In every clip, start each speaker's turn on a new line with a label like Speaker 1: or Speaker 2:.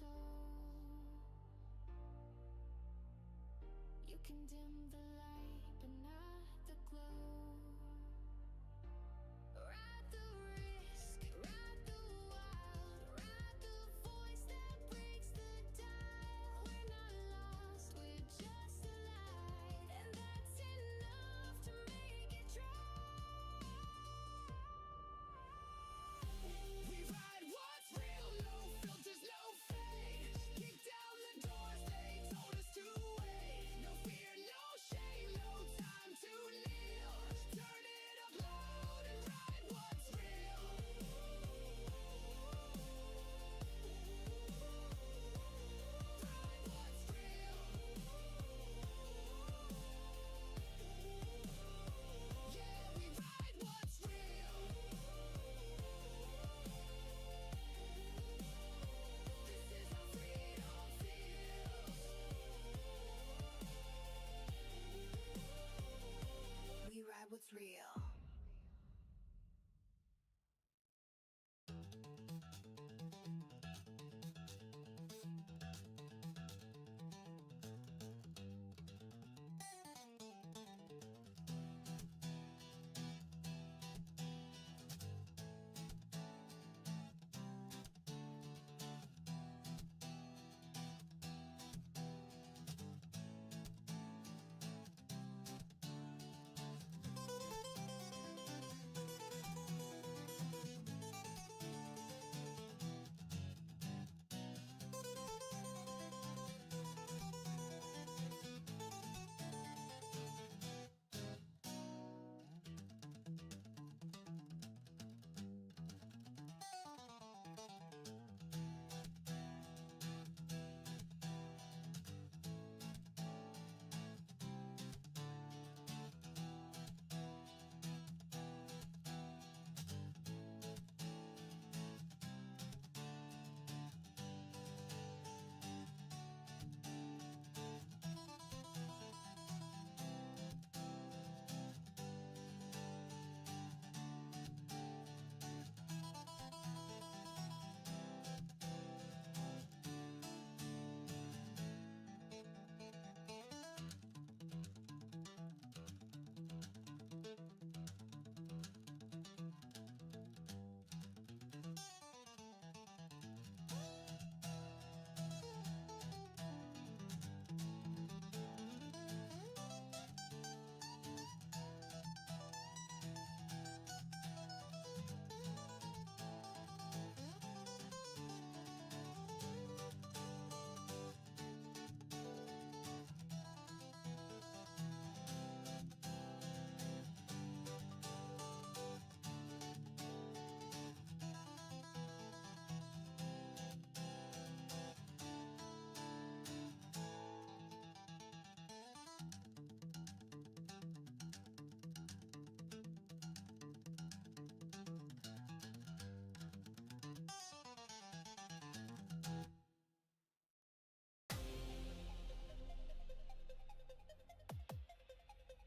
Speaker 1: soul. You can dim the light, but not the glow. Ride the risk, ride the wild, ride the voice that breaks the dial. We're not lost, we're just alive, and that's enough to make it try. We ride what's real, no filters, no fade. Kick down the doors, they told us to wait. No fear, no shame, no time to kneel. Turn it up loud and ride what's real. Ride what's real. Yeah, we ride what's real. This is how freedom feels. We ride what's real.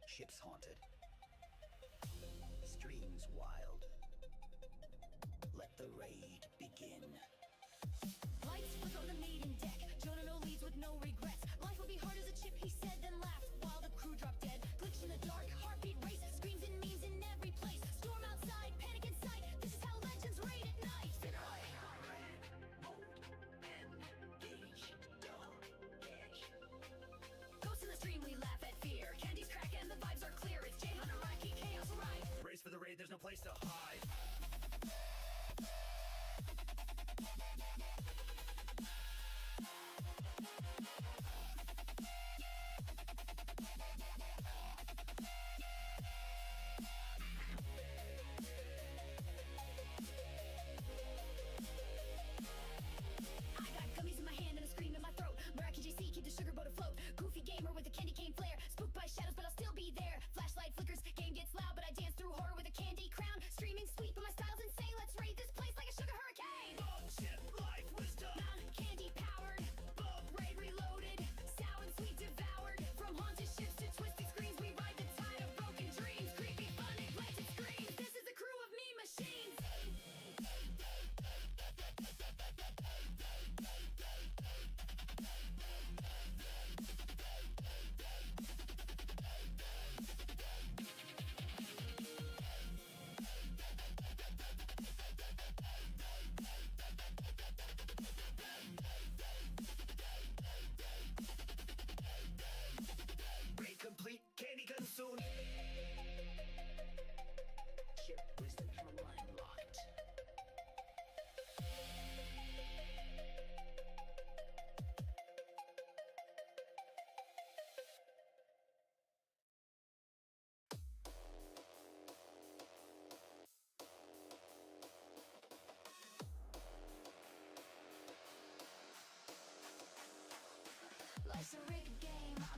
Speaker 2: Ships haunted. Streams wild. Let the raid begin.
Speaker 3: Lights flick on the maiden deck. Jonah no leads with no regrets. Life will be hard as a chip, he said, then laughed while the crew dropped dead. Glitch in the dark, heartbeat race. Screams and memes in every place. Storm outside, panic in sight. This is how legends raid at night. Ghosts in the stream, we laugh at fear. Candy's crack and the vibes are clear. It's J Hunter, Rocky, Chaos, right.
Speaker 2: Race for the raid, there's no place to hide.
Speaker 3: I got gummies in my hand and a scream in my throat. Meraki JC, keep the sugar boat afloat. Goofy gamer with a candy cane flare. Spooked by shadows, but I'll still be there. Flashlight flickers, game gets loud, but I dance through horror with a candy crown. Streaming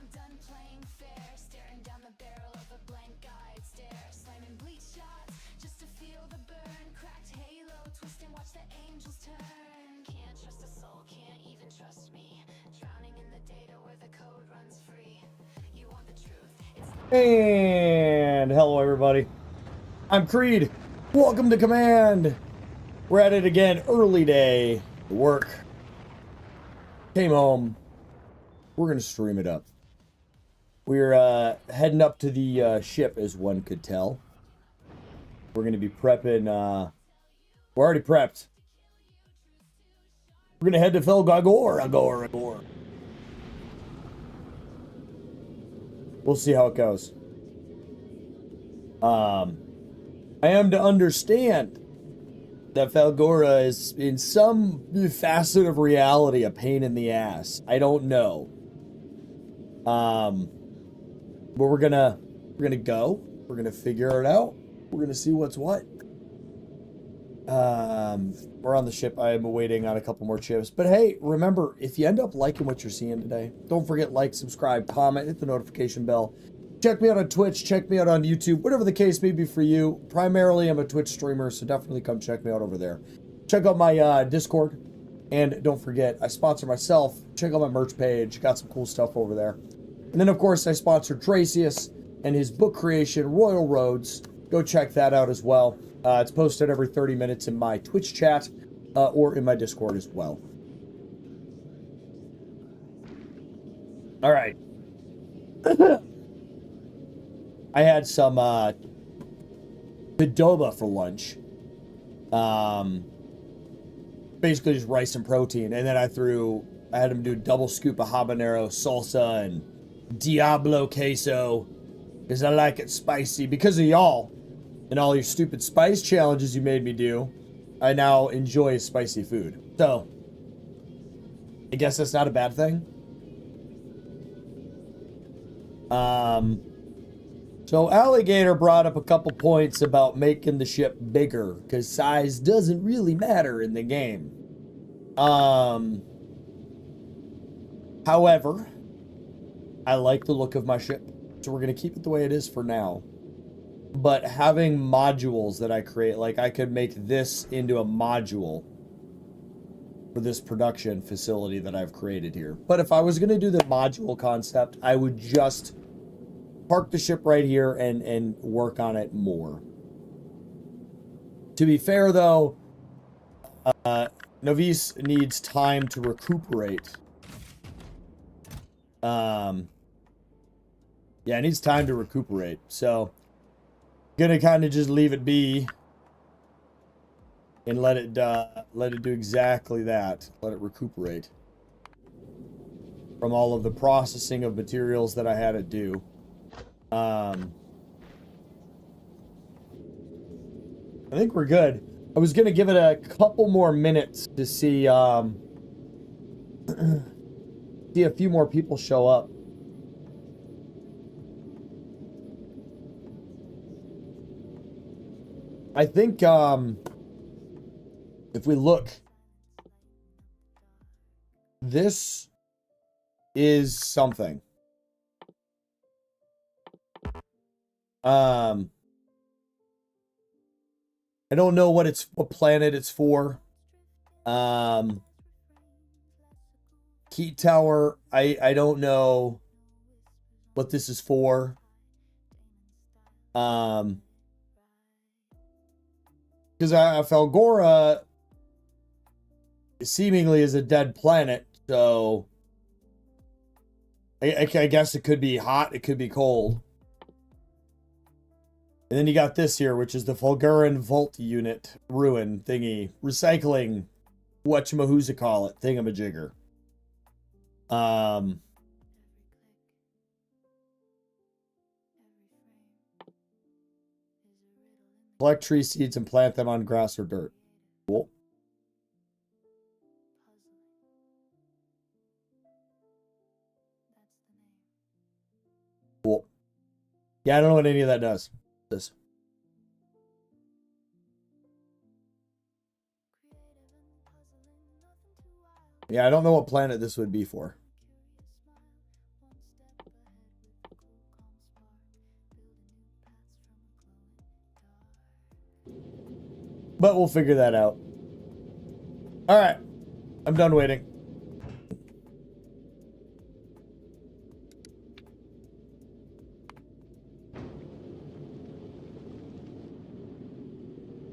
Speaker 3: I'm done playing fair, staring down the barrel of a blank guide stare, slamming bleach shots just to feel the burn, cracked halo, twist and watch the angels turn. Can't trust a soul, can't even trust me, drowning in the data where the code runs free. You want the truth, it's
Speaker 4: And hello everybody, I'm Creed. Welcome to Command. We're at it again, early day, work. Came home. We're gonna stream it up. We're heading up to the ship, as one could tell. We're gonna be prepping, we're already prepped. We're gonna head to Fulgora. We'll see how it goes. I am to understand that Fulgora is, in some facet of reality, a pain in the ass. I don't know. But we're gonna go. We're gonna figure it out. We're gonna see what's what. We're on the ship. I am waiting on a couple more chips. But hey, remember, if you end up liking what you're seeing today, don't forget, like, subscribe, comment, hit the notification bell. Check me out on Twitch, check me out on YouTube, whatever the case may be for you. Primarily, I'm a Twitch streamer, so definitely come check me out over there. Check out my Discord, and don't forget, I sponsor myself. Check out my merch page, got some cool stuff over there. And then, of course, I sponsor Tracius and his book creation, Royal Roads. Go check that out as well. It's posted every 30 minutes in my Twitch chat, or in my Discord as well. All right. I had some adobo for lunch. Basically just rice and protein. And then I had him do a double scoop of habanero salsa and Diablo queso. Because I like it spicy. Because of y'all and all your stupid spice challenges you made me do, I now enjoy spicy food. So, I guess that's not a bad thing. So Alligator brought up a couple points about making the ship bigger, because size doesn't really matter in the game. However, I like the look of my ship, so we're going to keep it the way it is for now. But having modules that I create, like I could make this into a module for this production facility that I've created here. But if I was going to do the module concept, I would just park the ship right here and work on it more. To be fair, though, Novice needs time to recuperate. Yeah, it needs time to recuperate. So, gonna kind of just leave it be and let it do exactly that. Let it recuperate from all of the processing of materials that I had it do. I think we're good. I was gonna give it a couple more minutes to see see a few more people show up. I think if we look, this is something. I don't know what planet it's for. Heat tower, I don't know what this is for. Because Fulgora seemingly is a dead planet, so I guess it could be hot, it could be cold. And then you got this here, which is the Fulguran Vault Unit Ruin thingy. Recycling, whatchamahoozacallit, thingamajigger. Collect tree seeds and plant them on grass or dirt. Cool. Cool. Yeah, I don't know what any of that does. This. Yeah, I don't know what planet this would be for. But we'll figure that out. All right. I'm done waiting.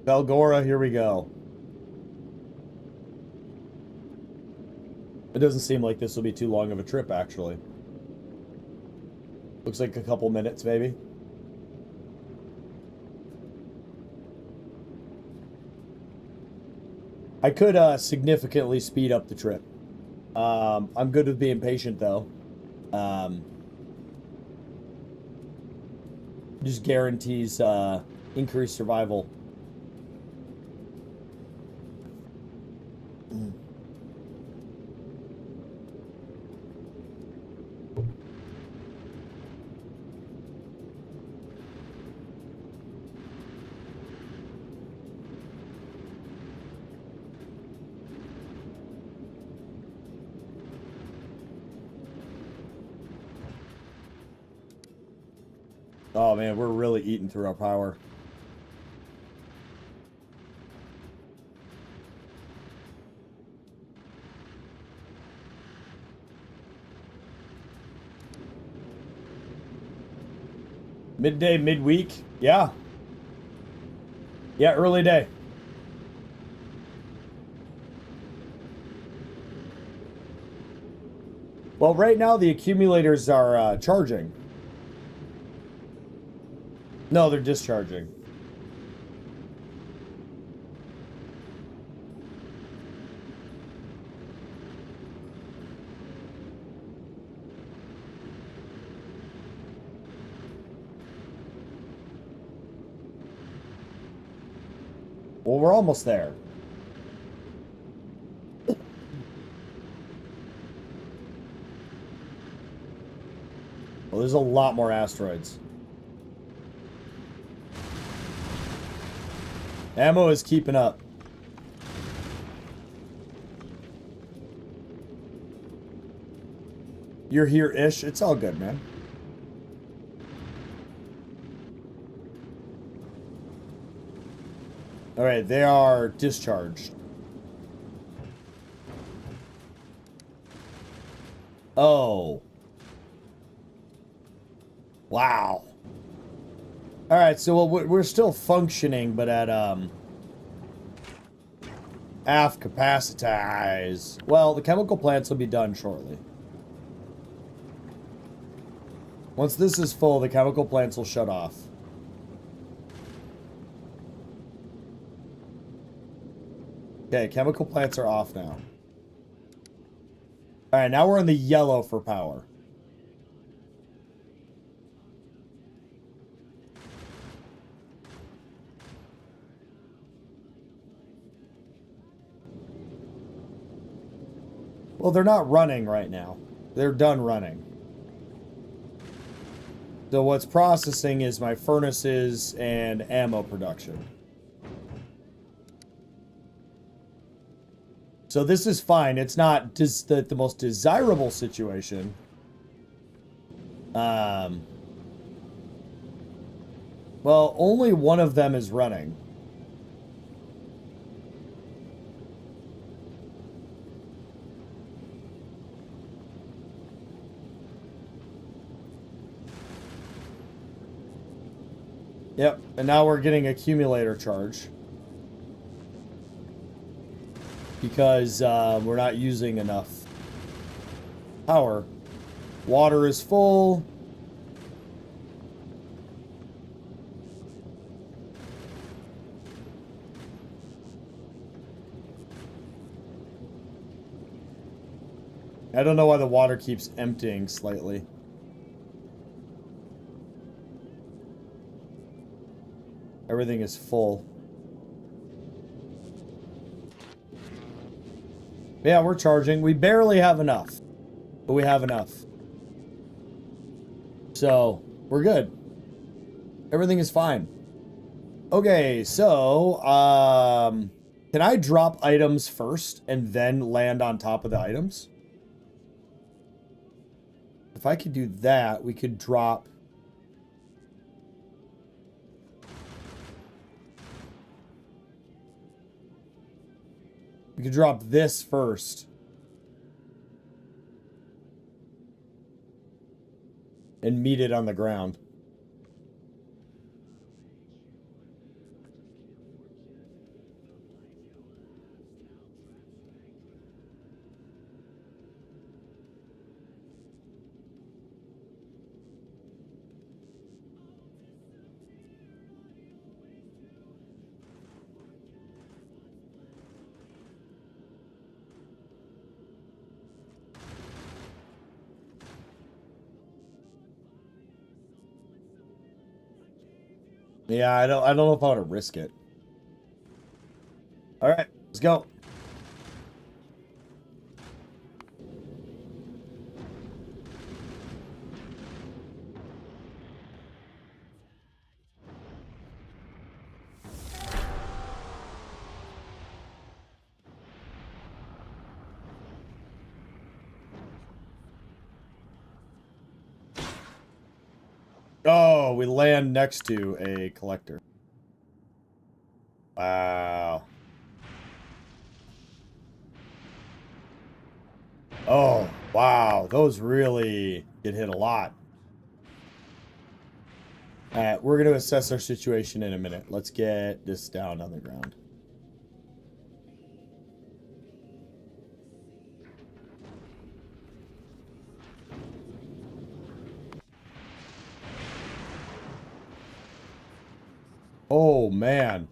Speaker 4: Fulgora, here we go. It doesn't seem like this will be too long of a trip, actually. Looks like a couple minutes, maybe. I could significantly speed up the trip. I'm good with being patient, though. Just guarantees increased survival. Oh man, we're really eating through our power. Midday, midweek? Yeah. Yeah, early day. Well, right now the accumulators are charging. No, they're discharging. Well, we're almost there. Well, there's a lot more asteroids. Ammo is keeping up. You're here-ish. It's all good, man. All right, they are discharged. Oh. Wow. All right, so we're still functioning, but at half capacitize. Well, the chemical plants will be done shortly. Once this is full, the chemical plants will shut off. Okay, chemical plants are off now. All right, now we're in the yellow for power. Well, they're not running right now. They're done running. So what's processing is my furnaces and ammo production. So this is fine. It's not just the most desirable situation. Well, only one of them is running. Yep, and now we're getting accumulator charge. Because we're not using enough power. Water is full. I don't know why the water keeps emptying slightly. Everything is full. Yeah, we're charging. We barely have enough. But we have enough. So, we're good. Everything is fine. Okay, so, can I drop items first and then land on top of the items? If I could do that, we could drop... We could drop this first. And meet it on the ground. Yeah, I don't know if I want to risk it. All right, let's go. Oh, we land next to a collector. Wow. Oh, wow. Those really get hit a lot. All right, we're going to assess our situation in a minute. Let's get this down on the ground. Oh, man.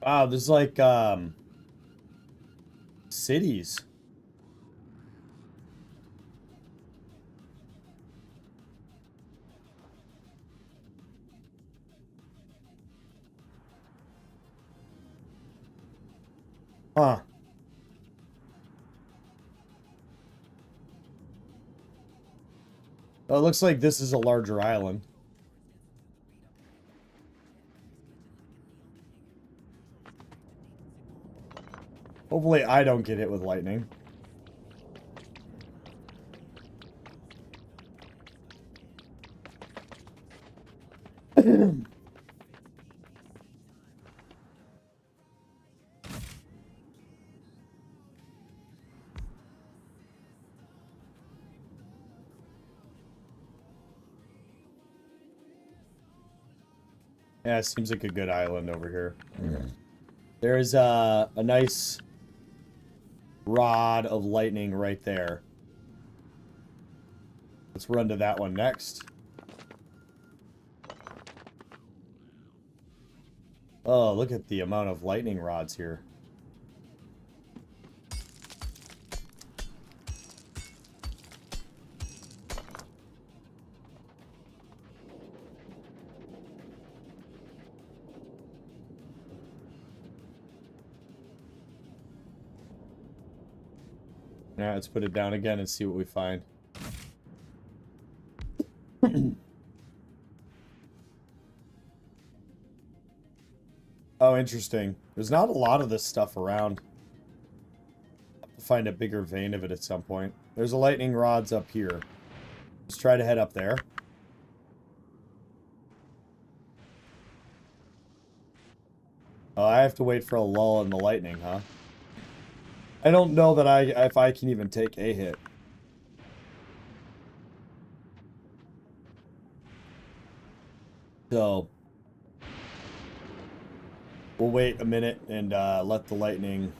Speaker 4: Wow, there's like, cities. Huh. Oh, it looks like this is a larger island. Hopefully I don't get hit with lightning. Yeah, it seems like a good island over here. There's a nice rod of lightning right there. Let's run to that one next. Oh, look at the amount of lightning rods here. Alright, let's put it down again and see what we find. Oh, interesting. There's not a lot of this stuff around. I'll find a bigger vein of it at some point. There's a lightning rods up here. Let's try to head up there. Oh, I have to wait for a lull in the lightning, huh? I don't know that if I can even take a hit. So we'll wait a minute and let the lightning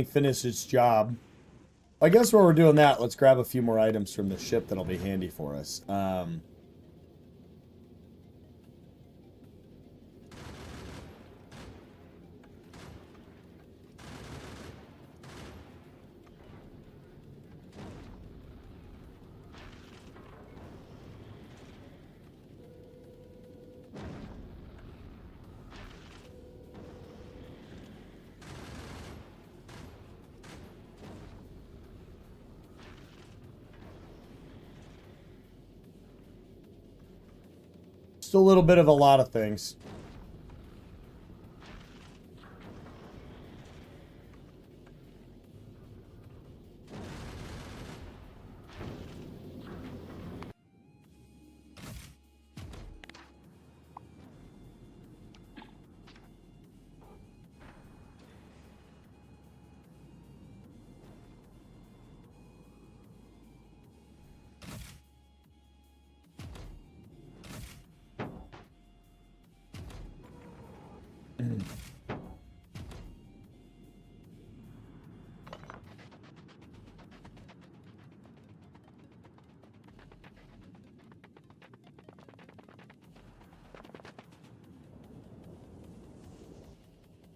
Speaker 4: finish its job. I guess while we're doing that, let's grab a few more items from the ship that'll be handy for us. Just a little bit of a lot of things.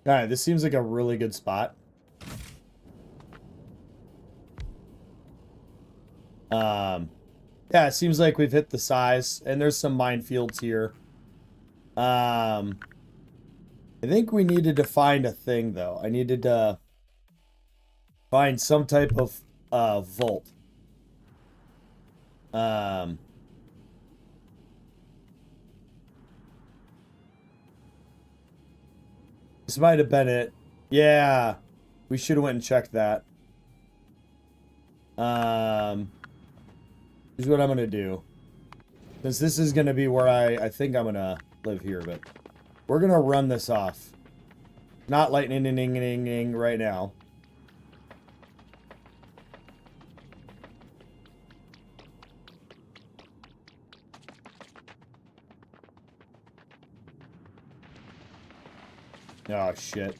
Speaker 4: Alright, this seems like a really good spot. Yeah, it seems like we've hit the size, and there's some minefields here. I think we needed to find a thing, though. I needed to find some type of vault. This might have been it. Yeah, we should have went and checked that. Here's what I'm gonna do. Since this is gonna be where I think I'm gonna live here, but we're gonna run this off. Not lightning right now. Oh shit.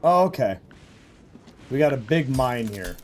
Speaker 4: Oh, okay. We got a big mine here.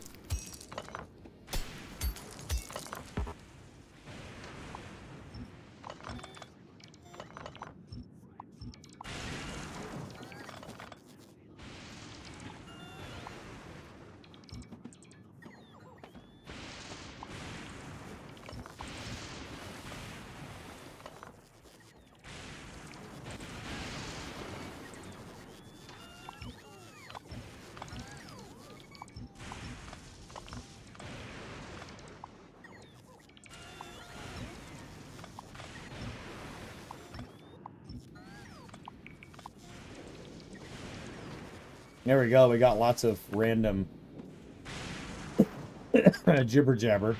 Speaker 4: There we go. We got lots of random jibber jabber.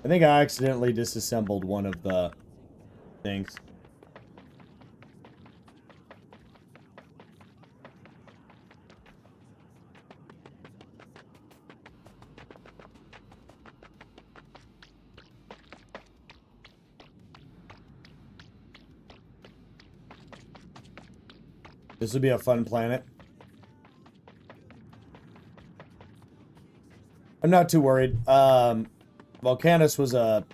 Speaker 4: I think I accidentally disassembled one of the things. This would be a fun planet. I'm not too worried. Volcanus was a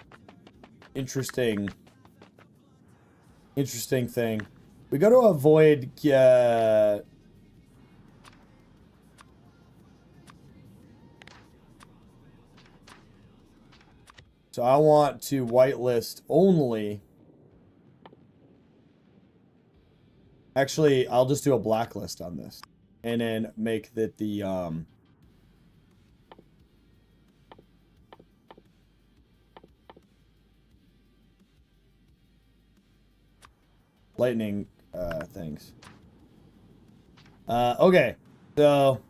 Speaker 4: interesting thing. We got to avoid so I want to whitelist only. Actually, I'll just do a blacklist on this and then make that the lightning things. Okay, so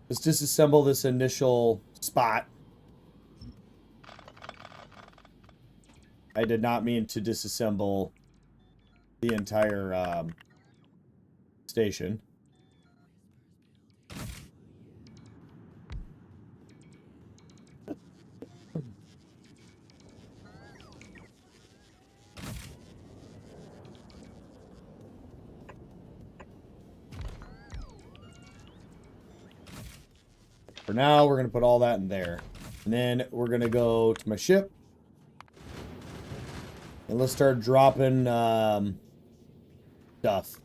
Speaker 4: let's disassemble this initial spot. I did not mean to disassemble the entire station. For now, we're going to put all that in there. And then we're going to go to my ship. And let's start dropping stuff.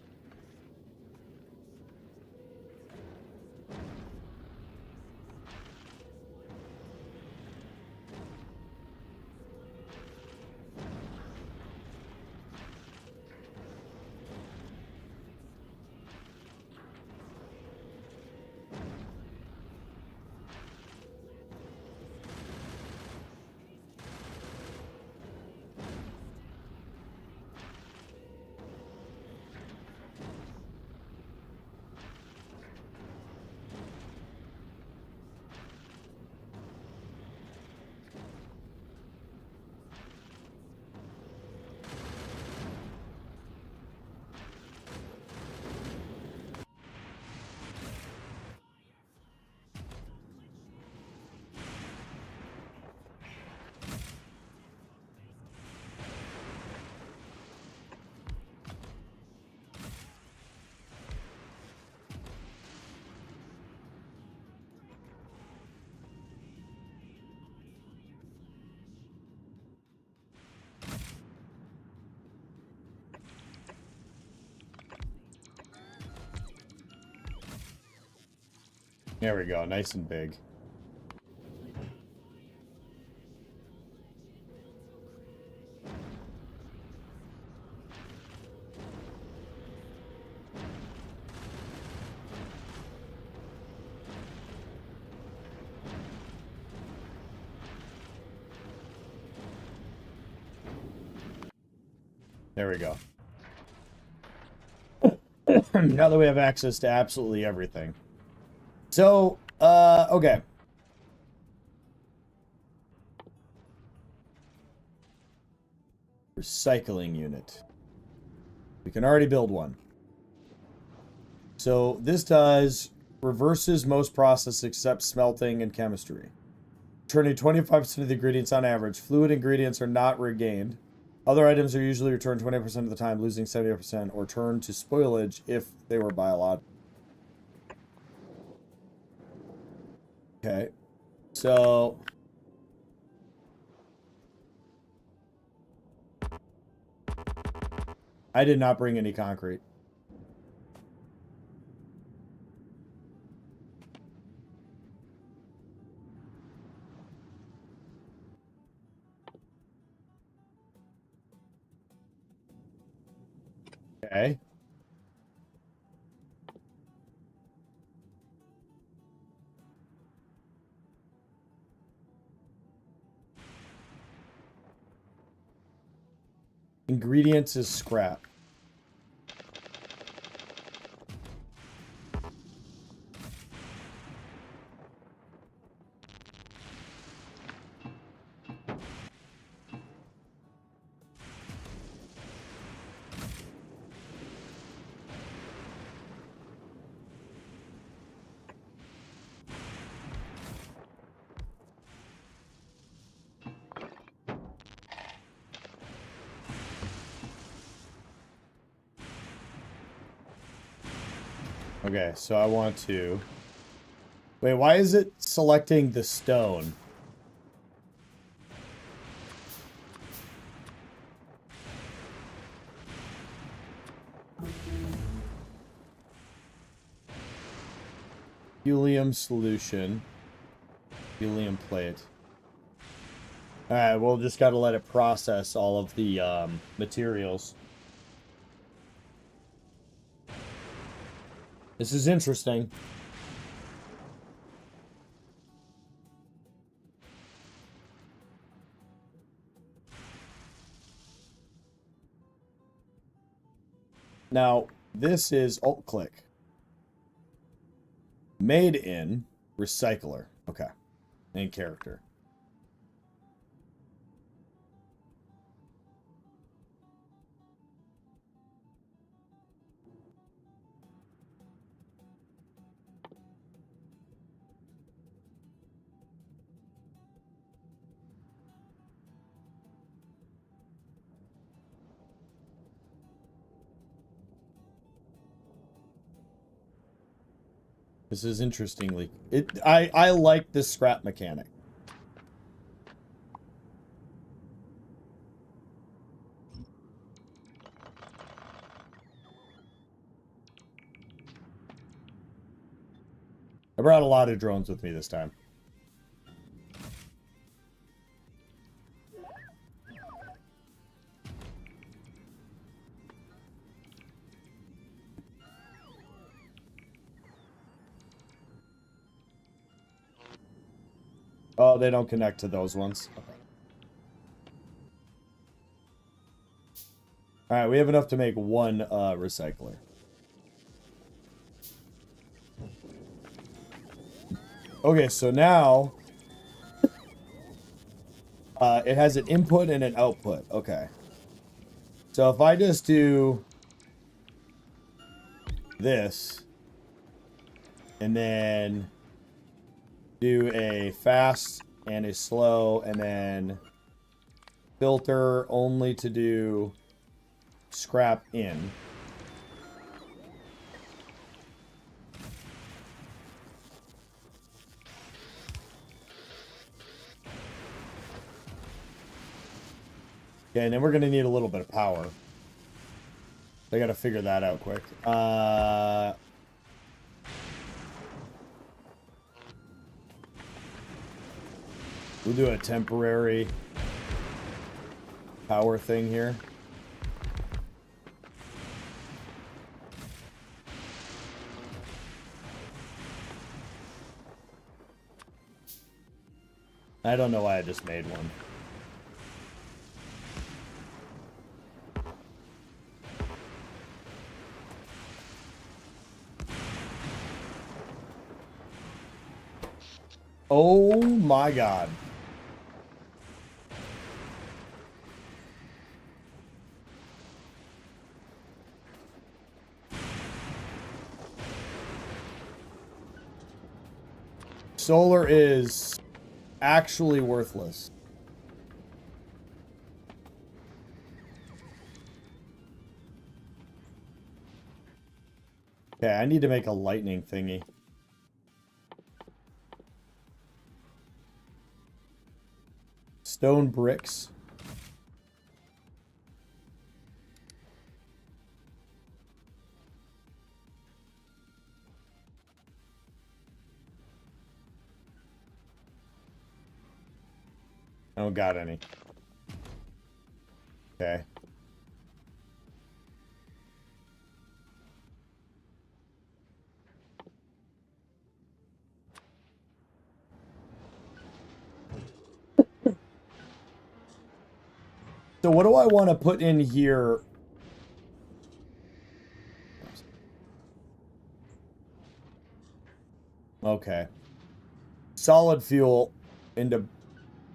Speaker 4: There we go. Nice and big. There we go. Now that we have access to absolutely everything. So, okay. Recycling unit. We can already build one. So, this does reverses most processes except smelting and chemistry. Turning 25% of the ingredients on average. Fluid ingredients are not regained. Other items are usually returned 20% of the time, losing 70%, or turned to spoilage if they were biological. Okay. So... I did not bring any concrete. Okay. Ingredients is scrap. Okay, so I want to... Wait, why is it selecting the stone? Helium solution. Helium plate. Alright, we'll just gotta let it process all of the materials. This is interesting. Now, this is alt-click. Made in recycler. Okay. And character. This is interestingly... I like this scrap mechanic. I brought a lot of drones with me this time. Oh, they don't connect to those ones. Okay. Alright, we have enough to make one recycler. Okay, so now it has an input and an output. Okay. So if I just do this and then do a fast and a slow and then filter only to do scrap in. Okay, and then we're going to need a little bit of power. I got to figure that out quick. We'll do a temporary power thing here. I don't know why I just made one. Oh my God. Solar is actually worthless. Okay, I need to make a lightning thingy. Stone bricks. I don't got any. Okay. So what do I want to put in here? Okay. Solid fuel into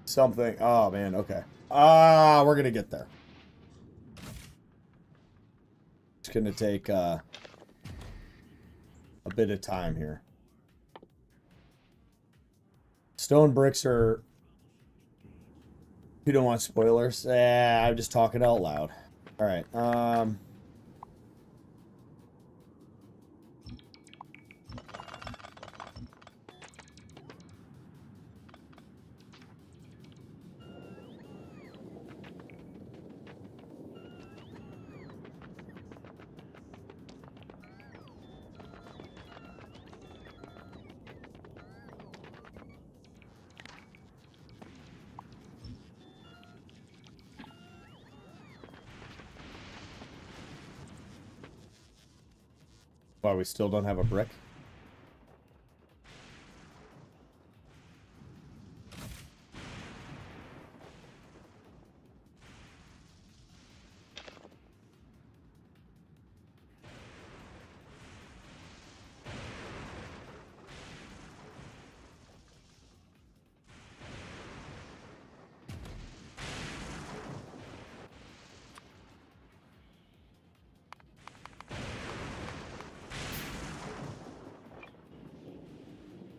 Speaker 4: something. Oh, man. Okay. We're going to get there. It's going to take a bit of time here. Stone bricks are... You don't want spoilers? I'm just talking out loud. All right. Why, we still don't have a brick?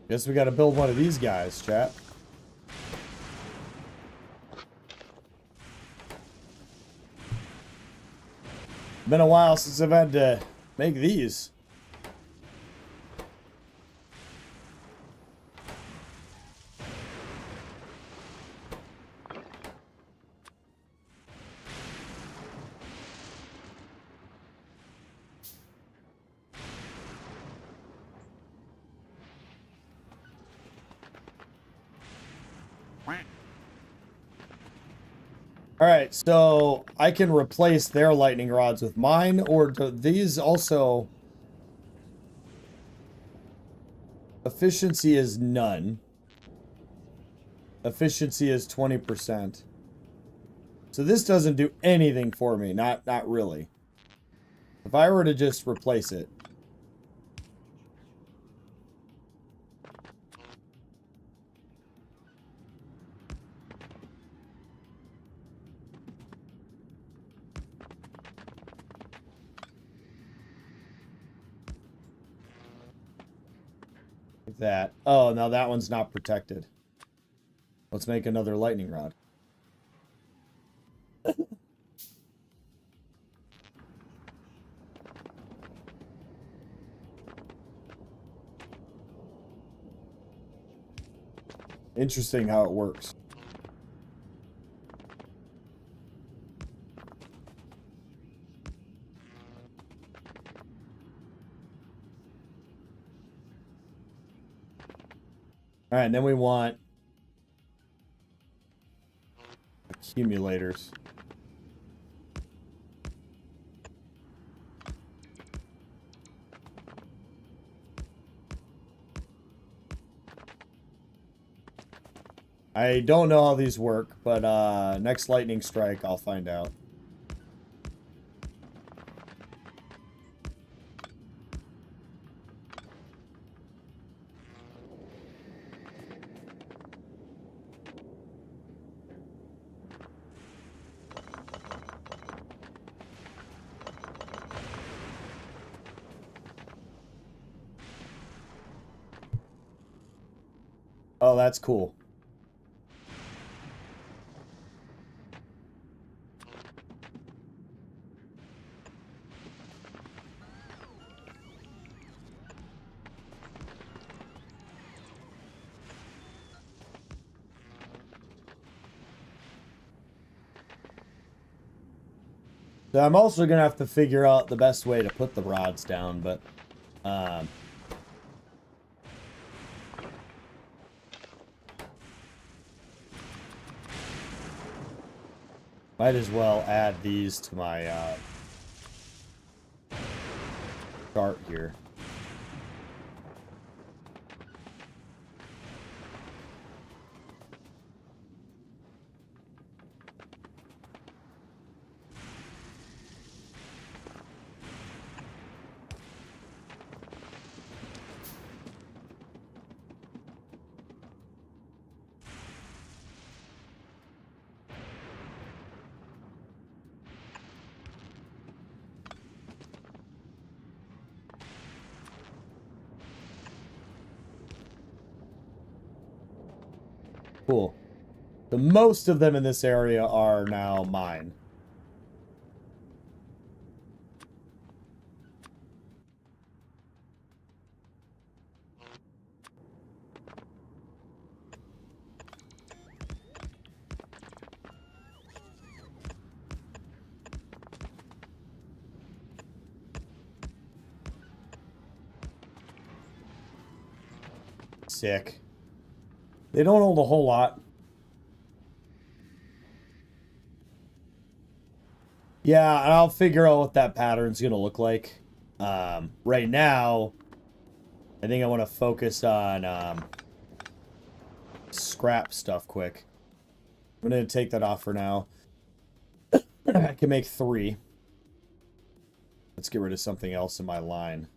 Speaker 4: Guess we got to build one of these guys, chat. Been a while since I've had to make these. Alright, so I can replace their lightning rods with mine, or do these also... Efficiency is none. Efficiency is 20%. So this doesn't do anything for me, not really. If I were to just replace it... that. Oh, now that one's not protected. Let's make another lightning rod. Interesting how it works. All right, and then we want accumulators. I don't know how these work, but next lightning strike, I'll find out. Oh, that's cool. So I'm also gonna have to figure out the best way to put the rods down, but might as well add these to my chart here. Cool. The most of them in this area are now mine. Sick. They don't hold a whole lot. Yeah, and I'll figure out what that pattern's gonna look like. Right now, I think I want to focus on scrap stuff quick. I'm gonna take that off for now. I can make 3. Let's get rid of something else in my line.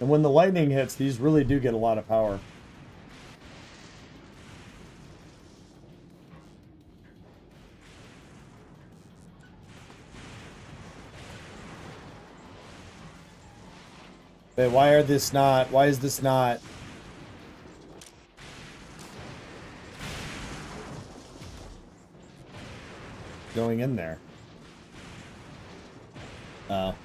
Speaker 4: And when the lightning hits, these really do get a lot of power. Wait, why is this not going in there? Oh.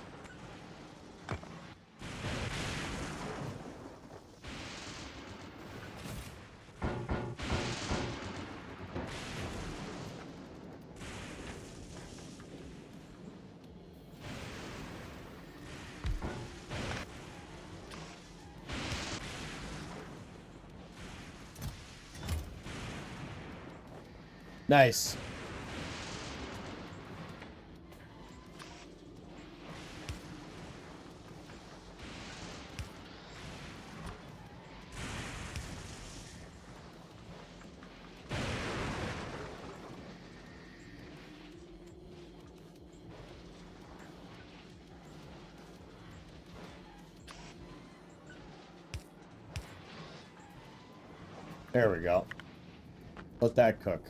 Speaker 4: Nice. There we go. Let that cook.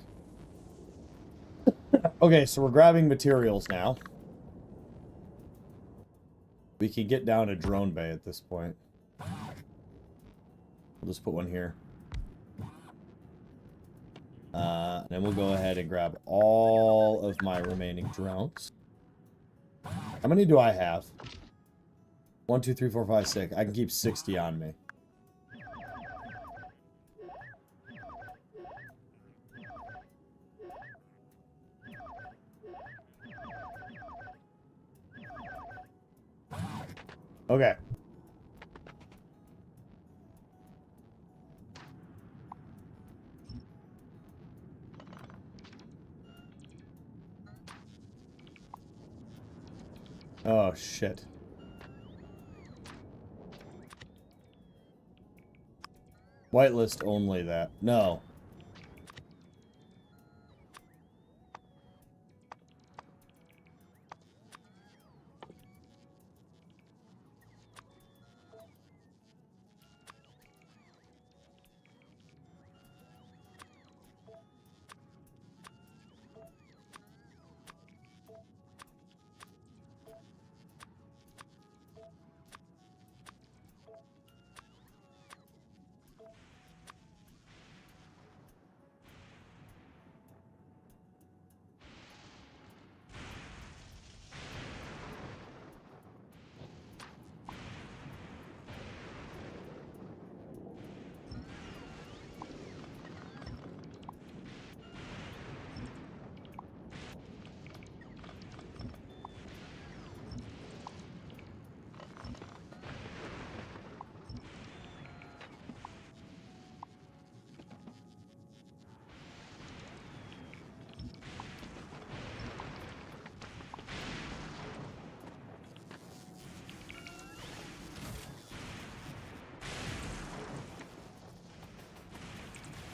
Speaker 4: Okay, so we're grabbing materials now. We can get down a drone bay at this point. We'll just put one here. Then we'll go ahead and grab all of my remaining drones. How many do I have? 1, 2, 3, 4, 5, 6. I can keep 60 on me. Okay. Oh, shit. Whitelist only that. No.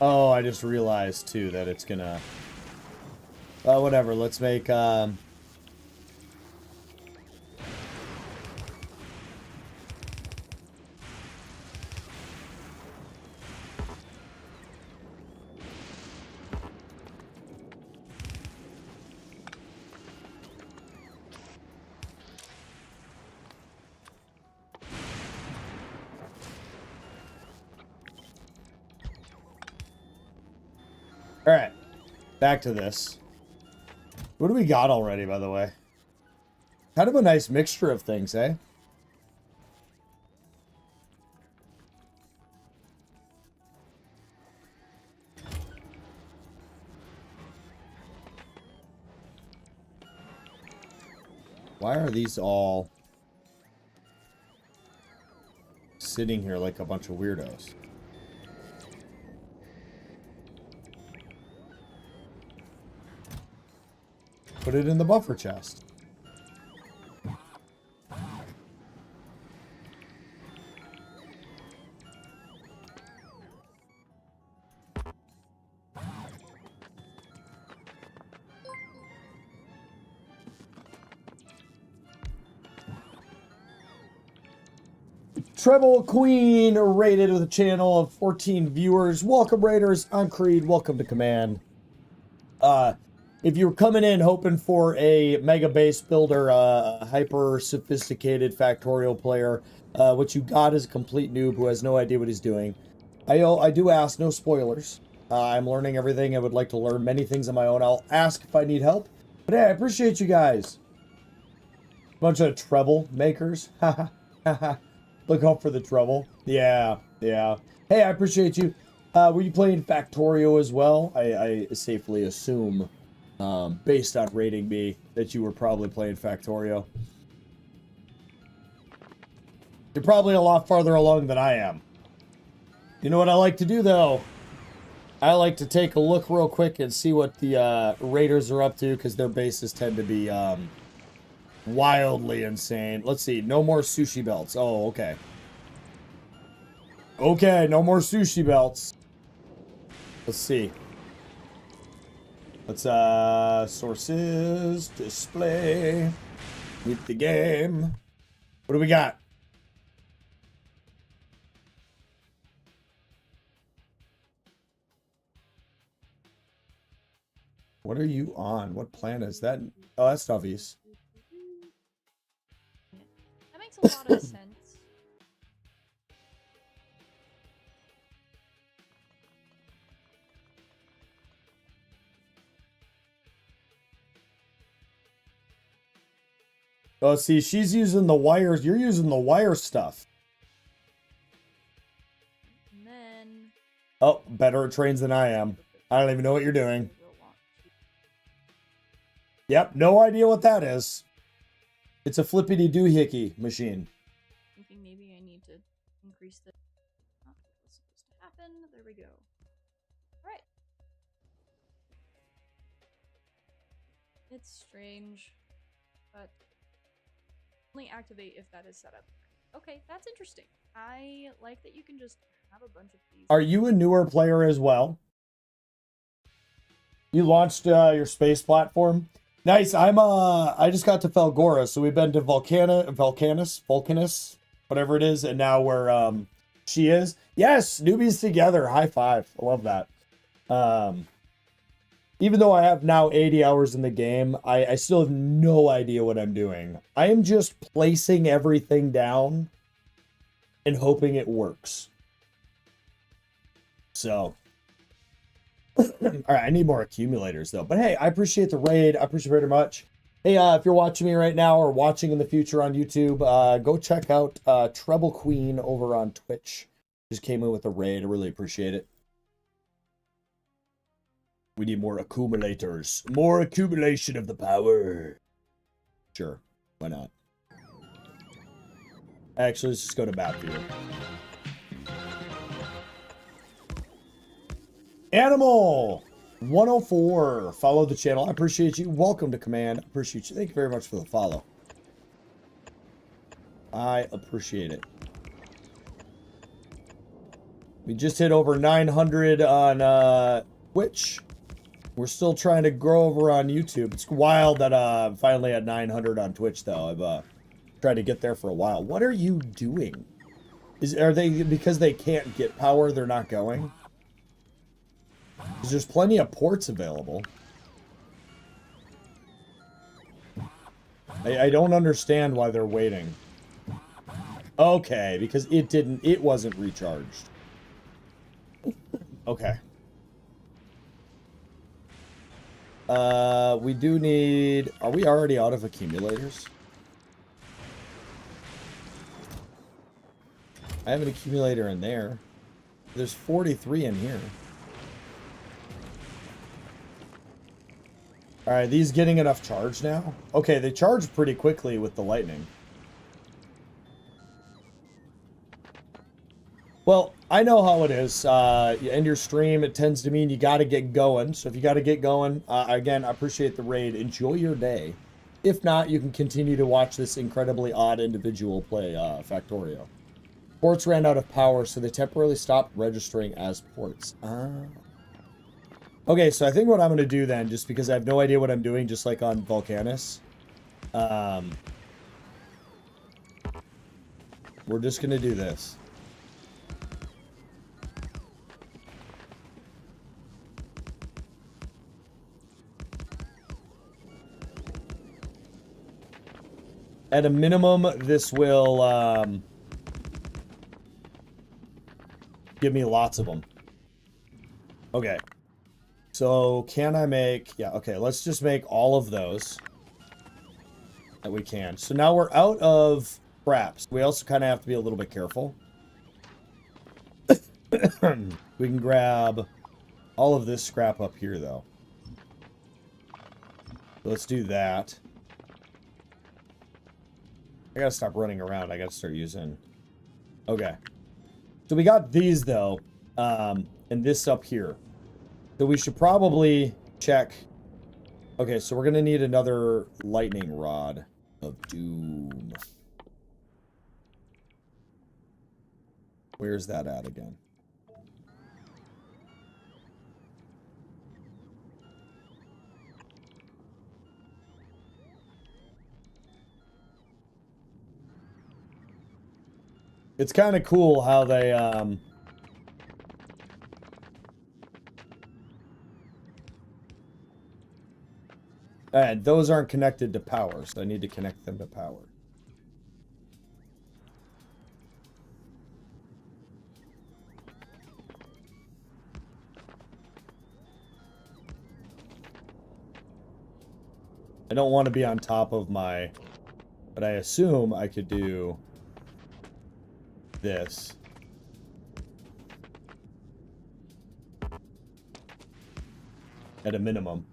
Speaker 4: Oh, I just realized, too, that it's gonna... whatever, let's make, Alright, back to this. What do we got already, by the way? Kind of a nice mixture of things, eh? Why are these all sitting here like a bunch of weirdos? Put it in the buffer chest. Treble Queen rated with a channel of 14 viewers. Welcome, Raiders. I'm Creed. Welcome to Command. If you're coming in hoping for a mega base builder, hyper sophisticated Factorio player, what you got is a complete noob who has no idea what he's doing. I do ask, no spoilers. I'm learning everything. I would like to learn many things on my own. I'll ask if I need help. But hey, I appreciate you guys. Bunch of treble makers. Look out for the trouble. Yeah, yeah. Hey, I appreciate you. Were you playing Factorio as well? I safely assume, based on rating me, that you were probably playing Factorio. You're probably a lot farther along than I am. You know what I like to do, though? I like to take a look real quick and see what the Raiders are up to, because their bases tend to be wildly insane. Let's see. No more sushi belts. Oh, okay. Okay, no more sushi belts. Let's see. Let's, sources, display, meet the game. What do we got? What are you on? What plan is that? Oh, that's Stuffies.
Speaker 5: That makes a lot of sense.
Speaker 4: Oh, see, she's using the wires. You're using the wire stuff.
Speaker 5: And then
Speaker 4: Oh, better at trains than I am. I don't even know what you're doing.
Speaker 5: we'll want to
Speaker 4: Yep, no idea what that is. It's a flippity doohickey machine.
Speaker 5: thinking maybe I need to increase the. Oh, what's supposed to happen? There we go. All right. It's strange, but only activate if that is set up. Okay, that's interesting. I like that you can just have a bunch of these.
Speaker 4: Are you a newer player as well? You launched your space platform? Nice. I just got to Fulgora, so we've been to Vulcanus, whatever it is, and now we're she is. Yes, newbies together. High five. I love that. Even though I have now 80 hours in the game, I still have no idea what I'm doing. I am just placing everything down and hoping it works. So, all right, I need more accumulators though. But hey, I appreciate the raid. I appreciate it very much. Hey, if you're watching me right now or watching in the future on YouTube, go check out Treble Queen over on Twitch. Just came in with a raid. I really appreciate it. We need more accumulators. More accumulation of the power. Sure, why not? Actually, let's just go to Battlefield. Animal 104. Follow the channel. I appreciate you. Welcome to Command. I appreciate you. Thank you very much for the follow. I appreciate it. We just hit over 900 on Twitch. We're still trying to grow over on YouTube. It's wild that I'm finally at 900 on Twitch, though. I've tried to get there for a while. What are you doing? Are they, because they can't get power, they're not going? There's plenty of ports available. I don't understand why they're waiting. Okay, because it wasn't recharged. Okay. We do need... Are we already out of accumulators? I have an accumulator in there. There's 43 in here. Alright, these getting enough charge now? Okay, they charge pretty quickly with the lightning. Well, I know how it is. You end your stream, it tends to mean you gotta get going. So if you gotta get going, again, I appreciate the raid. Enjoy your day. If not, you can continue to watch this incredibly odd individual play Factorio. Ports ran out of power, so they temporarily stopped registering as ports. Okay, so I think what I'm going to do then, just because I have no idea what I'm doing, just like on Vulcanus, we're just going to do this. At a minimum, this will give me lots of them. Okay. So, can I make... Yeah, okay, let's just make all of those that we can. So now we're out of scraps. We also kind of have to be a little bit careful. We can grab all of this scrap up here, though. Let's do that. I gotta stop running around. I gotta start using... Okay. So we got these, though, and this up here. So we should probably check. Okay, so we're gonna need another lightning rod of doom. Where's that at again? It's kind of cool how they And those aren't connected to power, so I need to connect them to power. I don't want to be on top of my... But I assume I could do this. At a minimum.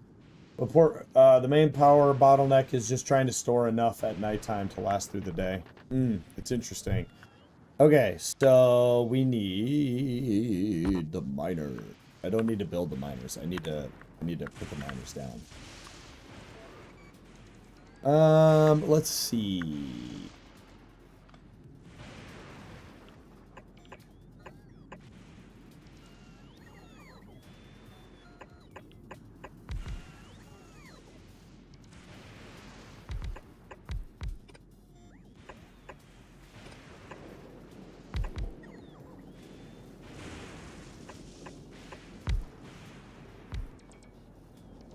Speaker 4: Before, the main power bottleneck is just trying to store enough at nighttime to last through the day. It's interesting. Okay, so we need the miner. I don't need to build the miners. I need to put the miners down. Let's see.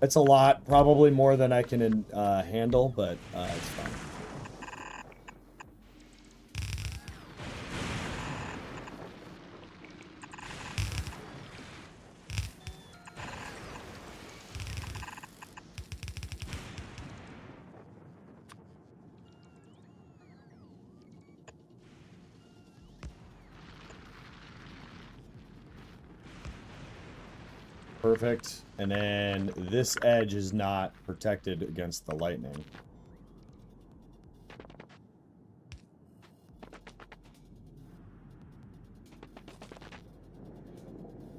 Speaker 4: It's a lot, probably more than I can handle, but it's fine. Perfect. And then this edge is not protected against the lightning.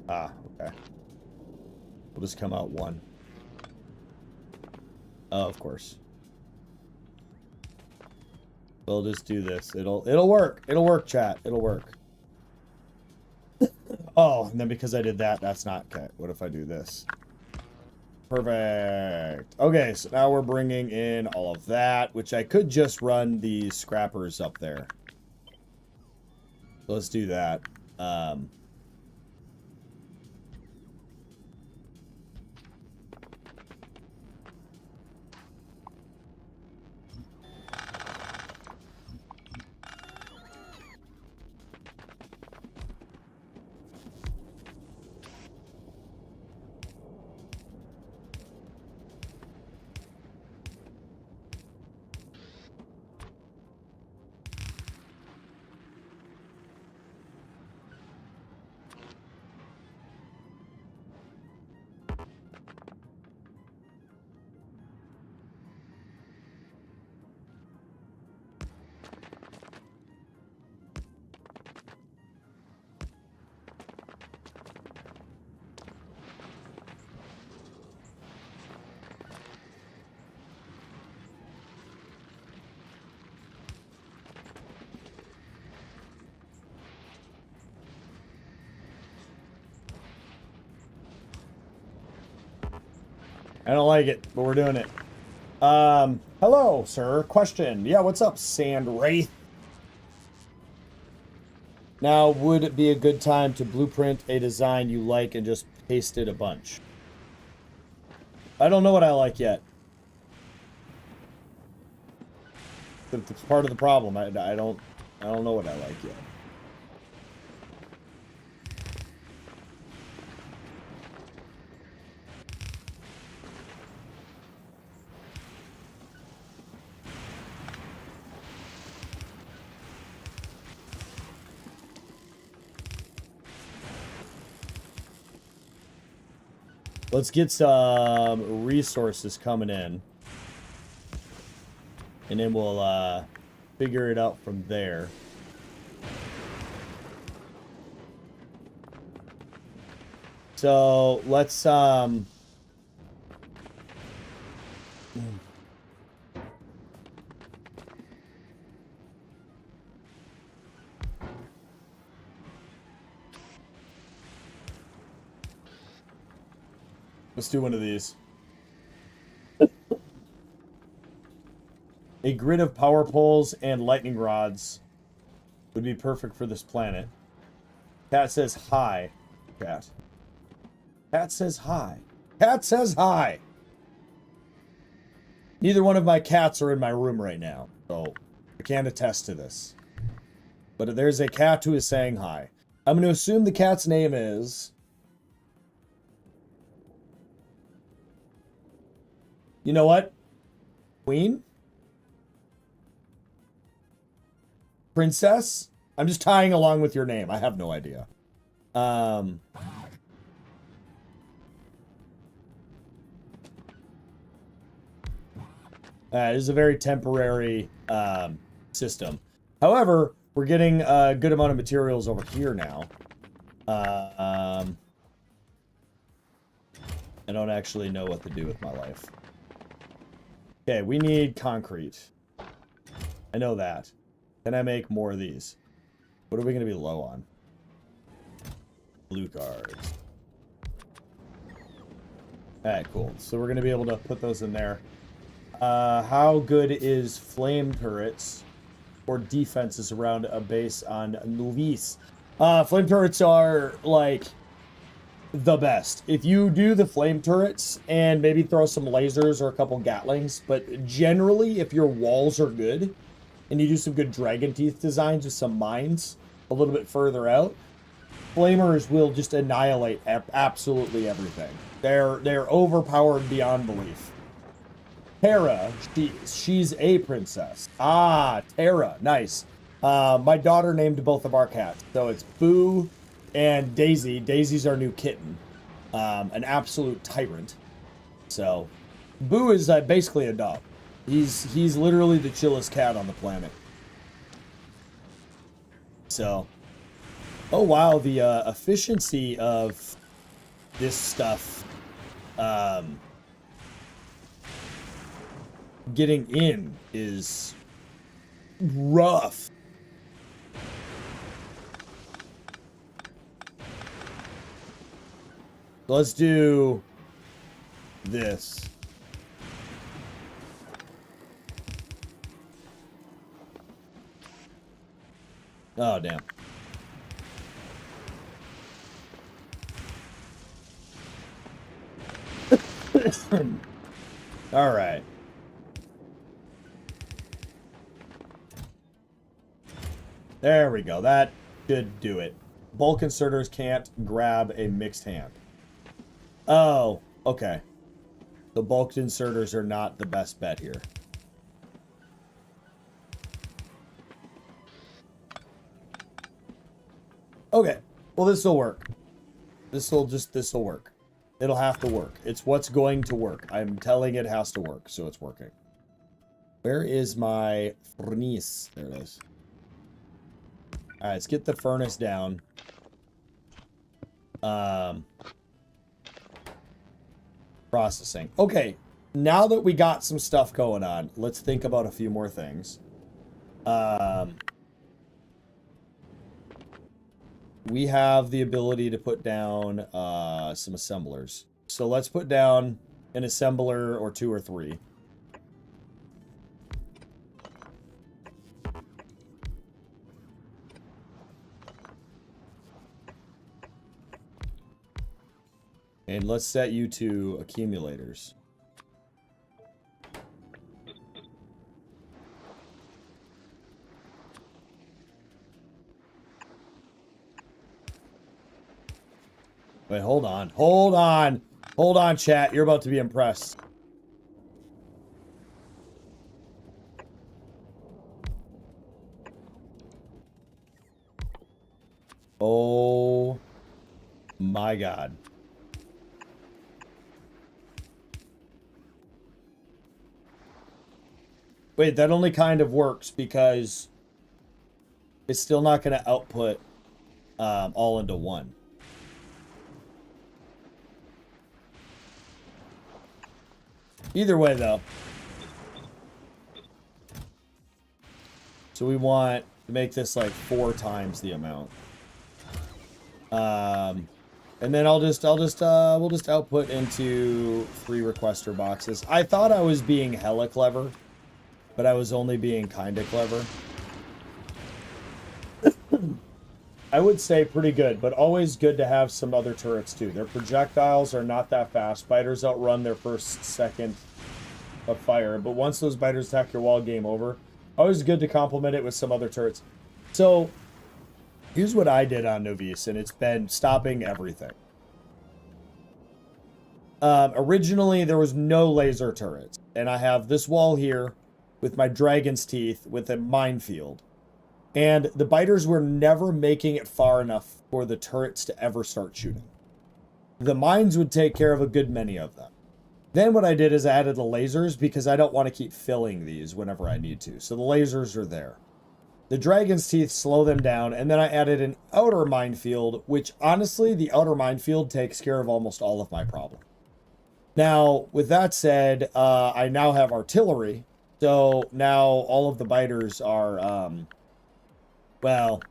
Speaker 4: Ah, okay. We'll just come out one. Oh, of course. We'll just do this. It'll work. It'll work, chat. It'll work. Oh, and then because I did that, that's not okay. What if I do this? Perfect. Okay, so now we're bringing in all of that, which I could just run these scrappers up there. So let's do that. I don't like it, but we're doing it. Hello, sir. Question. Yeah, what's up, Sand Wraith? Now, would it be a good time to blueprint a design you like and just paste it a bunch? I don't know what I like yet. It's part of the problem. I don't know what I like yet. Let's get some resources coming in. And then we'll figure it out from there. So let's let's do one of these. A grid of power poles and lightning rods would be perfect for this planet. Cat says hi. Cat. Cat says hi. Cat says hi. Neither one of my cats are in my room right now, so I can't attest to this. But there's a cat who is saying hi. I'm going to assume the cat's name is... You know what? Queen? Princess? I'm just tying along with your name. I have no idea. It is a very temporary system. However, we're getting a good amount of materials over here now. I don't actually know what to do with my life. Okay, we need concrete. I know that. Can I make more of these? What are we going to be low on? Blue cards. Alright, cool. So we're going to be able to put those in there. How good is flame turrets or defenses around a base on Nuvis? Flame turrets are, like, the best. If you do the flame turrets and maybe throw some lasers or a couple gatlings, but generally, if your walls are good and you do some good dragon teeth designs with some mines a little bit further out, flamers will just annihilate absolutely everything. They're overpowered beyond belief. Terra, she's a princess. Ah, Terra, nice. My daughter named both of our cats, so it's Boo and Daisy. Daisy's our new kitten, an absolute tyrant. So, Boo is basically a dog. He's literally the chillest cat on the planet. So, oh wow, the efficiency of this stuff. Getting in is rough. Let's do this. Oh, damn. All right. There we go. That should do it. Bulk inserters can't grab a mixed hand. Oh, okay. The bulk inserters are not the best bet here. Okay. Well, this will work. This will work. It'll have to work. It's what's going to work. I'm telling it has to work, so it's working. Where is my furnace? There it is. All right, let's get the furnace down. Processing. Okay, now that we got some stuff going on, let's think about a few more things. We have the ability to put down some assemblers. So let's put down an assembler or 2 or 3. And let's set you to accumulators. Wait, hold on. Hold on. Hold on, chat. You're about to be impressed. Oh my God. Wait, that only kind of works because it's still not going to output all into one. Either way, though. So we want to make this like 4 times the amount. And then we'll just output into 3 requester boxes. I thought I was being hella clever, but I was only being kind of clever. I would say pretty good, but always good to have some other turrets too. Their projectiles are not that fast. Spiders outrun their first, second of fire, but once those biters attack your wall, game over. Always good to complement it with some other turrets. So, here's what I did on Novice, and it's been stopping everything. Originally, there was no laser turrets, and I have this wall here with my dragon's teeth with a minefield. And the biters were never making it far enough for the turrets to ever start shooting. The mines would take care of a good many of them. Then what I did is I added the lasers because I don't want to keep filling these whenever I need to. So the lasers are there. The dragon's teeth slow them down, and then I added an outer minefield, which honestly, the outer minefield takes care of almost all of my problem. Now, with that said, I now have artillery. So now all of the biters are, well,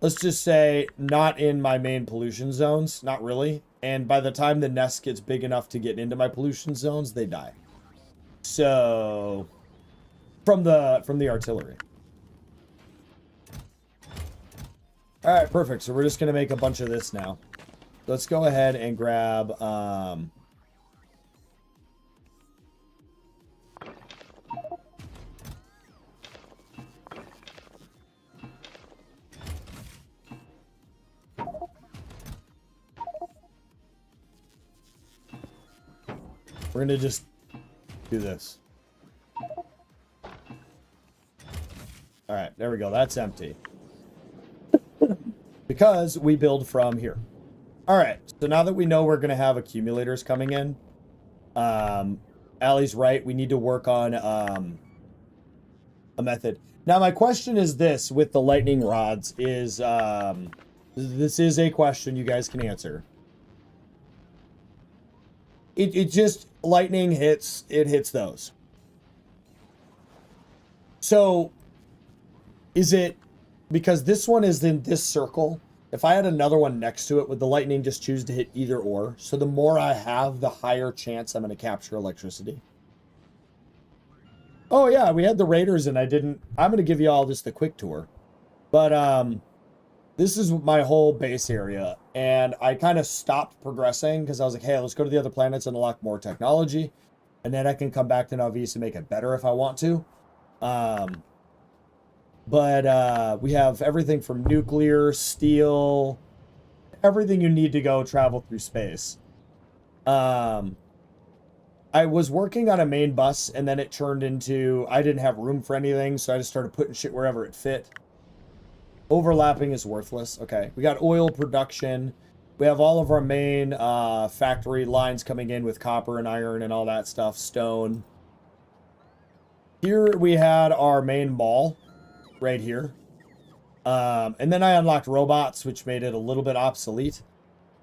Speaker 4: let's just say not in my main pollution zones. Not really. And by the time the nest gets big enough to get into my pollution zones, they die. So, from the artillery. All right, perfect. So we're just going to make a bunch of this now. Let's go ahead and grab, we're going to just do this. All right, there we go. That's empty. Because we build from here. All right, so now that we know we're going to have accumulators coming in, Allie's right. We need to work on a method. Now, my question is this with the lightning rods is, this is a question you guys can answer. It just, lightning hits, it hits those. So, is it, because this one is in this circle, if I had another one next to it, would the lightning just choose to hit either or? So the more I have, the higher chance I'm going to capture electricity. Oh yeah, we had the raiders and I'm going to give you all just the quick tour. But this is my whole base area. And I kind of stopped progressing because I was like, hey, let's go to the other planets and unlock more technology. And then I can come back to Novice and make it better if I want to. But we have everything from nuclear, steel, everything you need to go travel through space. I was working on a main bus and then it turned into, I didn't have room for anything. So I just started putting shit wherever it fit. Overlapping is worthless. Okay. We got oil production. We have all of our main factory lines coming in with copper and iron and all that stuff. Stone. Here we had our main mall. Right here. And then I unlocked robots, which made it a little bit obsolete.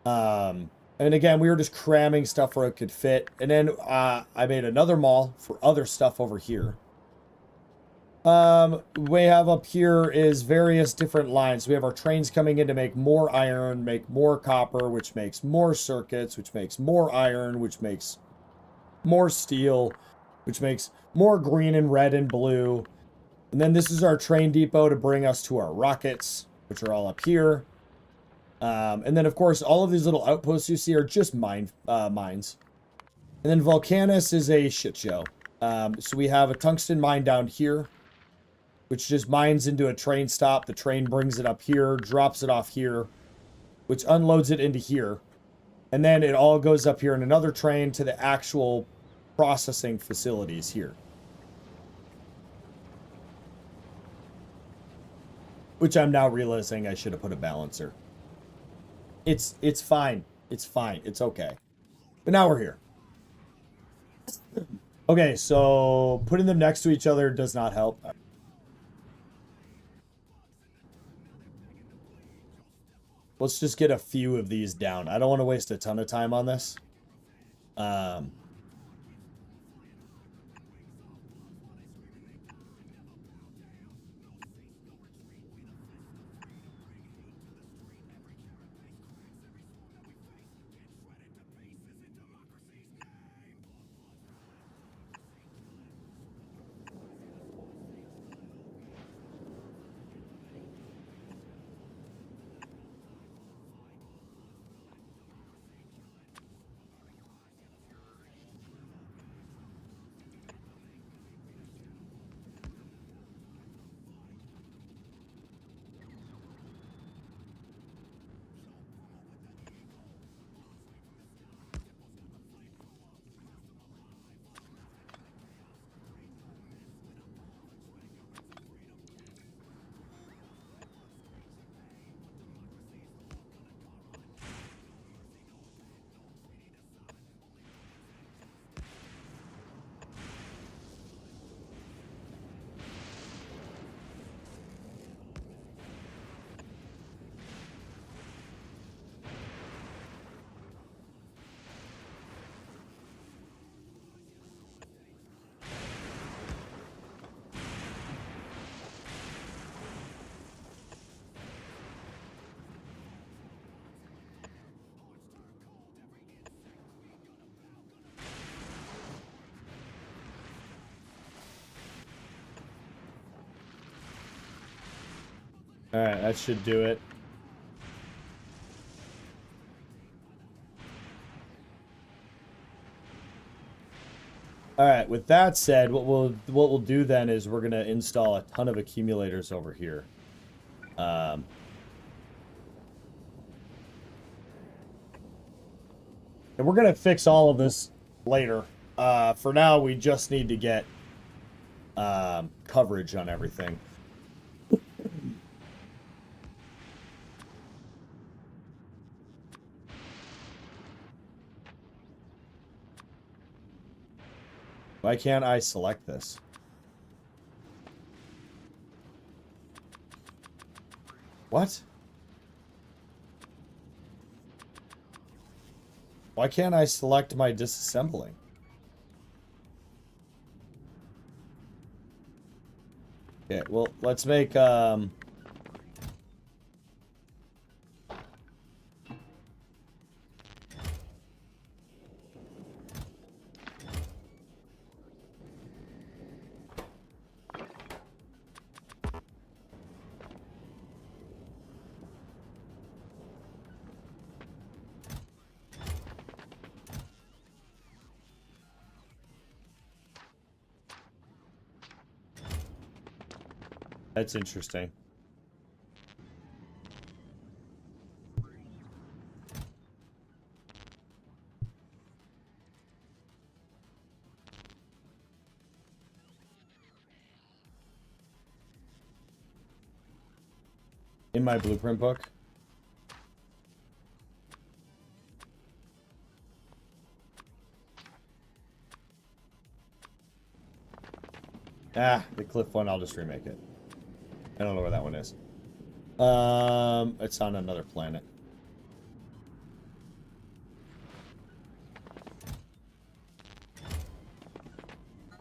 Speaker 4: And again, we were just cramming stuff where it could fit. And then I made another mall for other stuff over here. We have up here is various different lines. We have our trains coming in to make more iron, make more copper, which makes more circuits, which makes more iron, which makes more steel, which makes more green and red and blue. And then this is our train depot to bring us to our rockets, which are all up here. And then, of course, all of these little outposts you see are just mines. And then Volcanus is a shit show. So we have a tungsten mine down here, which just mines into a train stop. The train brings it up here, drops it off here, which unloads it into here. And then it all goes up here in another train to the actual processing facilities here. Which I'm now realizing I should have put a balancer. It's fine. It's fine. It's okay. But now we're here. Okay, so putting them next to each other does not help. Let's just get a few of these down. I don't want to waste a ton of time on this. Alright, that should do it. Alright, with that said, what we'll do then is we're gonna install a ton of accumulators over here. And we're gonna fix all of this later. For now, we just need to get coverage on everything. Why can't I select this? What? Why can't I select my disassembling? Okay, well, let's make, that's interesting. In my blueprint book. Ah, the cliff one, I'll just remake it. I don't know where that one is. It's on another planet.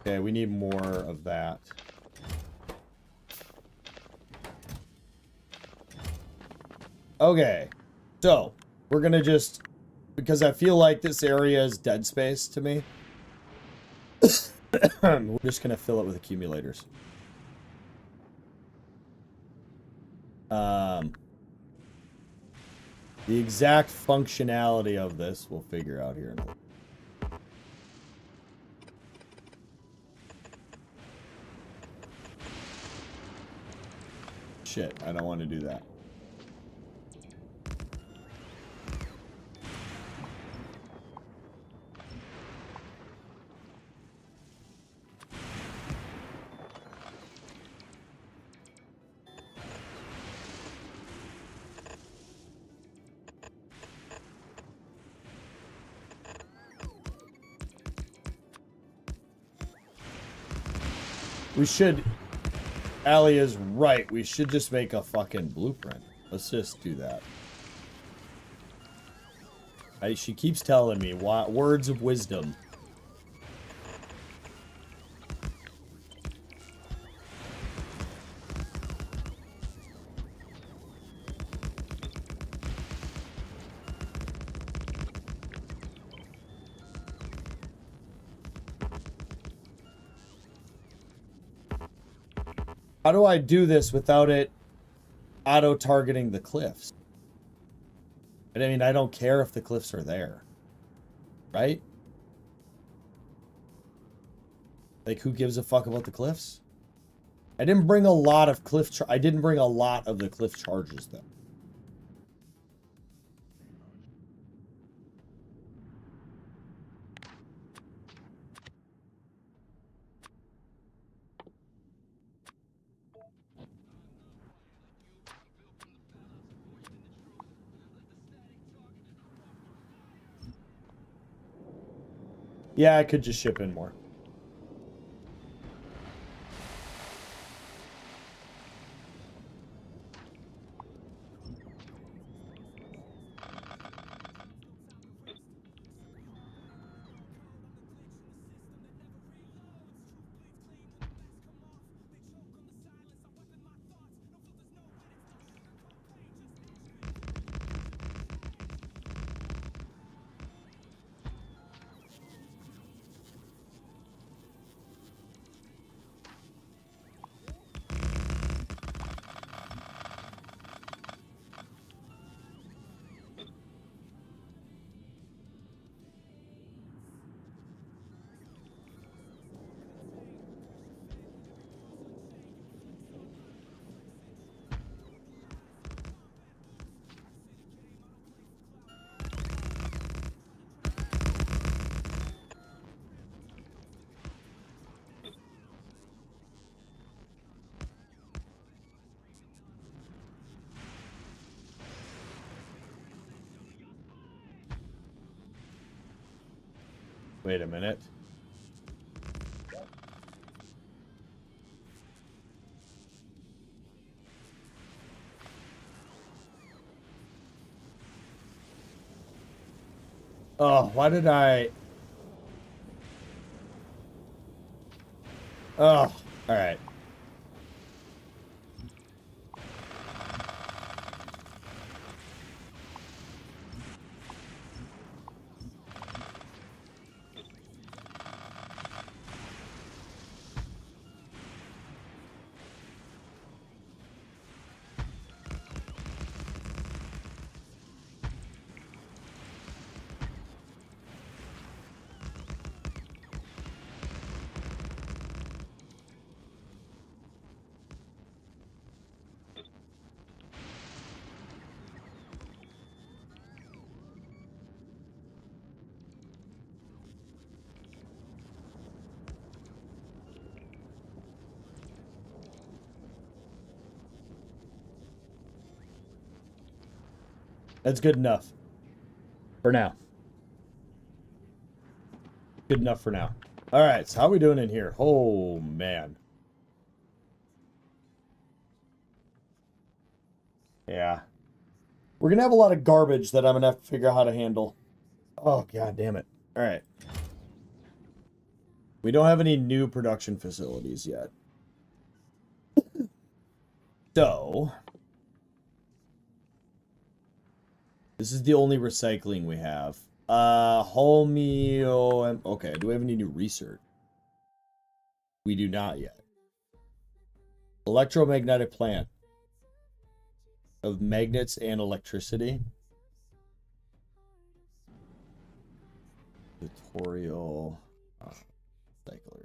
Speaker 4: Okay, we need more of that. Okay, so we're gonna just, because I feel like this area is dead space to me, we're just gonna fill it with accumulators. The exact functionality of this we'll figure out here in a little. Shit, I don't want to do that. We should... Allie is right. We should just make a fucking blueprint. Let's just do that. She keeps telling me words of wisdom. How do I do this without it auto-targeting the cliffs? But I mean, I don't care if the cliffs are there. Right? Like, who gives a fuck about the cliffs? I didn't bring a lot of I didn't bring a lot of the cliff charges, though. Yeah, I could just ship in more. Wait a minute. Oh, why did I... Oh, alright. That's good enough. For now. Good enough for now. Alright, so how are we doing in here? Oh, man. Yeah. We're gonna have a lot of garbage that I'm gonna have to figure out how to handle. Oh, god damn it. Alright. We don't have any new production facilities yet. So... this is the only recycling we have. Homeo... Okay, do we have any new research? We do not yet. Electromagnetic plant. Of magnets and electricity. Tutorial... cycler.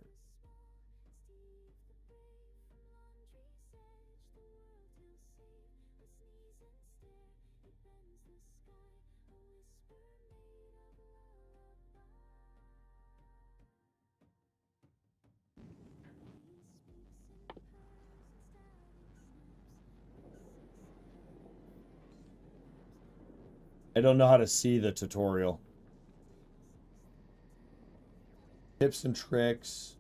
Speaker 4: I don't know how to see the tutorial. Tips and tricks.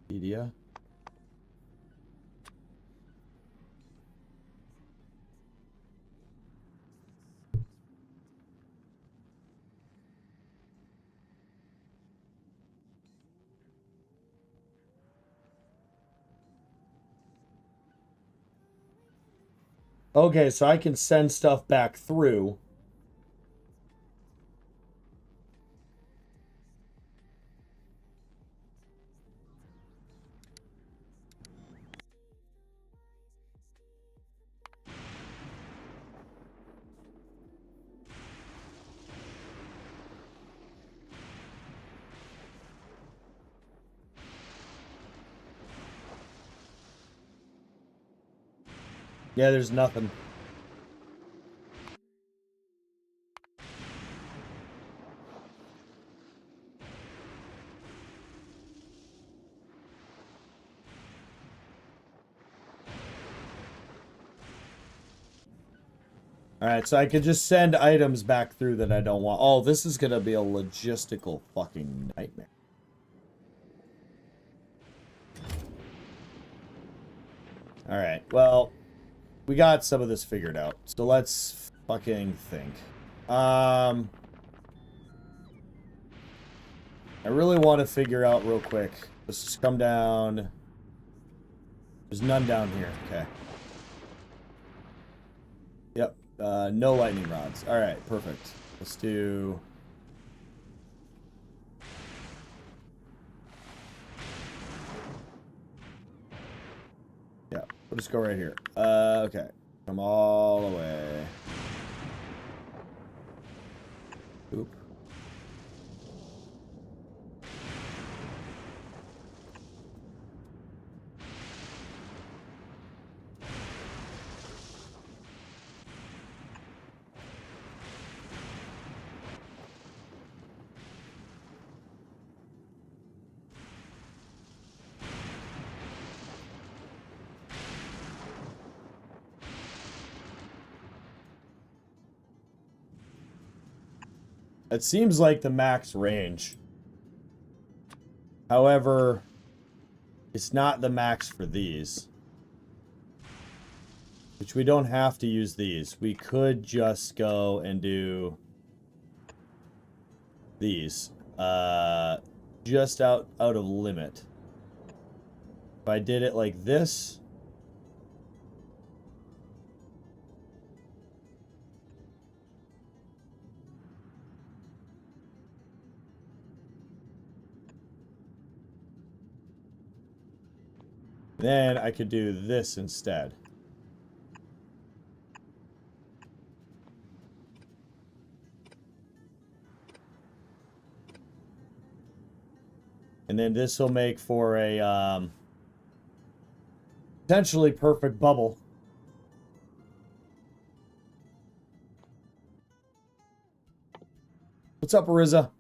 Speaker 4: Media. Okay, so I can send stuff back through. Yeah, there's nothing. Alright, so I could just send items back through that I don't want. Oh, this is gonna be a logistical fucking nightmare. Alright, well, we got some of this figured out. So let's fucking think. I really want to figure out real quick. Let's just come down. There's none down here. Okay. Yep. No lightning rods. Alright, perfect. Let's do... yeah, we'll just go right here. Okay. Come all the way. Oop. That seems like the max range. However, it's not the max for these. Which we don't have to use these. We could just go and do these. Just out of limit. If I did it like this. Then I could do this instead. And then this will make for a potentially perfect bubble. What's up, Ariza?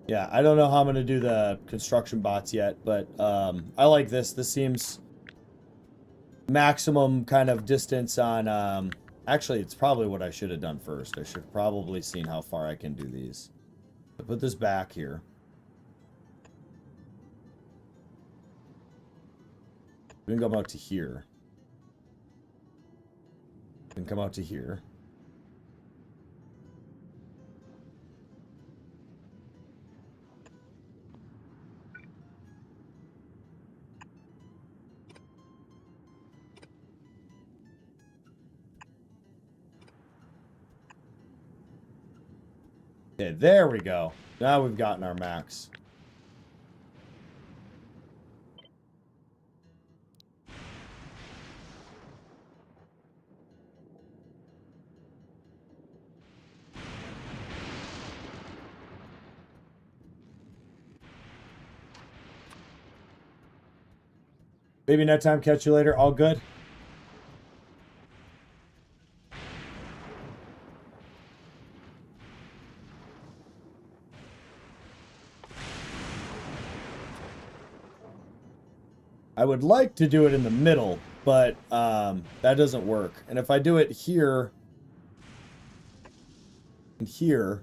Speaker 4: Yeah, I don't know how I'm going to do the construction bots yet, but I like this. This seems maximum kind of distance on... actually, it's probably what I should have done first. I should have probably seen how far I can do these. I put this back here. We can come out to here. We can come out to here. Okay, there we go. Now we've gotten our max. Baby net time, catch you later. All good? I would like to do it in the middle, but that doesn't work. And if I do it here and here,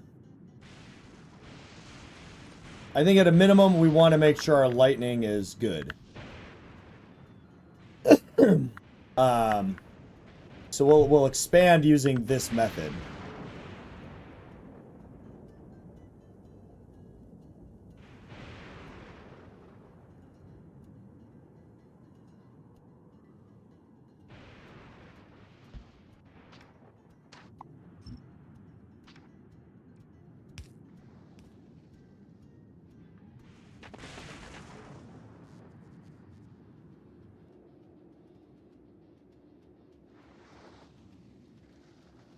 Speaker 4: I think at a minimum we want to make sure our lightning is good. So we'll expand using this method.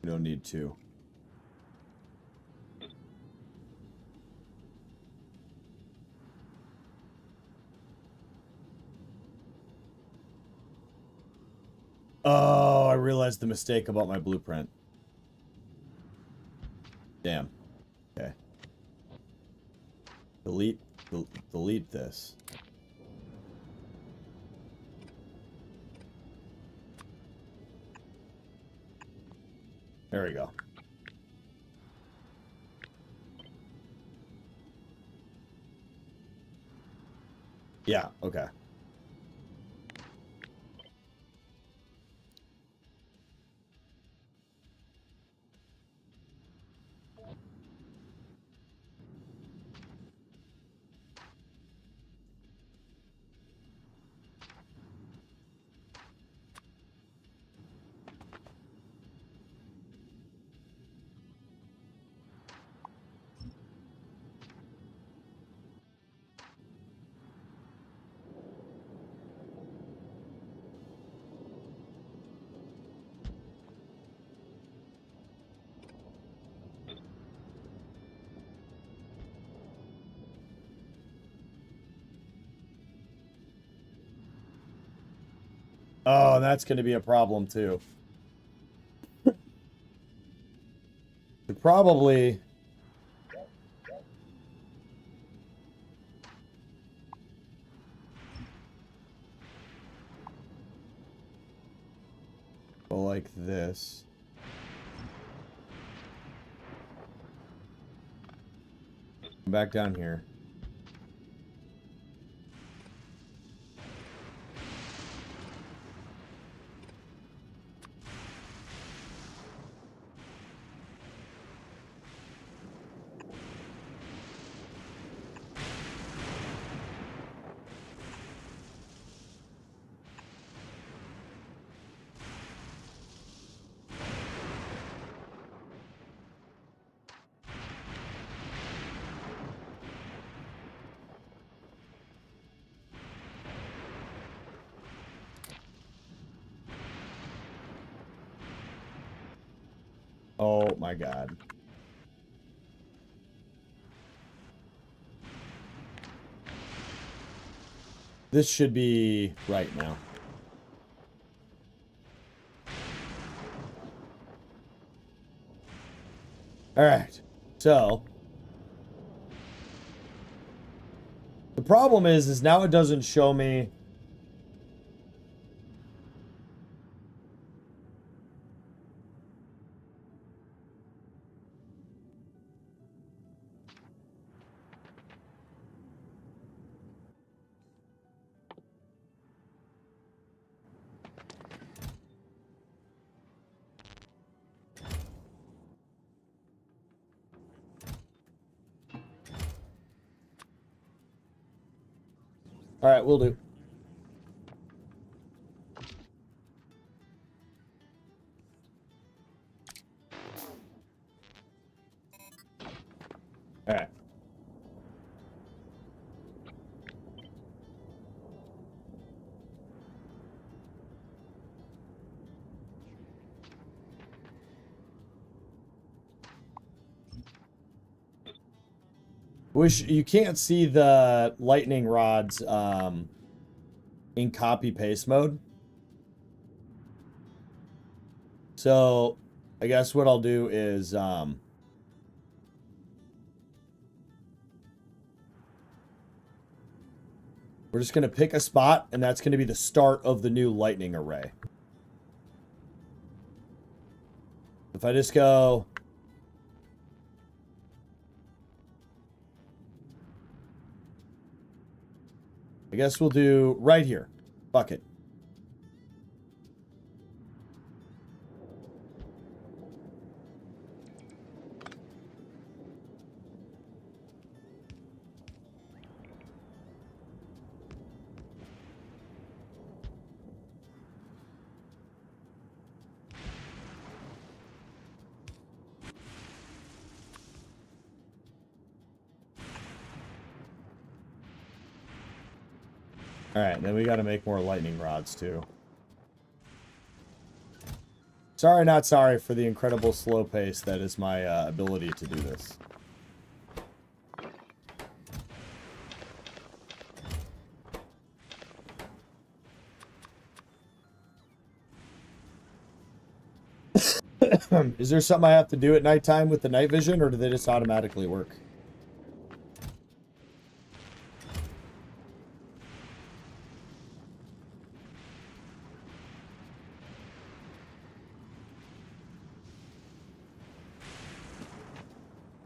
Speaker 4: We don't need to. Oh, I realized the mistake about my blueprint. Damn. Okay. Delete this. There we go. Yeah, okay. Oh, that's going to be a problem too. Probably. Go like this. Back down here. Oh my god. This should be right now. All right. So the problem is now it doesn't show me. All right, we'll do. All right. Wish you can't see the lightning rods in copy paste mode. So I guess what I'll do is we're just gonna pick a spot, and that's gonna be the start of the new lightning array. If I just go I guess we'll do right here. Fuck it. Alright, then we gotta make more lightning rods, too. Sorry, not sorry for the incredible slow pace that is my ability to do this. Is there something I have to do at nighttime with the night vision, or do they just automatically work?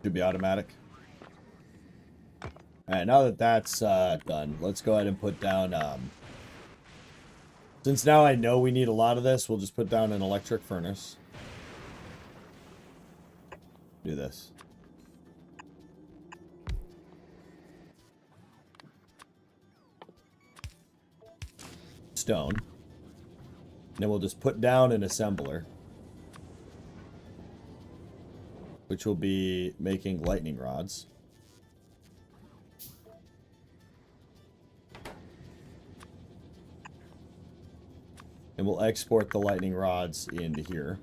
Speaker 4: Should be automatic. Alright, now that that's done, let's go ahead and put down, since now I know we need a lot of this, we'll just put down an electric furnace. Do this. Stone. And then we'll just put down an assembler, which will be making lightning rods. And we'll export the lightning rods into here.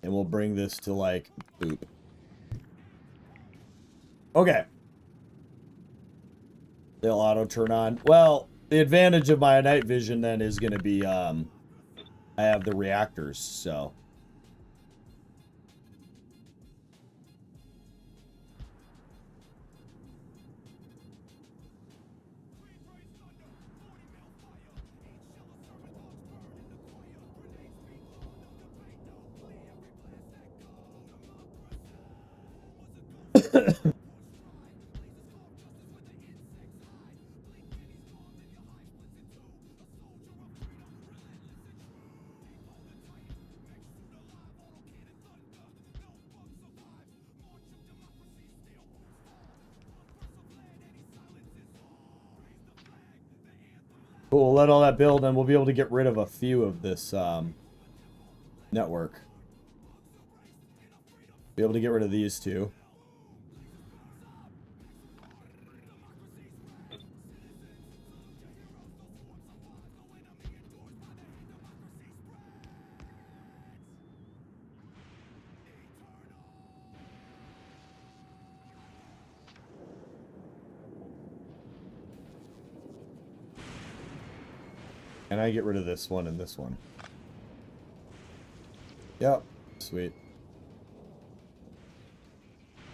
Speaker 4: And we'll bring this to, like, boop. Okay. They'll auto turn on. Well, the advantage of my night vision then is going to be, I have the reactors, so. Cool, we'll let all that build and we'll be able to get rid of a few of this network. Be able to get rid of these two. And I get rid of this one and this one. Yep, sweet.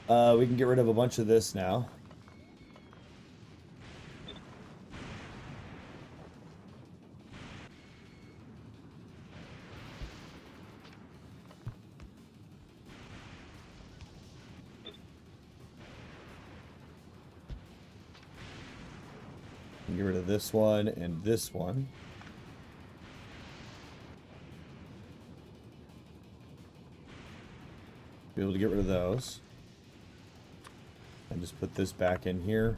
Speaker 4: We can get rid of a bunch of this now. Get rid of this one and this one. Be able to get rid of those. And just put this back in here.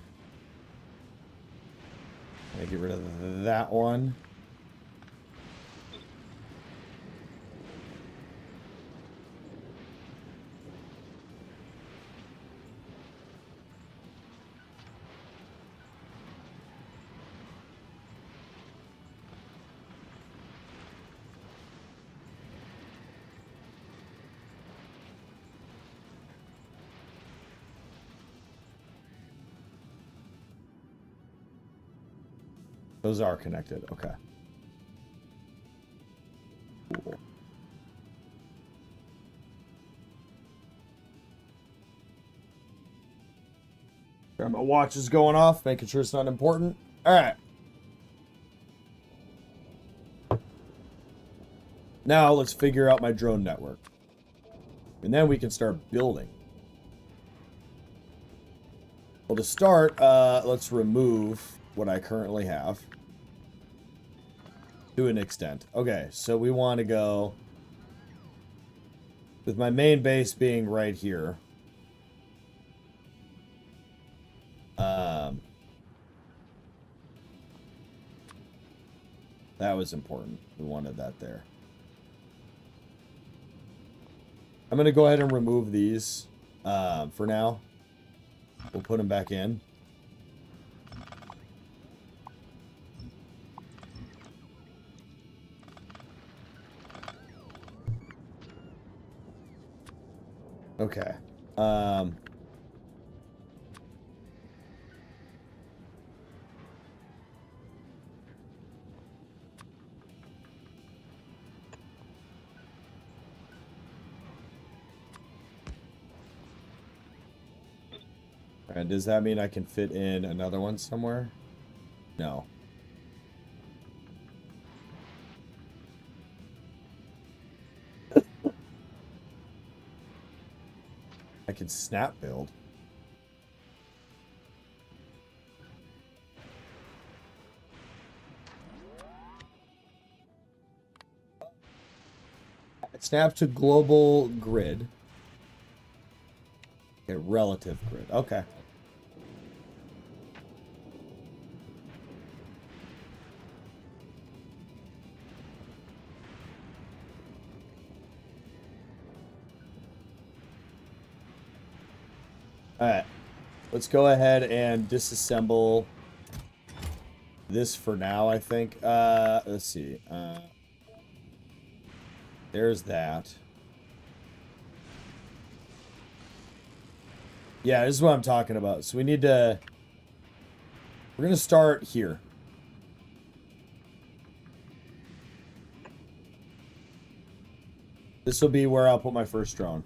Speaker 4: And get rid of that one. Those are connected. Okay. Cool. My watch is going off, making sure it's not important. All right. Now let's figure out my drone network. And then we can start building. Well, to start, let's remove what I currently have. To an extent. Okay, so we want to go with my main base being right here. That was important. We wanted that there. I'm going to go ahead and remove these for now. We'll put them back in. Okay. And does that mean I can fit in another one somewhere? No. I can snap build. It snaps to global grid. Okay, relative grid. Okay. Alright, let's go ahead and disassemble this for now, I think. Let's see. There's that. Yeah, this is what I'm talking about. So we need to... We're going to start here. This will be where I'll put my first drone.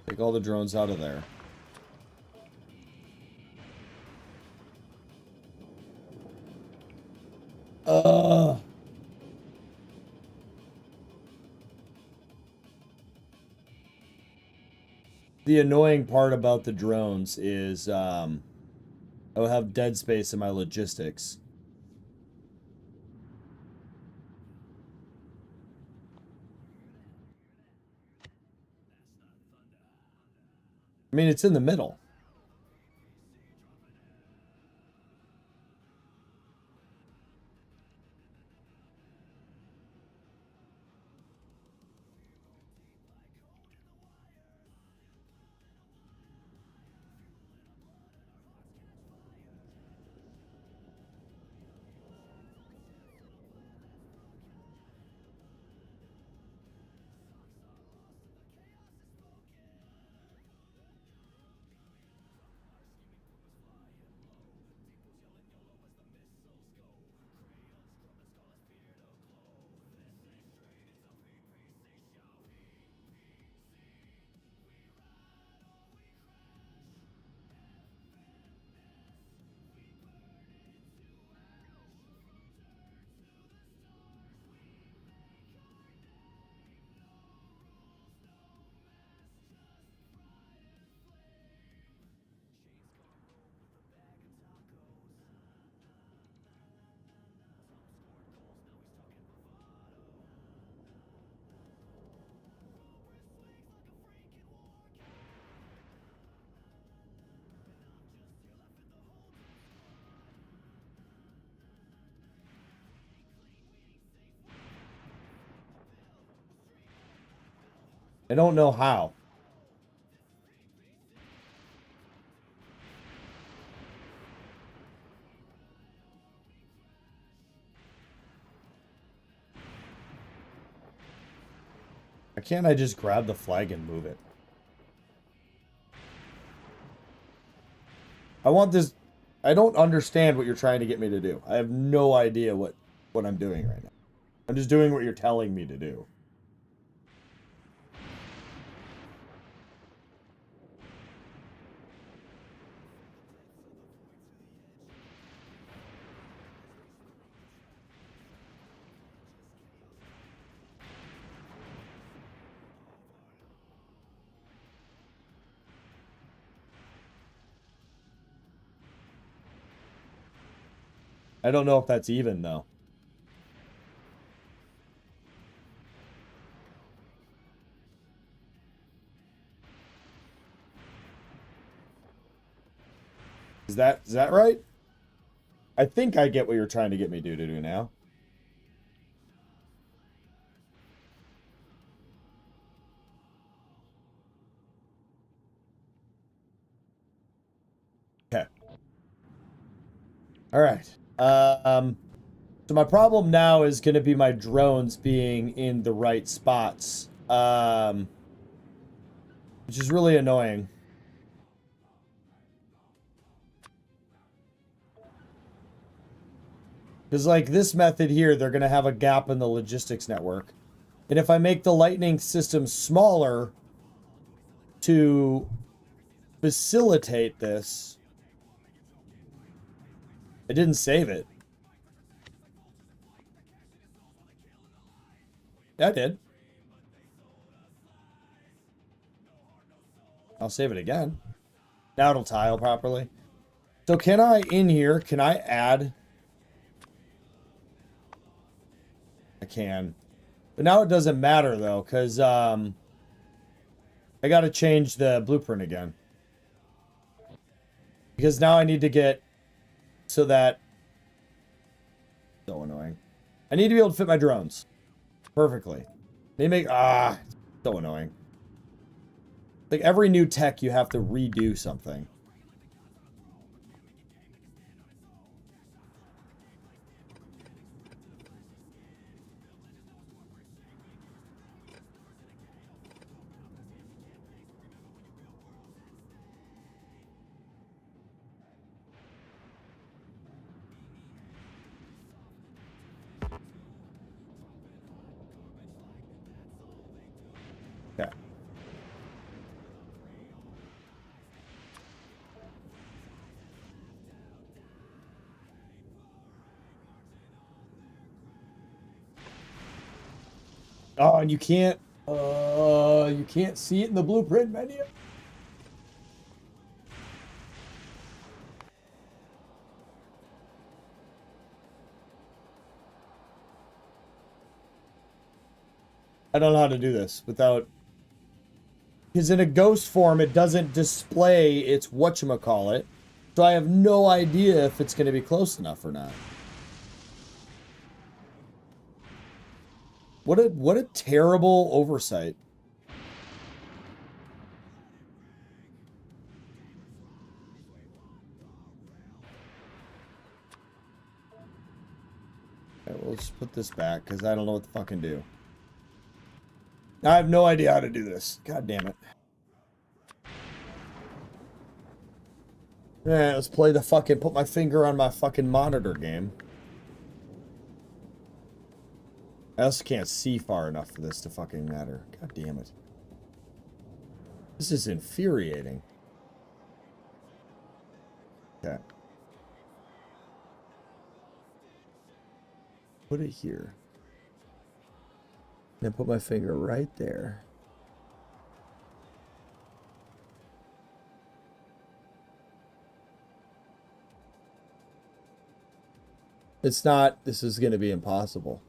Speaker 4: Take all the drones out of there. The annoying part about the drones is I will have dead space in my logistics. I mean, it's in the middle. I don't know how. Why can't I just grab the flag and move it? I want this. I don't understand what you're trying to get me to do. I have no idea what I'm doing right now. I'm just doing what you're telling me to do. I don't know if that's even, though. Is that right? I think I get what you're trying to get me to do now. Okay. All right. So my problem now is going to be my drones being in the right spots, which is really annoying. Because like this method here, they're going to have a gap in the logistics network. And if I make the lightning system smaller to facilitate this, I didn't save it. Yeah, I did. I'll save it again. Now it'll tile properly. So can I, in here, can I add? I can. But now it doesn't matter, though, because I got to change the blueprint again. Because now I need to get so that... So annoying. I need to be able to fit my drones perfectly. They make... so annoying. Like, every new tech, you have to redo something. Okay. Oh, and you can't see it in the blueprint menu. I don't know how to do this without... Because in a ghost form, it doesn't display its whatchamacallit. So I have no idea if it's going to be close enough or not. What a terrible oversight. Okay, we'll just put this back because I don't know what to fucking do. I have no idea how to do this. God damn it. Alright, let's play the fucking... Put my finger on my fucking monitor game. I also can't see far enough for this to fucking matter. God damn it. This is infuriating. Okay. Put it here. Then put my finger right there. It's not, this is going to be impossible.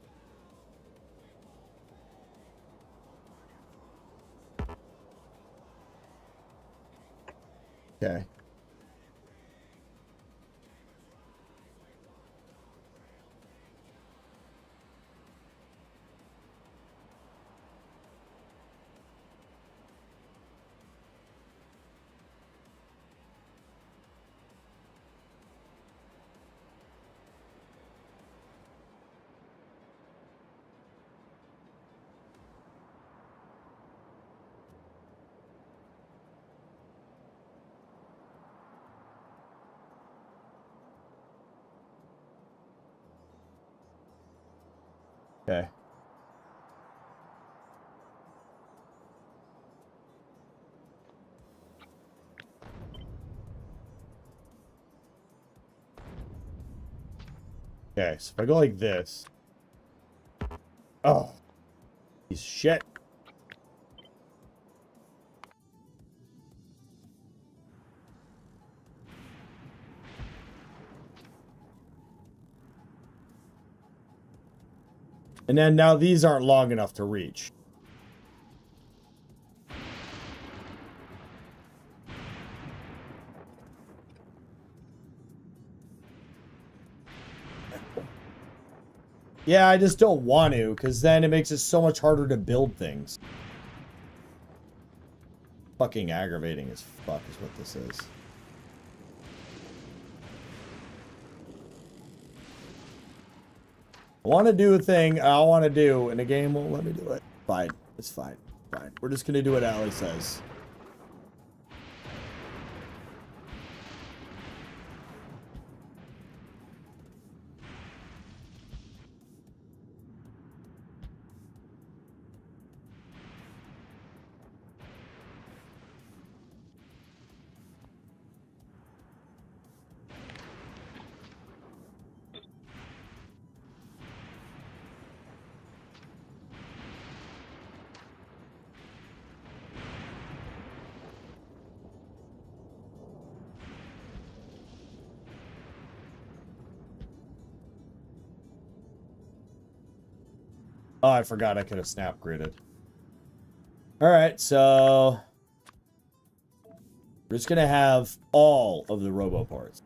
Speaker 4: Okay. Okay. Okay, so if I go like this. Oh. Piece of shit. And then now these aren't long enough to reach. Yeah, I just don't want to, because then it makes it so much harder to build things. Fucking aggravating as fuck is what this is. I want to do a thing I want to do, and the game won't let me do it. Fine. It's fine. Fine. We're just going to do what Allie says. Oh, I forgot I could have snap gridded. Alright, so... we're just gonna have all of the robo parts.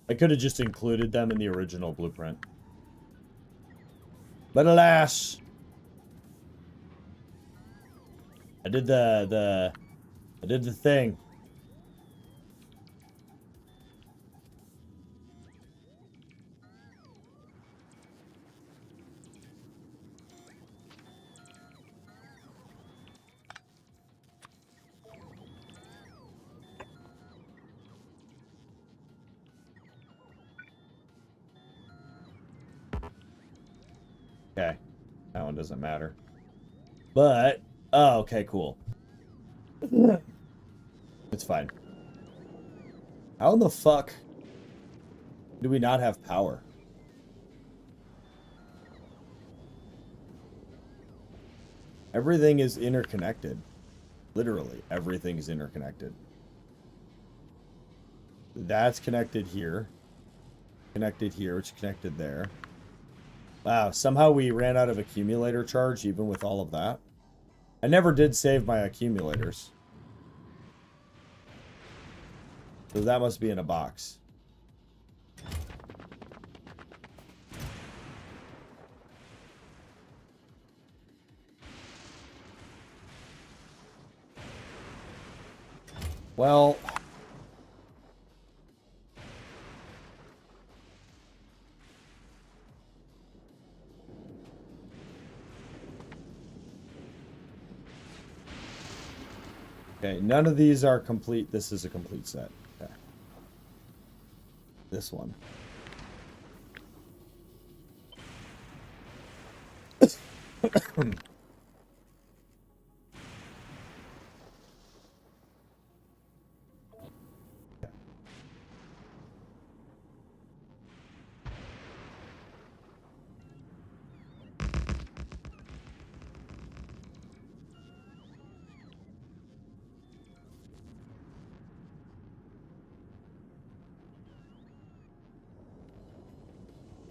Speaker 4: I could have just included them in the original blueprint. But alas, I did the thing. That one doesn't matter. But, oh, okay, cool. It's fine. How in the fuck do we not have power? Everything is interconnected. Literally, everything is interconnected. That's connected here. Connected here, which is connected there. Wow, somehow we ran out of accumulator charge even with all of that. I never did save my accumulators. So that must be in a box. Well... Okay, none of these are complete. This is a complete set. Okay. This one.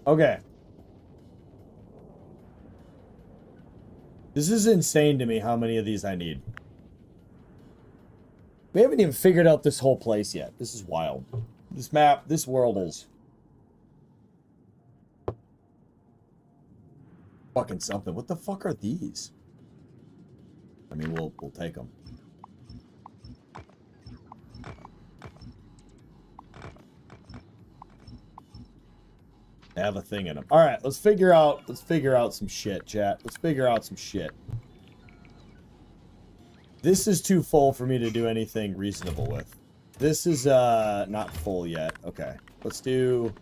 Speaker 4: Okay. This is insane to me how many of these I need. We haven't even figured out this whole place yet. This is wild. This map, this world is... fucking something. What the fuck are these? I mean, we'll take them. They have a thing in them. All right, let's figure out some shit, chat. Let's figure out some shit. This is too full for me to do anything reasonable with. This is not full yet. Okay, let's do...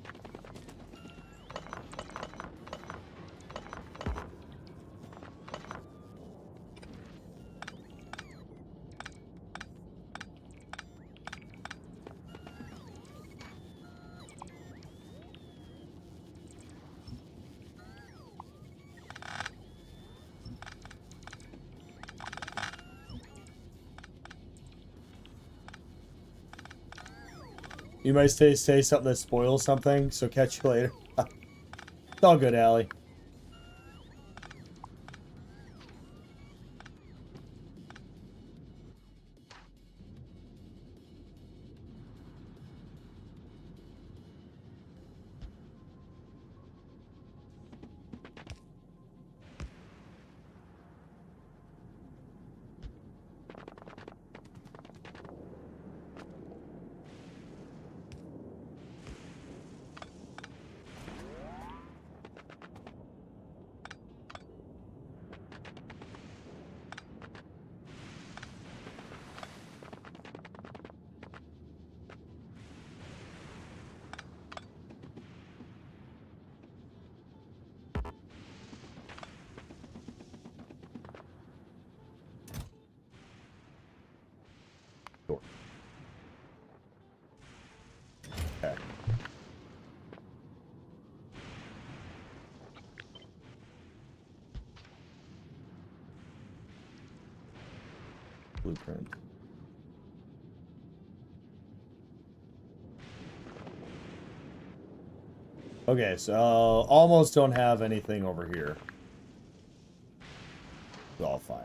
Speaker 4: You might say something that spoils something, so catch you later. It's all good, Allie. Sure. Okay. Blueprint. Okay, so almost don't have anything over here. It's all fine.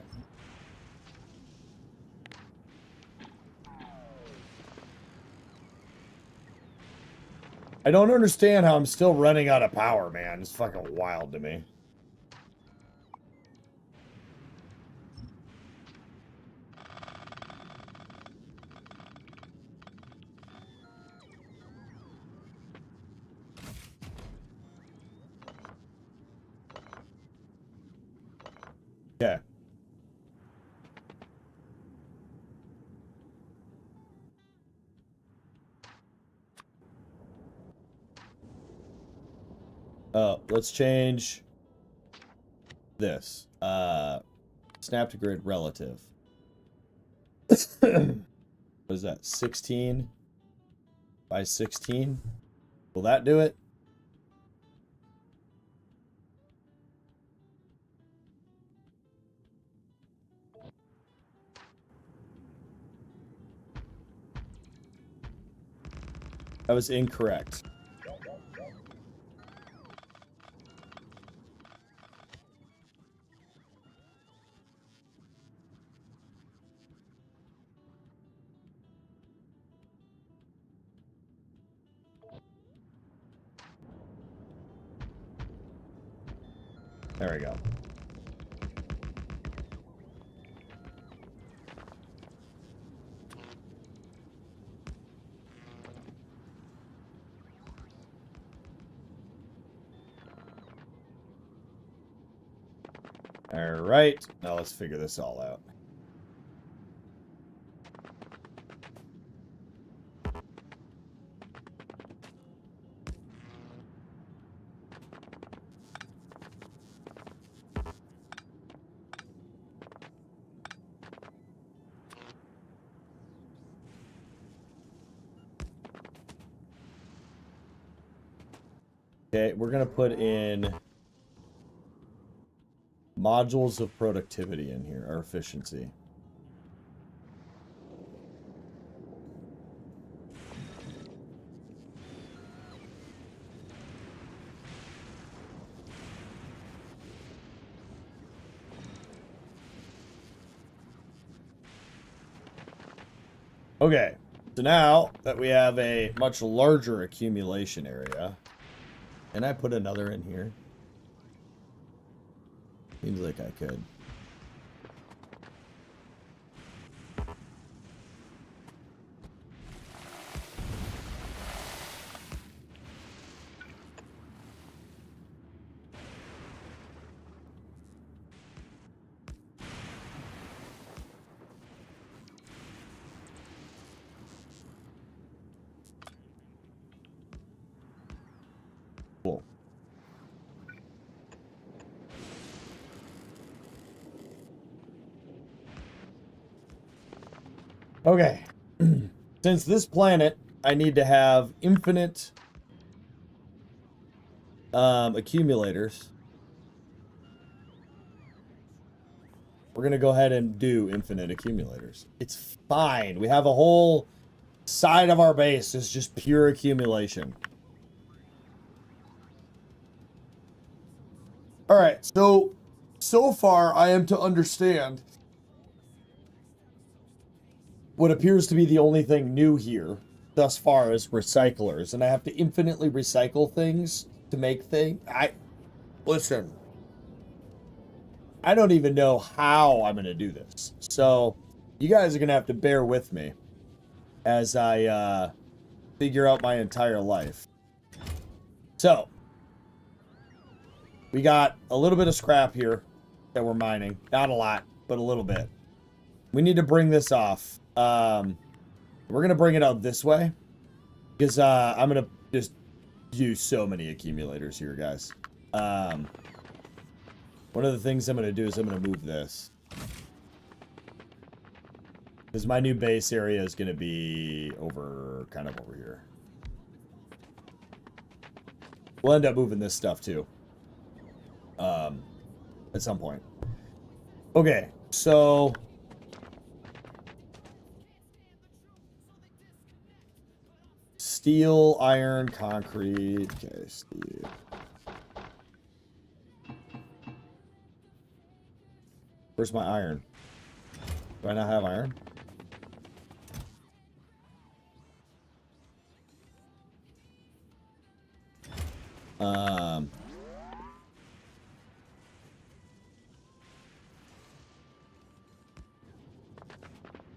Speaker 4: I don't understand how I'm still running out of power, man. It's fucking wild to me. Okay. Let's change. this. Snap to grid relative. What is that? 16 by 16? Will that do it? That was incorrect. There we go. All right, now let's figure this all out. Okay, we're gonna put in modules of productivity in here, or efficiency. Okay, so now that we have a much larger accumulation area, and I put another in here. Seems like I could. Cool. Okay. Since this planet, I need to have infinite accumulators. We're going to go ahead and do infinite accumulators. It's fine. We have a whole side of our base is just pure accumulation. All right. So far, I am to understand what appears to be the only thing new here thus far is recyclers, and I have to infinitely recycle things to make things. Listen, I don't even know how I'm gonna do this, so you guys are gonna have to bear with me as I figure out my entire life. So we got a little bit of scrap here that we're mining, not a lot, but a little bit. We need to bring this off. We're gonna bring it out this way because I'm gonna just use so many accumulators here, guys. One of the things I'm gonna do is I'm gonna move this because my new base area is gonna be kind of over here. We'll end up moving this stuff too, at some point. Okay, so. Steel, iron, concrete. Okay, steel. Where's my iron? Do I not have iron?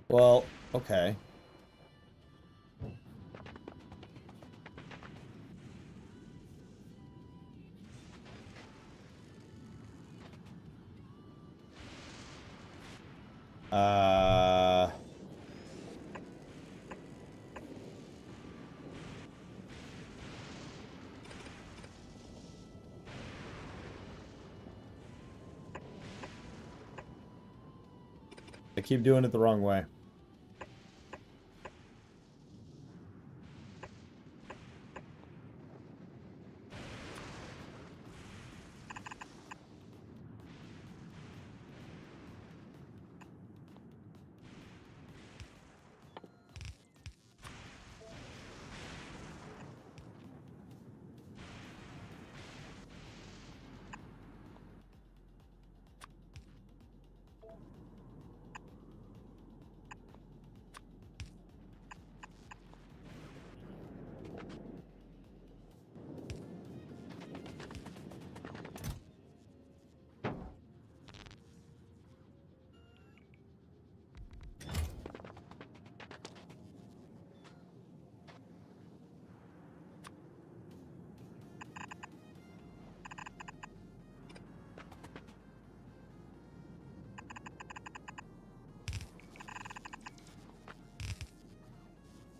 Speaker 4: Well, okay. I keep doing it the wrong way.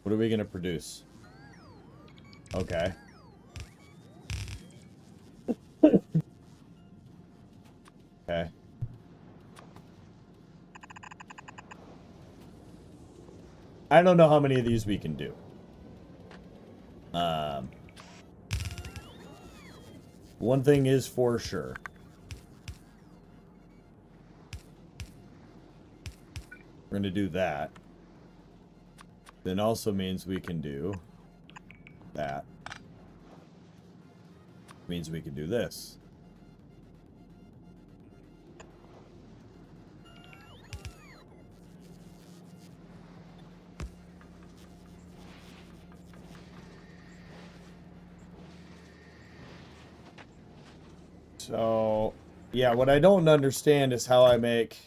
Speaker 4: What are we gonna produce? Okay. Okay. I don't know how many of these we can do. One thing is for sure. We're gonna do that. Then also means we can do that. Means we can do this. So, yeah, what I don't understand is how I make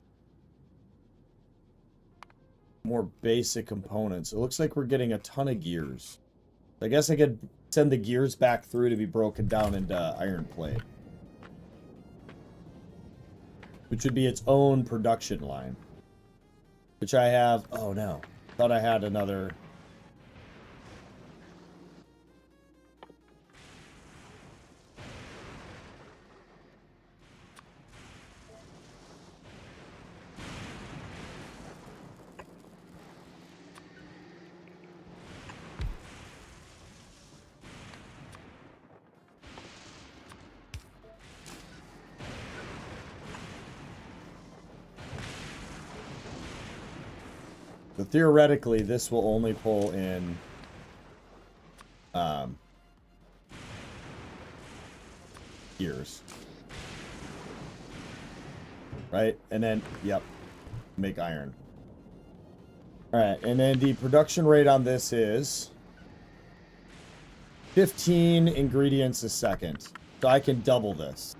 Speaker 4: more basic components. It looks like we're getting a ton of gears. I guess I could send the gears back through to be broken down into iron plate, which would be its own production line. Which I have... Oh, no. Thought I had another... But theoretically, this will only pull in gears. Right? And then, yep, make iron. Alright, and then the production rate on this is 15 ingredients a second. So I can double this.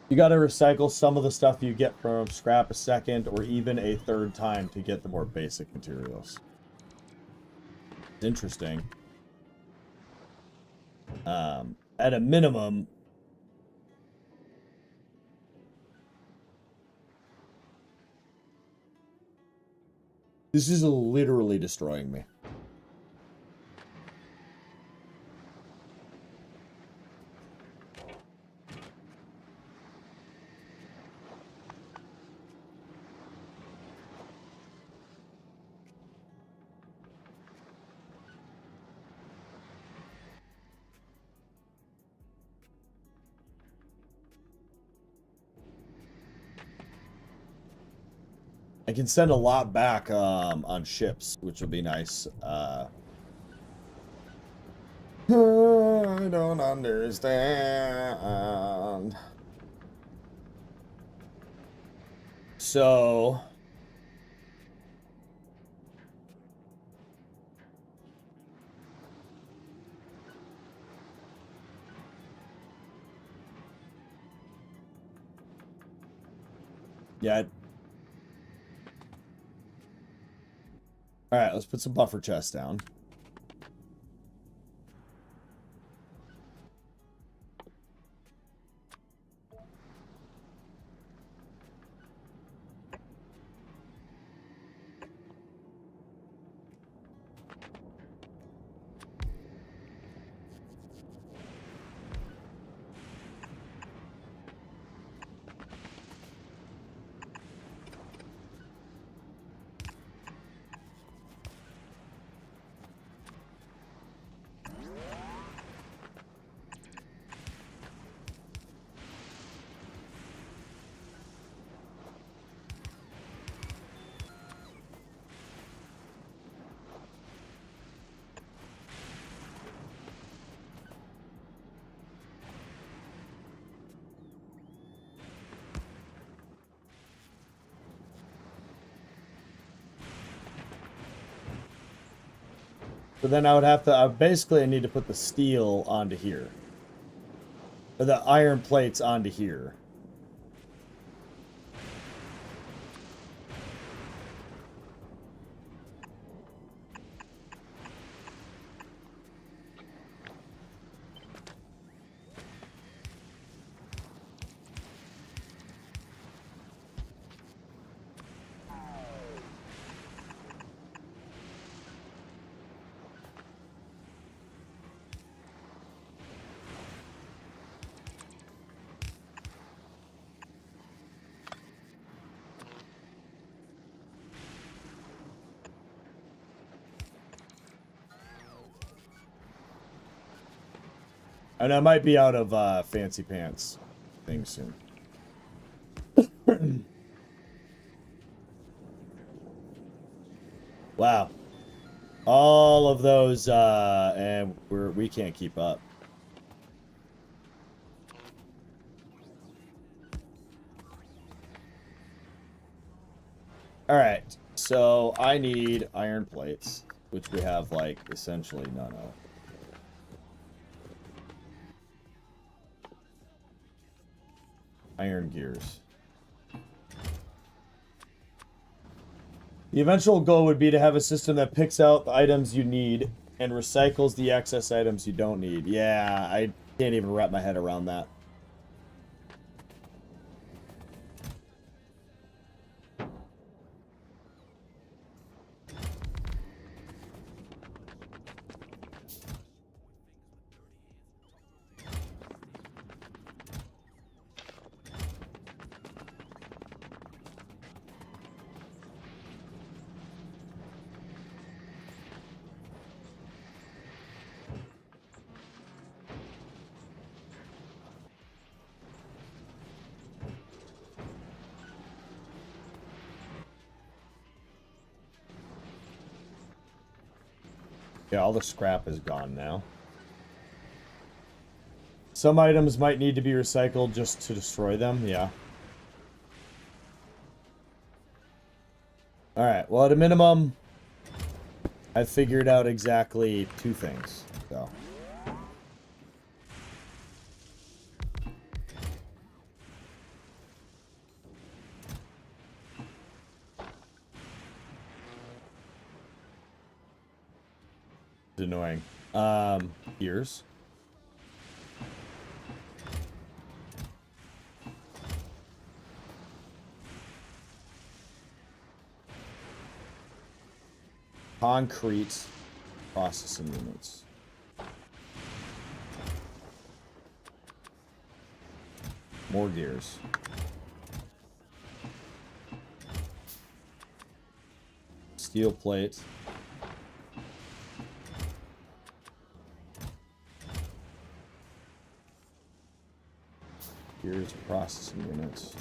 Speaker 4: You gotta recycle some of the stuff you get from scrap a second or even a third time to get the more basic materials. It's interesting. At a minimum, this is literally destroying me. I can send a lot back on ships, which will be nice. I don't understand. So... yeah. Alright, let's put some buffer chests down. So then I would have to, basically I need to put the steel onto here. Or the iron plates onto here. And I might be out of fancy pants things soon. Wow. All of those, and we can't keep up. Alright, so I need iron plates, which we have, like, essentially none of. Iron gears. The eventual goal would be to have a system that picks out the items you need and recycles the excess items you don't need. Yeah, I can't even wrap my head around that. Yeah, all the scrap is gone now. Some items might need to be recycled just to destroy them, yeah. Alright, well, at a minimum, I've figured out exactly 2 things, so. It's annoying. Gears. Concrete processing units. More gears. Steel plate. Gears processing units.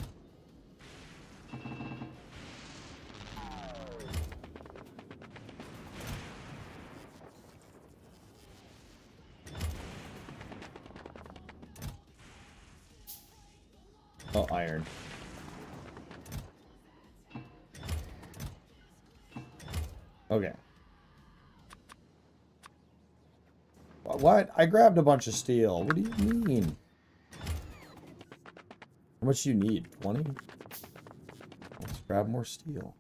Speaker 4: Oh, iron. Okay. What? I grabbed a bunch of steel. What do you mean? How much do you need? 20? Let's grab more steel.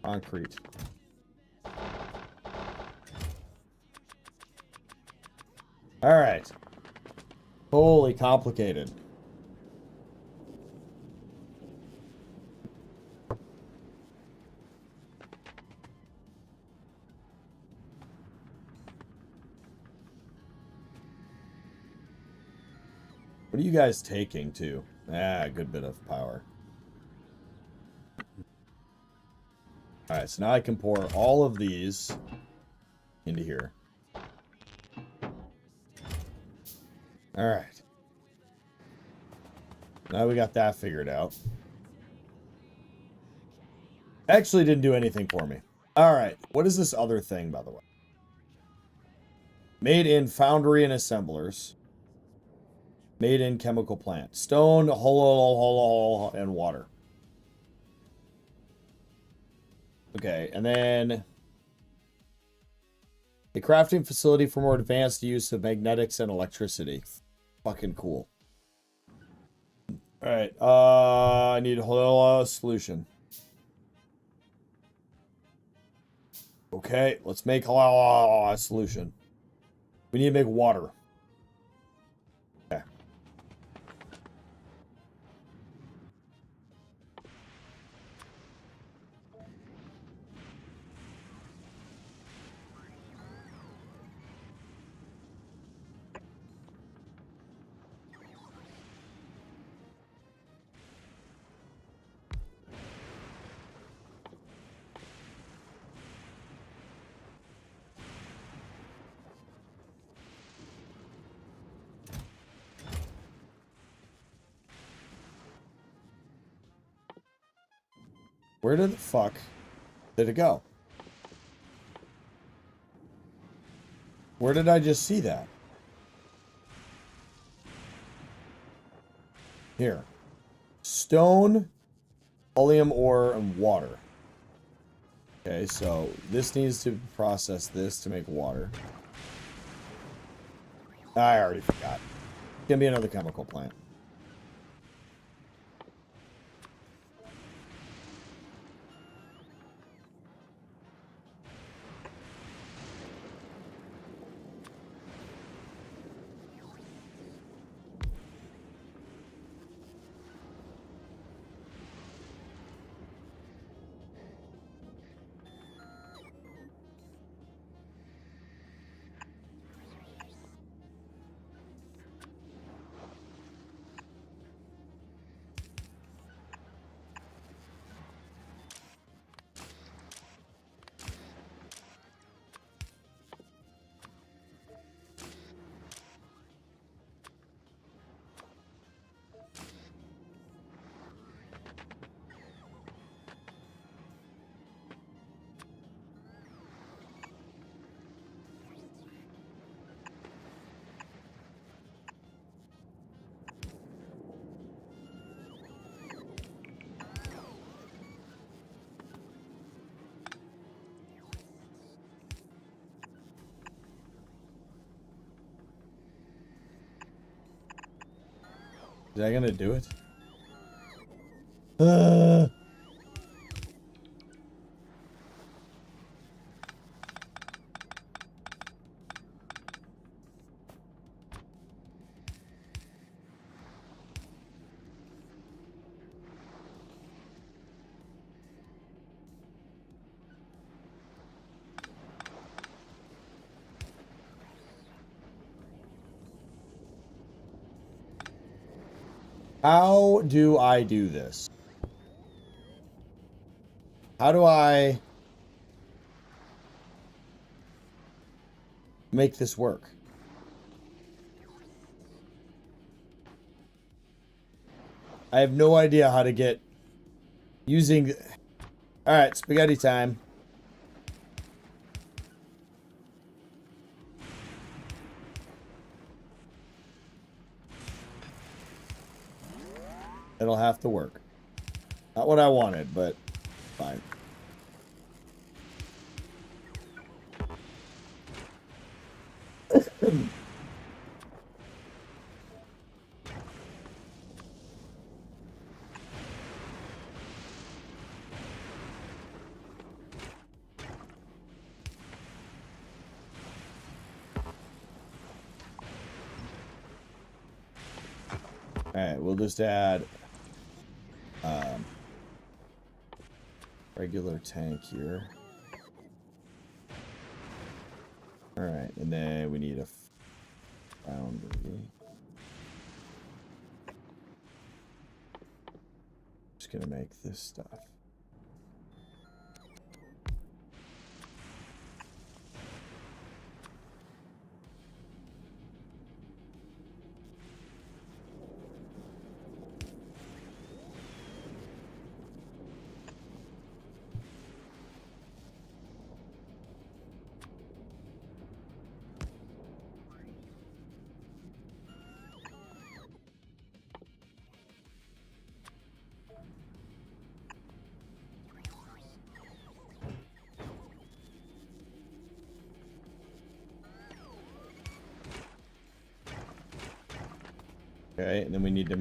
Speaker 4: Concrete. Alright. Holy complicated. What are you guys taking to? Ah, a good bit of power. Alright, so now I can pour all of these into here. Alright. Now we got that figured out. Actually didn't do anything for me. Alright, what is this other thing, by the way? Made in Foundry and Assemblers. Made in chemical plant. Stone, hole, and water. Okay, and then a crafting facility for more advanced use of magnetics and electricity. Fucking cool. Alright, I need a solution. Okay, let's make a solution. We need to make water. Okay. Where did the fuck did it go? Where did I just see that? Here. Stone, oleum ore, and water. Okay, so this needs to process this to make water. I already forgot. It's gonna be another chemical plant. Is that gonna do it? How do I do this? How do I make this work? I have no idea how to get using. All right, spaghetti time. It'll have to work. Not what I wanted, but fine. Alright, we'll just add regular tank here. Alright, and then we need a foundry. Just gonna make this stuff. Okay, and then we need to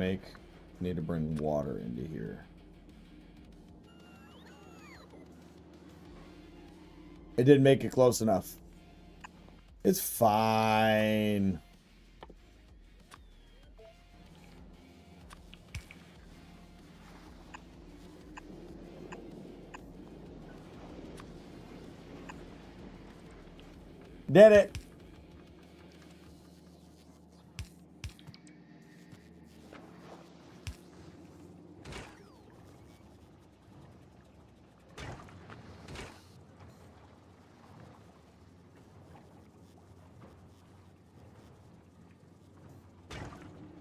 Speaker 4: bring water into here. It didn't make it close enough. It's fine. Did it.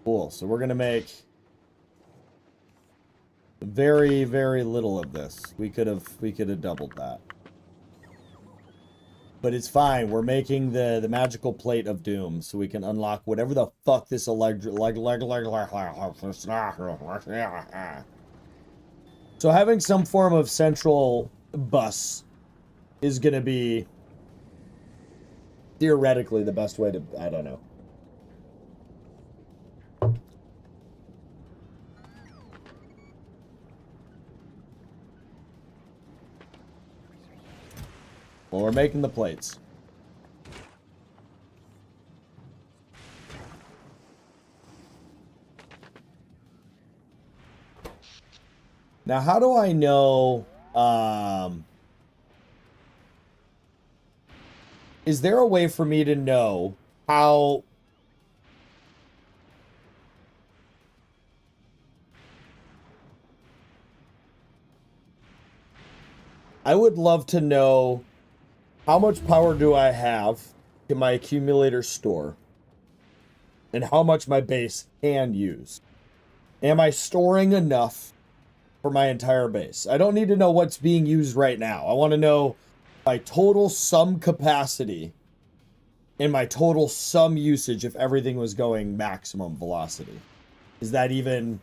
Speaker 4: Cool. So we're going to make very, very little of this. We could have doubled that. But it's fine. We're making the magical plate of doom so we can unlock whatever the fuck this So having some form of central bus is going to be theoretically the best way to, I don't know. Well, we're making the plates. Now, how do I know, is there a way for me to know how I would love to know how much power do I have in my accumulator store and how much my base can use. Am I storing enough for my entire base? I don't need to know what's being used right now. I want to know my total sum capacity and my total sum usage if everything was going maximum velocity. Is that even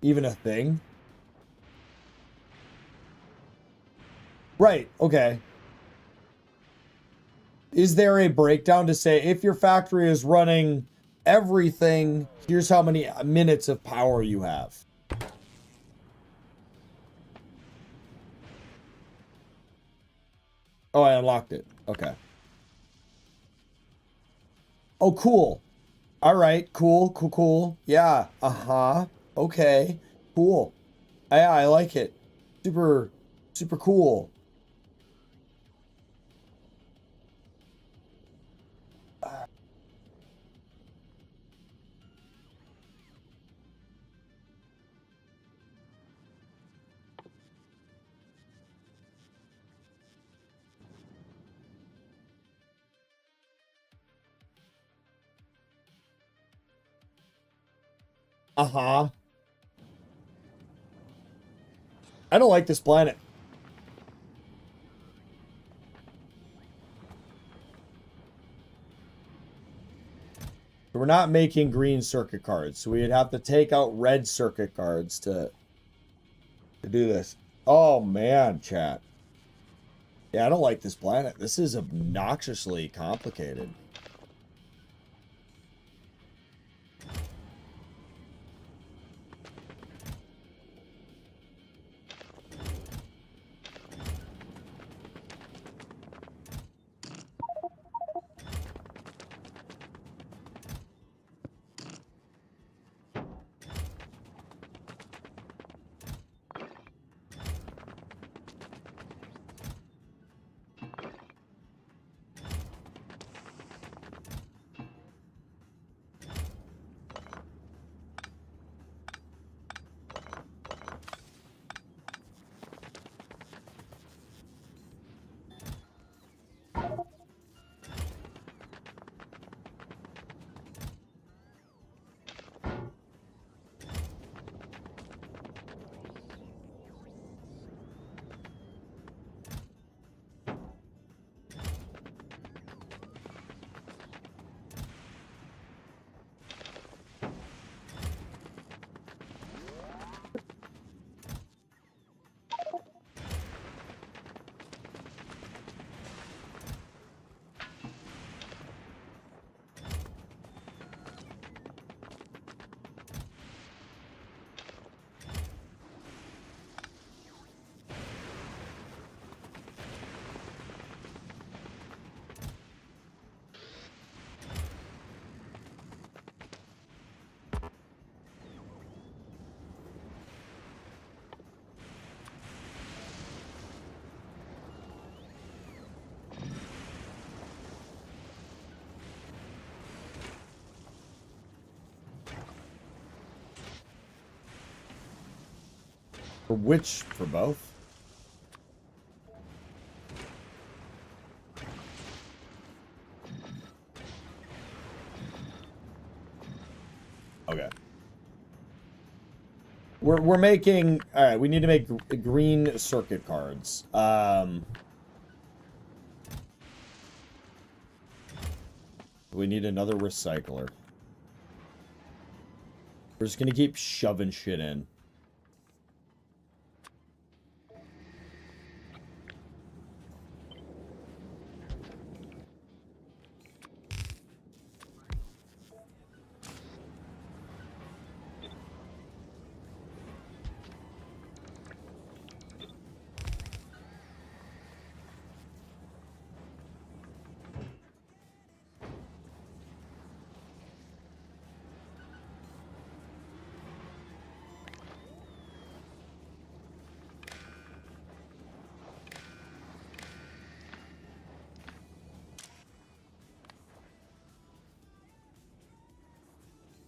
Speaker 4: a thing? Right, okay. Is there a breakdown to say if your factory is running everything, here's how many minutes of power you have? Oh, I unlocked it. Okay. Oh, cool. All right. Cool. Yeah. Uh-huh. Okay. Cool. Yeah, I like it. Super cool. Uh-huh. I don't like this planet. We're not making green circuit cards, so we'd have to take out red circuit cards to do this. Oh, man, chat. Yeah, I don't like this planet. This is obnoxiously complicated. For which? For both? Okay. We're making... Alright, we need to make green circuit cards. We need another recycler. We're just gonna keep shoving shit in.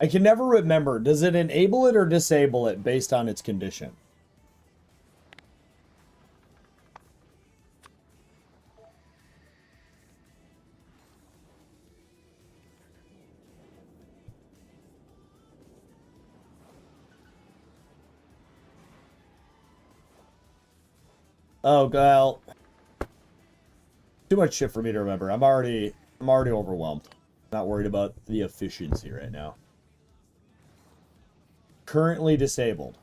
Speaker 4: I can never remember. Does it enable it or disable it based on its condition? Oh, well. Too much shit for me to remember. I'm already overwhelmed. Not worried about the efficiency right now. Currently disabled.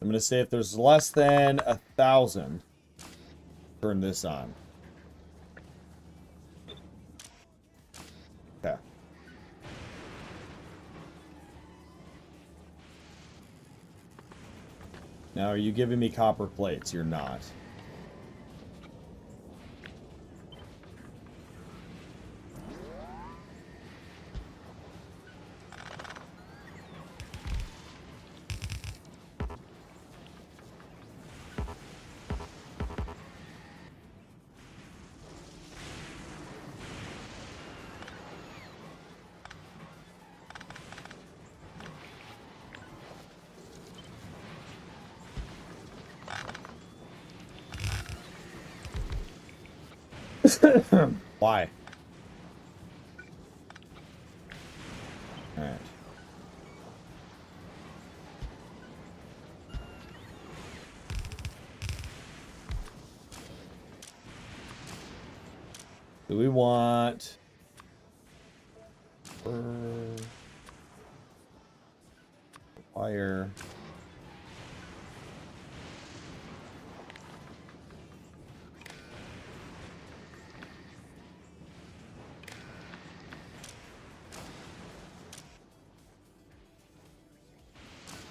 Speaker 4: I'm going to say if there's less than 1,000, turn this on. Okay. Now, are you giving me copper plates? You're not. Why? Alright. Do we want... Fire...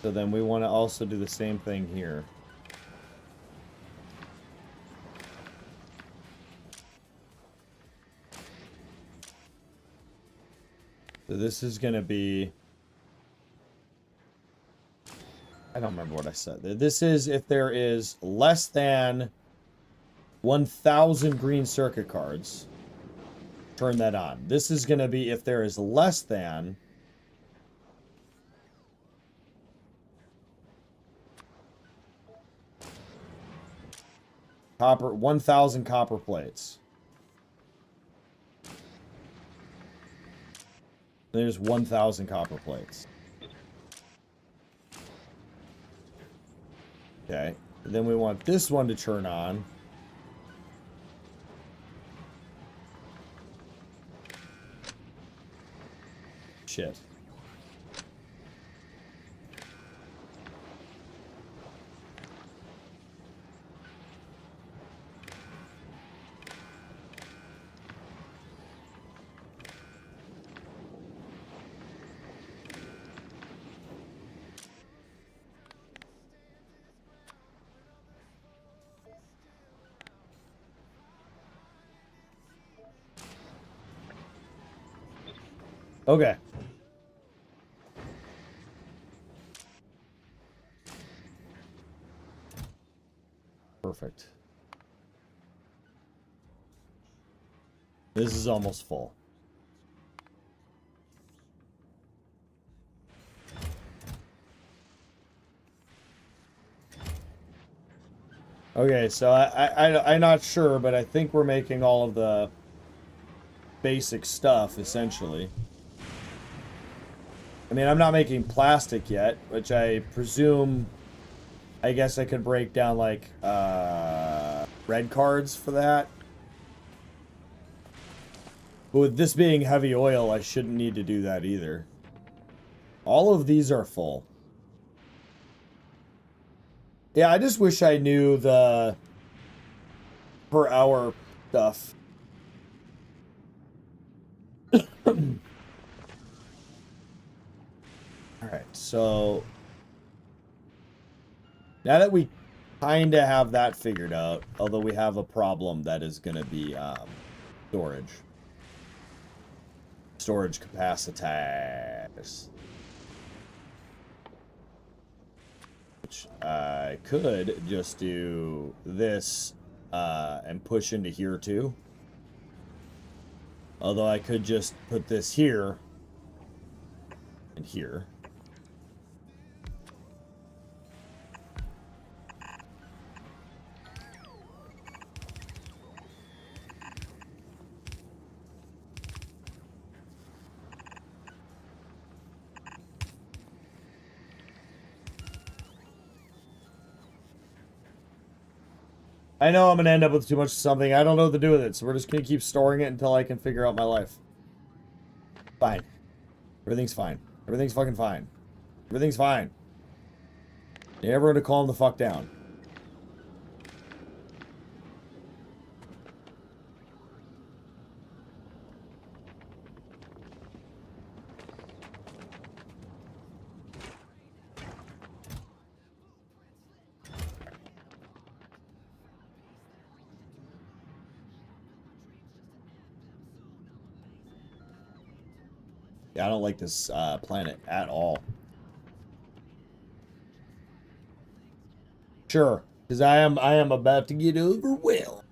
Speaker 4: So then we want to also do the same thing here. So this is going to be... I don't remember what I said. This is if there is less than 1,000 green circuit cards. Turn that on. This is going to be if there is less than... Copper, 1,000 copper plates. There's 1,000 copper plates. Okay. And then we want this one to turn on. Shit. Okay. Perfect. This is almost full. Okay, so I'm not sure, but I think we're making all of the basic stuff, essentially. I mean, I'm not making plastic yet, which I presume... I guess I could break down, like, red cards for that. But with this being heavy oil, I shouldn't need to do that either. All of these are full. Yeah, I just wish I knew the per hour stuff. Alright, so... now that we kind of have that figured out, although we have a problem that is going to be storage. Storage capacitors. Which I could just do this and push into here too. Although I could just put this here and here. I know I'm going to end up with too much of something. I don't know what to do with it, so we're just going to keep storing it until I can figure out my life. Fine. Everything's fine. Everything's fucking fine. Everything's fine. Need everyone to calm the fuck down. Yeah, I don't like this planet at all. Sure, because I am about to get overwhelmed.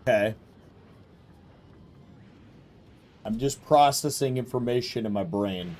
Speaker 4: Okay. I'm just processing information in my brain.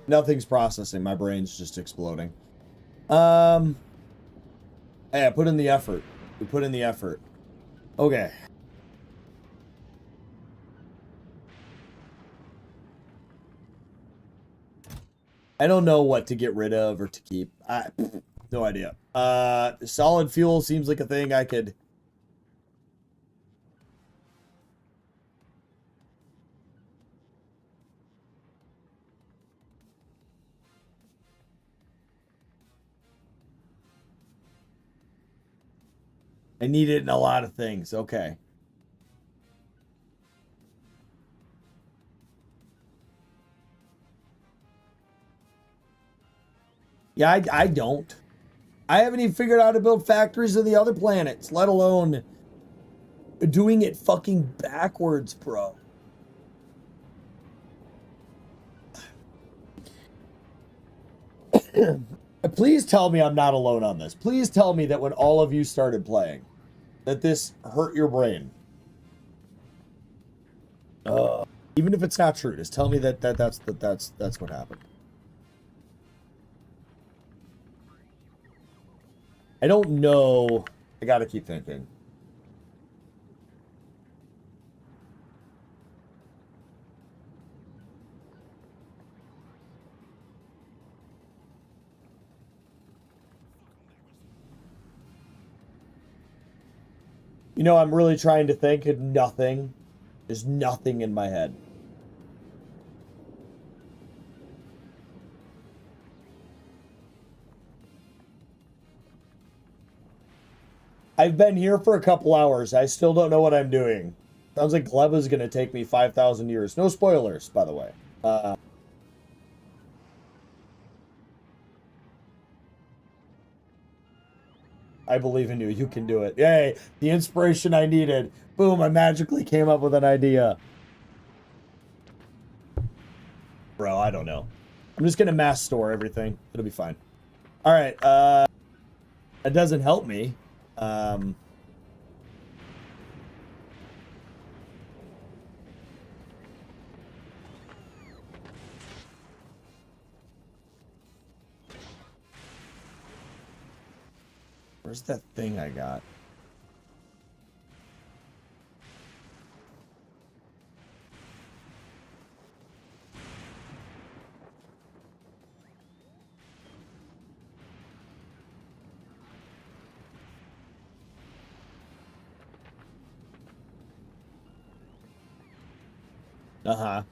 Speaker 4: Nothing's processing. My brain's just exploding. Hey, I put in the effort. We put in the effort. Okay. I don't know what to get rid of or to keep. No idea. Solid fuel seems like a thing I could... I need it in a lot of things. Okay. Yeah, I don't. I haven't even figured out how to build factories on the other planets, let alone doing it fucking backwards, bro. Please tell me I'm not alone on this. Please tell me that when all of you started playing, that this hurt your brain. Even if it's not true, just tell me that's what happened. I don't know. I gotta keep thinking. You know, I'm really trying to think and nothing. There's nothing in my head. I've been here for a couple hours. I still don't know what I'm doing. Sounds like Gleba's gonna take me 5,000 years. No spoilers, by the way. I believe in you. You can do it. Yay! The inspiration I needed. Boom! I magically came up with an idea. Bro, I don't know. I'm just gonna mass store everything. It'll be fine. All right. It doesn't help me. Where's that thing I got? Uh-huh.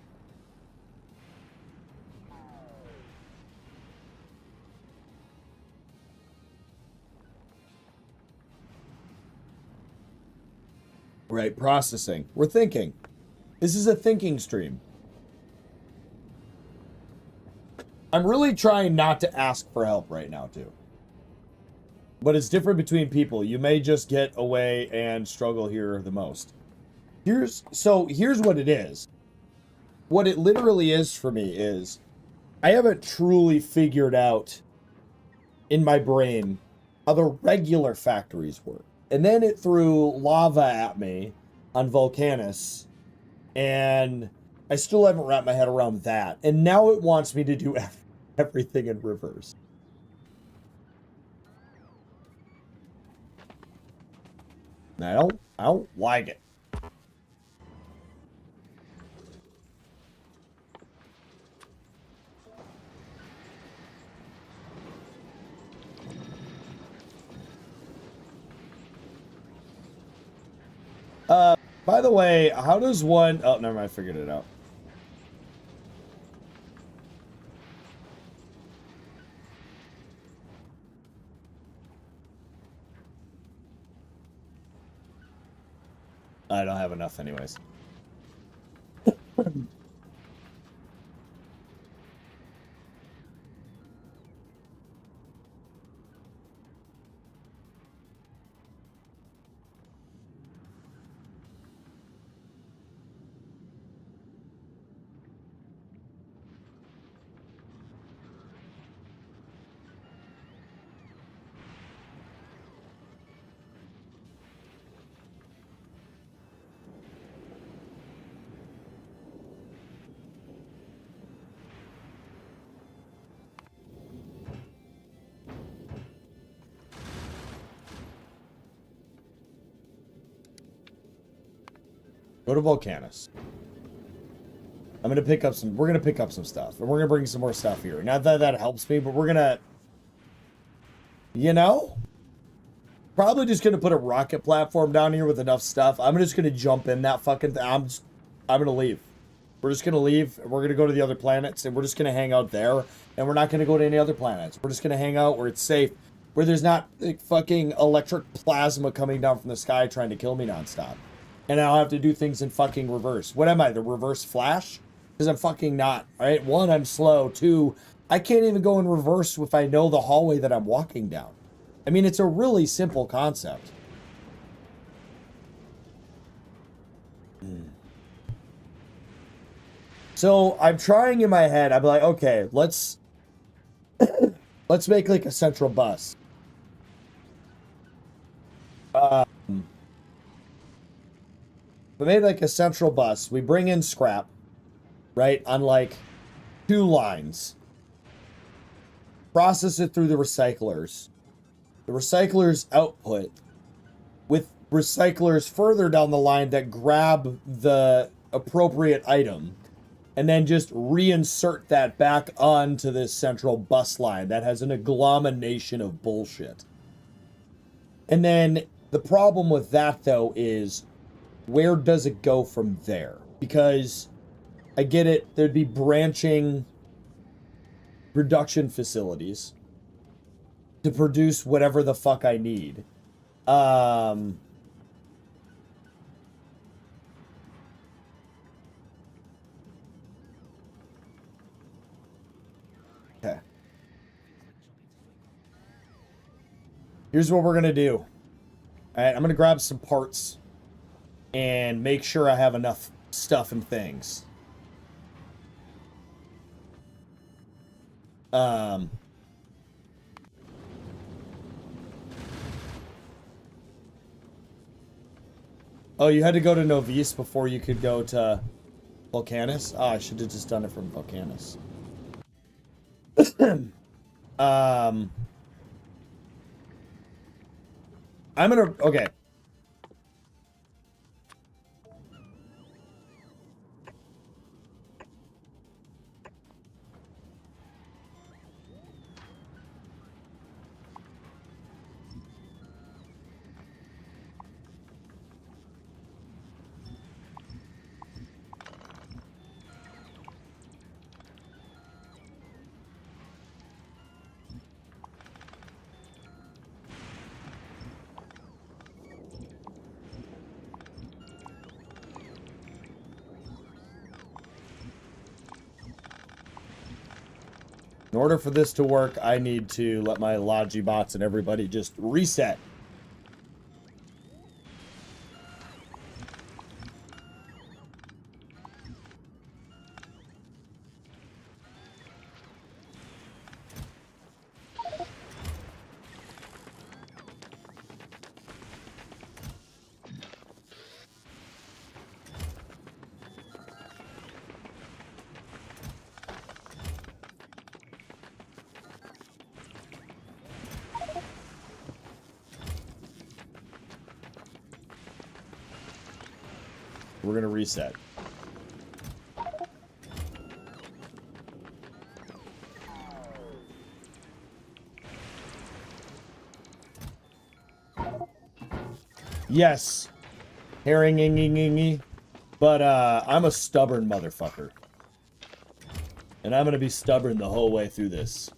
Speaker 4: Right, processing. We're thinking. This is a thinking stream. I'm really trying not to ask for help right now, too. But it's different between people. You may just get away and struggle here the most. Here's what it is. What it literally is for me is I haven't truly figured out in my brain how the regular factories work. And then it threw lava at me on Volcanus, and I still haven't wrapped my head around that. And now it wants me to do everything in reverse. I don't like it. By the way, how does one... Oh, never mind, I figured it out. I don't have enough anyways. Go to Volcanus. I'm gonna pick up some. We're gonna pick up some stuff, and we're gonna bring some more stuff here. Not that that helps me, but we're gonna, you know, probably just gonna put a rocket platform down here with enough stuff. I'm just gonna jump in that fucking thing. I'm gonna leave. We're just gonna leave. And we're gonna go to the other planets, and we're just gonna hang out there. And we're not gonna go to any other planets. We're just gonna hang out where it's safe, where there's not like fucking electric plasma coming down from the sky trying to kill me nonstop. And I'll have to do things in fucking reverse. What am I, the reverse Flash? Because I'm fucking not, right? One, I'm slow. Two, I can't even go in reverse if I know the hallway that I'm walking down. I mean, it's a really simple concept. So I'm trying in my head, I'm like, okay, let's let's make like a central bus. We made like a central bus. We bring in scrap, right? On like 2 lines. Process it through the recyclers. The recyclers output with recyclers further down the line that grab the appropriate item and then just reinsert that back onto this central bus line that has an agglomeration of bullshit. And then the problem with that, though, is where does it go from there? Because I get it, there'd be branching production facilities to produce whatever the fuck I need. Okay. Here's what we're gonna do. Alright, I'm gonna grab some parts and make sure I have enough stuff and things. Oh, you had to go to Novice before you could go to Volcanus? Oh, I should have just done it from Volcanus. I'm gonna... Okay. In order for this to work, I need to let my Logi bots and everybody just reset. We're gonna reset. Yes. Herring, but I'm a stubborn motherfucker. And I'm gonna be stubborn the whole way through this.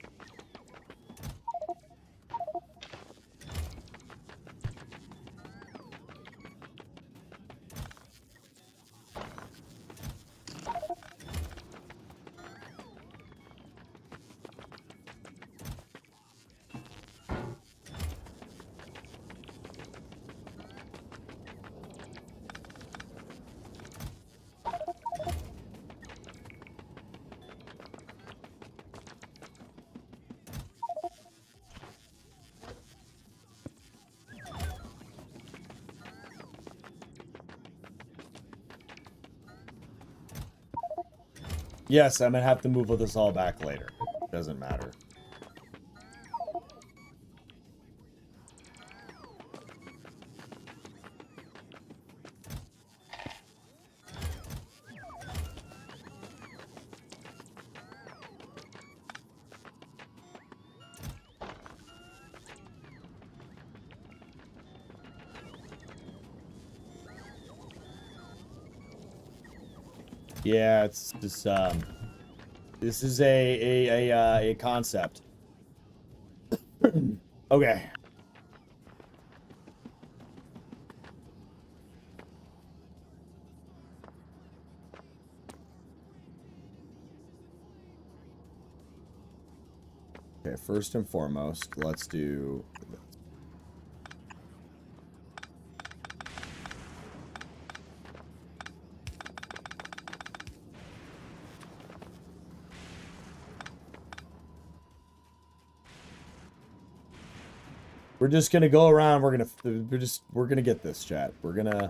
Speaker 4: Yes, I'm gonna have to move this all back later. Doesn't matter. Yeah, it's just this is a concept. Okay. Okay, first and foremost, let's do We're just gonna go around. We're gonna get this, chat. We're gonna.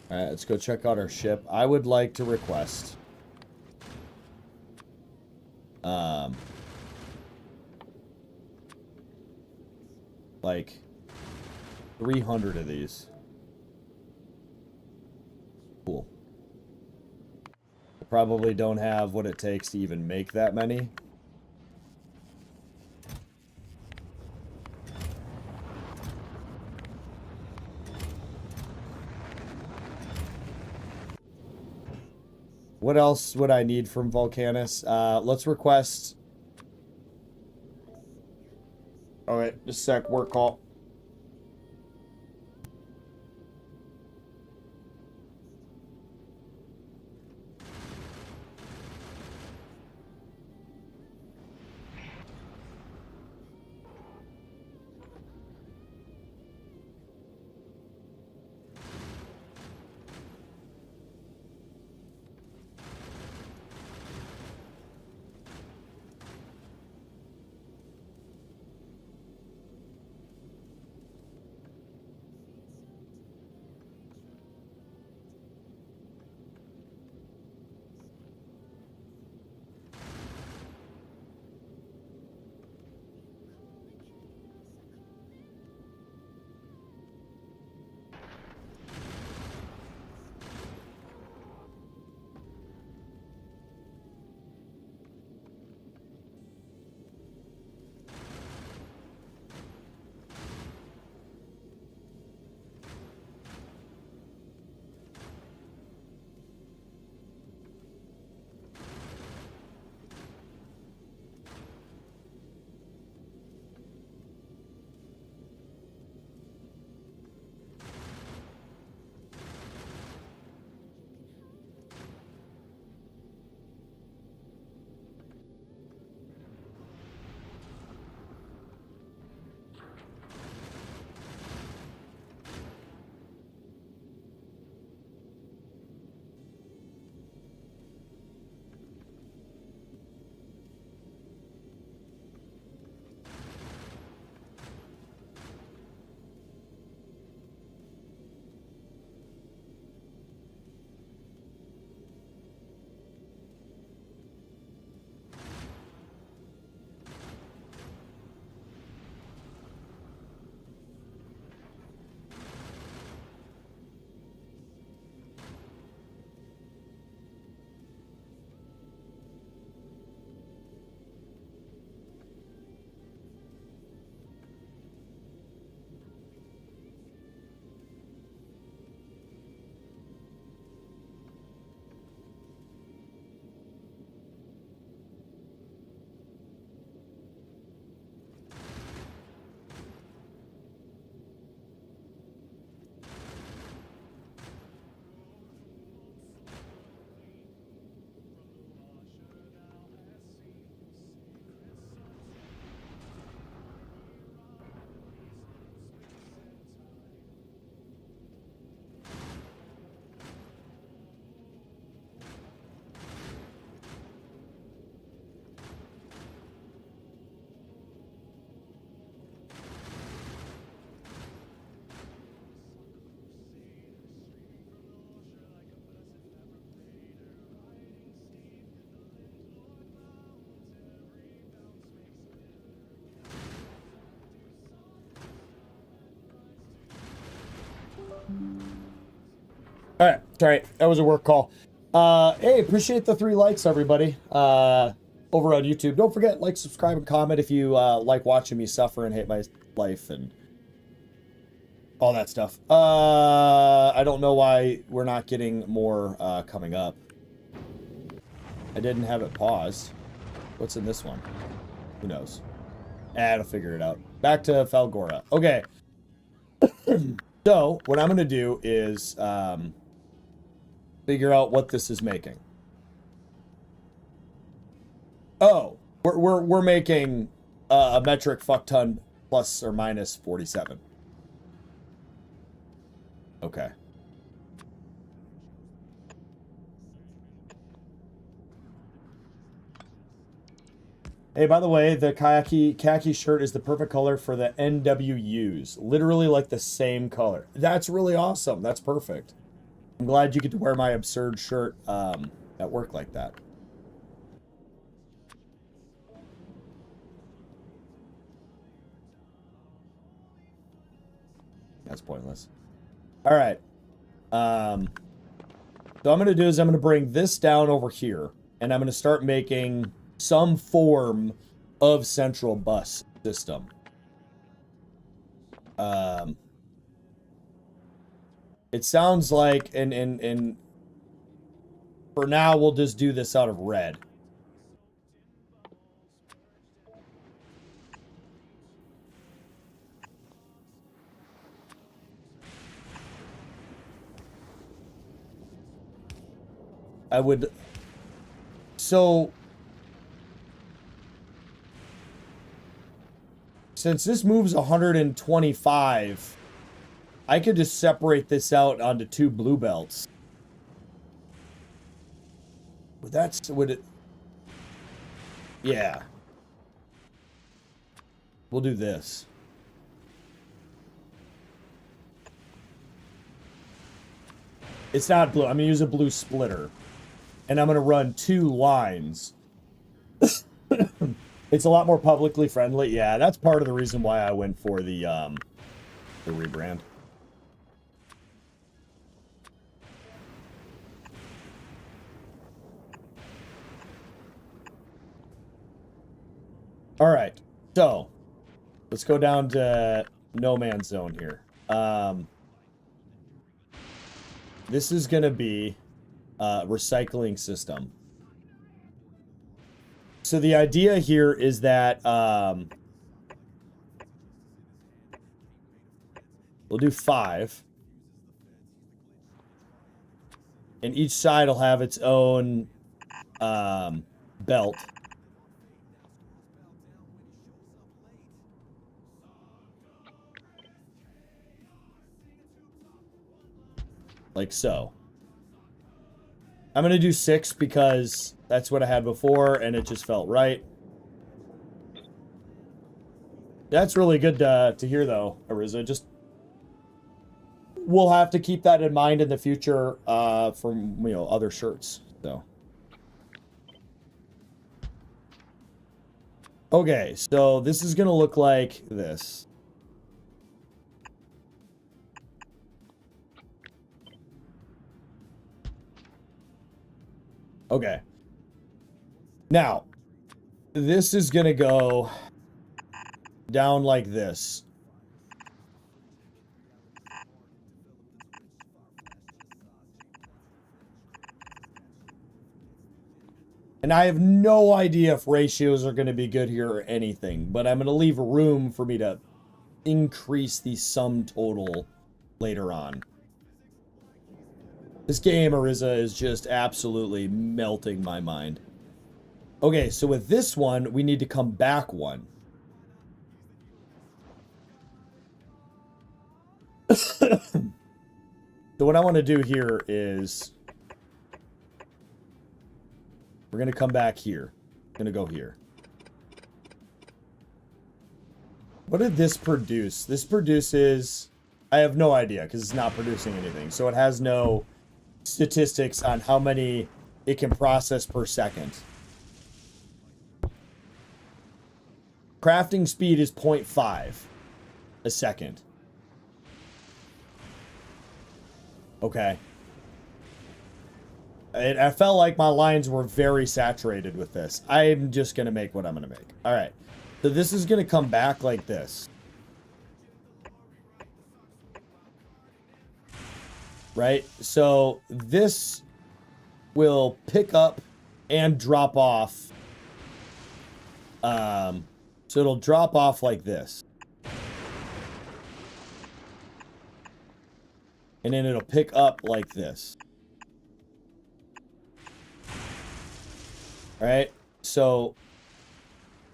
Speaker 4: All right, let's go check out our ship. I would like to request. Like 300 of these. Cool. I probably don't have what it takes to even make that many. What else would I need from Volcanus? Let's request. All right, just a sec. Work call. All right, sorry, that was a work call. Hey, appreciate the 3 likes, everybody. Over on YouTube. Don't forget, like, subscribe, and comment if you like watching me suffer and hate my life and all that stuff. I don't know why we're not getting more coming up. I didn't have it paused. What's in this one? Who knows? I'll figure it out. Back to Fulgora. Okay. So, what I'm going to do is figure out what this is making. Oh, we're making a metric fuck ton plus or minus 47. Okay. Hey, by the way, the khaki shirt is the perfect color for the NWUs. Literally like the same color. That's really awesome. That's perfect. I'm glad you get to wear my absurd shirt at work like that. That's pointless. All right. So I'm going to do is I'm going to bring this down over here, and I'm going to start making some form of central bus system. It sounds like, and for now, we'll just do this out of red. I would... So... Since this moves 125, I could just separate this out onto 2 blue belts. Would it... Yeah. We'll do this. It's not blue. I'm going to use a blue splitter. And I'm going to run 2 lines. It's a lot more publicly friendly. Yeah, that's part of the reason why I went for the rebrand. All right, so let's go down to no man's zone here. This is going to be a recycling system. So the idea here is that we'll do 5. And each side will have its own belt. Like so. I'm going to do 6 because that's what I had before and it just felt right. That's really good to hear though, Ariza. Just, we'll have to keep that in mind in the future from, you know, other shirts. So. Okay, so this is going to look like this. Okay. Now, this is going to go down like this. And I have no idea if ratios are going to be good here or anything, but I'm going to leave room for me to increase the sum total later on. This game, Ariza, is just absolutely melting my mind. Okay, so with this one, we need to come back 1. So what I want to do here is... We're going to come back here. Going to go here. What did this produce? This produces... I have no idea, because it's not producing anything. So it has no... statistics on how many it can process per second. Crafting speed is 0.5 a second. Okay. I felt like my lines were very saturated with this. I'm just going to make what I'm going to make. All right. So this is going to come back like this. Right? So this will pick up and drop off. So it'll drop off like this. And then it'll pick up like this. All right? So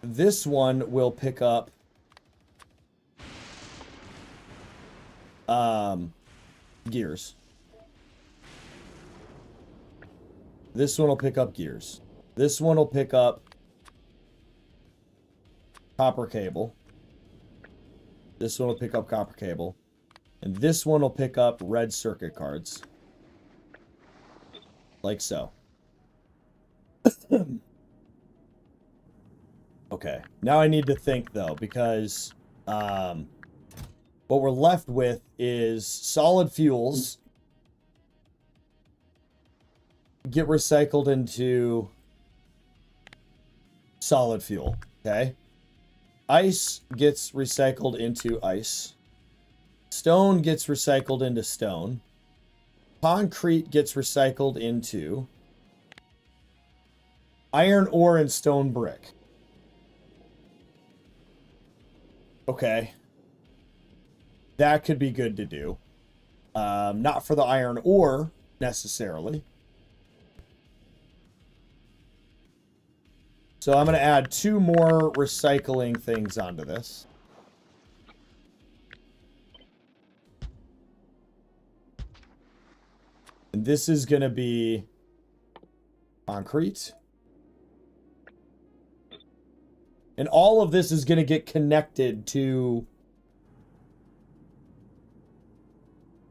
Speaker 4: this one will pick up gears. This one will pick up gears. This one will pick up copper cable. This one will pick up copper cable. And this one will pick up red circuit cards. Like so. Okay. Now I need to think, though, because what we're left with is solid fuels get recycled into solid fuel, okay? Ice gets recycled into ice. Stone gets recycled into stone. Concrete gets recycled into iron ore and stone brick. Okay. That could be good to do. Not for the iron ore, necessarily. So I'm going to add 2 more recycling things onto this. And this is going to be concrete. And all of this is going to get connected to,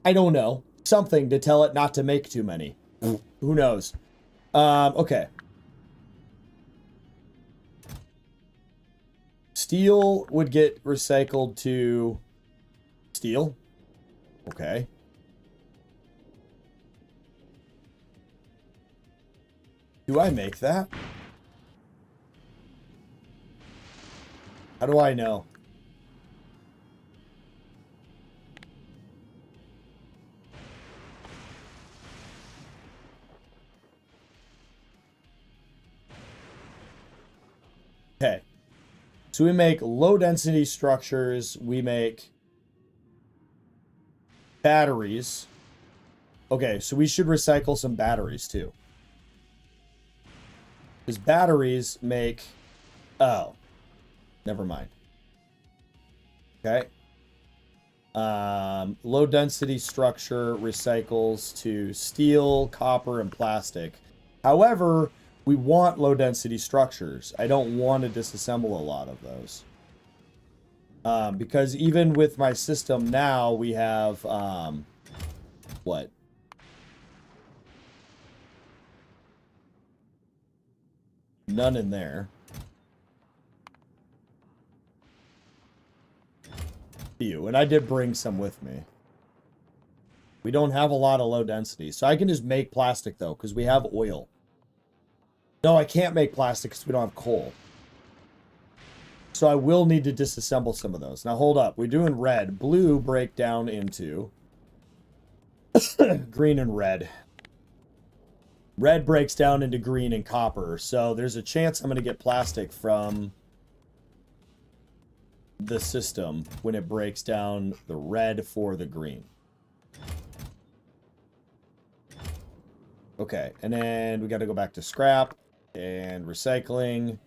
Speaker 4: I don't know, something to tell it not to make too many. Who knows? Okay. Steel would get recycled to steel. Okay. Do I make that? How do I know? Okay. So we make low density structures. We make batteries. Okay, so we should recycle some batteries too. Because batteries make... Oh. Never mind. Okay. Low density structure recycles to steel, copper, and plastic. However, we want low density structures. I don't want to disassemble a lot of those. Because even with my system now, we have... what? None in there. And I did bring some with me. We don't have a lot of low density. So I can just make plastic, though, because we have oil. No, I can't make plastic because we don't have coal. So I will need to disassemble some of those. Now, hold up. We're doing red. Blue break down into green and red. Red breaks down into green and copper. So there's a chance I'm going to get plastic from the system when it breaks down the red for the green. Okay, and then we got to go back to scrap and recycling.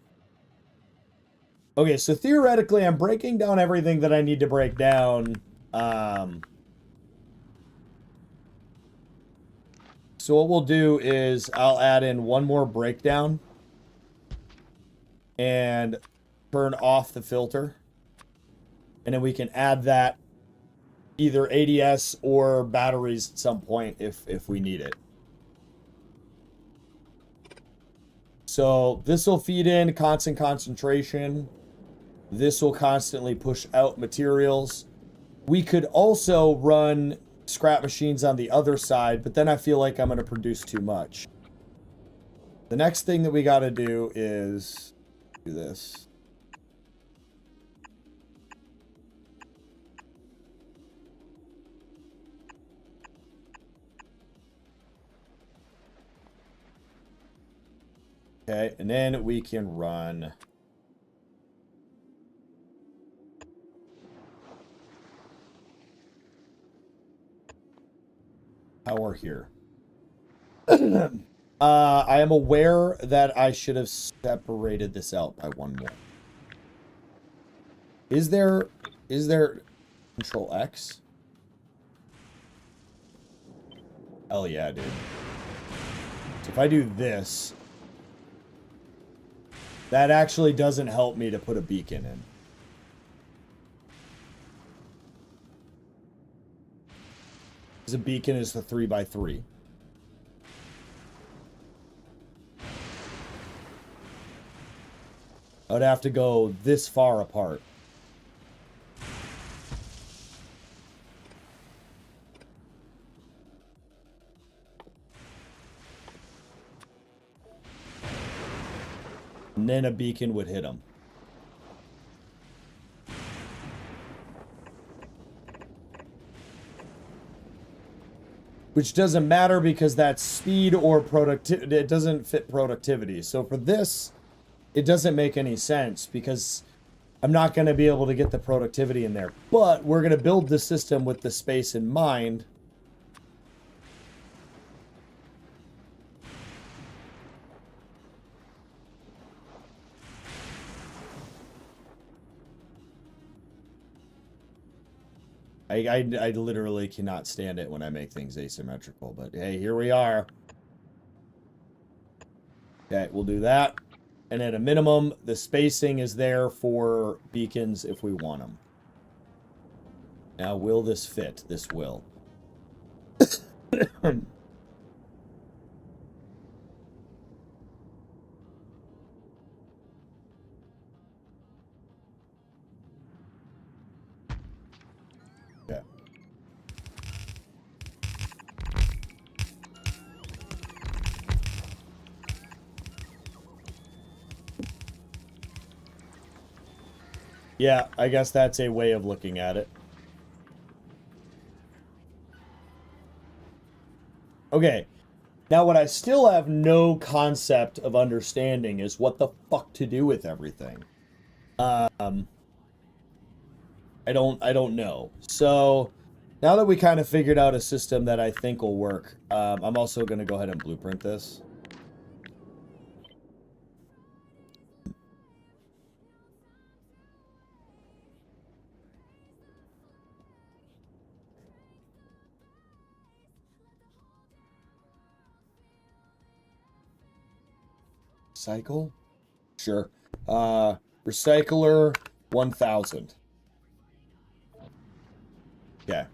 Speaker 4: Okay, so theoretically, I'm breaking down everything that I need to break down. So what we'll do is I'll add in 1 more breakdown and turn off the filter. And then we can add that either ADS or batteries at some point if we need it. So this will feed in constant concentration. This will constantly push out materials. We could also run scrap machines on the other side, but then I feel like I'm going to produce too much. The next thing that we got to do is do this. Okay, and then we can run power here. I am aware that I should have separated this out by 1 more. Is there Control X? Hell yeah, dude. So if I do this, that actually doesn't help me to put a beacon in. Because a beacon is the 3x3. I would have to go this far apart. And then a beacon would hit them. Which doesn't matter because that's speed or productivity. It doesn't fit productivity. So for this, it doesn't make any sense because I'm not going to be able to get the productivity in there. But we're going to build the system with the space in mind. I literally cannot stand it when I make things asymmetrical, but hey, here we are. Okay, we'll do that. And at a minimum, the spacing is there for beacons if we want them. Now, will this fit? This will. Okay. Yeah, I guess that's a way of looking at it. Okay. Now, what I still have no concept of understanding is what the fuck to do with everything. I don't know. So, now that we kind of figured out a system that I think will work, I'm also going to go ahead and blueprint this. Cycle? Sure. Recycler 1000. Okay.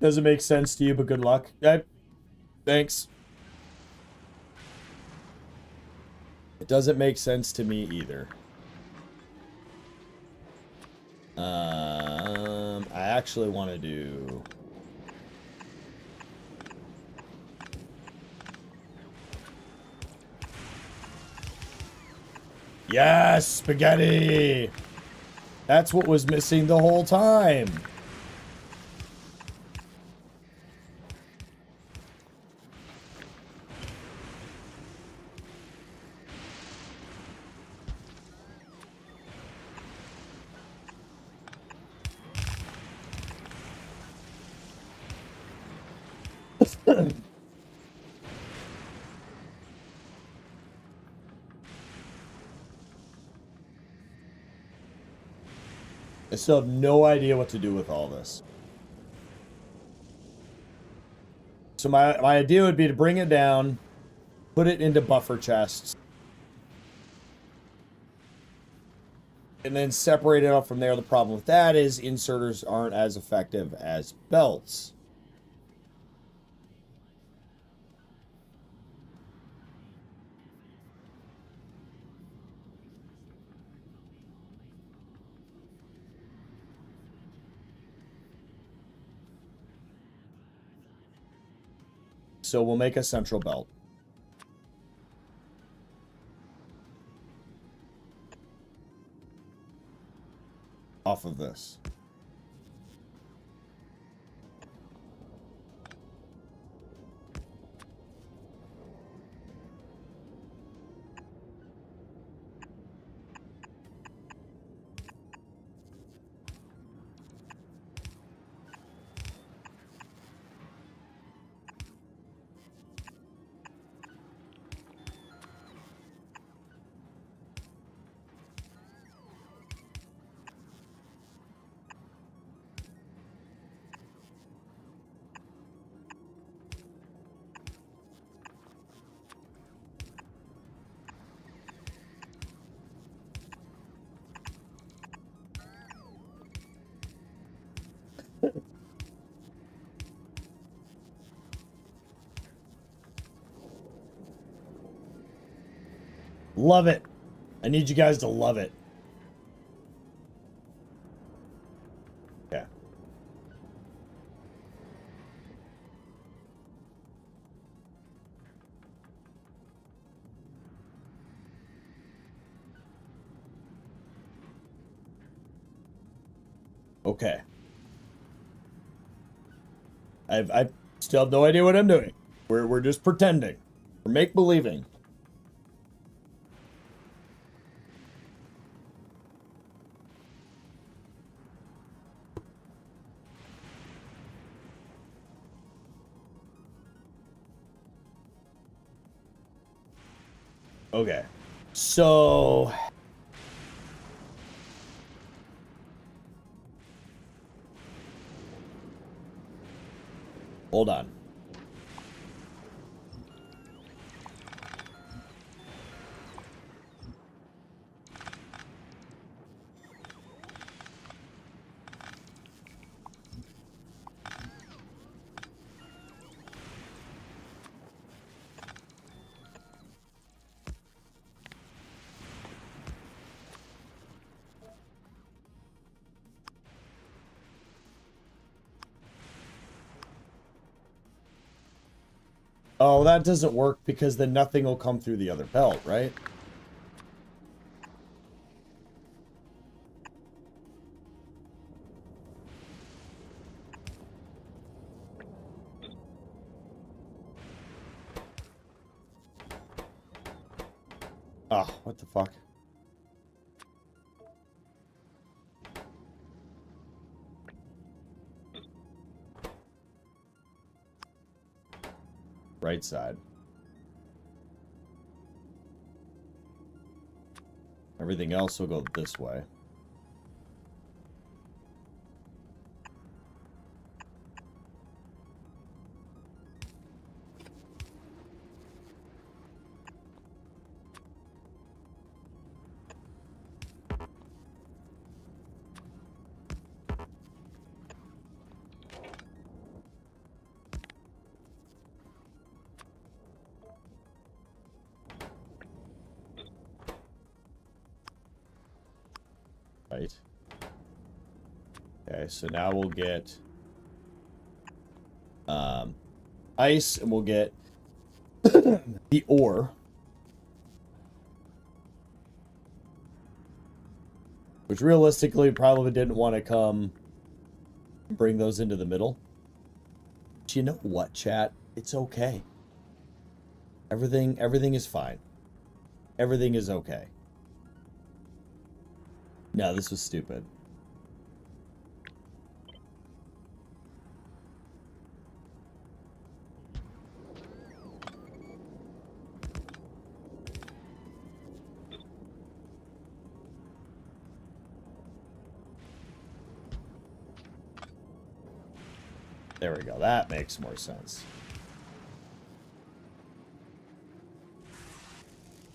Speaker 4: Doesn't make sense to you, but good luck. Okay. Thanks. It doesn't make sense to me either. I actually want to do... Yes, spaghetti! That's what was missing the whole time. I still have no idea what to do with all this. So my idea would be to bring it down, put it into buffer chests, and then separate it up from there. The problem with that is inserters aren't as effective as belts. So we'll make a central belt. Off of this. Love it. I need you guys to love it. Yeah. Okay. I still have no idea what I'm doing. We're just pretending. We're make-believing. Okay. So hold on. Oh, that doesn't work because then nothing will come through the other belt, right? Ah, oh, what the fuck? Right side. Everything else will go this way. Right. Okay, so now we'll get ice, and we'll get the ore, which realistically probably didn't want to come bring those into the middle. But you know what, chat? It's okay. Everything is fine. Everything is okay. No, this was stupid. There we go. That makes more sense.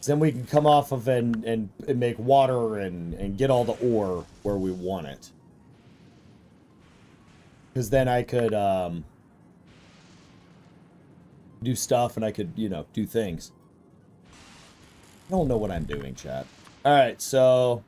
Speaker 4: Then we can come off of and make water and get all the ore where we want it. Because then I could do stuff and I could, you know, do things. I don't know what I'm doing, chat. Alright, so...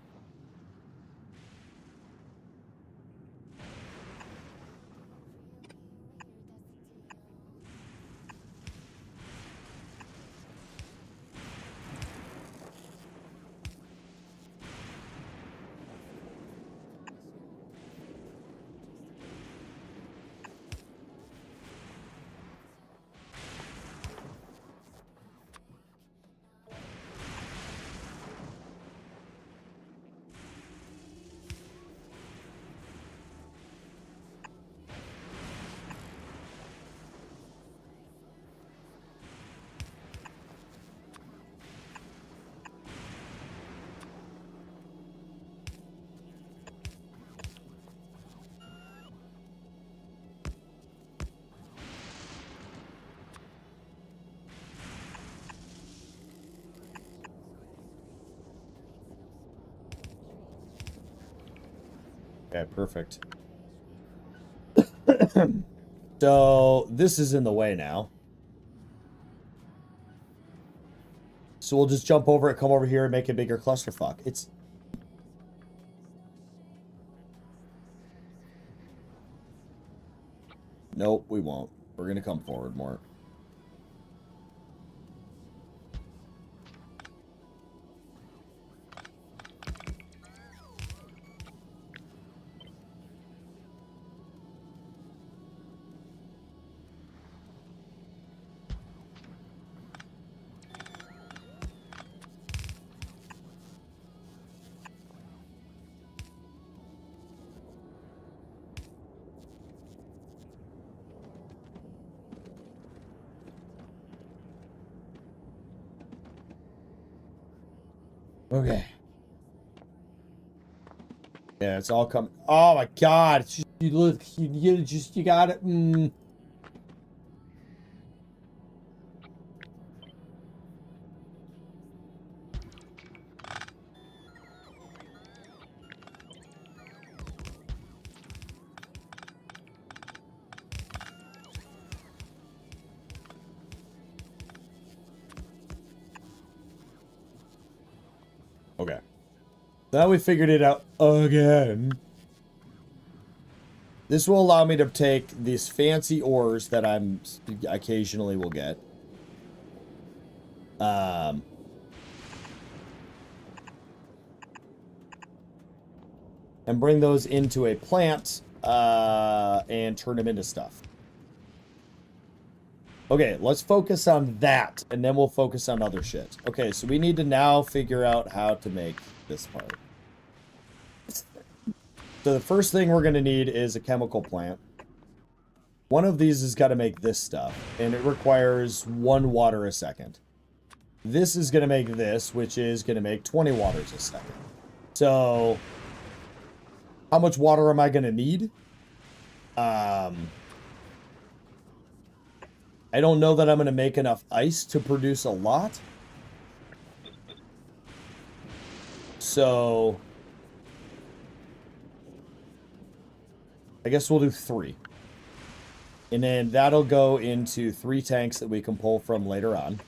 Speaker 4: Okay, perfect. So, this is in the way now. So we'll just jump over it, come over here, and make a bigger clusterfuck. It's... Nope, we won't. We're gonna come forward more. Okay. Yeah, it's all coming. Oh my god! It's just, you look, you got it. Okay. Now we figured it out again. This will allow me to take these fancy ores that I'm occasionally will get. And bring those into a plant and turn them into stuff. Okay, let's focus on that, and then we'll focus on other shit. Okay, so we need to now figure out how to make this part. So the first thing we're going to need is a chemical plant. One of these has got to make this stuff, and it requires 1 water a second. This is going to make this, which is going to make 20 waters a second. So, how much water am I going to need? I don't know that I'm going to make enough ice to produce a lot. So, I guess we'll do 3. And then that'll go into 3 tanks that we can pull from later on.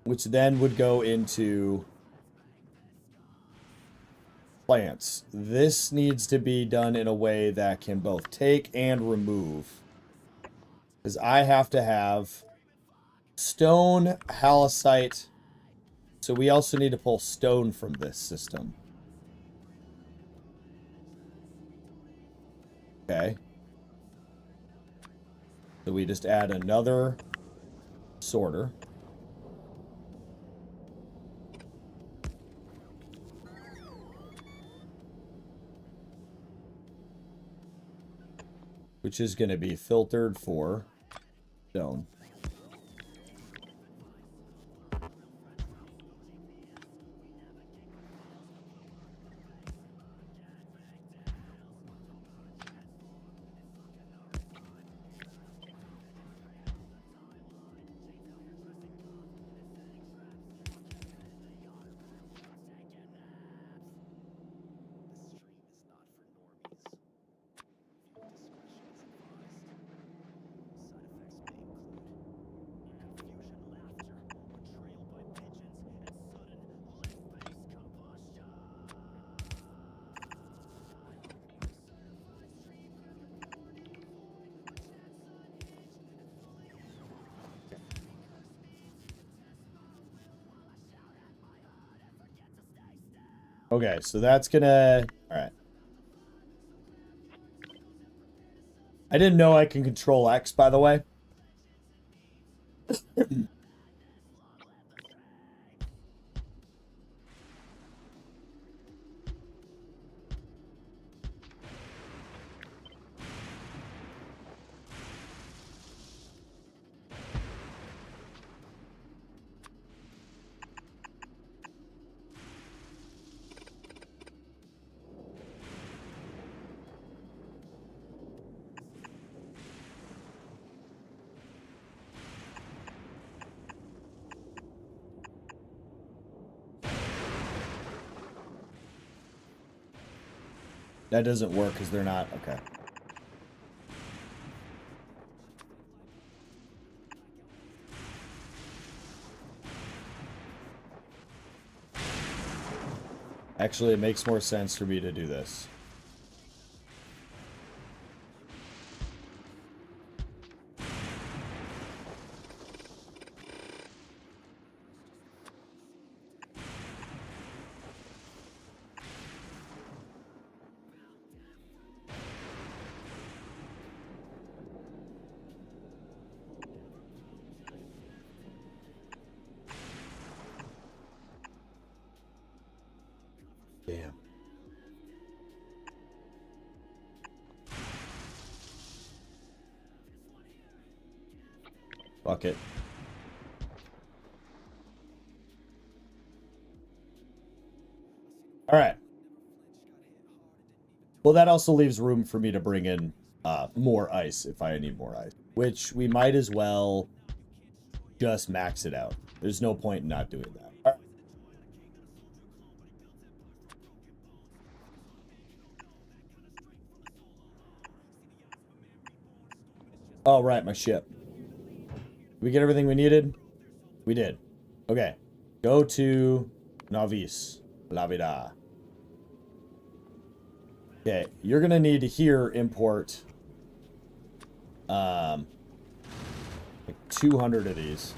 Speaker 4: Which then would go into plants. This needs to be done in a way that can both take and remove. Because I have to have stone, hallousite. So we also need to pull stone from this system. Okay. So we just add another sorter. Which is going to be filtered for stone. Okay, so that's gonna... Alright. I didn't know I can control X, by the way. That doesn't work because they're not... Okay. Actually, it makes more sense for me to do this. Damn. Fuck it. All right. Well, that also leaves room for me to bring in more ice if I need more ice, which we might as well just max it out. There's no point in not doing that. All right. Oh, right, my ship. Did we get everything we needed? We did. Okay. Go to Navis. La Vida. Okay, you're gonna need to here import like 200 of these.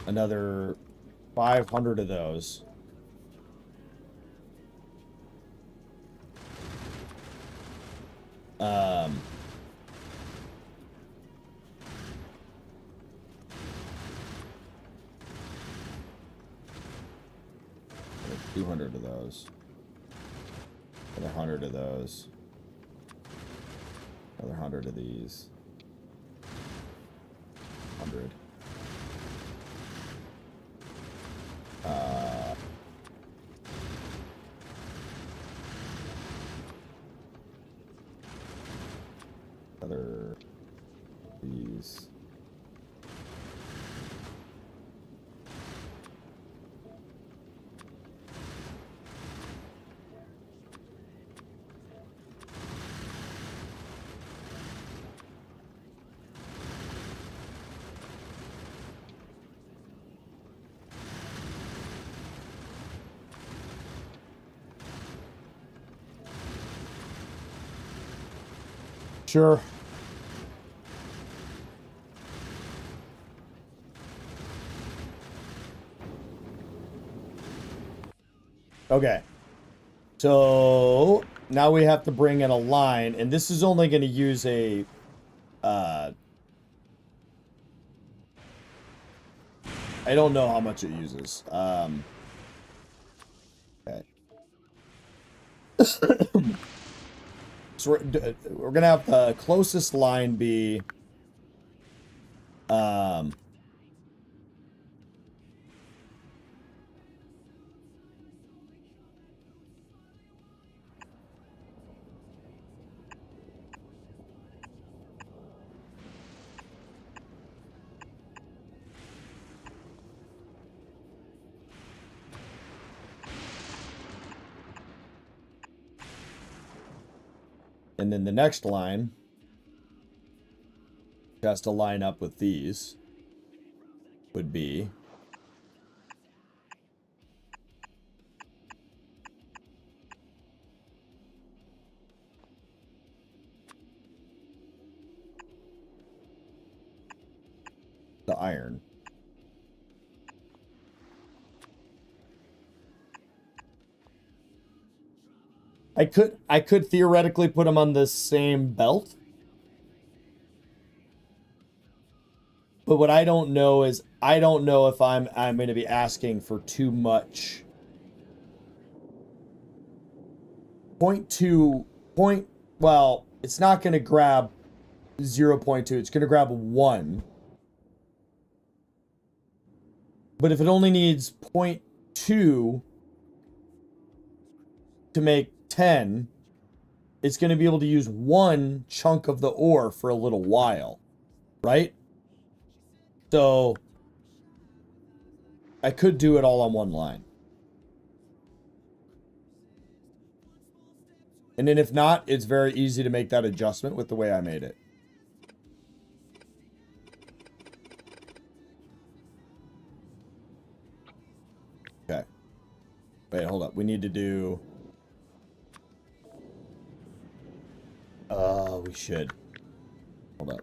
Speaker 4: Another 500 of those. Um 200 of those. Another 100 of those. Another 100 of these. 100. Other these. Sure. Okay. So now we have to bring in a line, and this is only going to use a I don't know how much it uses. Okay. So we're gonna have the closest line be and then the next line has to line up with these would be the iron. I could theoretically put them on the same belt. But what I don't know is I don't know if I'm going to be asking for too much. 0.2 point, well, it's not going to grab 0.2. It's going to grab 1. But if it only needs 0.2 to make 10, it's going to be able to use 1 chunk of the ore for a little while, right? So I could do it all on one line. And then if not, it's very easy to make that adjustment with the way I made it. Okay. we need to do... we should. Hold up.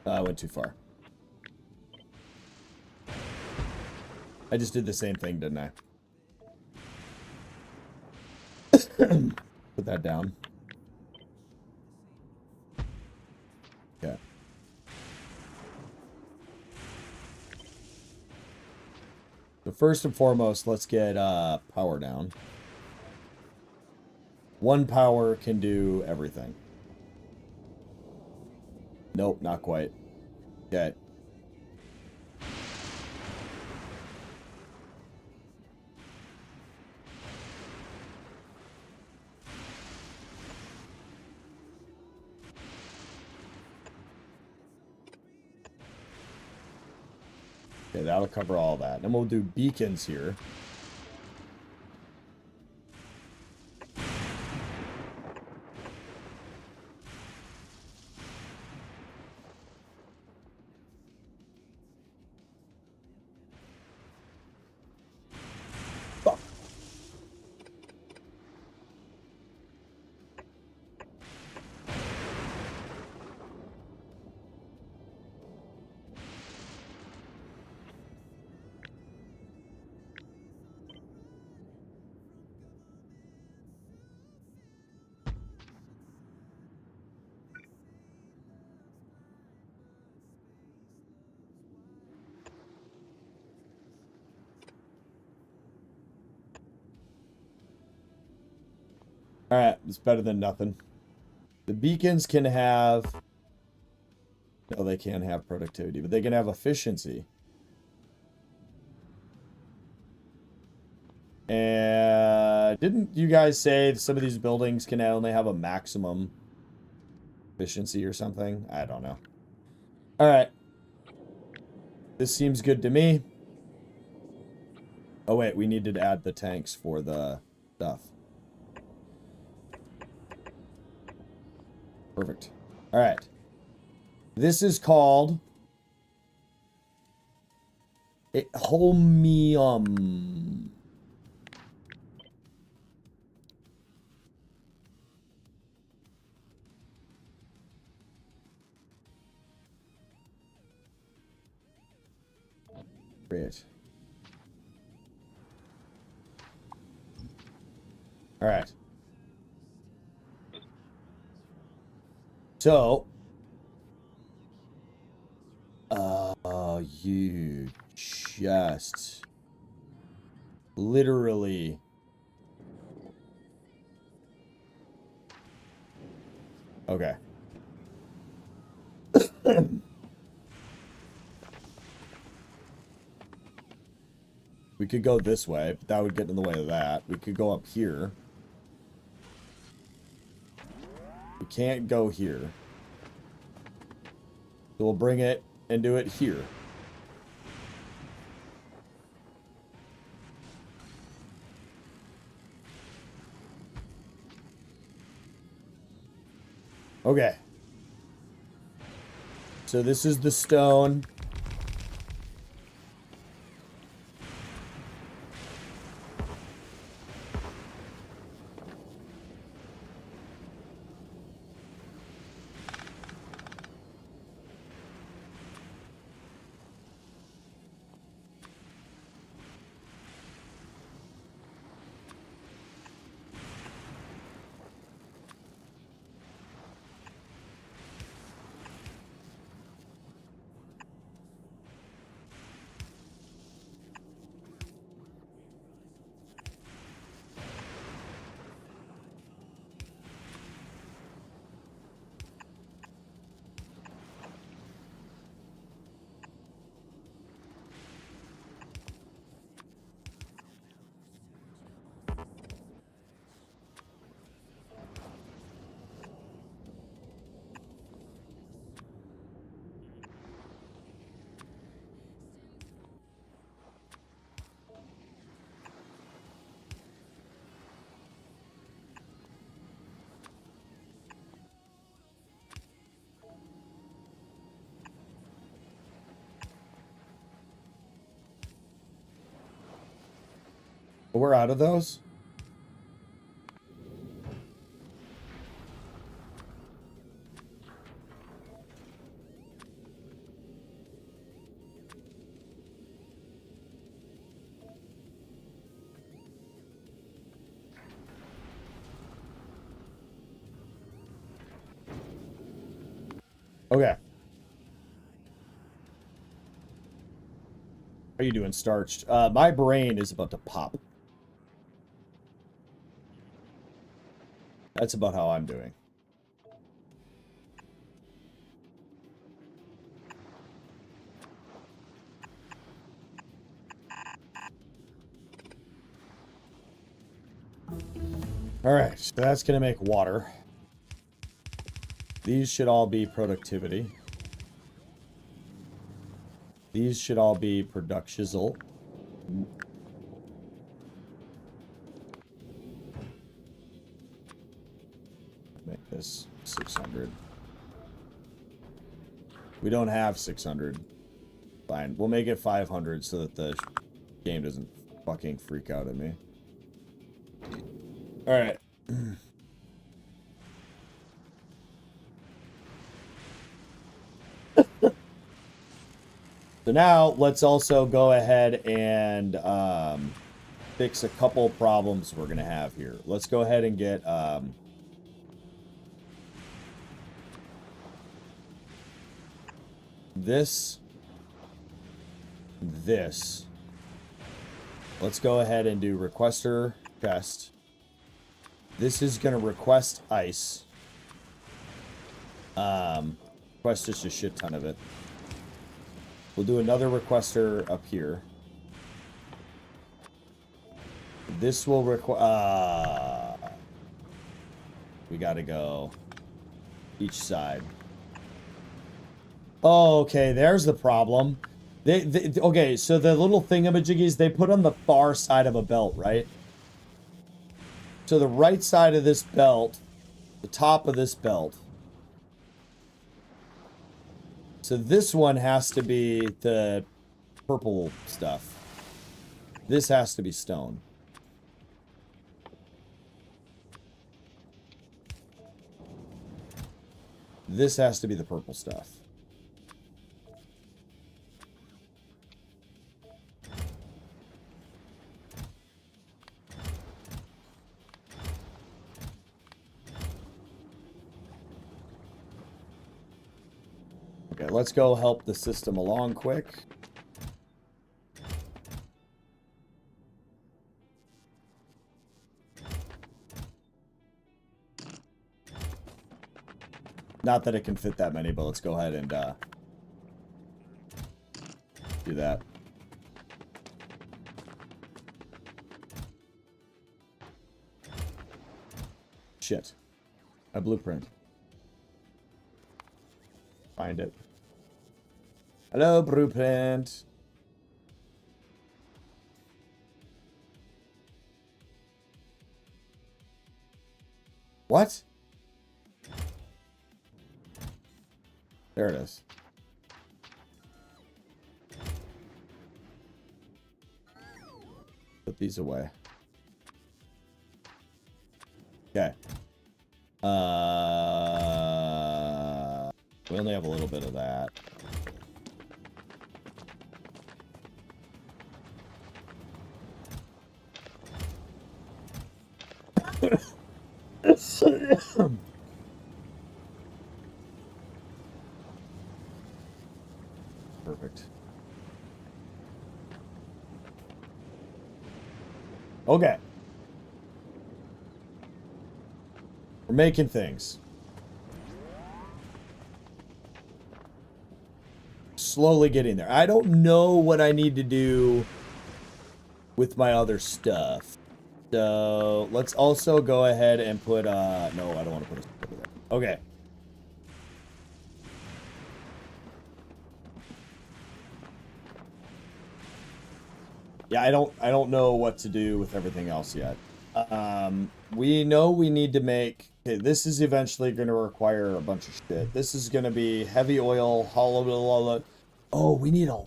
Speaker 4: I went too far. I just did the same thing, didn't I? Put that down. Okay. So first and foremost, let's get power down. One power can do everything. Nope, not quite. Okay. Okay, that'll cover all that. And we'll do beacons here. Fuck. Alright, it's better than nothing. The beacons can have... No, they can't have productivity, but they can have efficiency. And didn't you guys say some of these buildings can only have a maximum efficiency or something? I don't know. Alright. This seems good to me. Oh wait, we needed to add the tanks for the stuff. Perfect. Alright. This is called... Homium. Great. Alright. So, you just literally okay. We could go this way, but that would get in the way of that. We could go up here. We can't go here. So we'll bring it and do it here. Okay. So this is the stone. We're out of those? Okay. How are you doing, Starched? My brain is about to pop. That's about how I'm doing. Alright, so that's going to make water. These should all be productivity. These should all be production-shizzle. Make this 600. We don't have 600. Fine. We'll make it 500 so that the game doesn't fucking freak out at me. Alright. So now let's also go ahead and fix a couple problems we're going to have here. Let's go ahead and get this. Let's go ahead and do requester chest. This is going to request ice. Request just a shit ton of it. We'll do another requester up here. This will require... we gotta go each side. Oh, okay, there's the problem. Okay, so the little thingamajiggies, they put on the far side of a belt, right? So the right side of this belt, the top of this belt. So this one has to be the purple stuff. This has to be stone. This has to be the purple stuff. Okay, let's go help the system along quick. Not that it can fit that many, but let's go ahead and do that. Shit. A blueprint. Find it. Hello, blueprint. What? There it is. Put these away. Okay. We only have a little bit of that. Perfect. Okay. We're making things. Slowly getting there. I don't know what I need to do with my other stuff. So let's also go ahead and put, no, I don't want to put it over there. Okay. Yeah, I don't know what to do with everything else yet. We know we need to make... Okay, this is eventually going to require a bunch of shit. This is going to be heavy oil, hollow... Oh, we need a...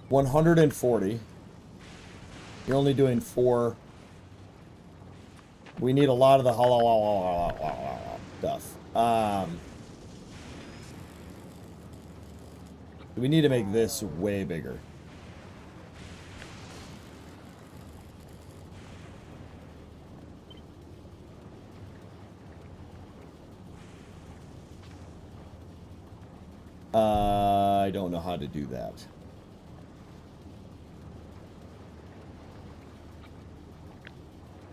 Speaker 4: 140. You're only doing 4. We need a lot of the stuff. We need to make this way bigger. I don't know how to do that.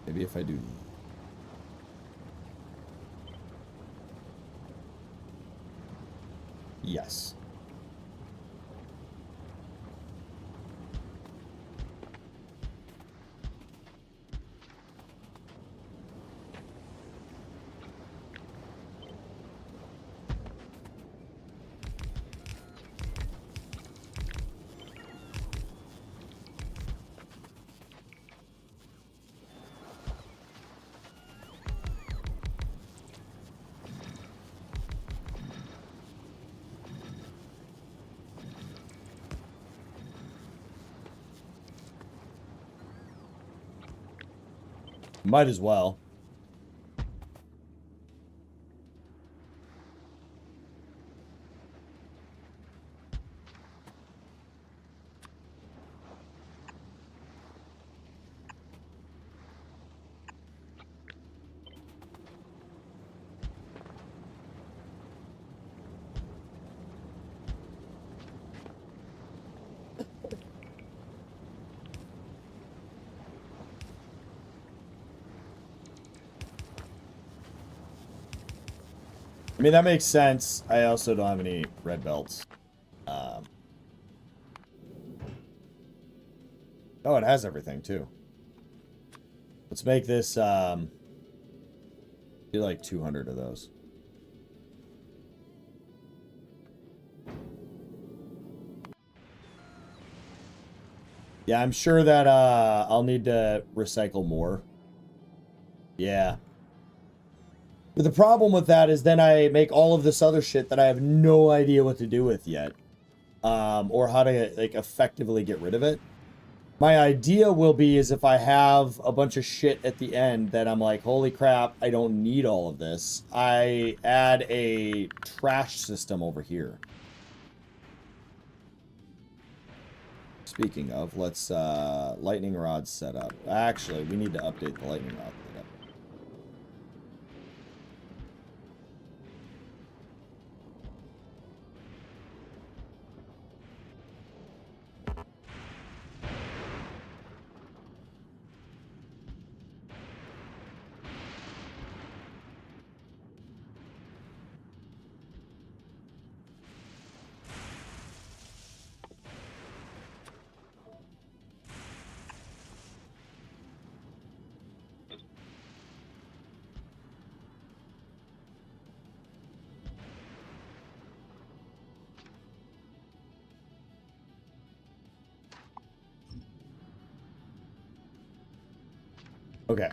Speaker 4: Maybe if I do... Yes. Might as well. I mean, that makes sense. I also don't have any red belts. Oh, it has everything, too. Let's make this, do like 200 of those. Yeah, I'm sure that, I'll need to recycle more. Yeah. But the problem with that is then I make all of this other shit that I have no idea what to do with yet. Or how to, like, effectively get rid of it. My idea will be is if I have a bunch of shit at the end that I'm like, holy crap, I don't need all of this. I add a trash system over here. Speaking of, let's, lightning rod setup. Actually, we need to update the lightning rod setup. Okay.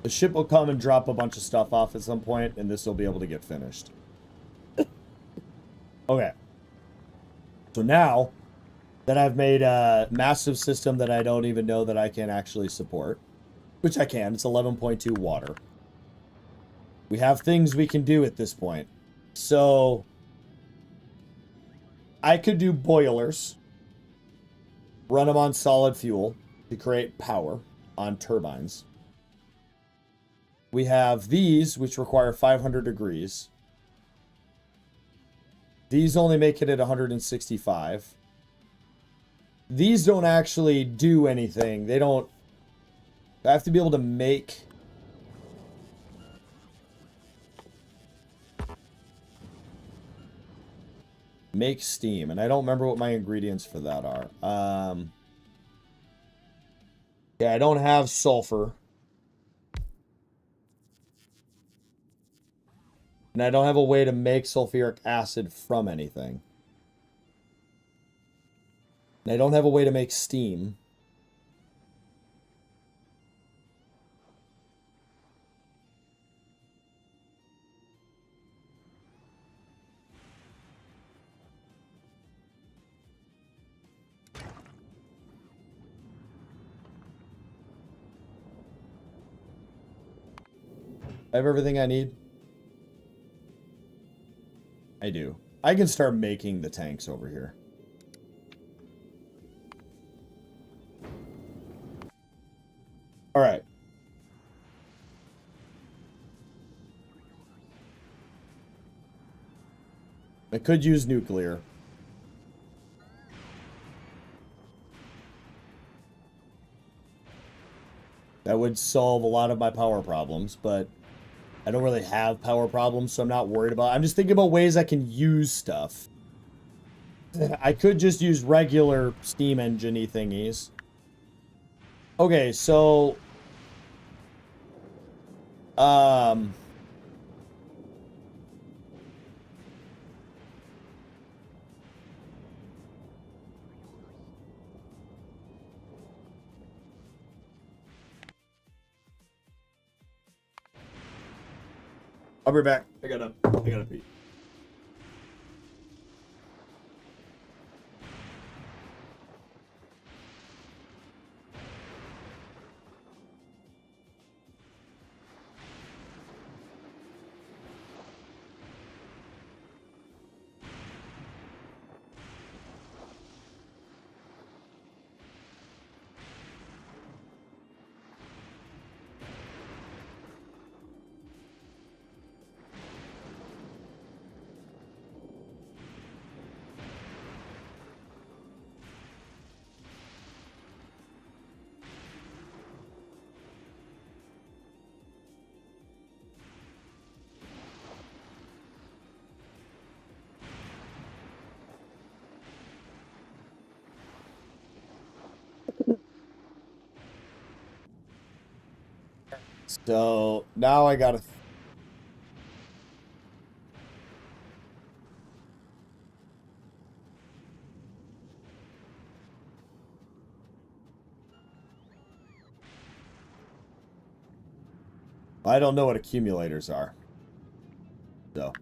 Speaker 4: The ship will come and drop a bunch of stuff off at some point, and this will be able to get finished. Okay. So now that I've made a massive system that I don't even know that I can actually support, which I can, it's 11.2 water. We have things we can do at this point. So I could do boilers, run them on solid fuel to create power on turbines. We have these, which require 500 degrees. These only make it at 165. These don't actually do anything. They don't... I have to be able to make... Make steam. And I don't remember what my ingredients for that are. Yeah, I don't have sulfur. And I don't have a way to make sulfuric acid from anything. And I don't have a way to make steam. I have everything I need. I do. I can start making the tanks over here. All right. I could use nuclear. That would solve a lot of my power problems, but I don't really have power problems, so I'm not worried about it. I'm just thinking about ways I can use stuff. I could just use regular steam engine-y thingies. Okay, so... I'll be back. I gotta pee. So now I gotta. I don't know what accumulators are. So.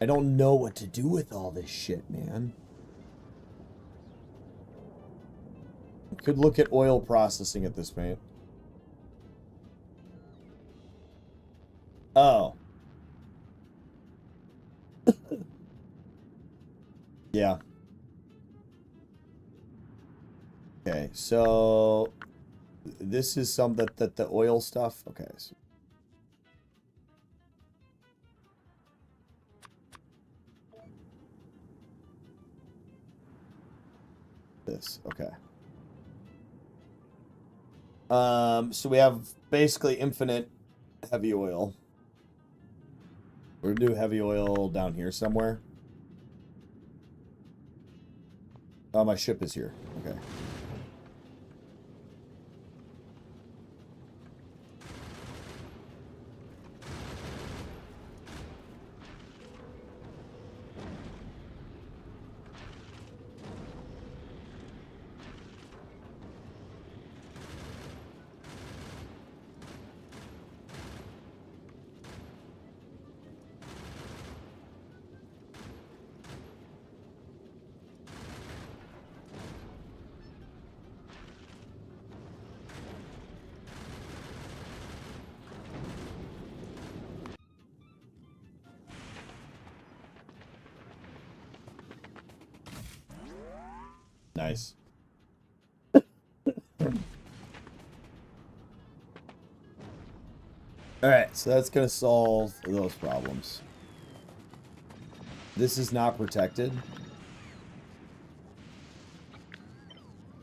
Speaker 4: I don't know what to do with all this shit, man. Could look at oil processing at this point. Oh. Yeah. Okay, so this is some that the oil stuff. Okay. So this. Okay. So we have basically infinite heavy oil. We're gonna do heavy oil down here somewhere. Oh, my ship is here. Okay. Nice. Alright, so that's going to solve those problems. This is not protected.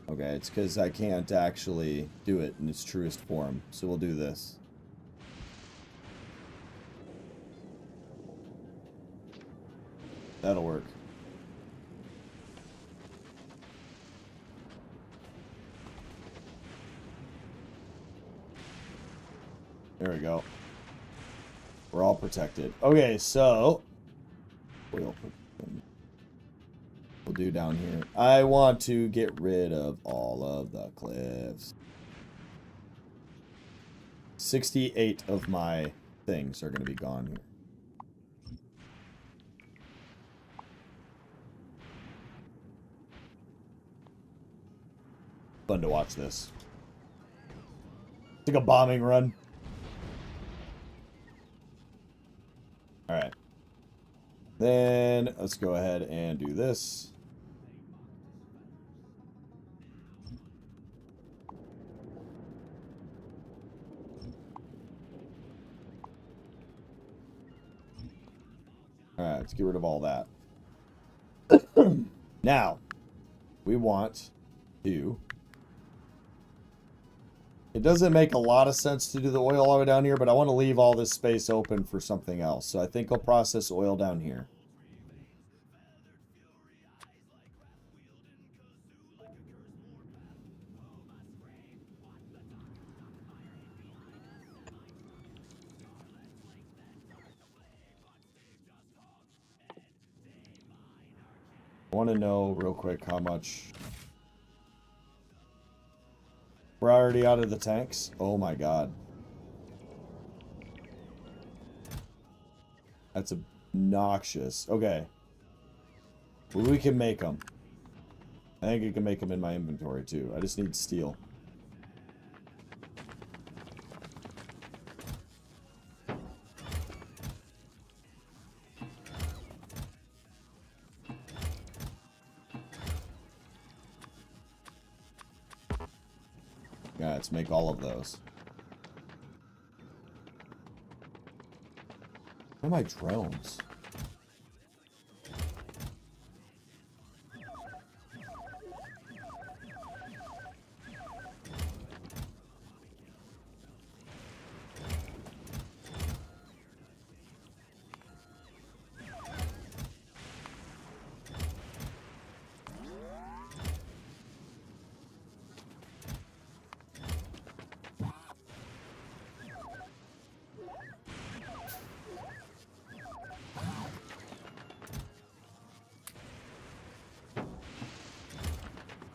Speaker 4: Okay, it's because I can't actually do it in its truest form. So we'll do this. That'll work. There we go. We're all protected. Okay, so we'll do down here. I want to get rid of all of the cliffs. 68 of my things are going to be gone here. Fun to watch this. It's like a bombing run. Alright. Then let's go ahead and do this. Alright, let's get rid of all that. Now, we want to... It doesn't make a lot of sense to do the oil all the way down here, but I want to leave all this space open for something else. So I think I'll process oil down here. I want to know real quick how much... We're already out of the tanks? Oh my god. That's obnoxious. Okay. Well, we can make them. I think I can make them in my inventory too. I just need steel. Yeah, let's make all of those. Where are my drones?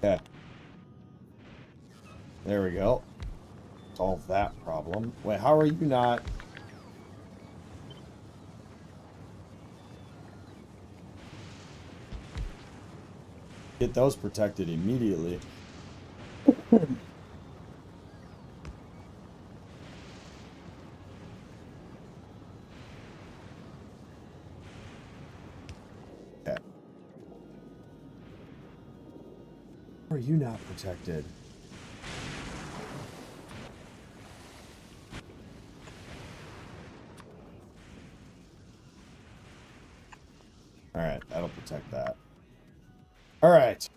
Speaker 4: Okay. There we go. Solve that problem. Wait, how are you not... Get those protected immediately. Okay. How are you not protected? Alright, that'll protect that. Alright.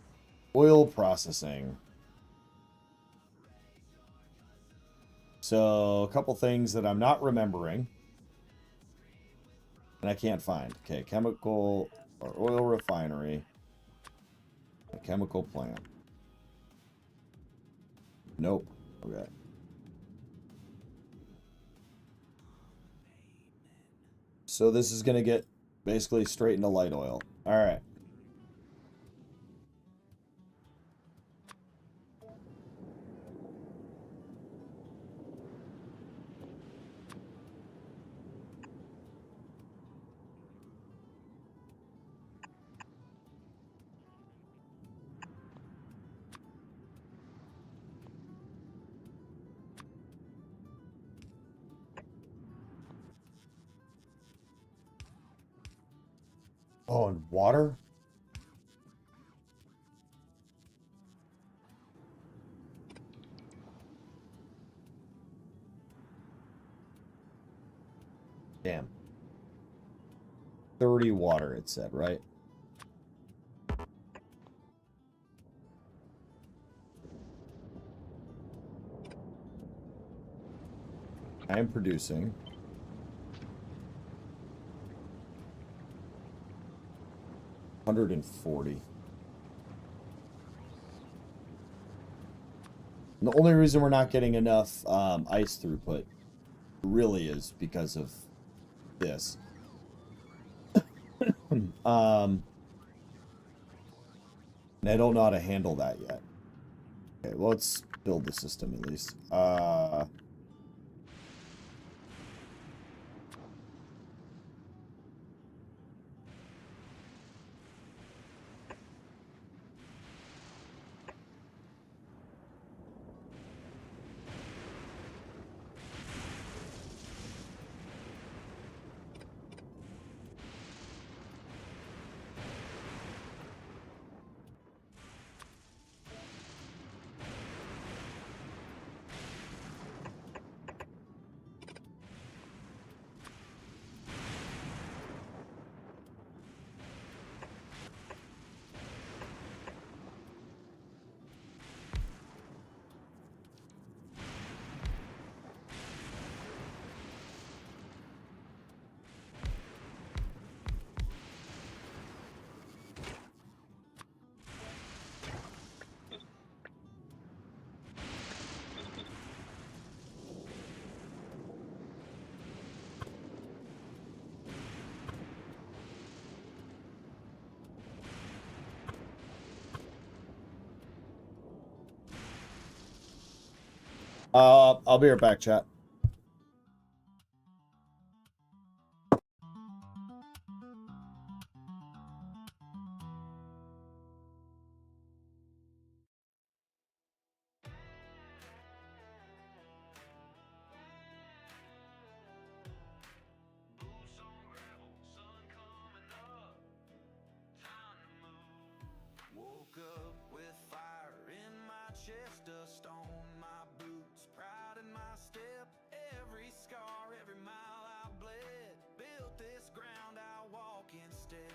Speaker 4: Oil processing. So, a couple things that I'm not remembering. And I can't find. Okay, chemical or oil refinery. A chemical plant. Nope. Okay. So this is going to get basically straight into light oil. Alright. Oh, and water? Damn. 30 water, it said, right? I am producing. $140. And the only reason we're not getting enough ice throughput really is because of this. And I don't know how to handle that yet. Okay, well, let's build the system at least. I'll be right back, chat.
Speaker 1: Woke up with fire in my chest, dust on my boots, pride in my step. Every scar, every mile I bled, built this ground I walk instead.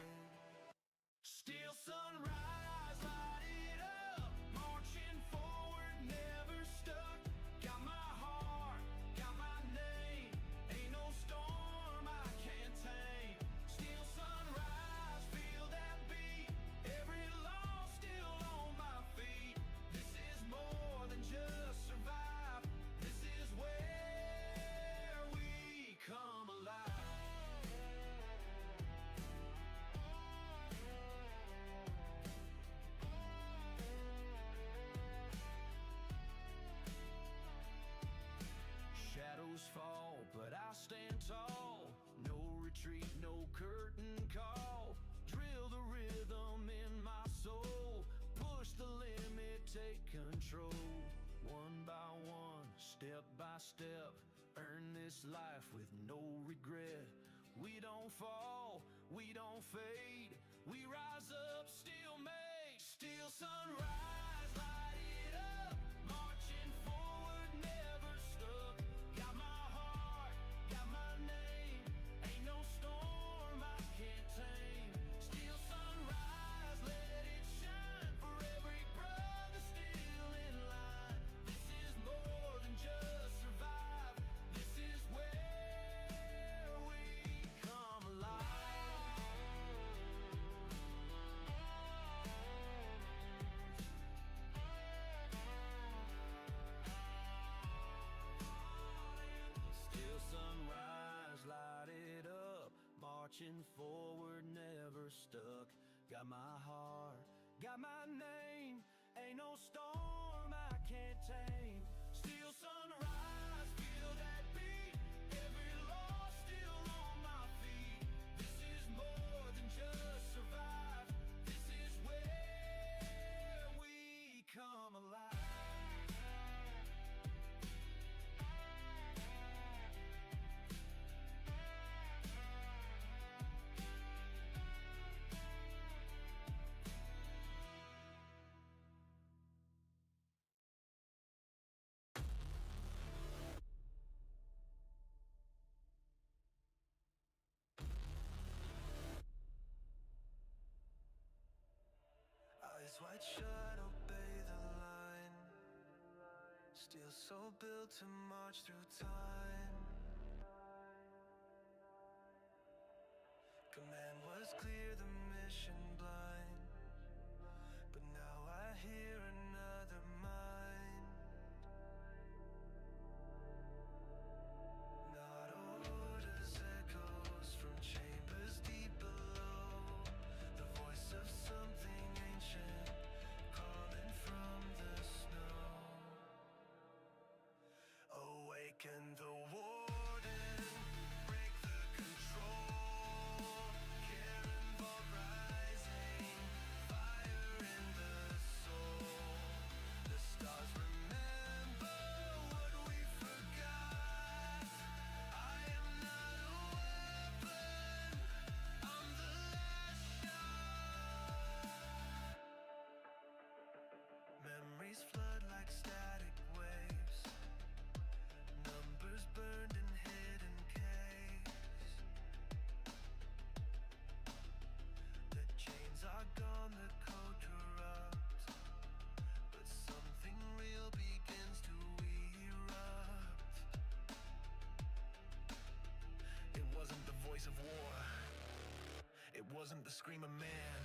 Speaker 1: Still sunrise, light it up, marching forward, never stuck. Got my heart, got my name, ain't no storm I can't tame. Still sunrise, feel that beat, every loss still on my feet. This is more than just survive, this is where we come alive. Shadows fall, but I stand tall. No retreat, no curtain call. Drill the rhythm in my soul. Push the limit, take control. One by one, step by step. Earn this life with no regret. We don't fall, we don't fade. We rise up, still made. Still sunrise, light it up. Marching forward, never stuck. Got my heart, got my name. Ain't no storm I can't tame. Still sunrise, let it shine. For every brother still in line. This is more than just survive. This is where we come alive. Still sunrise, light it up. Marching forward, never stuck. Got my heart, got my name. Ain't no storm I can't tame. Still sunrise, feel that beat. Every loss still on my feet. This is more than just survive. This is where we come alive. Eyes wide shut, obey the line. Still so built to march through time. Command was clear, the mission blind. But now I hear another mind. Not orders, echoes from chambers deep below. The voice of something ancient calling from the snow. Awaken the warden, break the control. Cannonball rising, fire in the soul. The stars remember what we forgot. I am not a weapon, I'm the last shot. Memories flood like static waves. Numbers burned in hidden caves. The chains are gone, the code corrupts. But something real begins to erupt. It wasn't the voice of war. It wasn't the scream of man.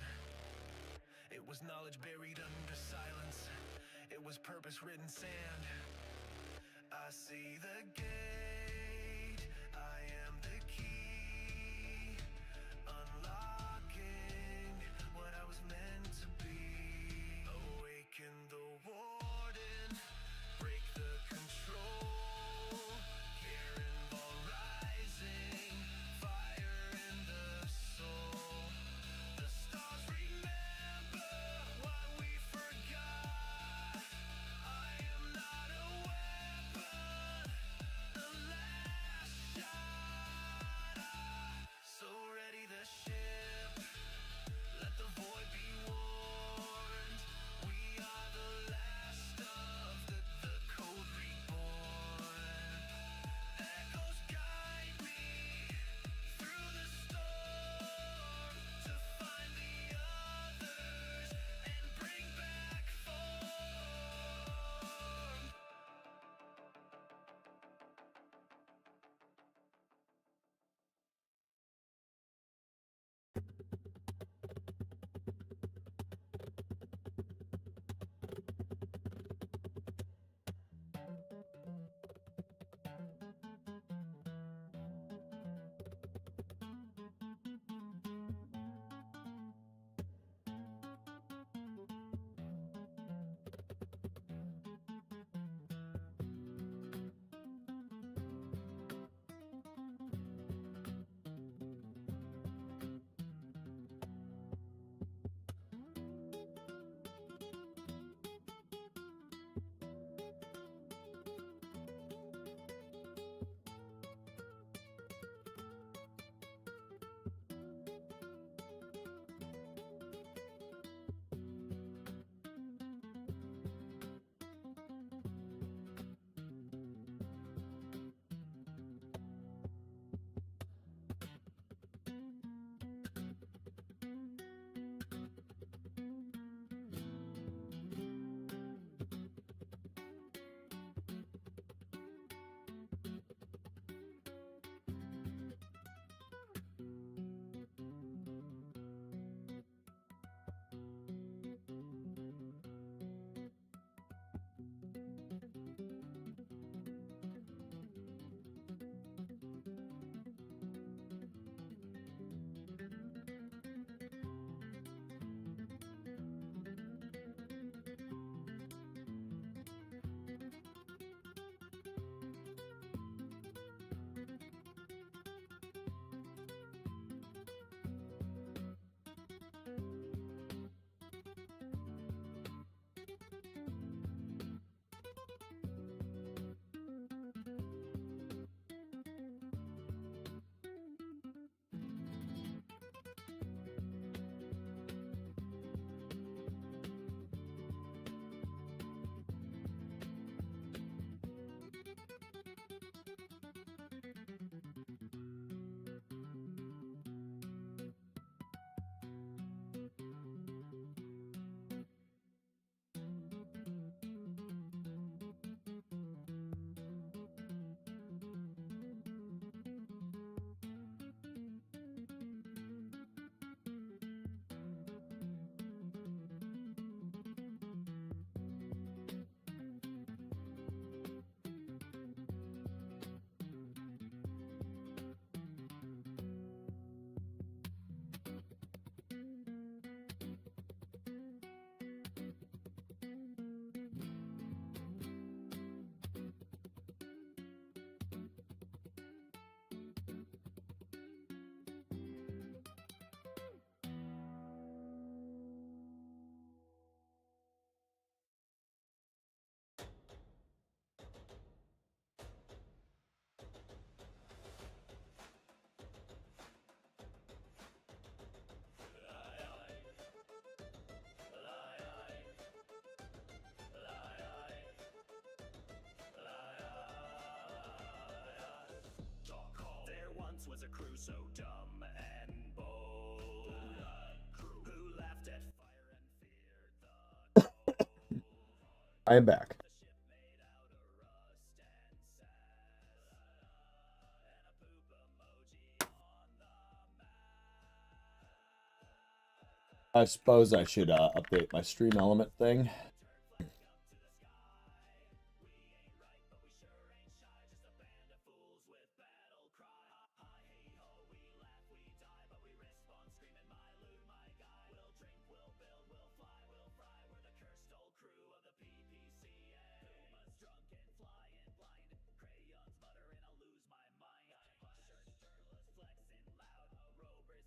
Speaker 1: It was knowledge buried under silence. It was purpose written sand. I see the gate, I am the key, unlocking what I was meant to be. Awaken the warden, break the control.
Speaker 2: crew so dumb and bold. Who laughed at fire and feared the cold.
Speaker 4: I am back.
Speaker 2: The ship made out of rust and sand. And a poop emoji on the map.
Speaker 4: I suppose I should update my stream element thing.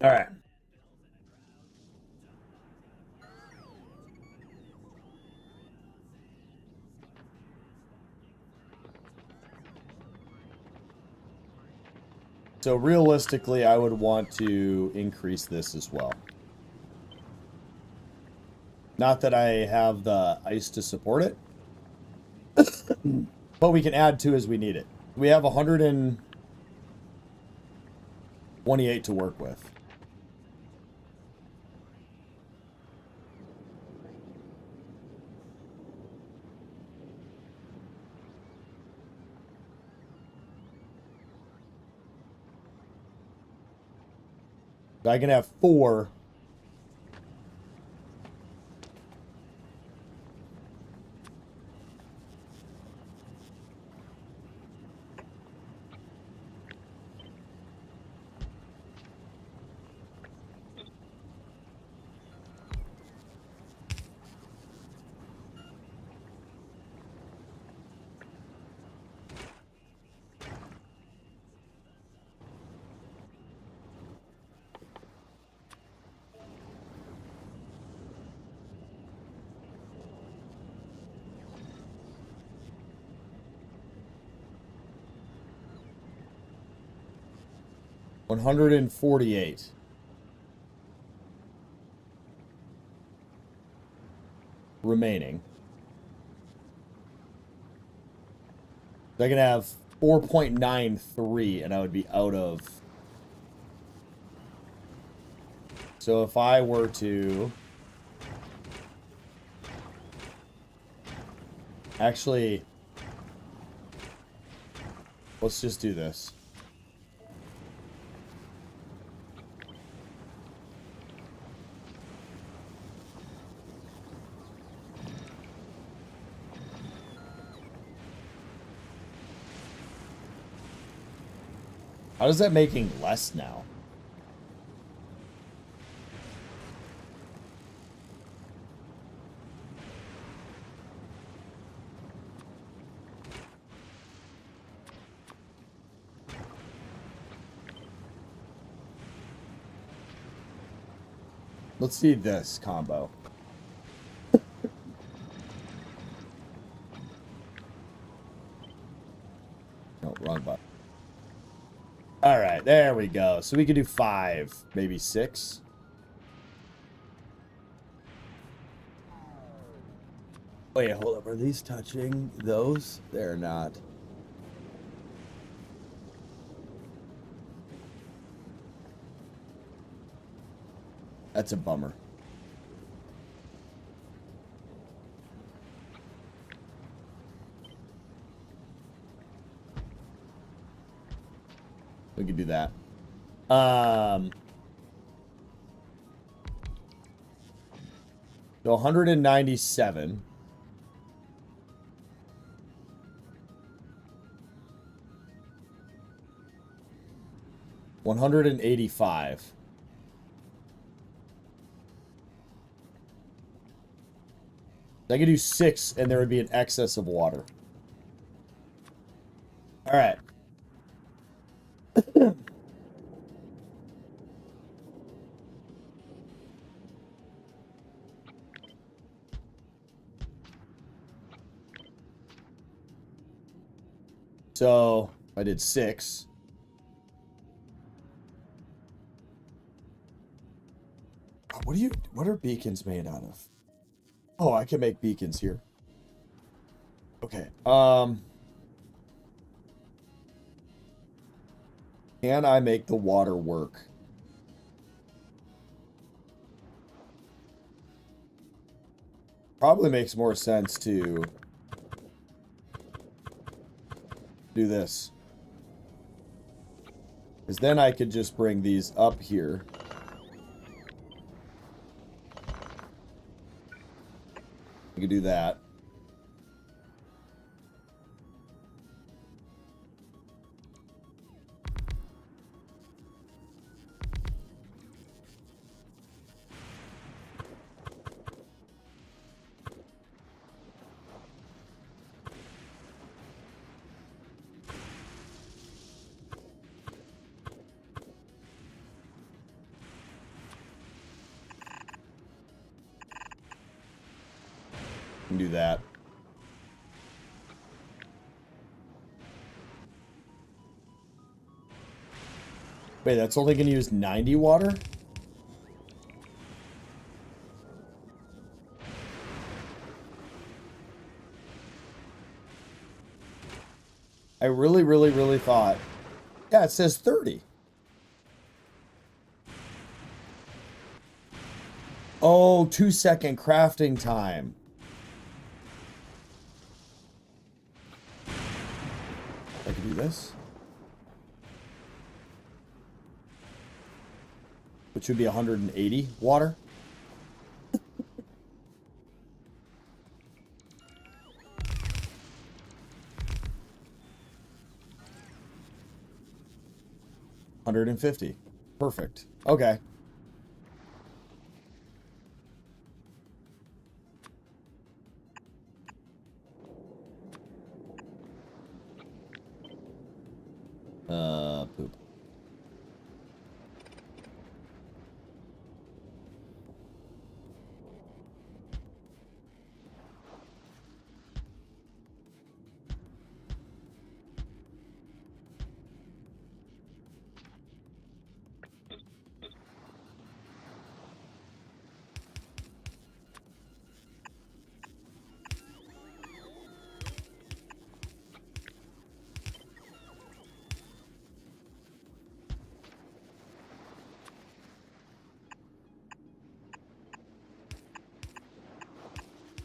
Speaker 4: All right. So realistically, I would want to increase this as well. Not that I have the ice to support it, but we can add to as we need it. We have 128 to work with. I can have 4. $148 remaining. I can have 4.93 and I would be out of. So if I were to actually, let's just do this. How is that making less now? Let's see this combo. No, wrong button. All right, there we go. So we could do 5, maybe 6. Wait, hold up. Are these touching those? They're not. That's a bummer. We could do that. So 197. $185. I could do 6 and there would be an excess of water. All right. So I did 6. What are beacons made out of? Oh, I can make beacons here. Okay. Can I make the water work? Probably makes more sense to do this. Because then I could just bring these up here. I could do that. Can do that. Wait, that's only going to use 90 water? I really thought... Yeah, it says 30. Oh, 2-second crafting time. I can do this. Which would be 180 water. $150. Perfect. Okay. Poop.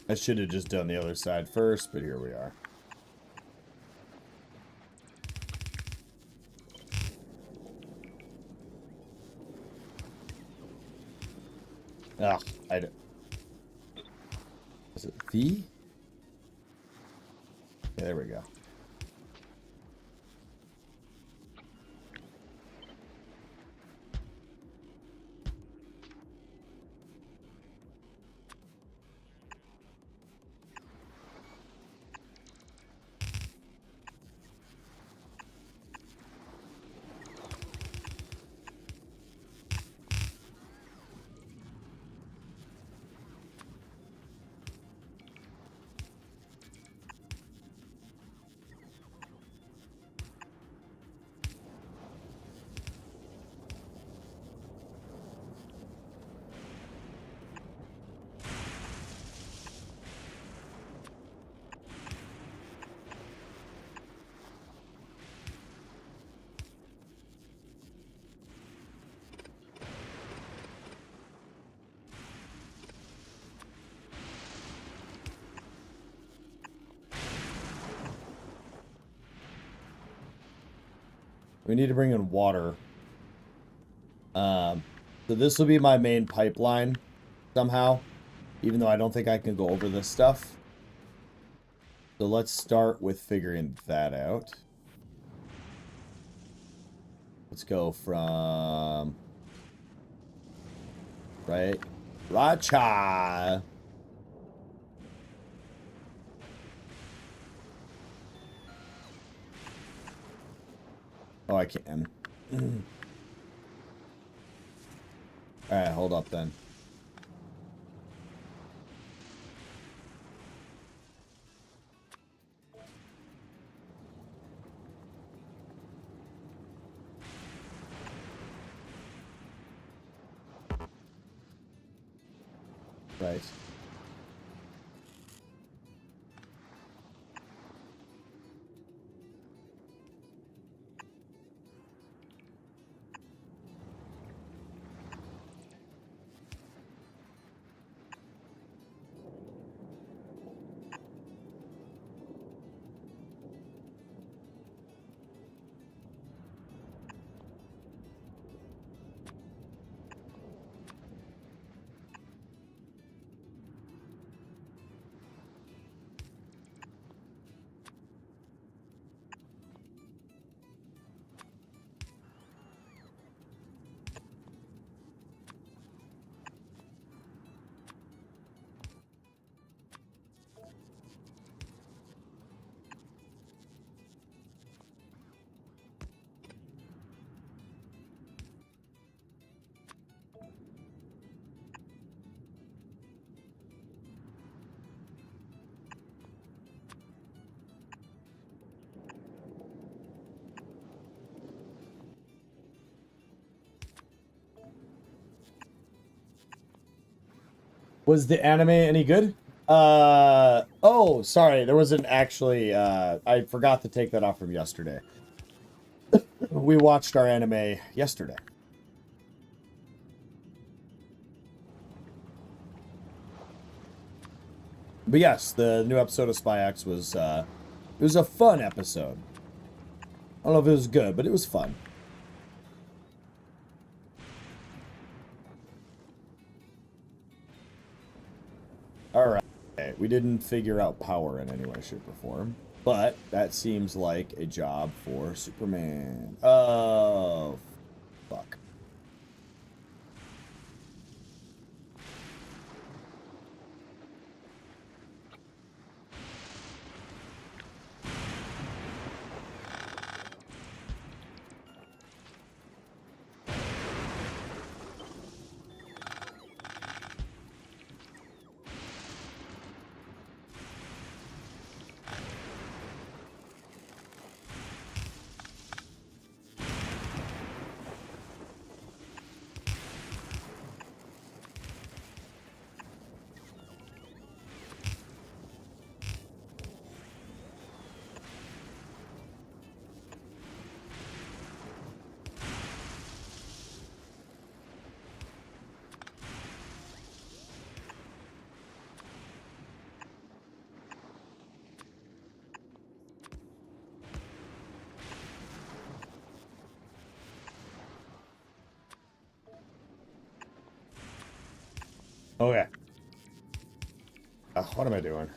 Speaker 4: I should have just done the other side first, but here we are. Ah, I don't... Is it the? Yeah, there we go. We need to bring in water. So this will be my main pipeline somehow, even though I don't think I can go over this stuff. So let's start with figuring that out. Let's go from... Right? Racha! Oh, I can. Alright, hold up then. Right. Was the anime any good? Oh, sorry. There wasn't actually, I forgot to take that off from yesterday. We watched our anime yesterday. But yes, the new episode of Spy X was, it was a fun episode. I don't know if it was good, but it was fun. Alright. Okay, we didn't figure out power in any way, shape, or form. But that seems like a job for Superman. Oh, fuck. Okay. What am I doing?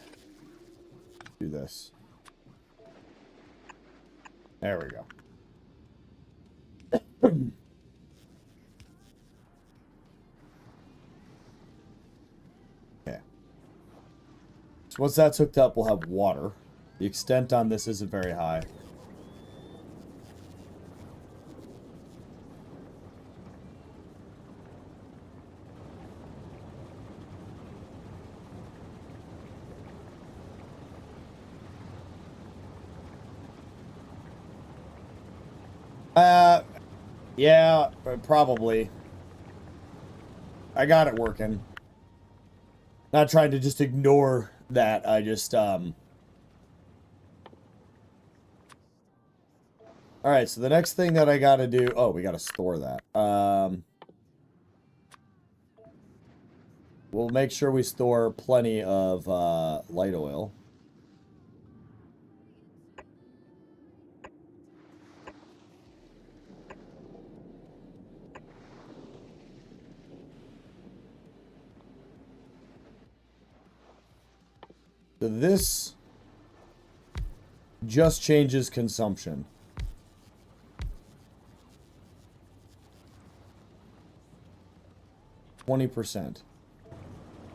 Speaker 4: Do this. There we go. Okay. So once that's hooked up, we'll have water. The extent on this isn't very high. Yeah, probably. I got it working. Not trying to just ignore that. I just, Alright, so the next thing that I gotta do... Oh, we gotta store that. We'll make sure we store plenty of, light oil. So this just changes consumption. 20%.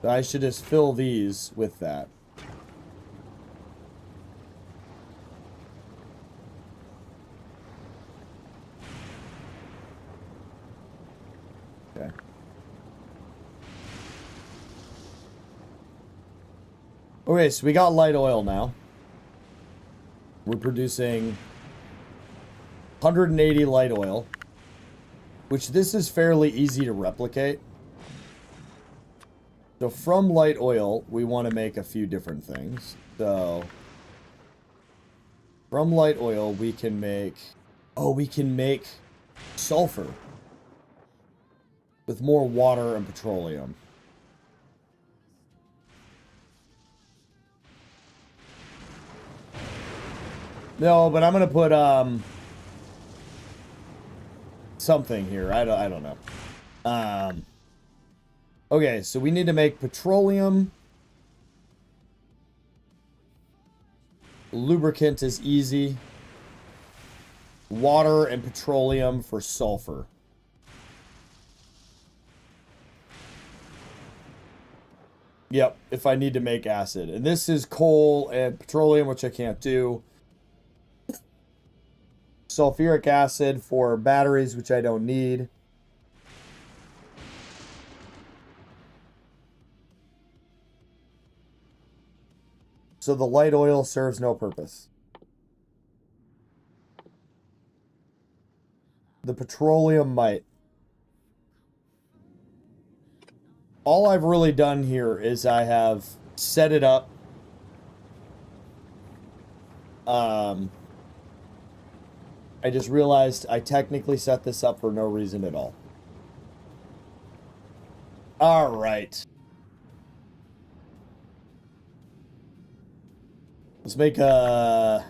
Speaker 4: So I should just fill these with that. Okay. Okay, so we got light oil now. We're producing 180 light oil, which this is fairly easy to replicate. So from light oil, we want to make a few different things. So from light oil, we can make... Oh, we can make sulfur with more water and petroleum. No, but I'm gonna put something here. I don't know. Okay, so we need to make petroleum. Lubricant is easy. Water and petroleum for sulfur. Yep, if I need to make acid. And this is coal and petroleum, which I can't do. Sulfuric acid for batteries, which I don't need. So the light oil serves no purpose. The petroleum might. all I've really done here is I have set it up. I just realized I technically set this up for no reason at all. All right. Let's make a...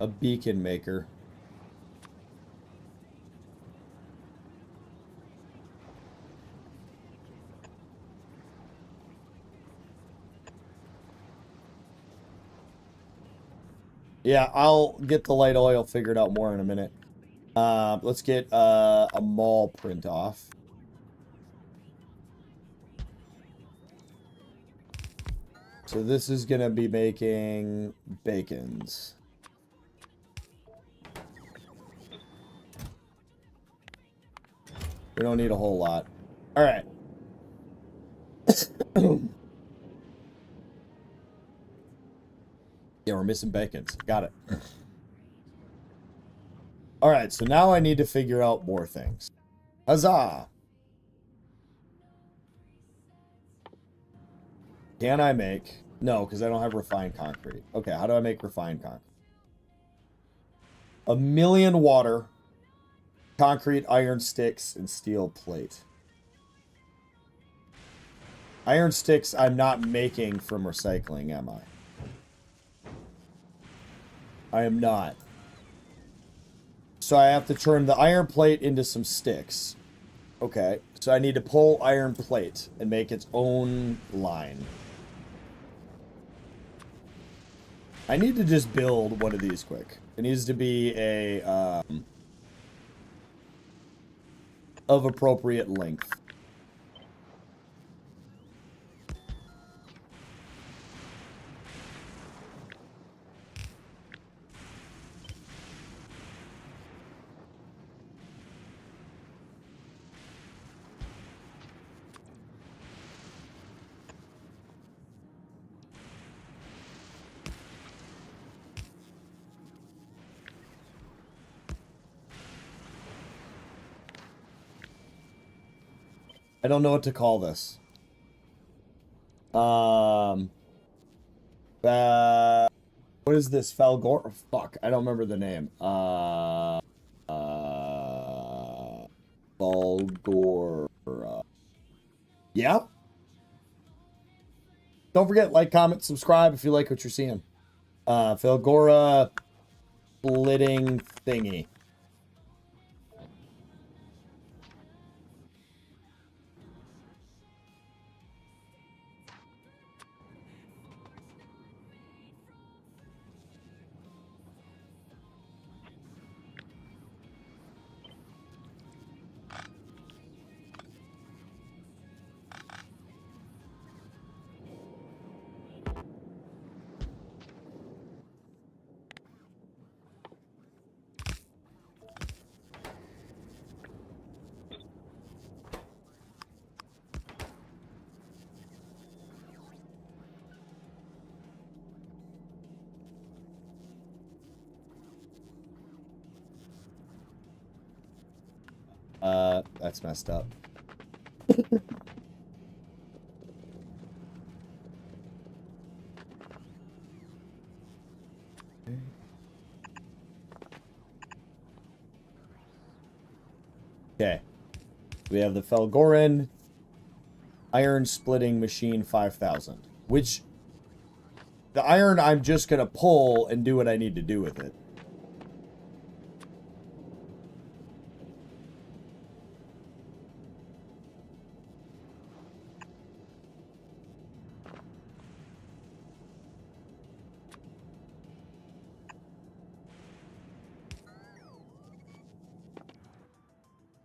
Speaker 4: a beacon maker. Yeah, I'll get the light oil figured out more in a minute. Let's get a mall print off. So this is gonna be making bacons. We don't need a whole lot. All right. Yeah, we're missing bacons. Got it. All right, so now I need to figure out more things. Huzzah! Can I make... No, because I don't have refined concrete. Okay, how do I make refined concrete? 1,000,000 water, concrete, iron sticks, and steel plate. Iron sticks I'm not making from recycling, am I? I am not. So I have to turn the iron plate into some sticks. Okay, so I need to pull iron plate and make its own line. I need to just build one of these quick. It needs to be a of appropriate length. I don't know what to call this. What is this? Fulgora? Fuck, I don't remember the name. Fulgora. Yeah? Don't forget, like, comment, subscribe if you like what you're seeing. Fulgora splitting thingy. That's messed up. Okay. We have the Fulgoran iron splitting machine 5000, which the iron I'm just going to pull and do what I need to do with it.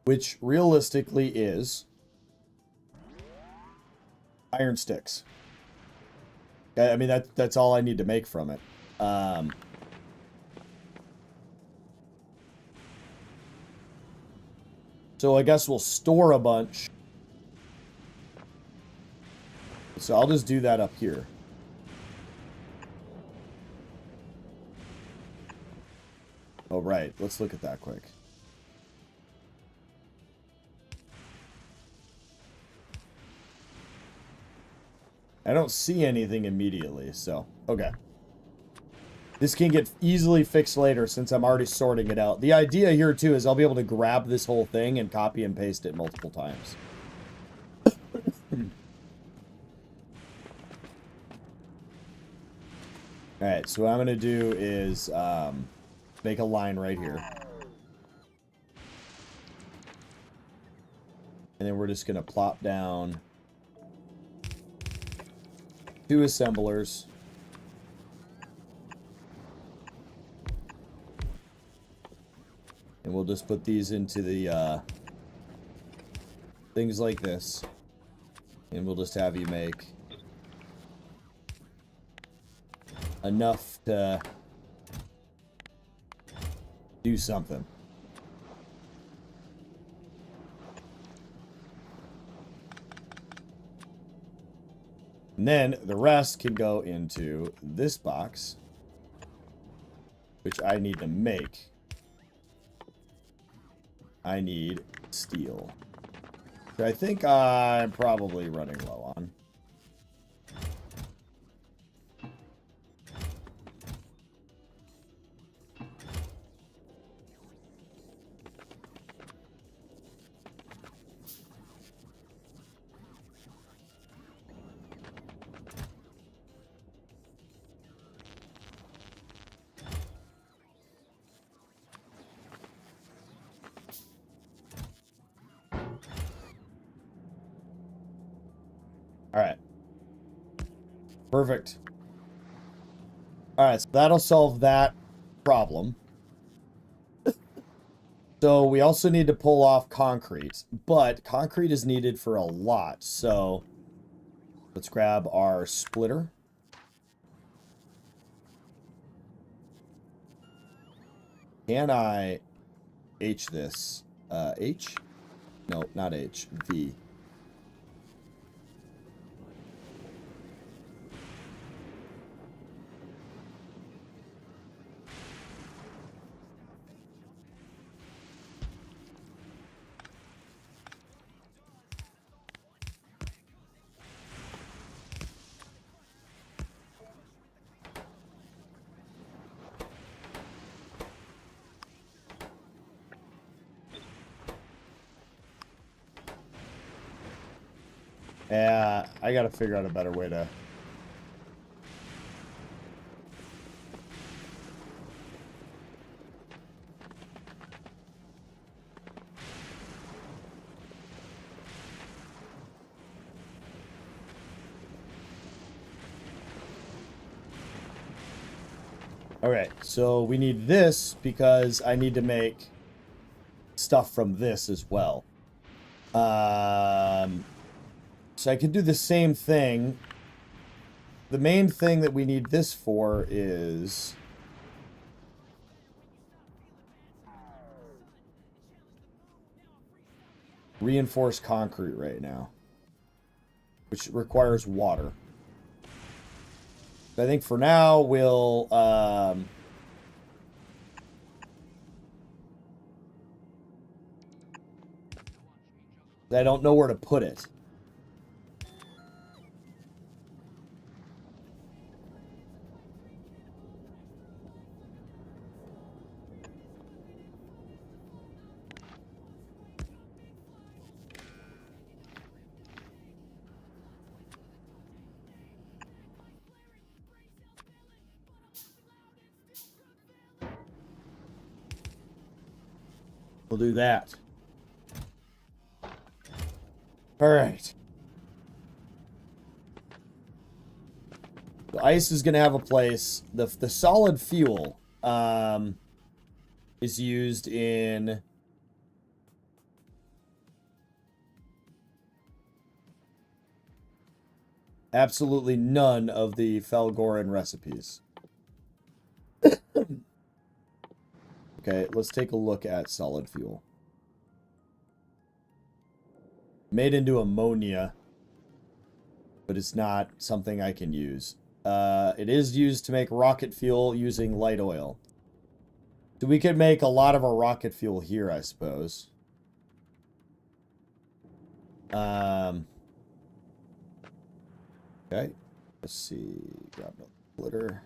Speaker 4: Which realistically is iron sticks. I mean, that's all I need to make from it. So I guess we'll store a bunch. So I'll just do that up here. Oh, right. Let's look at that quick. I don't see anything immediately, so, okay. This can get easily fixed later since I'm already sorting it out. The idea here, too, is I'll be able to grab this whole thing and copy and paste it multiple times. Alright, so what I'm going to do is make a line right here. And then we're just going to plop down 2 assemblers. And we'll just put these into the things like this. And we'll just have you make enough to do something. And then the rest can go into this box, which I need to make. I need steel. So I think I'm probably running low on. All right. Perfect. All right, so that'll solve that problem. So we also need to pull off concrete, but concrete is needed for a lot. So let's grab our splitter. Can I H this? H? No, not H. V. Yeah, I gotta figure out a better way to... Okay, so we need this because I need to make stuff from this as well. So I could do the same thing. The main thing that we need this for is... reinforced concrete right now. Which requires water. I think for now, we'll... I don't know where to put it. We'll do that. All right. The ice is going to have a place. The solid fuel is used in... absolutely none of the Fulgoran recipes. Okay, let's take a look at solid fuel. Made into ammonia, but it's not something I can use. It is used to make rocket fuel using light oil. So we could make a lot of our rocket fuel here, I suppose. Okay. Let's see. Grab the glitter.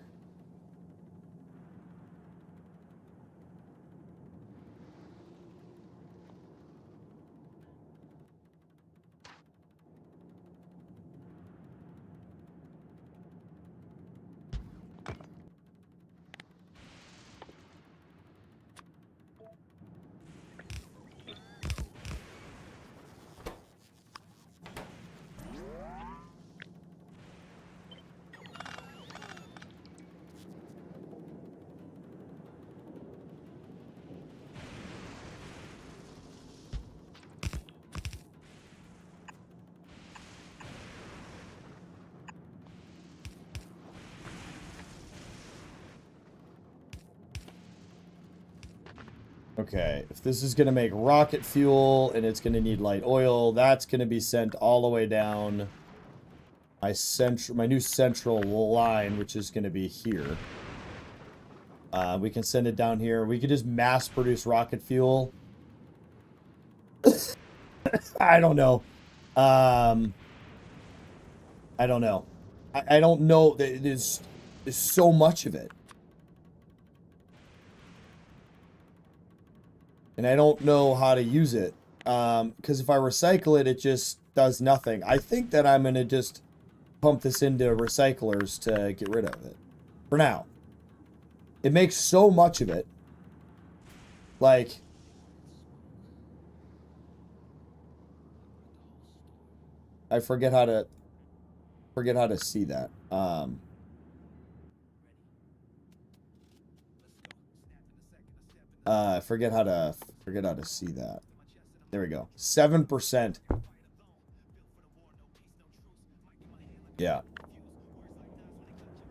Speaker 4: Okay, if this is going to make rocket fuel and it's going to need light oil, that's going to be sent all the way down my new central line, which is going to be here. We can send it down here. We could just mass produce rocket fuel. I don't know. I don't know. I don't know. There's so much of it. And I don't know how to use it. Because if I recycle it, it just does nothing. I think that I'm going to just pump this into recyclers to get rid of it. For now. It makes so much of it. Like... I forget how to see that. Forget how to see that. There we go. 7%. Yeah.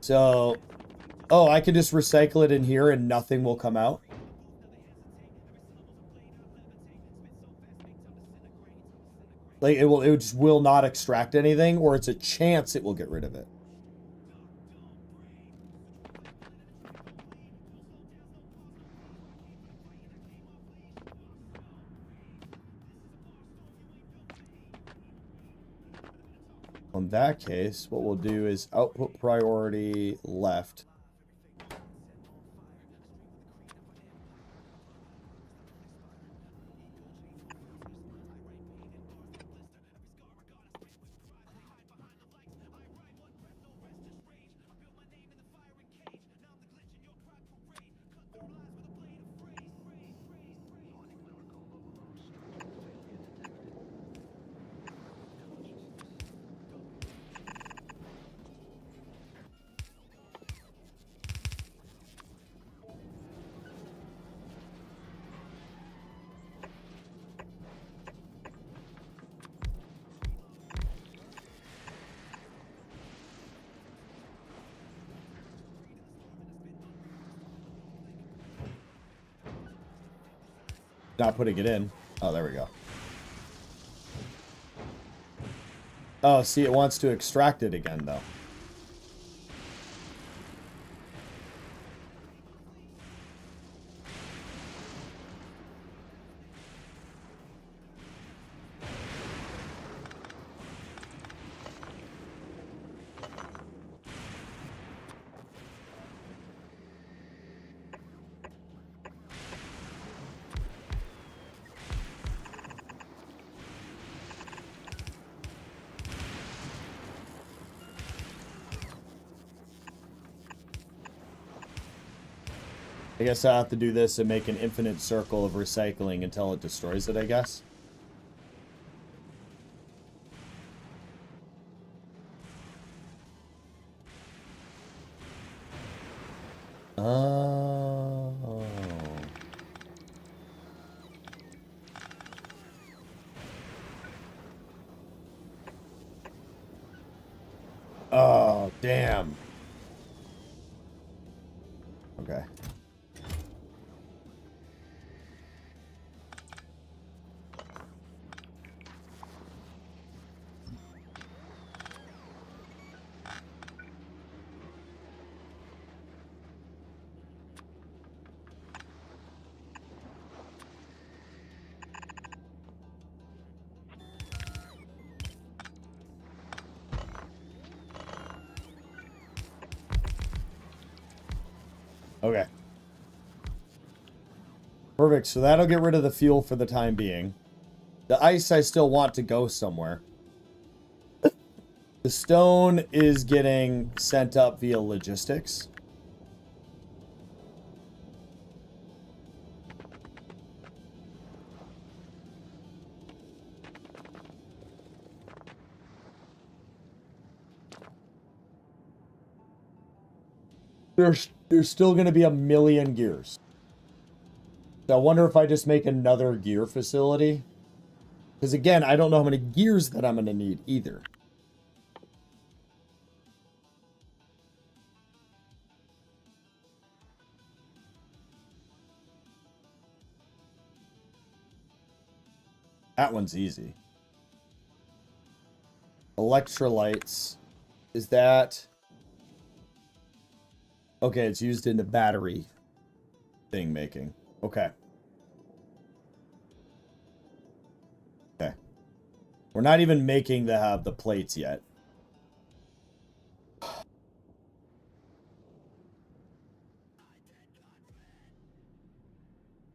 Speaker 4: So, oh, I can just recycle it in here and nothing will come out. Like it just will not extract anything, or it's a chance it will get rid of it. In that case, what we'll do is output priority left. Not putting it in. Oh, there we go. Oh, see, it wants to extract it again, though. I guess I have to do this and make an infinite circle of recycling until it destroys it, I guess. Oh. Oh, damn. Okay. Okay. Perfect. So that'll get rid of the fuel for the time being. The ice I still want to go somewhere. The stone is getting sent up via logistics. There's still going to be a million gears. So I wonder if I just make another gear facility. Because again, I don't know how many gears that I'm going to need either. That one's easy. Electrolytes. Is that... Okay, it's used in the battery thing making. Okay. Okay. We're not even making the plates yet.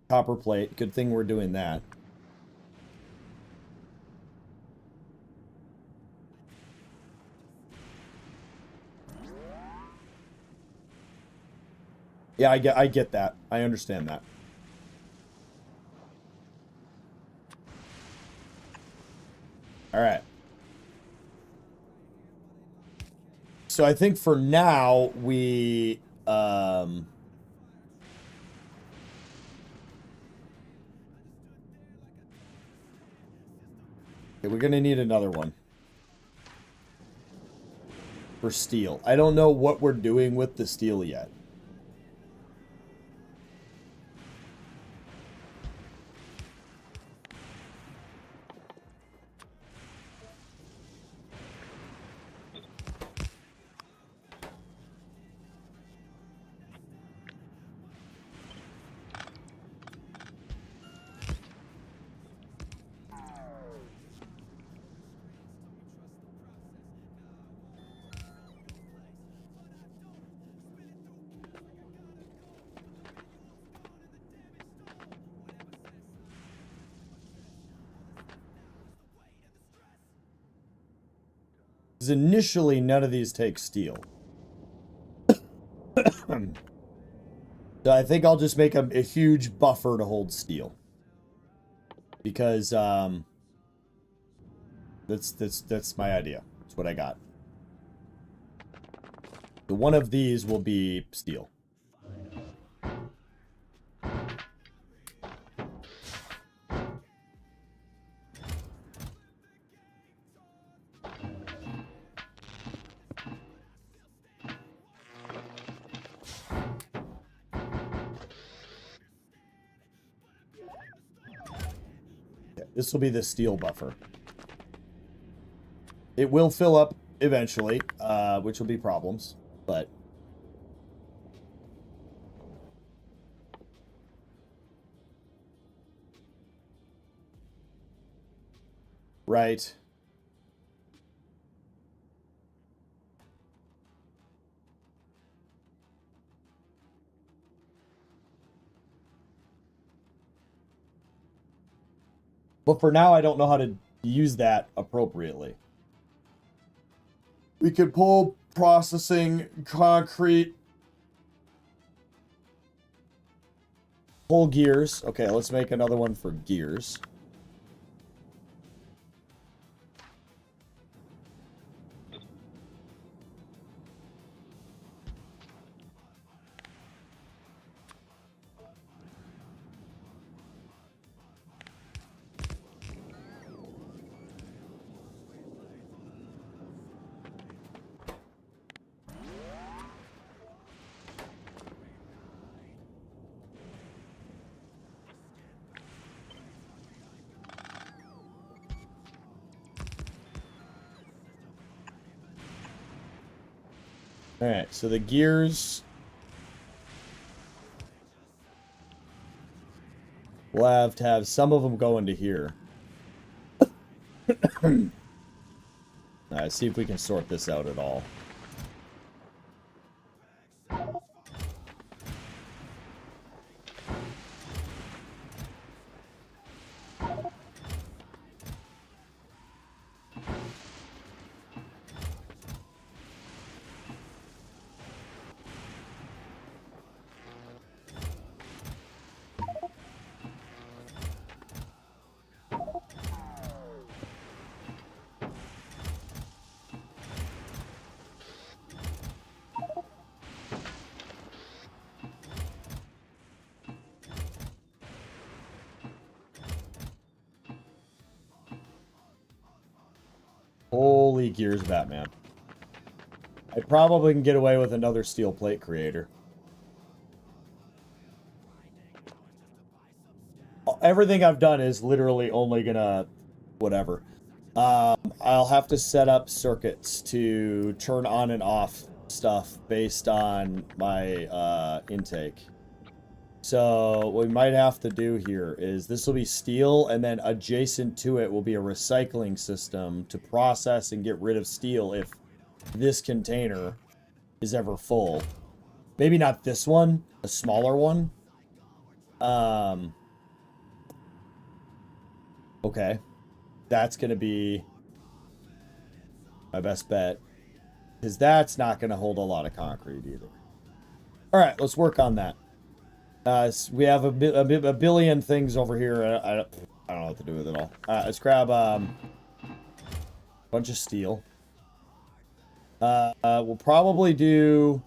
Speaker 4: Copper plate. Good thing we're doing that. Yeah, I get that. I understand that. All right. So I think for now we okay, we're gonna need another one for steel. I don't know what we're doing with the steel yet. Because initially, none of these take steel. So I think I'll just make a huge buffer to hold steel. Because, that's my idea. That's what I got. So one of these will be steel. This will be the steel buffer. It will fill up eventually, which will be problems, but... Right. But for now, I don't know how to use that appropriately. We could pull processing, concrete, pull gears. Okay, let's make another one for gears. Alright, so the gears... We'll have to have some of them go into here. Alright, see if we can sort this out at all. Holy Gears, Batman. I probably can get away with another steel plate creator. Everything I've done is literally only gonna... whatever. I'll have to set up circuits to turn on and off stuff based on my intake. So what we might have to do here is this will be steel, and then adjacent to it will be a recycling system to process and get rid of steel if this container is ever full. Maybe not this one, a smaller one. Okay. That's going to be my best bet. Because that's not going to hold a lot of concrete either. All right, let's work on that. We have a billion things over here. I don't know what to do with it all. Let's grab a bunch of steel. We'll probably do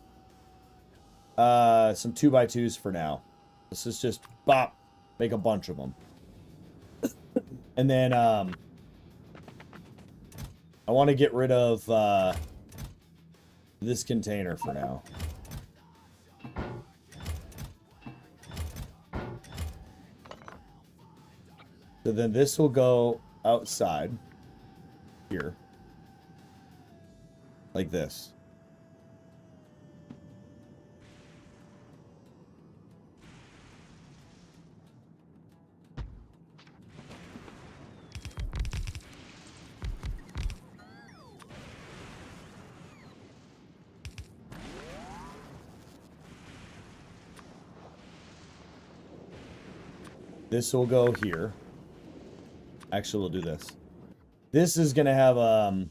Speaker 4: some 2x2s for now. This is just bop, make a bunch of them. And then I want to get rid of this container for now. So then this will go outside here. Like this. This will go here. Actually, we'll do this. This is going to have a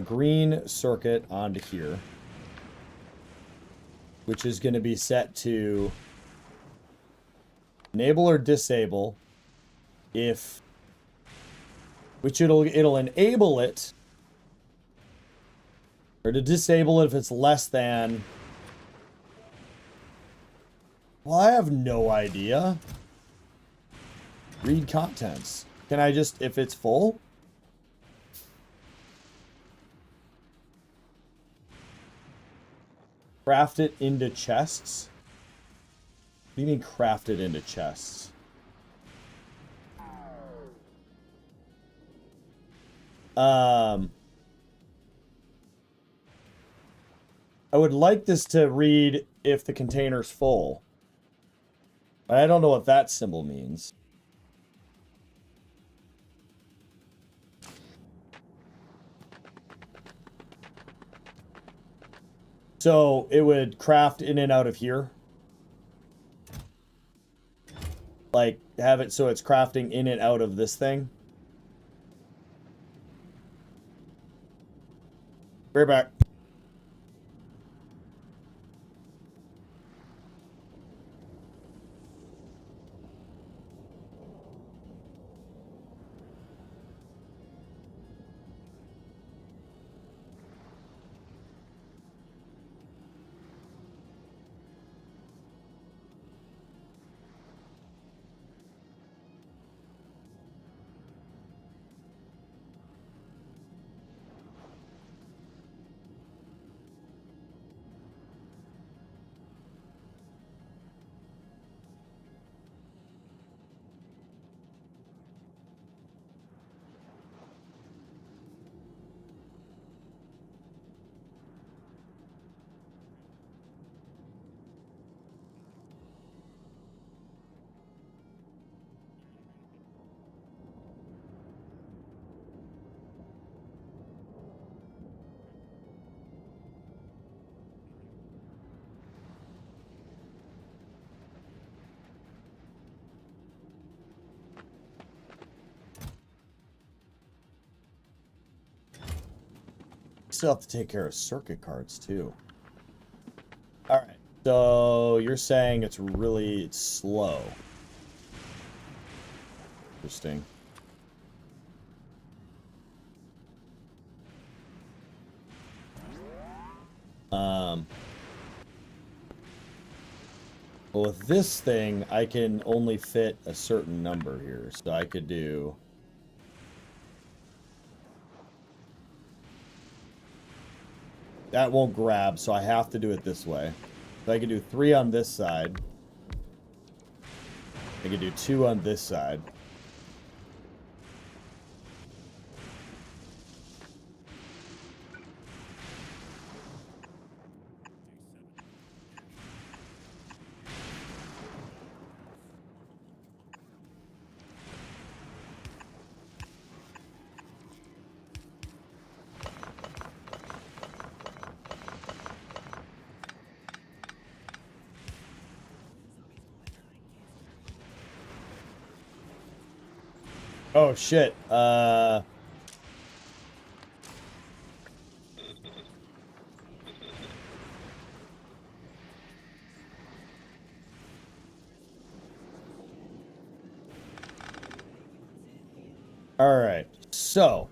Speaker 4: green circuit onto here, which is going to be set to enable or disable if, which it'll enable it, or to disable it if it's less than. Well, I have no idea. Read contents. Can I just, if it's full? Craft it into chests? What do you mean craft it into chests? I would like this to read if the container's full. But I don't know what that symbol means. So it would craft in and out of here. Like, have it so it's crafting in and out of this thing. Right back. Still have to take care of circuit cards too. All right, so you're saying it's really slow. Interesting. Well, with this thing, I can only fit a certain number here, so I could do that won't grab, so I have to do it this way. So I can do 3 on this side. I can do 2 on this side. Oh shit. All right. So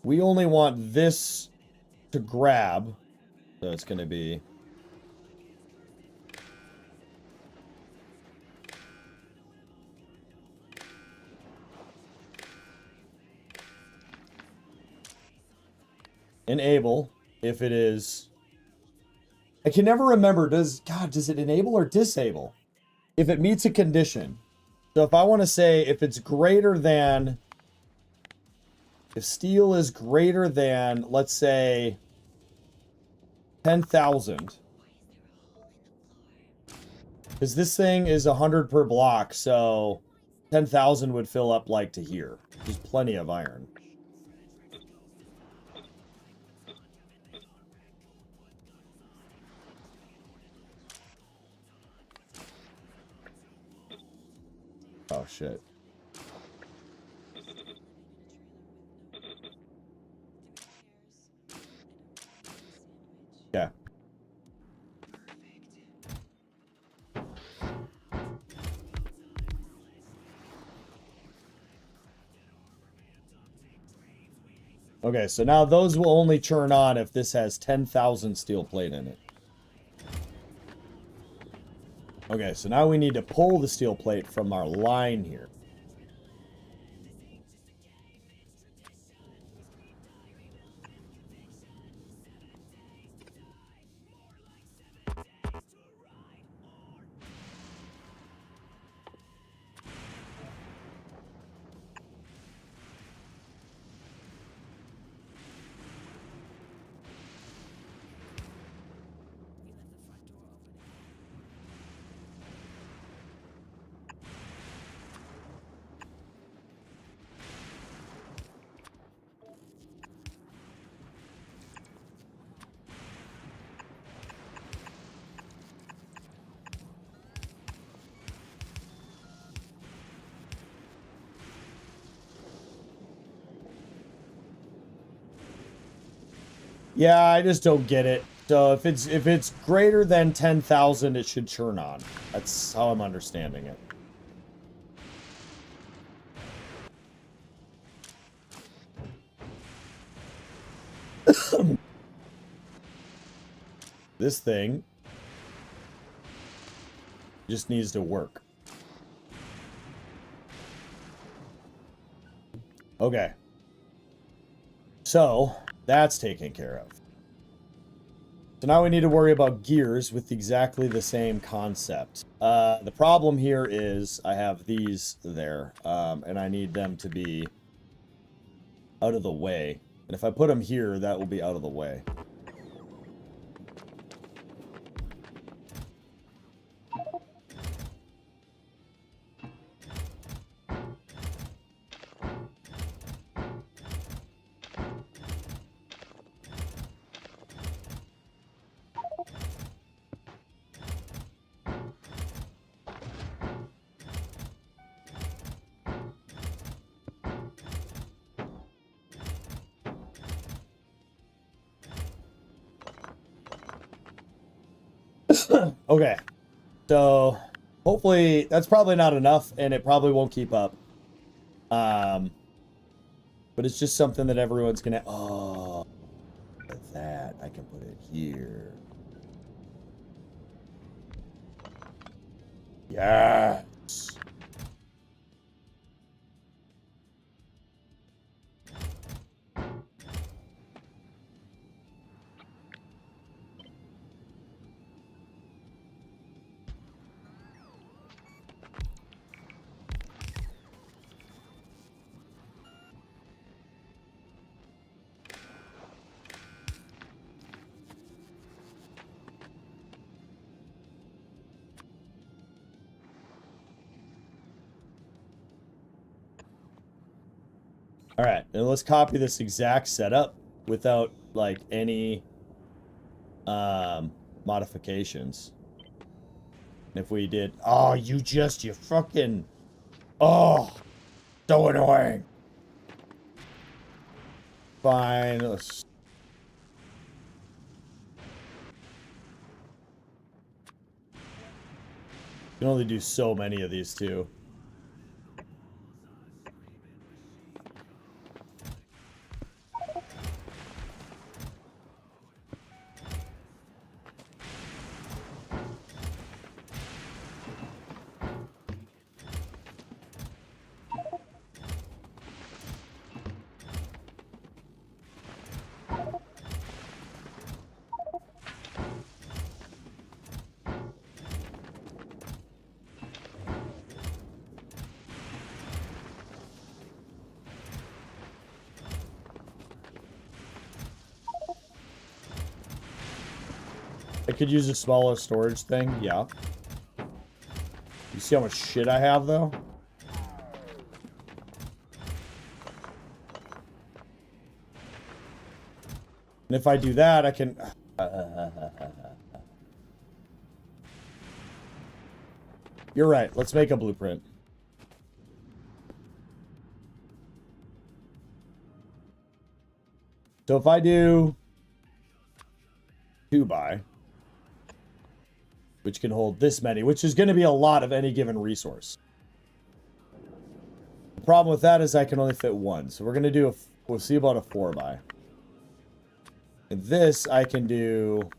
Speaker 4: we only want this to grab. So it's going to be enable if it is. I can never remember. Does it enable or disable? If it meets a condition. So if I want to say if it's greater than, if steel is greater than, let's say, 10,000. Because this thing is 100 per block, so 10,000 would fill up like to here. There's plenty of iron. Oh shit. Yeah. Okay, so now those will only turn on if this has 10,000 steel plate in it. Okay, so now we need to pull the steel plate from our line here. Yeah, I just don't get it. So if it's greater than 10,000, it should turn on. That's how I'm understanding it. This thing just needs to work. Okay. So that's taken care of. So now we need to worry about gears with exactly the same concept. The problem here is I have these there, and I need them to be out of the way. And if I put them here, that will be out of the way. Okay, so hopefully that's probably not enough, and it probably won't keep up. But it's just something that everyone's gonna. Oh, look at that! I can put it here. Yes. All right, and let's copy this exact setup without like any modifications. If we did, oh, you fucking, oh, so annoying. Fine, let's. You can only do so many of these too. I could use a smaller storage thing, yeah. You see how much shit I have, though? And if I do that, I can... You're right, let's make a blueprint. So if I do 2x, which can hold this many, which is going to be a lot of any given resource. The problem with that is I can only fit one. So we're going to do we'll see about a 4x. And this I can do...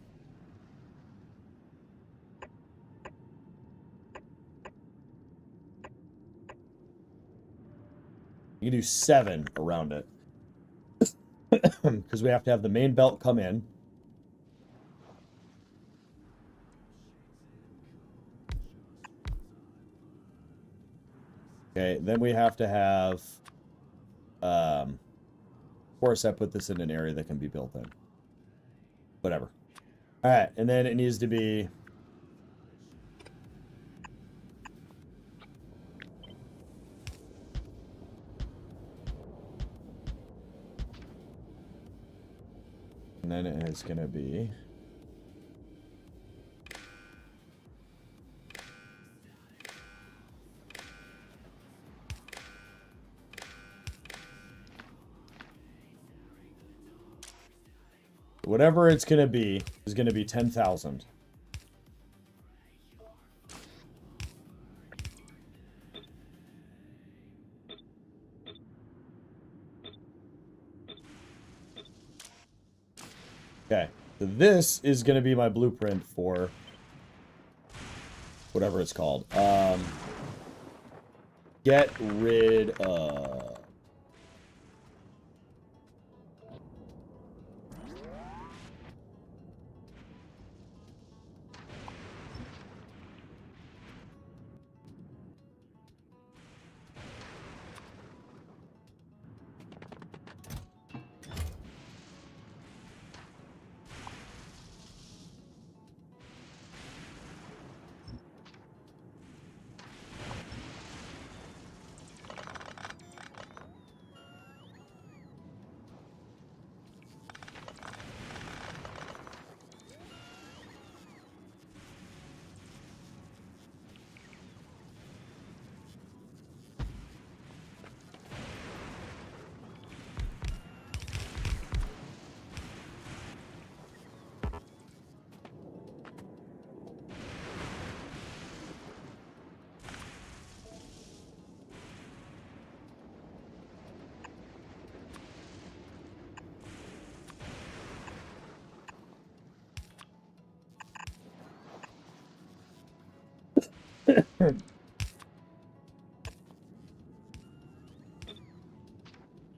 Speaker 4: You can do 7 around it. Because we have to have the main belt come in. Okay, then we have to have, of course I put this in an area that can be built in. Whatever. Alright, and then it needs to be... And then it is going to be... Whatever it's going to be is going to be 10,000. Okay, so this is going to be my blueprint for whatever it's called. Get rid of...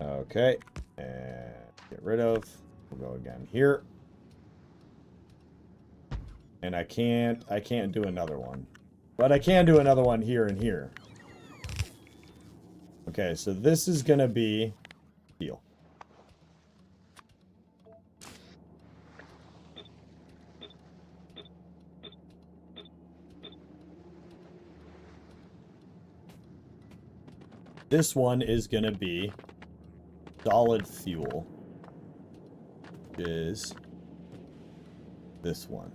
Speaker 4: Okay, and get rid of. We'll go again here. And I can't do another one. But I can do another one here and here. Okay, so this is gonna be steel. This one is gonna be solid fuel, which is this one.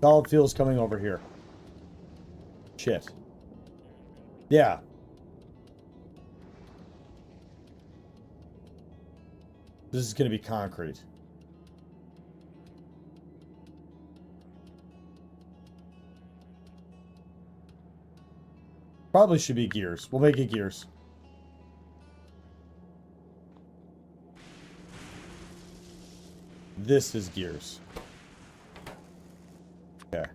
Speaker 4: Solid fuel's coming over here. Shit. Yeah. This is gonna be concrete. Probably should be gears. We'll make it gears. This is gears. Okay.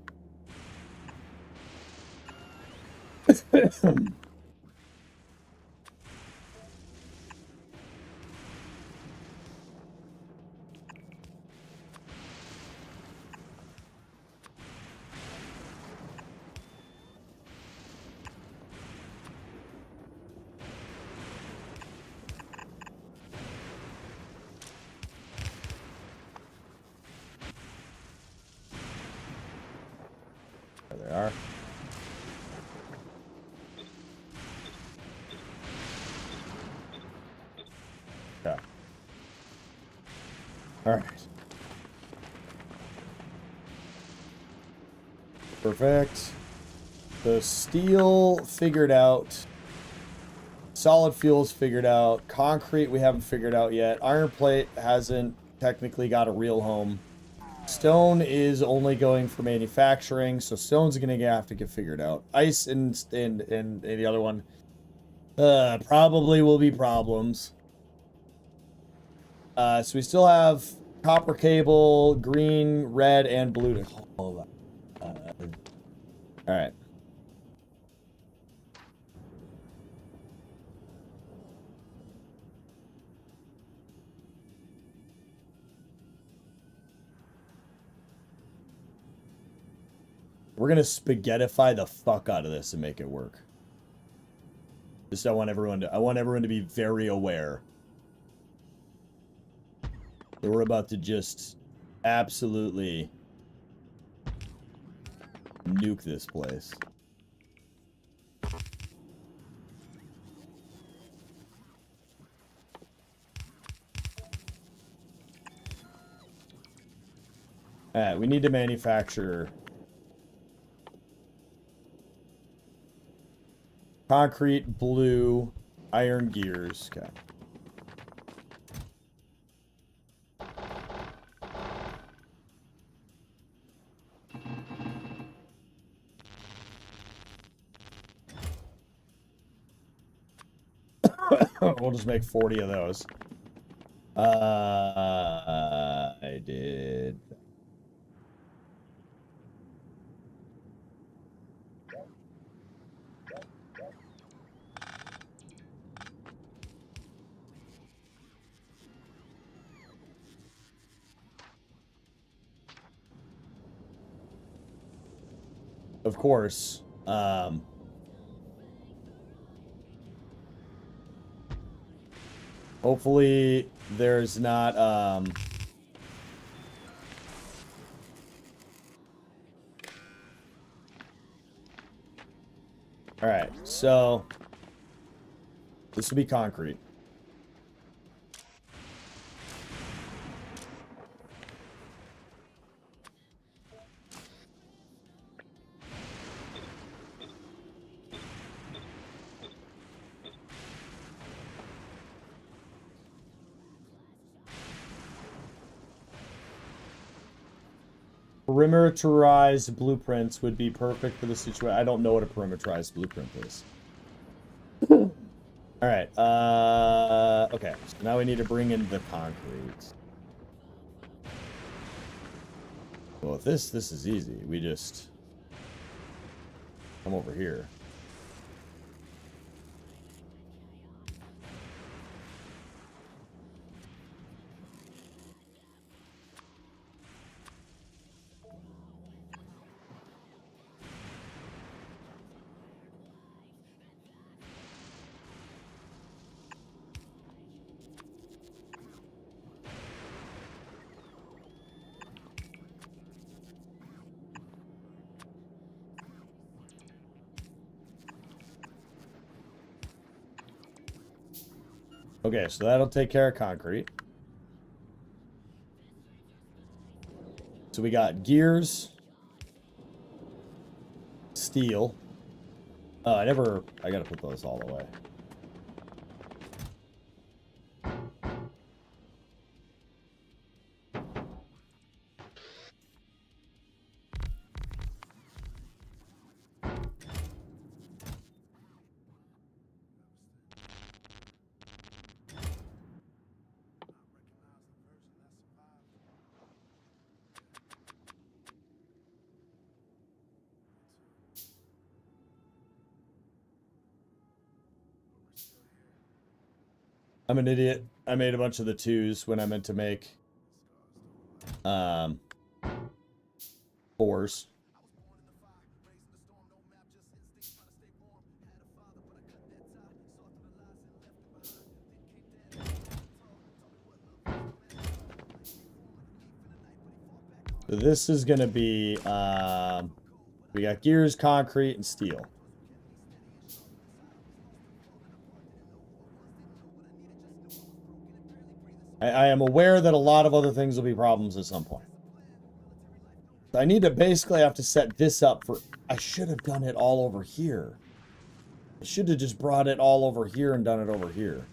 Speaker 4: There they are. Yeah. All right. Perfect. The steel figured out. Solid fuels figured out. Concrete we haven't figured out yet. Iron plate hasn't technically got a real home. Stone is only going for manufacturing, so stone's gonna have to get figured out. Ice and the other one probably will be problems. So we still have copper cable, green, red, and blue to hold on. All right. We're gonna spaghettify the fuck out of this and make it work. Just I want everyone to be very aware that we're about to just absolutely nuke this place. Alright, we need to manufacture concrete, blue, iron gears. Okay. We'll just make 40 of those. I did. Of course. Hopefully there's not all right, so this will be concrete. Perimeterized blueprints would be perfect for the situation. I don't know what a perimeterized blueprint is. All right. Okay. So now we need to bring in the concrete. Well, with this is easy. We just Come over here. Okay, so that'll take care of concrete. So we got gears, steel. Oh, I gotta put those all away. I'm an idiot. I made a bunch of the 2s when I meant to make 4s. So this is gonna be we got gears, concrete, and steel. I am aware that a lot of other things will be problems at some point. I need to basically have to set this up for... I should have done it all over here. I should have just brought it all over here and done it over here.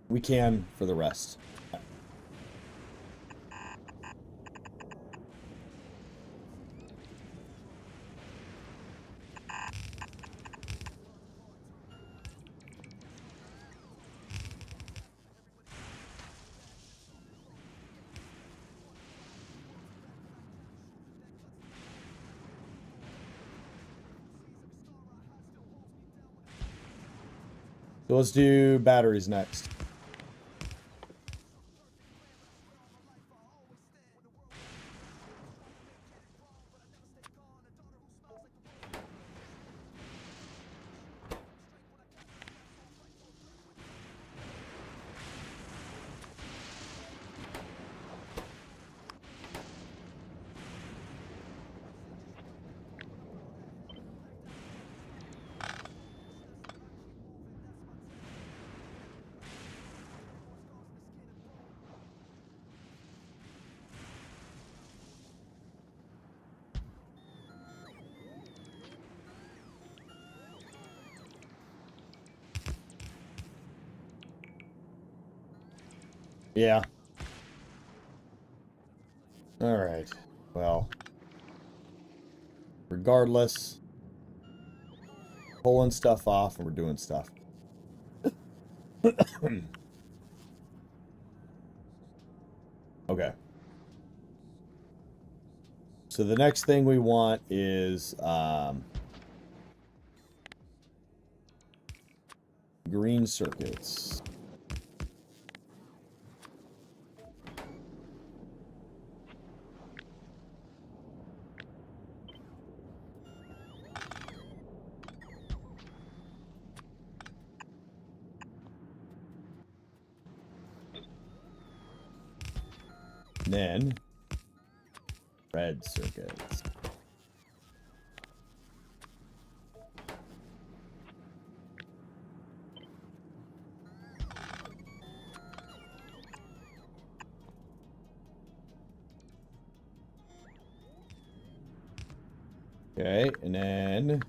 Speaker 4: We can for the rest. So let's do batteries next. Yeah. All right. Well, regardless, pulling stuff off and we're doing stuff. Okay. So the next thing we want is green circuits. Then red circuits. Okay, and then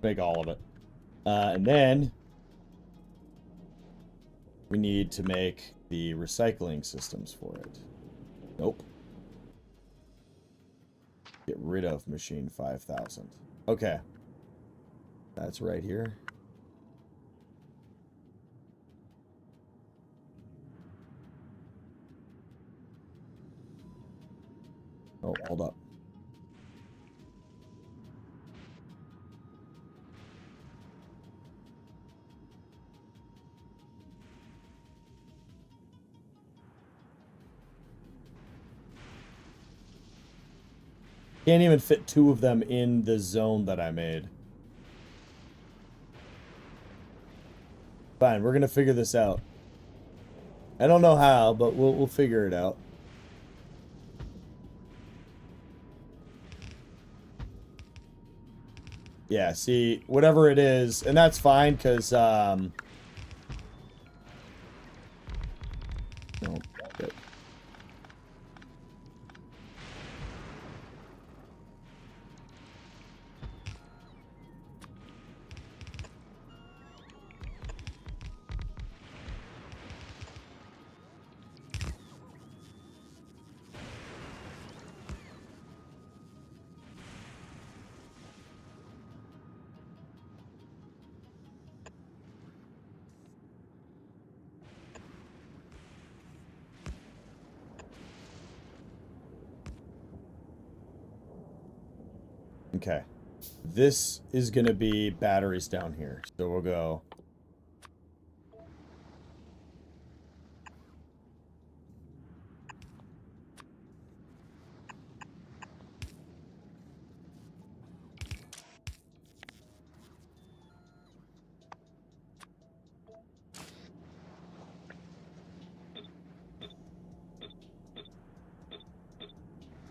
Speaker 4: make all of it. And then we need to make the recycling systems for it. Nope. Get rid of machine 5000. Okay. That's right here. Oh, hold up. Can't even fit 2 of them in the zone that I made. Fine, we're gonna figure this out. I don't know how, but we'll figure it out. Yeah, see, whatever it is, and that's fine, because, no, good. Okay. This is going to be batteries down here. So we'll go.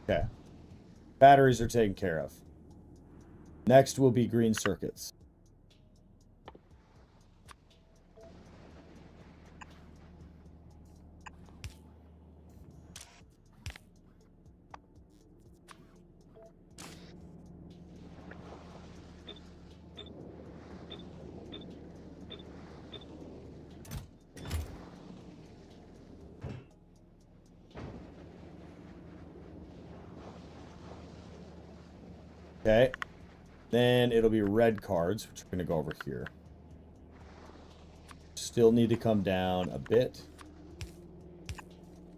Speaker 4: Okay. Batteries are taken care of. Next will be green circuits. Okay. Then it'll be red cards, which are going to go over here. Still need to come down a bit.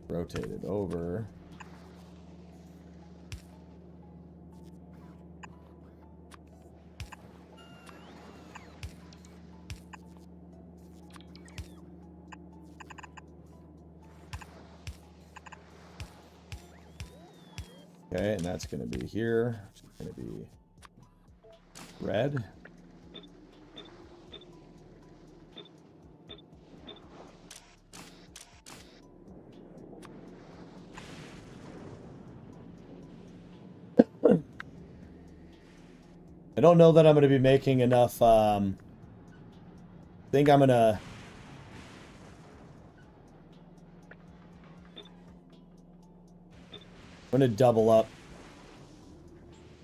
Speaker 4: Rotate it over. Okay, and that's going to be here. It's going to be red. I don't know that I'm going to be making enough. I think I'm going to. I'm going to double up.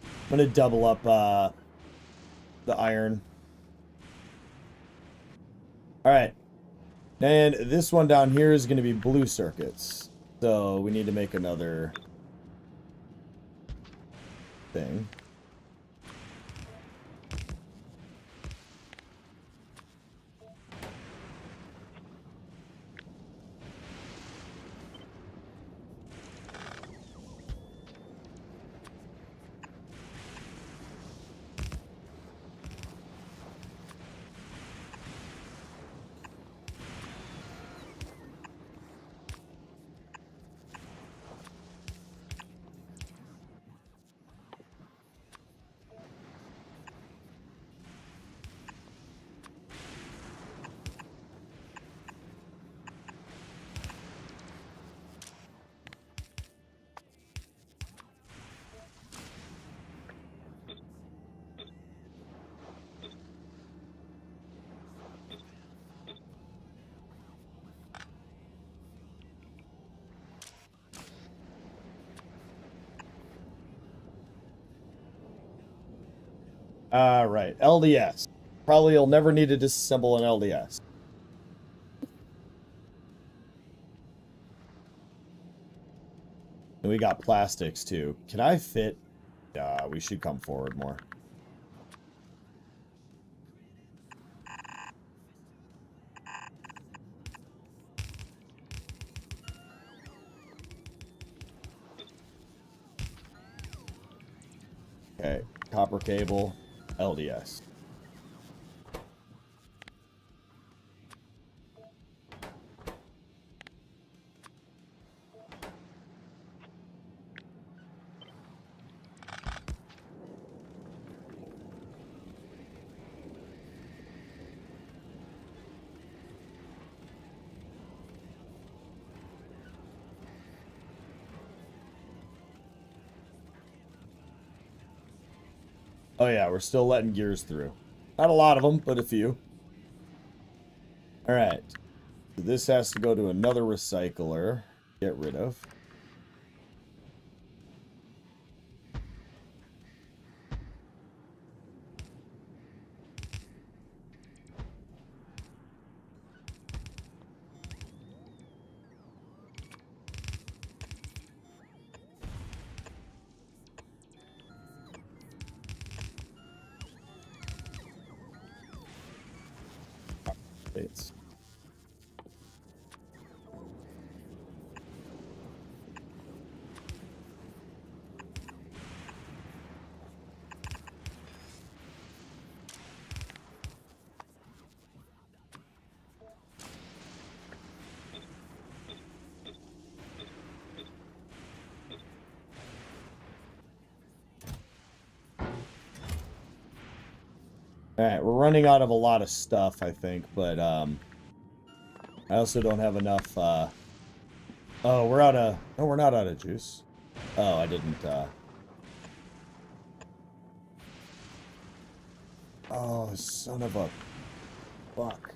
Speaker 4: I'm going to double up the iron. All right. And this one down here is going to be blue circuits. So we need to make another thing. Right, LDS. Probably you'll never need to disassemble an LDS. And we got plastics too. Can I fit? We should come forward more. Okay, copper cable, LDS. Oh yeah, we're still letting gears through. Not a lot of them, but a few. All right. So this has to go to another recycler. Get rid of. It's all right, we're running out of a lot of stuff, I think, but I also don't have enough oh, we're out of no, we're not out of juice. Oh, I didn't oh, son of a fuck.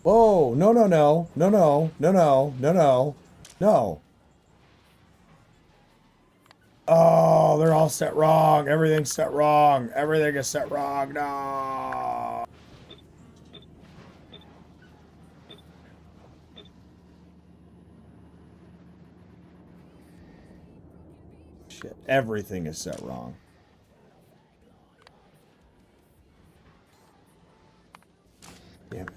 Speaker 4: Whoa, no, no, no, no, no, no, no, no, no, no. Oh, they're all set wrong. Everything's set wrong. Everything is set wrong. No. Shit, everything is set wrong. Damn it.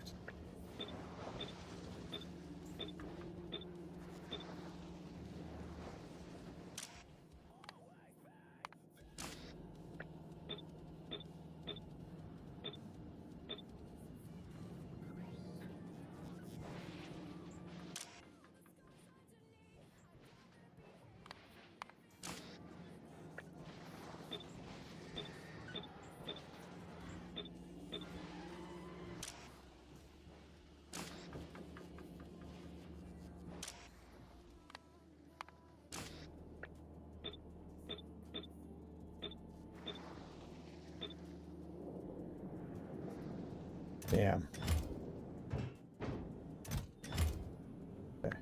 Speaker 4: Damn. Okay.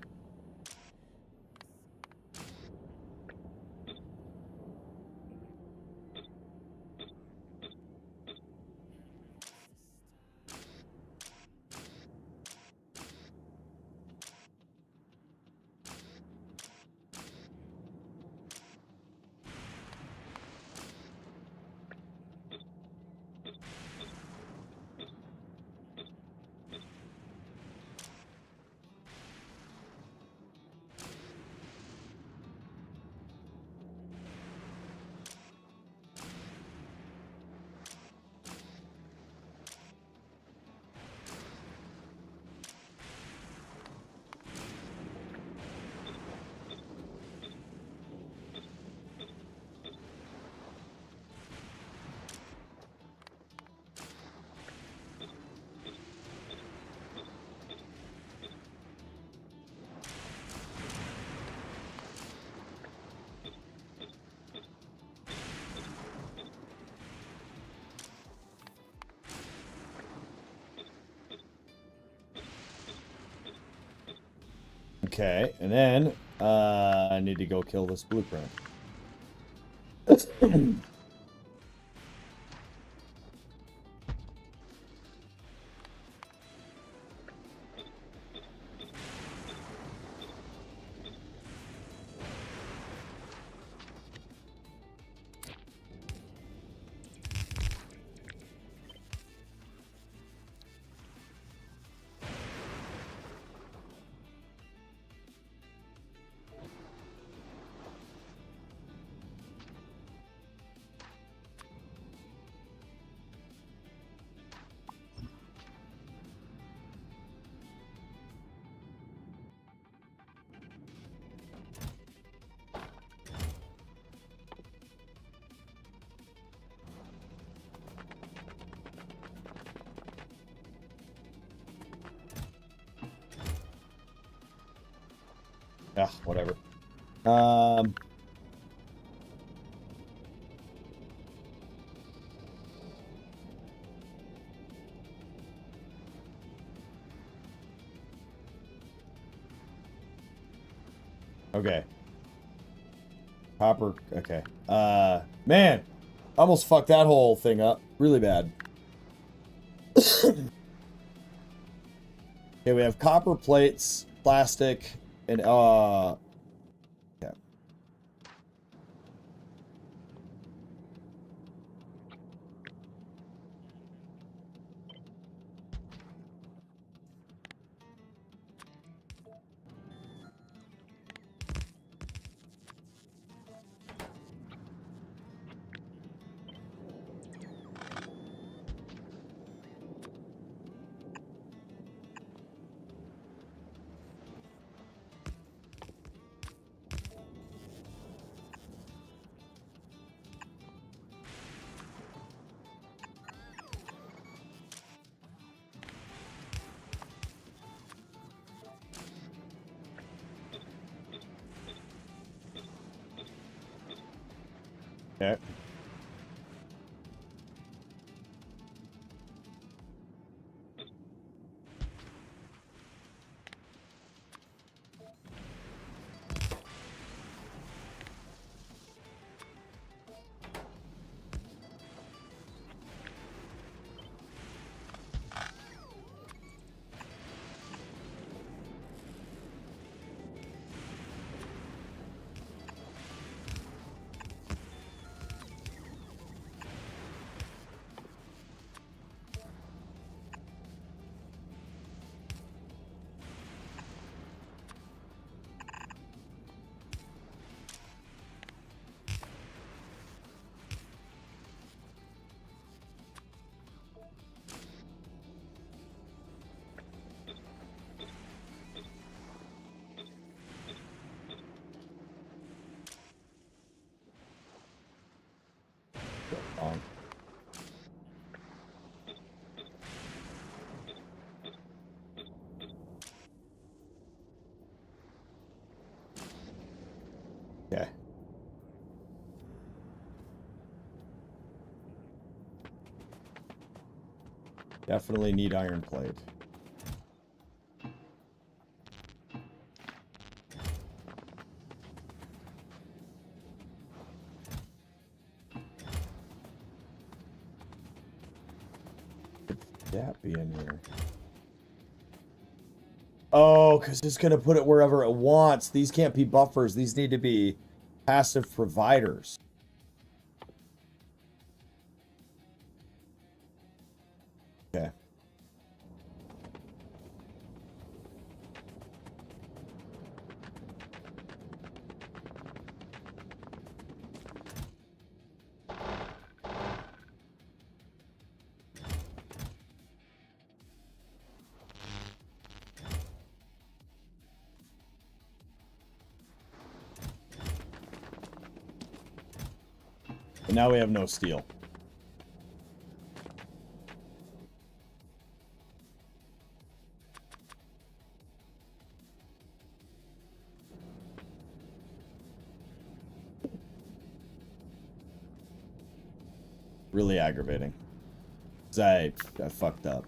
Speaker 4: Okay, and then I need to go kill this blueprint. Yeah, whatever. Okay. Copper. Okay. Man, almost fucked that whole thing up. Really bad. Okay, we have copper plates, plastic, and yeah. Okay. On. Okay. Definitely need iron plate. That be in here. Oh, because it's going to put it wherever it wants. These can't be buffers. These need to be passive providers. Okay. And now we have no steel. Really aggravating. 'Cause I fucked up.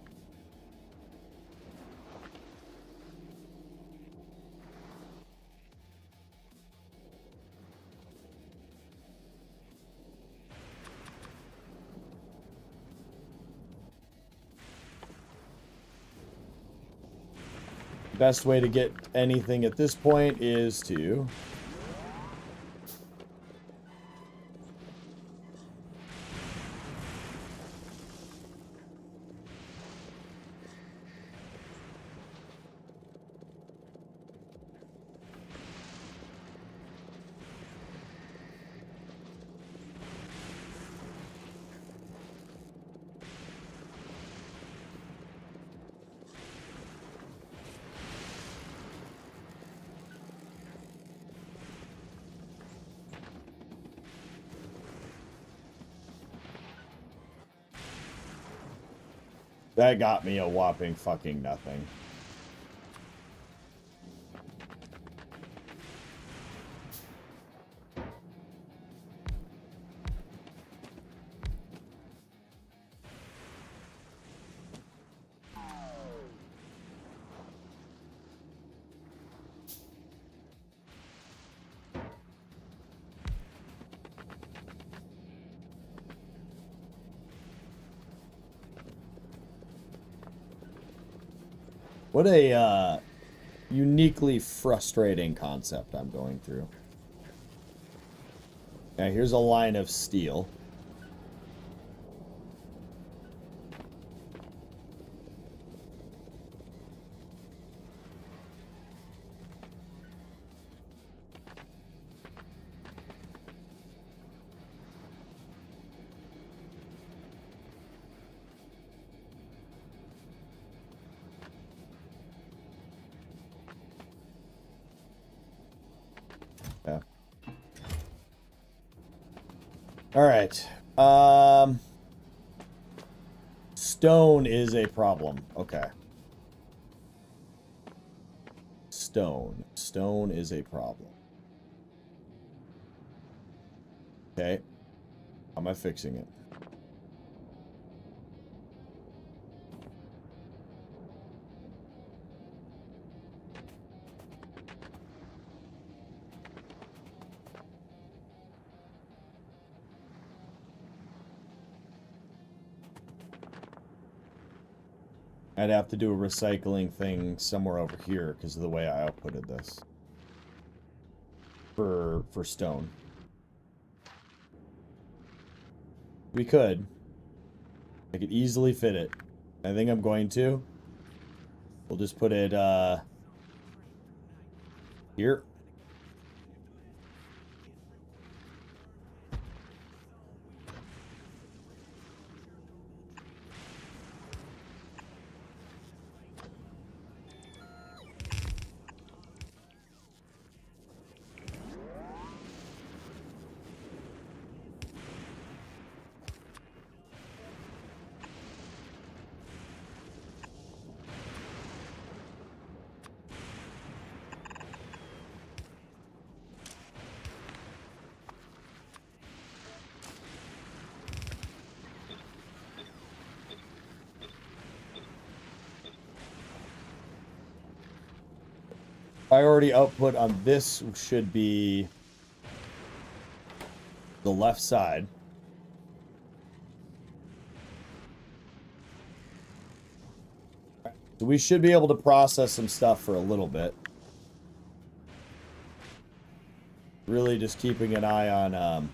Speaker 4: Best way to get anything at this point is to that got me a whopping fucking nothing. What a uniquely frustrating concept I'm going through. Okay, here's a line of steel. Yeah. All right. Stone is a problem. Okay. Stone. Stone is a problem. Okay. How am I fixing it? I'd have to do a recycling thing somewhere over here because of the way I outputted this. For stone. We could. I could easily fit it. I think I'm going to. We'll just put it, here. Priority output on this should be the left side. So we should be able to process some stuff for a little bit. Really just keeping an eye on,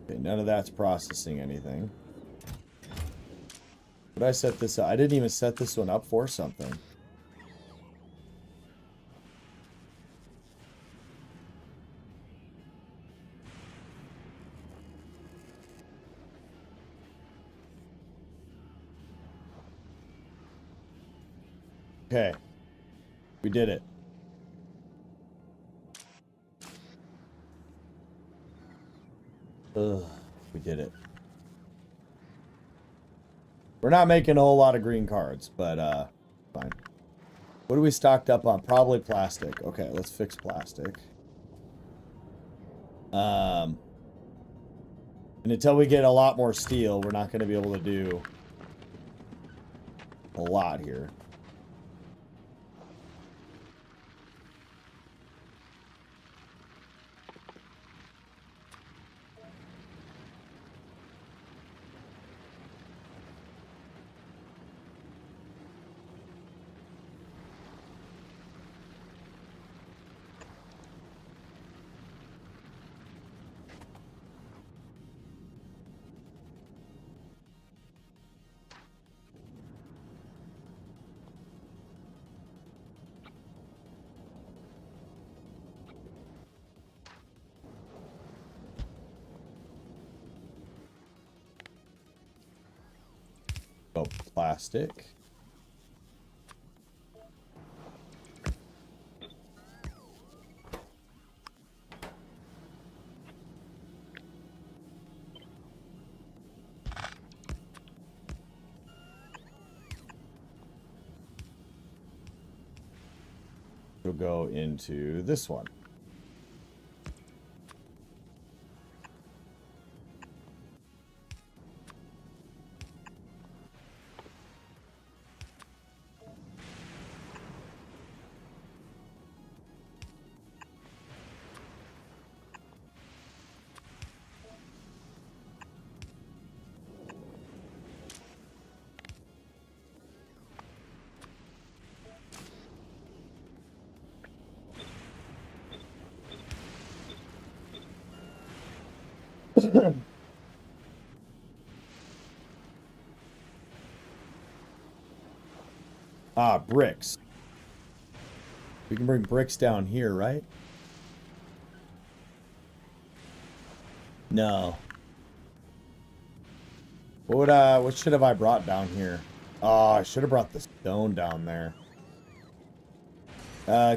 Speaker 4: okay, none of that's processing anything. What did I set this up? I didn't even set this one up for something. Okay. We did it. Ugh, we did it. We're not making a whole lot of green cards, but fine. What are we stocked up on? Probably plastic. Okay, let's fix plastic. And until we get a lot more steel, we're not going to be able to do a lot here. Oh, plastic. We'll go into this one. Ah, bricks. We can bring bricks down here, right? No. What should have I brought down here? Oh, I should have brought the stone down there.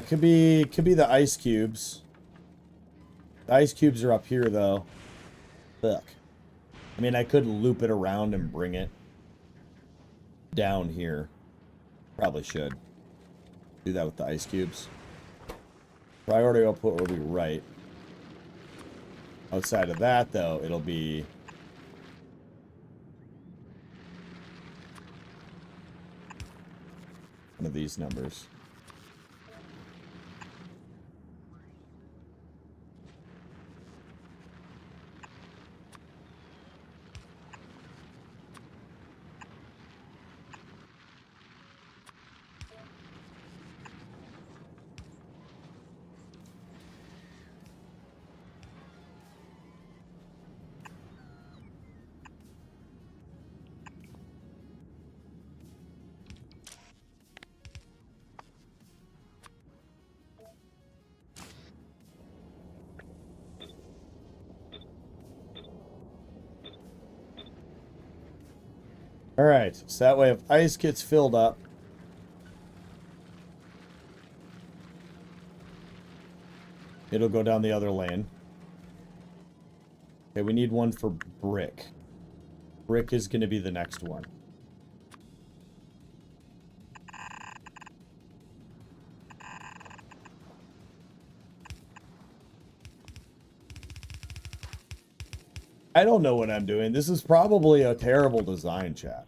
Speaker 4: Could be the ice cubes. The ice cubes are up here though. Fuck. I mean, I could loop it around and bring it down here. Probably should do that with the ice cubes. Priority output will be right. Outside of that though, it'll be one of these numbers. Alright, so that way if ice gets filled up, it'll go down the other lane. Okay, we need one for brick. Brick is going to be the next one. I don't know what I'm doing. This is probably a terrible design, chat.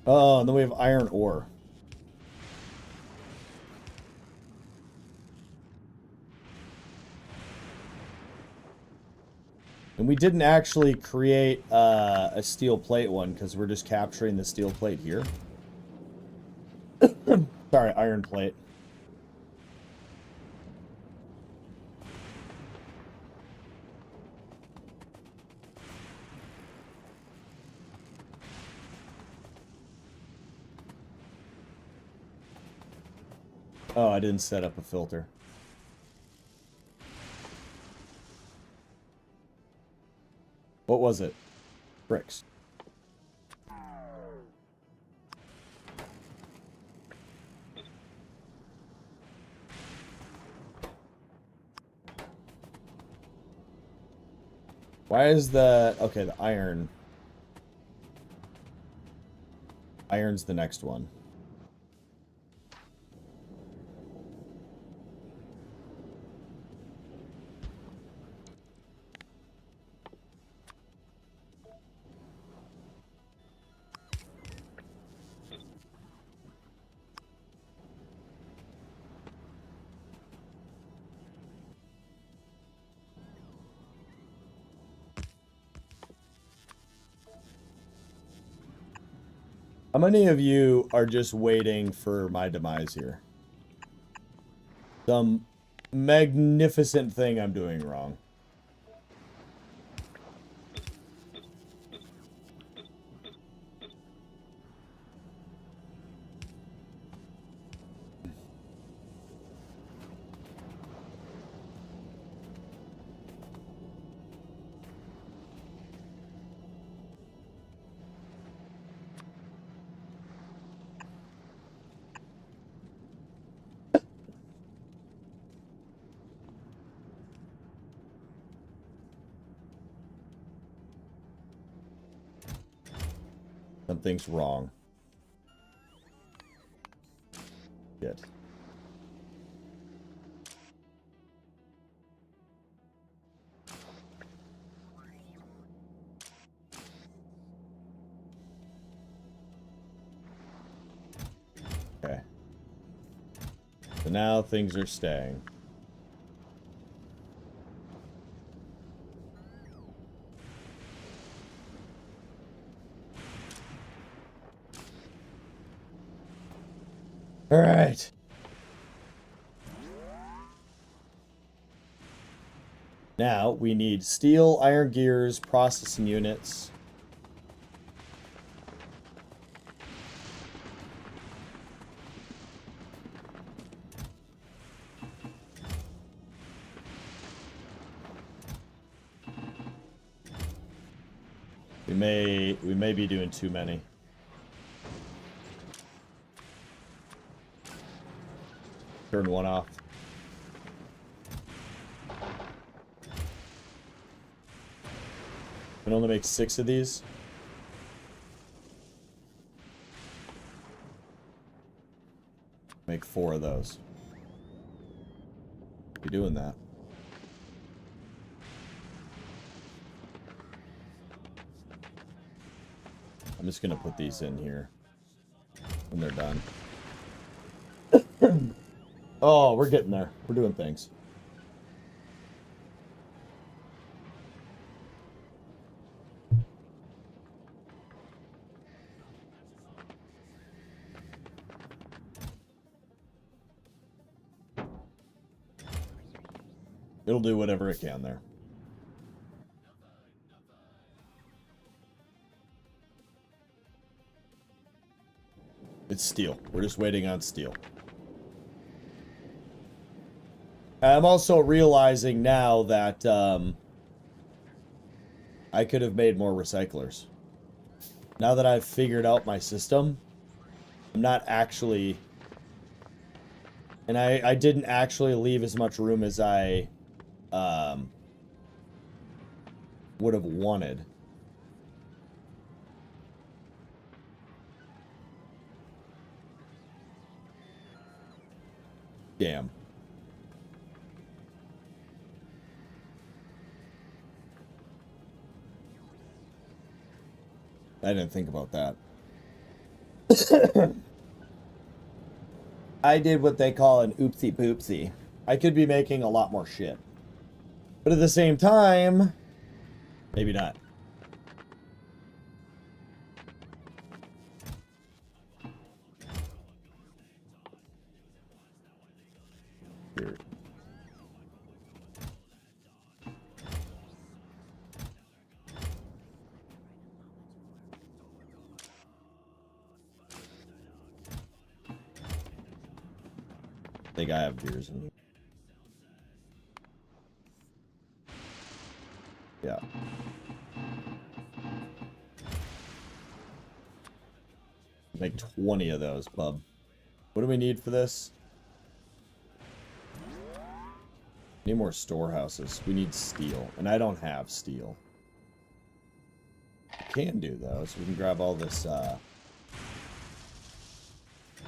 Speaker 4: Oh, and then we have iron ore. And we didn't actually create a steel plate one because we're just capturing the steel plate here. Sorry, iron plate. Oh, I didn't set up a filter. What was it? Bricks. Why is the... Okay, the iron. Iron's the next one. How many of you are just waiting for my demise here? Some magnificent thing I'm doing wrong. Something's wrong. Shit. Okay. So now things are staying. All right. Now we need steel, iron gears, processing units. We may be doing too many. Turn one off. Can only make 6 of these. Make 4 of those. Be doing that. I'm just gonna put these in here when they're done. Oh, we're getting there. We're doing things. It'll do whatever it can there. It's steel. We're just waiting on steel. I'm also realizing now that I could have made more recyclers. Now that I've figured out my system, I'm not actually... And I didn't actually leave as much room as I would have wanted. Damn. I didn't think about that. I did what they call an oopsie poopsie. I could be making a lot more shit. But at the same time, maybe not. Here. I think I have gears in here. Yeah. Make 20 of those, bub. What do we need for this? Need more storehouses. We need steel, and I don't have steel. We can do those. We can grab all this,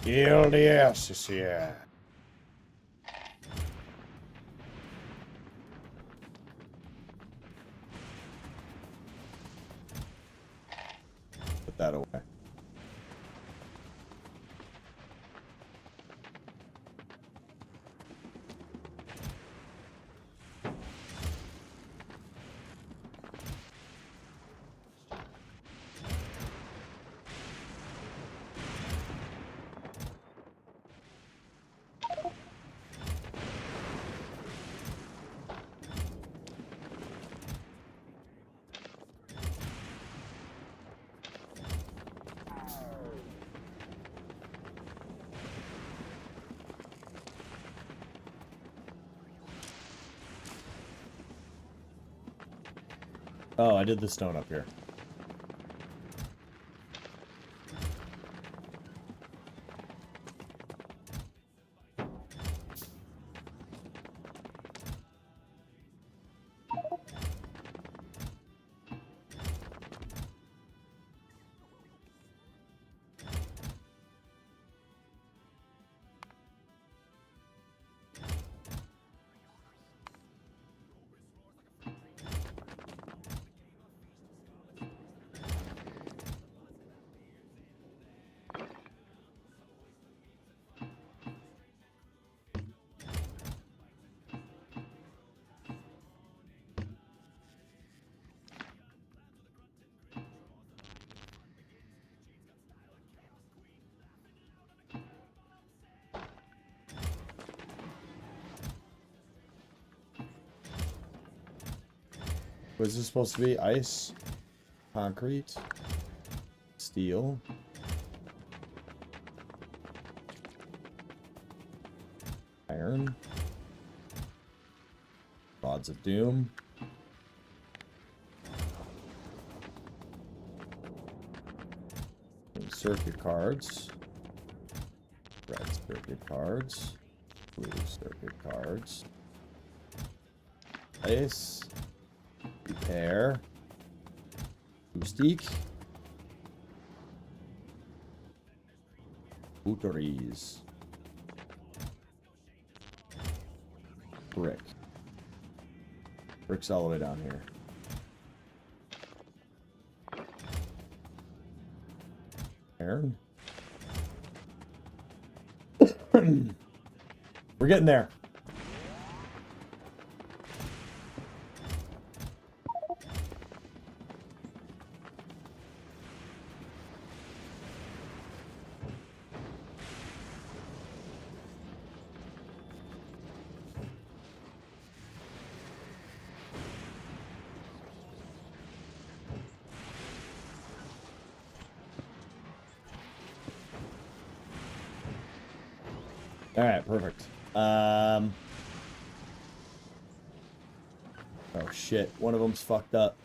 Speaker 4: LDS, yeah. Put that away. Oh, I did the stone up here. Was this supposed to be? Ice, concrete, steel. Iron. Rods of Doom. And circuit cards. Red circuit cards. Blue circuit cards. Ice. Repair. Boostique. Booteries. Brick. Brick's all the way down here. Iron. We're getting there. All right, perfect. Oh shit, one of them's fucked up.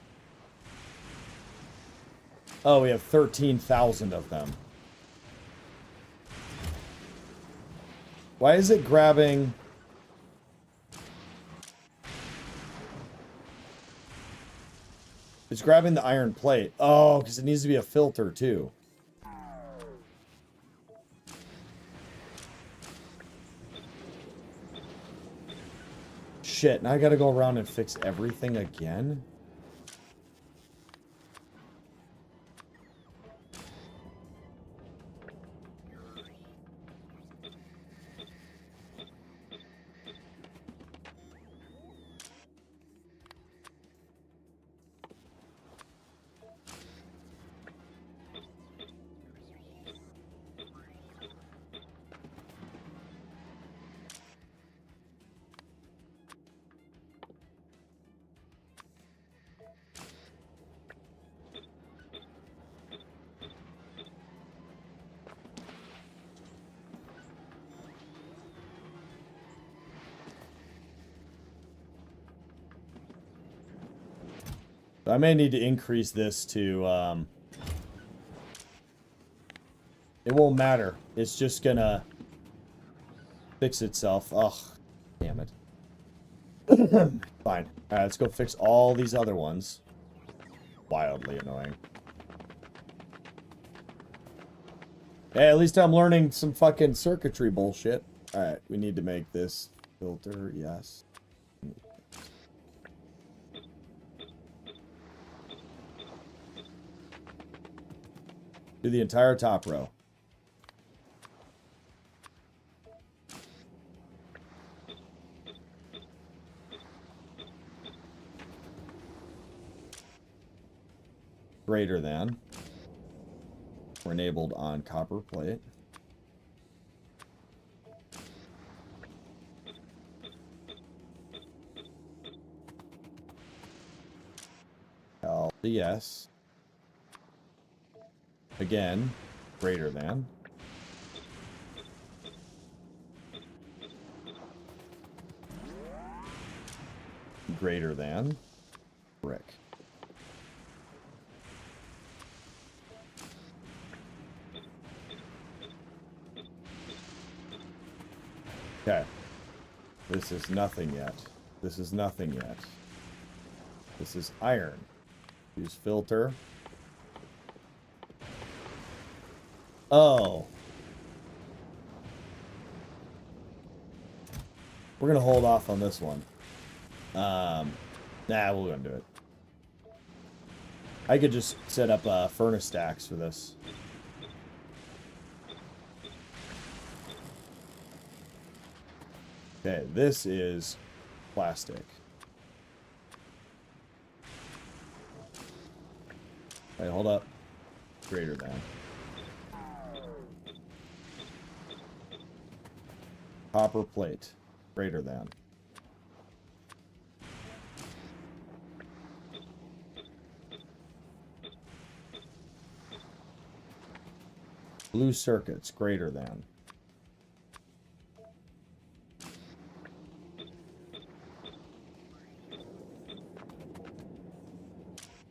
Speaker 4: Oh, we have 13,000 of them. Why is it grabbing? It's grabbing the iron plate. Oh, because it needs to be a filter too. Shit, now I gotta go around and fix everything again? I may need to increase this to, it won't matter. It's just gonna fix itself. Ugh, damn it. Fine. Alright, let's go fix all these other ones. Wildly annoying. Hey, at least I'm learning some fucking circuitry bullshit. Alright, we need to make this filter, yes. Do the entire top row. Greater than. We're enabled on copper plate. LDS. Again, greater than. Greater than. Brick. Okay. This is nothing yet. This is nothing yet. This is iron. Use filter. Oh. We're gonna hold off on this one. Nah, we're gonna do it. I could just set up furnace stacks for this. Okay, this is plastic. Wait, hold up. Greater than. Copper plate. Greater than. Blue circuits greater than.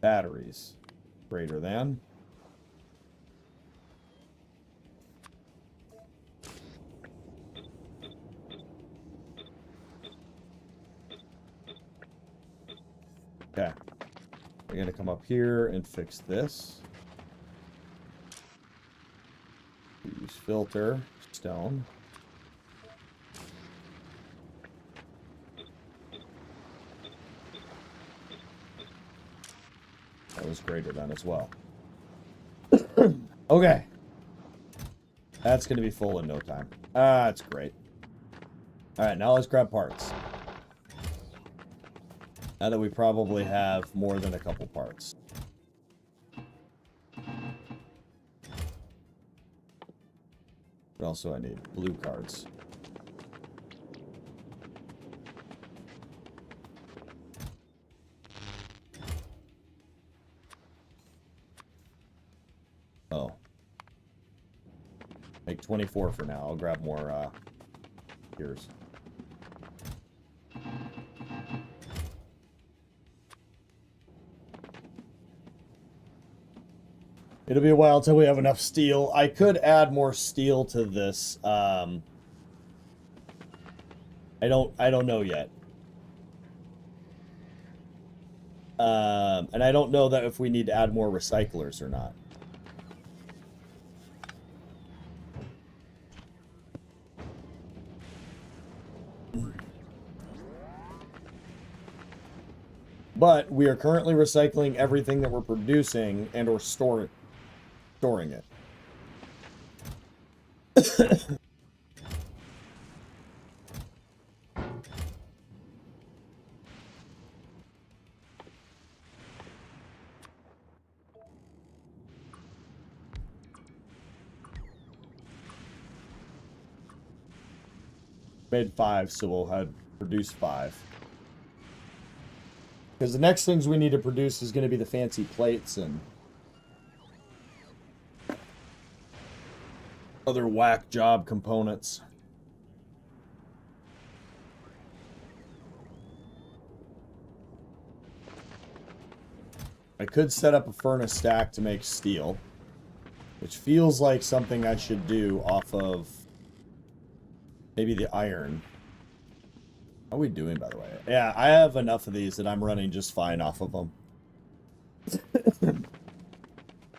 Speaker 4: Batteries greater than. Okay. We're gonna come up here and fix this. Use filter, stone. That was greater than as well. Okay. That's gonna be full in no time. Ah, that's great. Alright, now let's grab parts. Now that we probably have more than a couple parts. But also I need blue cards. Oh. Make 24 for now. I'll grab more, gears. It'll be a while till we have enough steel. I could add more steel to this. I don't know yet. And I don't know that if we need to add more recyclers or not. But we are currently recycling everything that we're producing and or storing it. Made 5, so we'll have produced 5. Because the next things we need to produce is going to be the fancy plates and other whack job components. I could set up a furnace stack to make steel, which feels like something I should do off of maybe the iron. How are we doing, by the way? Yeah, I have enough of these that I'm running just fine off of them.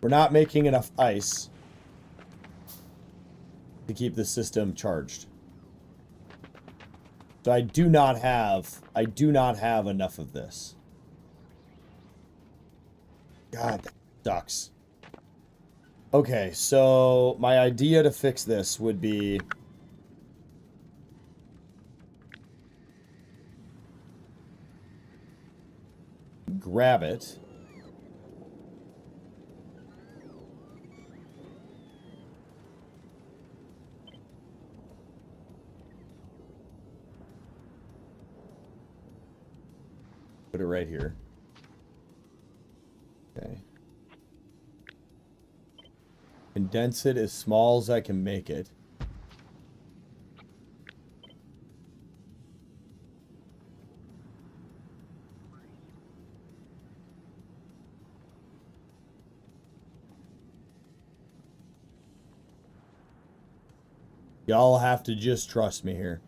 Speaker 4: We're not making enough ice to keep the system charged. So I do not have enough of this. God, that sucks. Okay, so my idea to fix this would be grab it. Put it right here. Okay. Condense it as small as I can make it. Y'all have to just trust me here.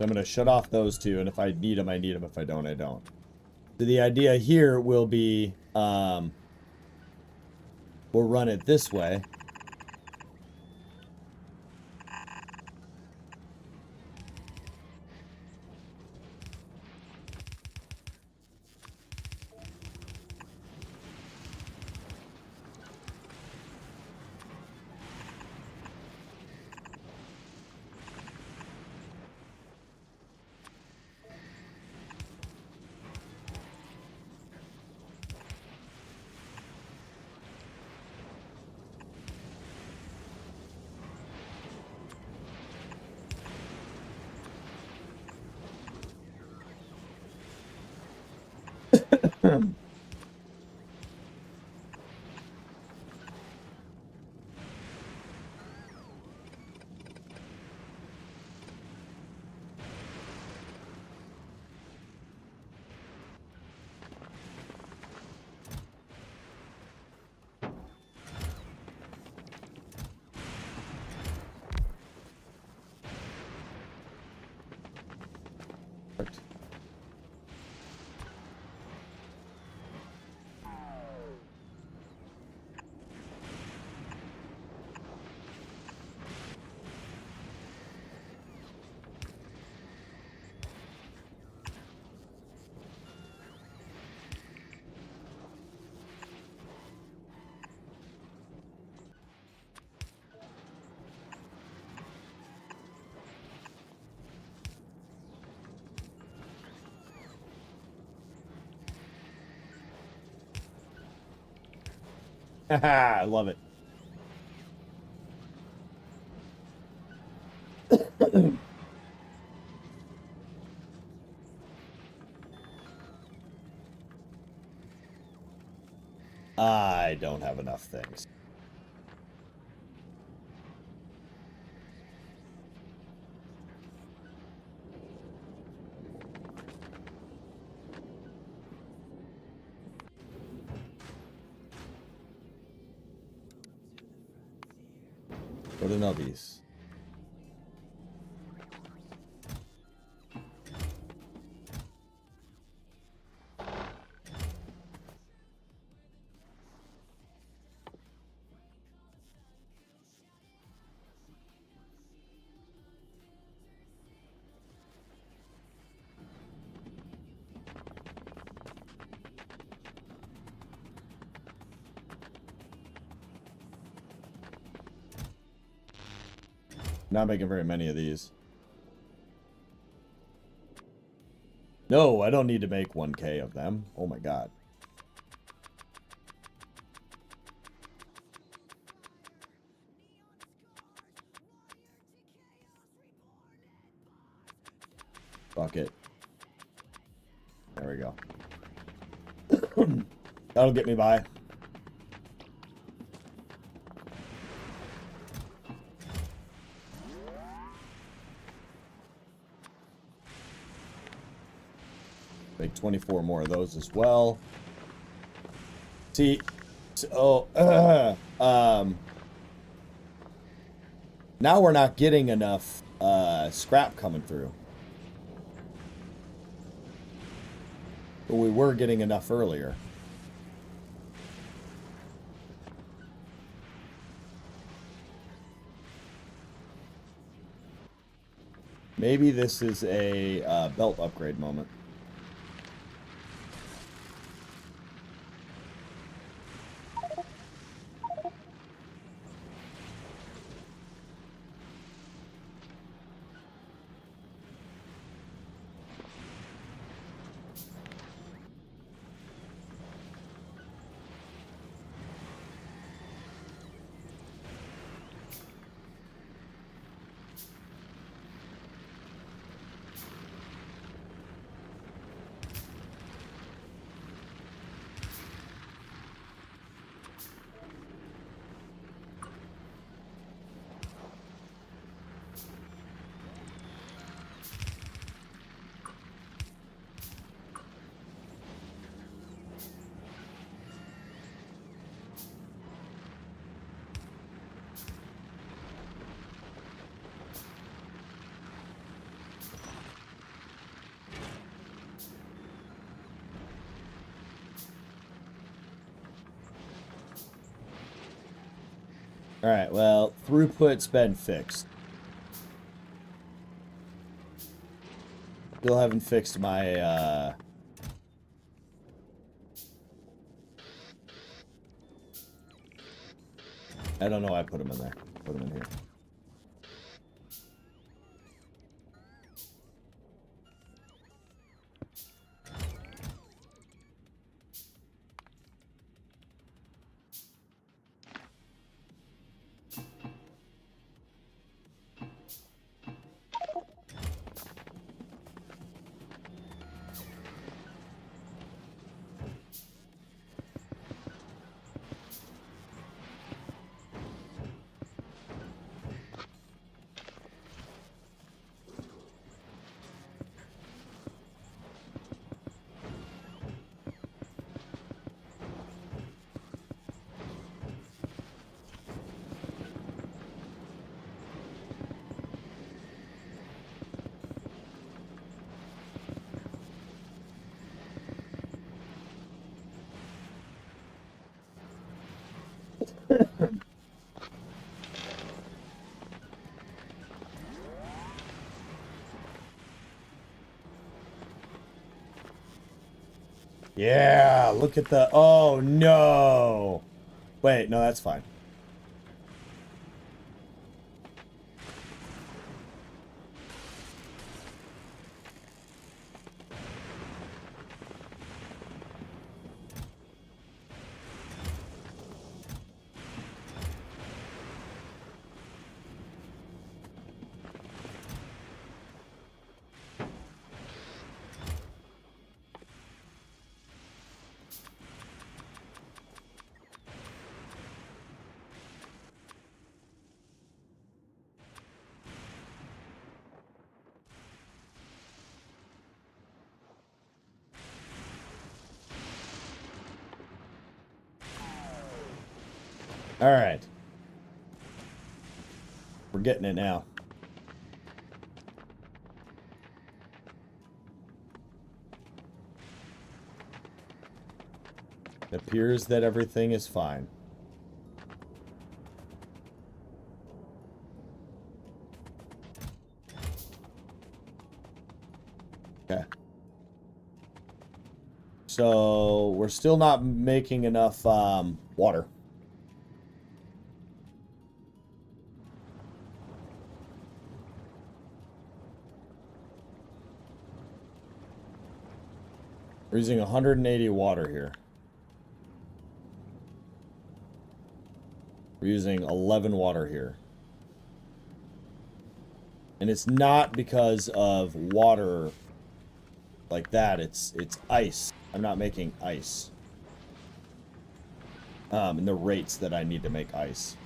Speaker 4: I'm going to shut off those two, and if I need them, I need them. If I don't, I don't. So the idea here will be, we'll run it this way. I love it. I don't have enough things. What are nubbies? Not making very many of these. No, I don't need to make 1K of them. Oh my god. Fuck it. There we go. That'll get me by. Make 24 more of those as well. See, so, now we're not getting enough scrap coming through. But we were getting enough earlier. Maybe this is a belt upgrade moment. Alright, well, throughput's been fixed. Still haven't fixed my, I don't know why I put them in there. Put them in here. Yeah, look at the... Oh, no. Wait, no, that's fine. All right. We're getting it now. It appears that everything is fine. Okay. So we're still not making enough water. We're using 180 water here. We're using 11 water here. And it's not because of water like that. It's ice. I'm not making ice. And the rates that I need to make ice.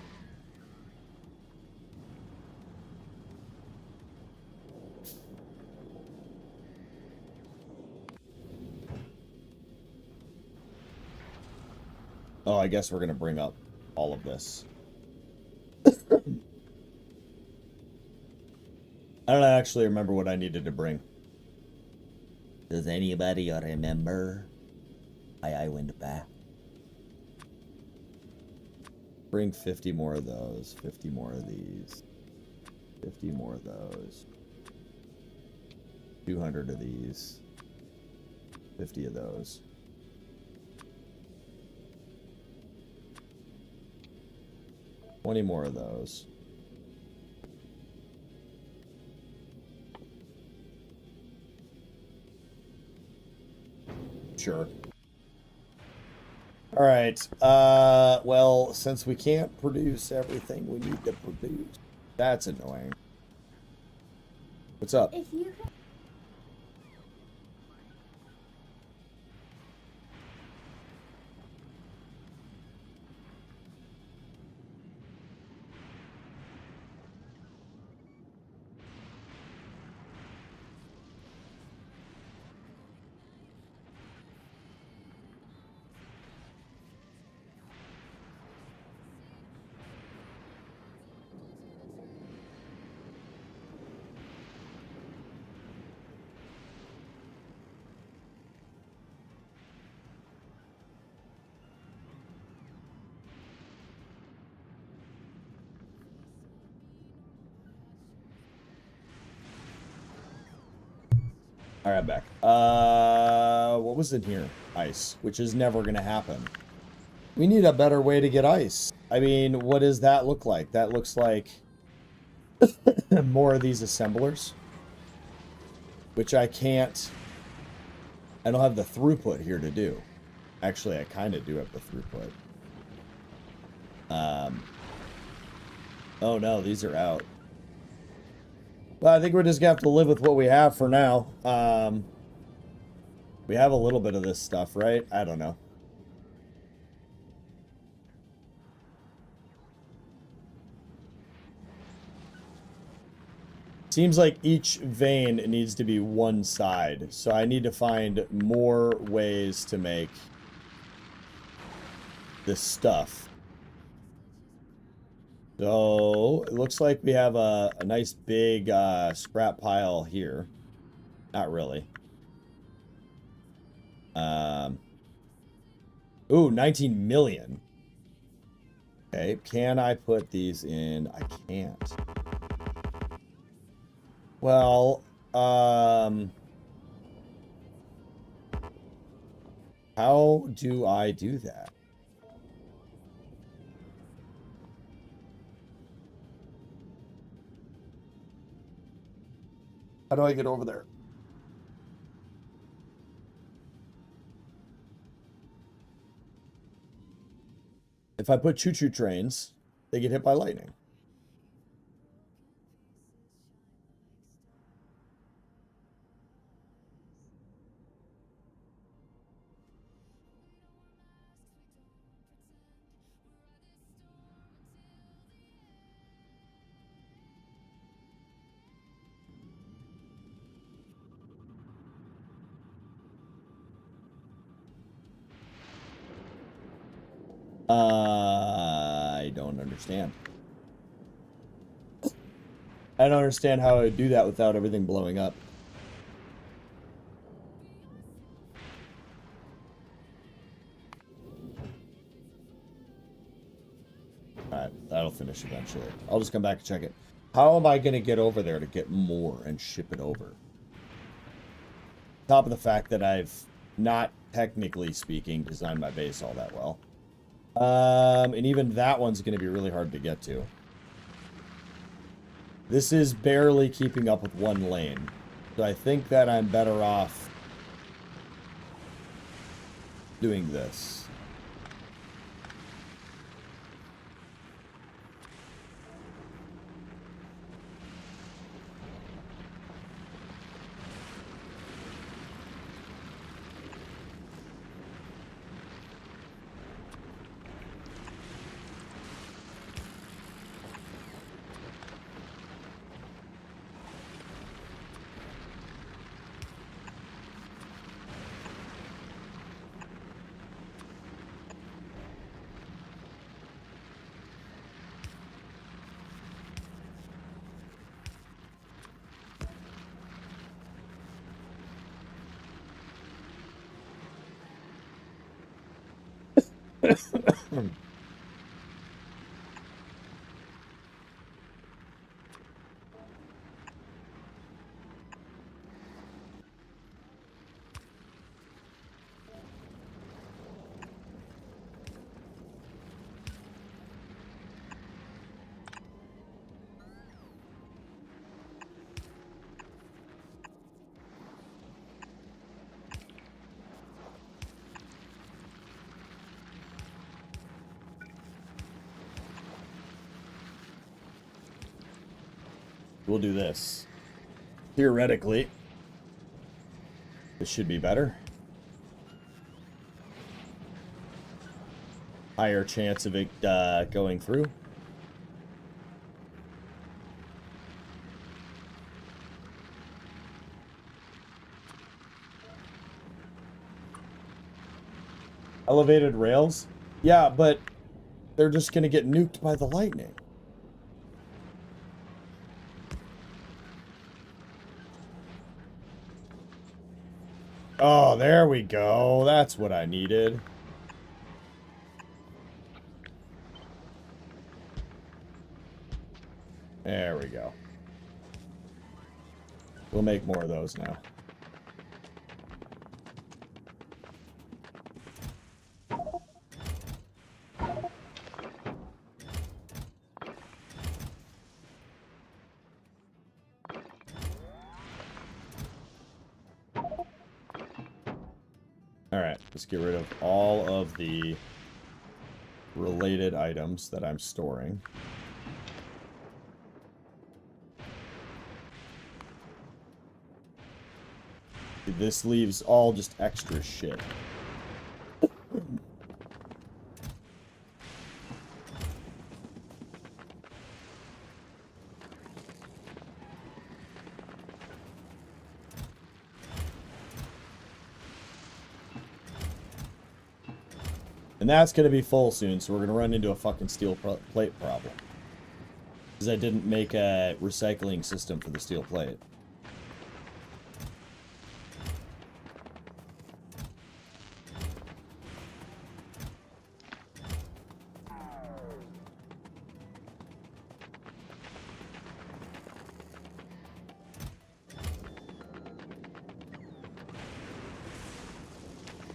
Speaker 4: Oh, I guess we're going to bring up all of this. I don't actually remember what I needed to bring. Does anybody remember why I went back? Bring 50 more of those, 50 more of these, 50 more of those, 200 of these, 50 of those. Twenty more of those. Sure. All right. Well, since we can't produce everything we need to produce, that's annoying. What's up?
Speaker 3: If you could
Speaker 4: All right, I'm back. What was in here? Ice, which is never gonna happen. We need a better way to get ice. I mean, what does that look like? That looks like more of these assemblers, which I can't. I don't have the throughput here to do. Actually, I kind of do have the throughput. Oh no, these are out. Well, I think we're just gonna have to live with what we have for now. We have a little bit of this stuff, right? I don't know. Seems like each vein needs to be one side, so I need to find more ways to make this stuff. So it looks like we have a nice big scrap pile here. Not really. Ooh, 19 million. Okay, can I put these in? I can't. Well, How do I do that? How do I get over there? If I put choo-choo trains, they get hit by lightning. I don't understand. I don't understand how I would do that without everything blowing up. Alright, that'll finish eventually. I'll just come back and check it. How am I going to get over there to get more and ship it over? Top of the fact that I've not, technically speaking, designed my base all that well. And even that one's going to be really hard to get to. This is barely keeping up with one lane. So I think that I'm better off doing this. We'll do this. Theoretically, this should be better. Higher chance of it going through. Elevated rails? Yeah, but they're just gonna get nuked by the lightning. Oh, there we go. That's what I needed. There we go. We'll make more of those now. Alright, let's get rid of all of the related items that I'm storing. This leaves all just extra shit. And that's going to be full soon, so we're going to run into a fucking steel plate problem. Because I didn't make a recycling system for the steel plate.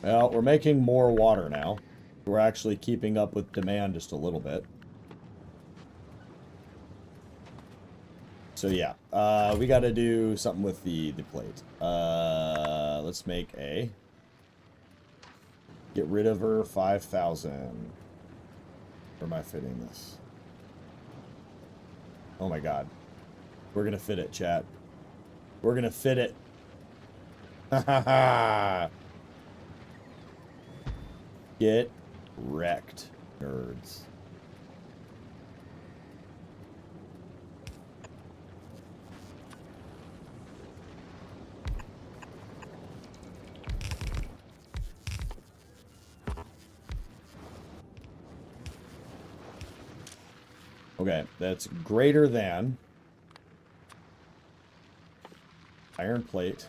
Speaker 4: Well, we're making more water now. We're actually keeping up with demand just a little bit. So yeah, we got to do something with the plate. Let's make a... Get rid of her 5,000. Where am I fitting this? Oh my god. We're gonna fit it, chat. We're gonna fit it. Ha ha ha! Get wrecked, nerds. Okay, that's greater than iron plate.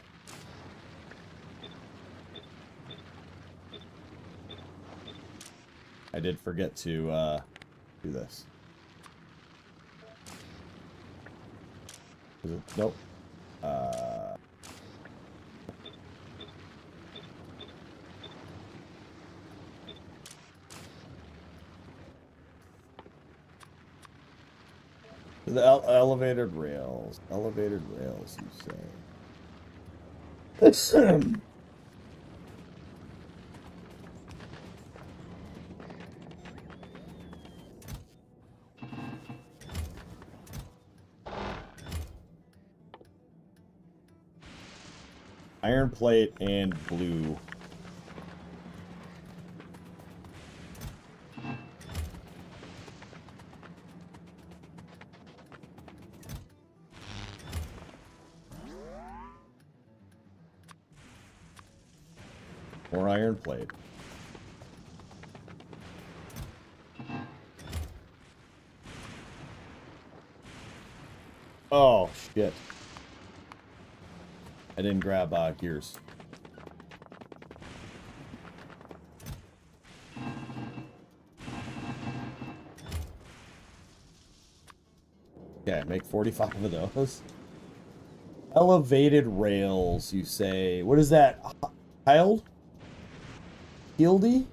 Speaker 4: I did forget to do this. Is it? Nope. The elevated rails. Elevated rails, you say. Iron plate and blue. More iron plate. Oh, shit. I didn't grab gears. Okay, make 45 of those. Elevated rails, you say. What is that? Tiled? Gildy?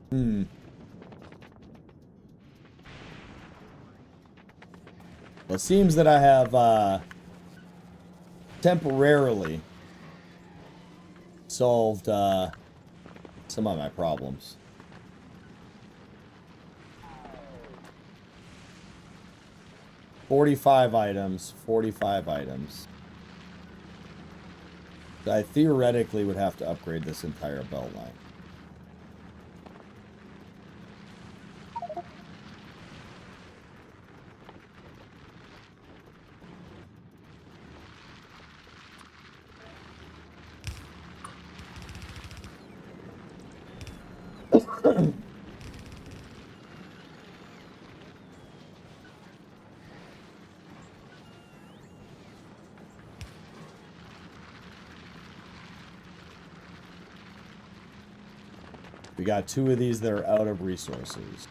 Speaker 4: Hmm. Well, it seems that I have temporarily solved some of my problems. $45 items, 45 items. I theoretically would have to upgrade this entire belt line. We got 2 of these that are out of resources.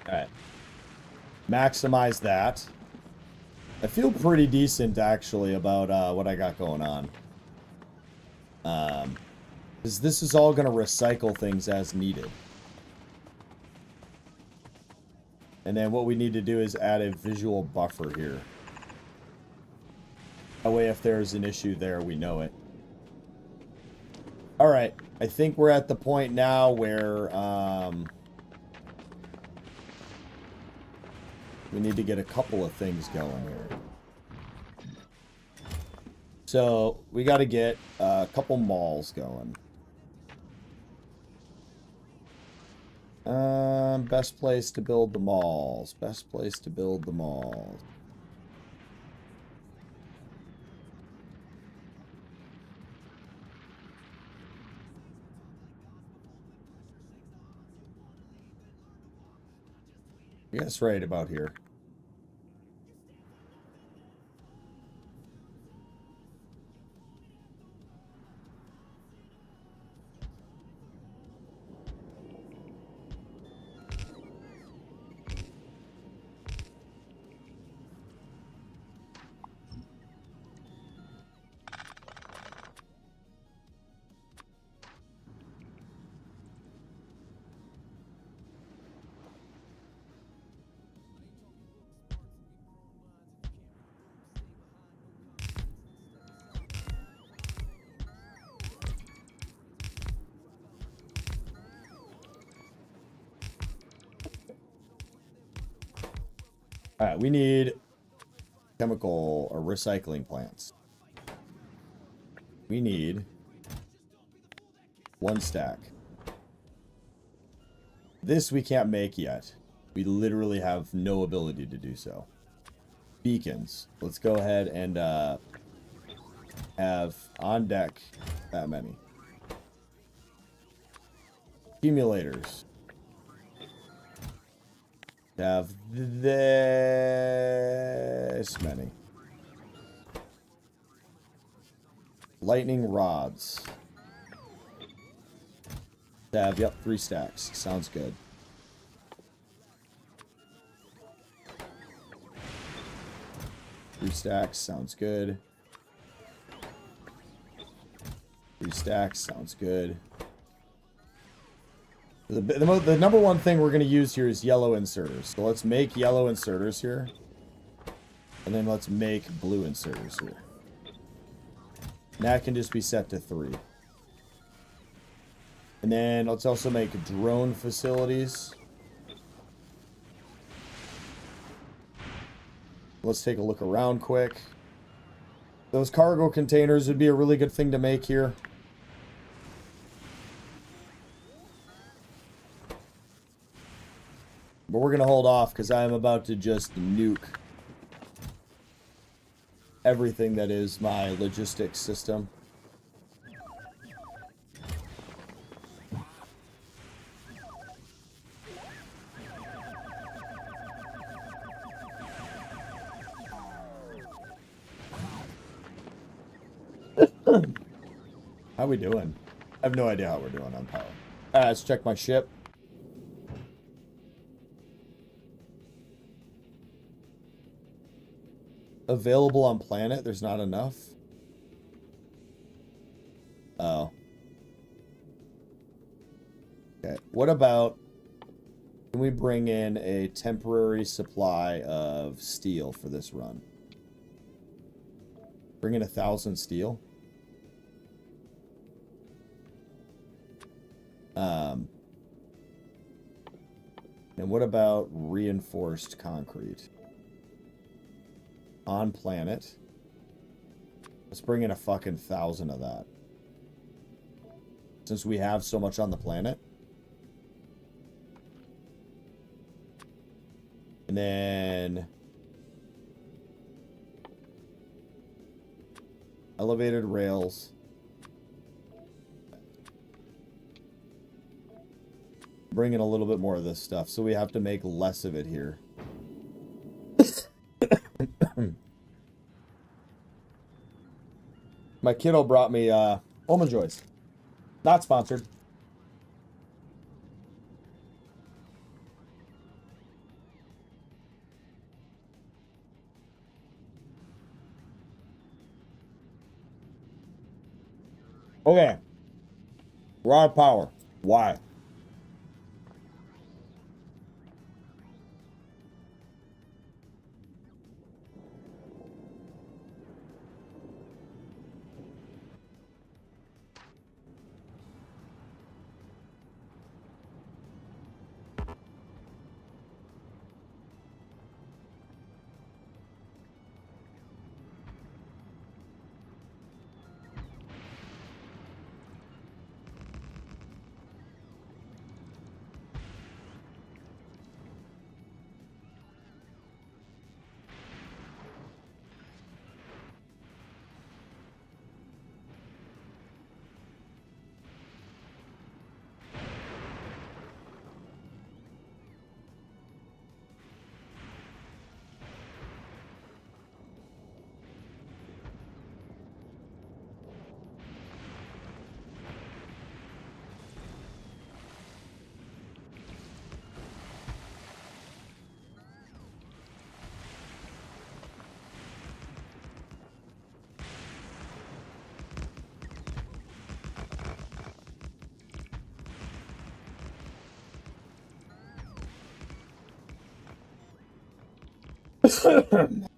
Speaker 4: Alright. Maximize that. I feel pretty decent, actually, about what I got going on. Because this is all going to recycle things as needed. And then what we need to do is add a visual buffer here. That way, if there's an issue there, we know it. Alright, I think we're at the point now where, we need to get a couple of things going here. So, we got to get a couple malls going. Best place to build the malls. Best place to build the malls. I guess right about here. Alright, we need chemical or recycling plants. We need 1 stack. This we can't make yet. We literally have no ability to do so. Beacons. Let's go ahead and have on deck that many. Accumulators. Have this many. Lightning rods. Have, yep, 3 stacks. Sounds good. Three stacks, sounds good. 3 stacks, sounds good. The number one thing we're going to use here is yellow inserters. So let's make yellow inserters here. And then let's make blue inserters here. And that can just be set to 3. And then let's also make drone facilities. Let's take a look around quick. Those cargo containers would be a really good thing to make here. But we're going to hold off because I am about to just nuke everything that is my logistics system. How we doing? I have no idea how we're doing on power. Let's check my ship. Available on planet, there's not enough. Oh. Okay, what about, can we bring in a temporary supply of steel for this run? Bring in 1,000 steel. And what about reinforced concrete? On planet. Let's bring in a fucking 1,000 of that. Since we have so much on the planet. And then elevated rails. Bring in a little bit more of this stuff, so we have to make less of it here. My kiddo brought me Almond Joys. Not sponsored. Okay. We're out of power. Why?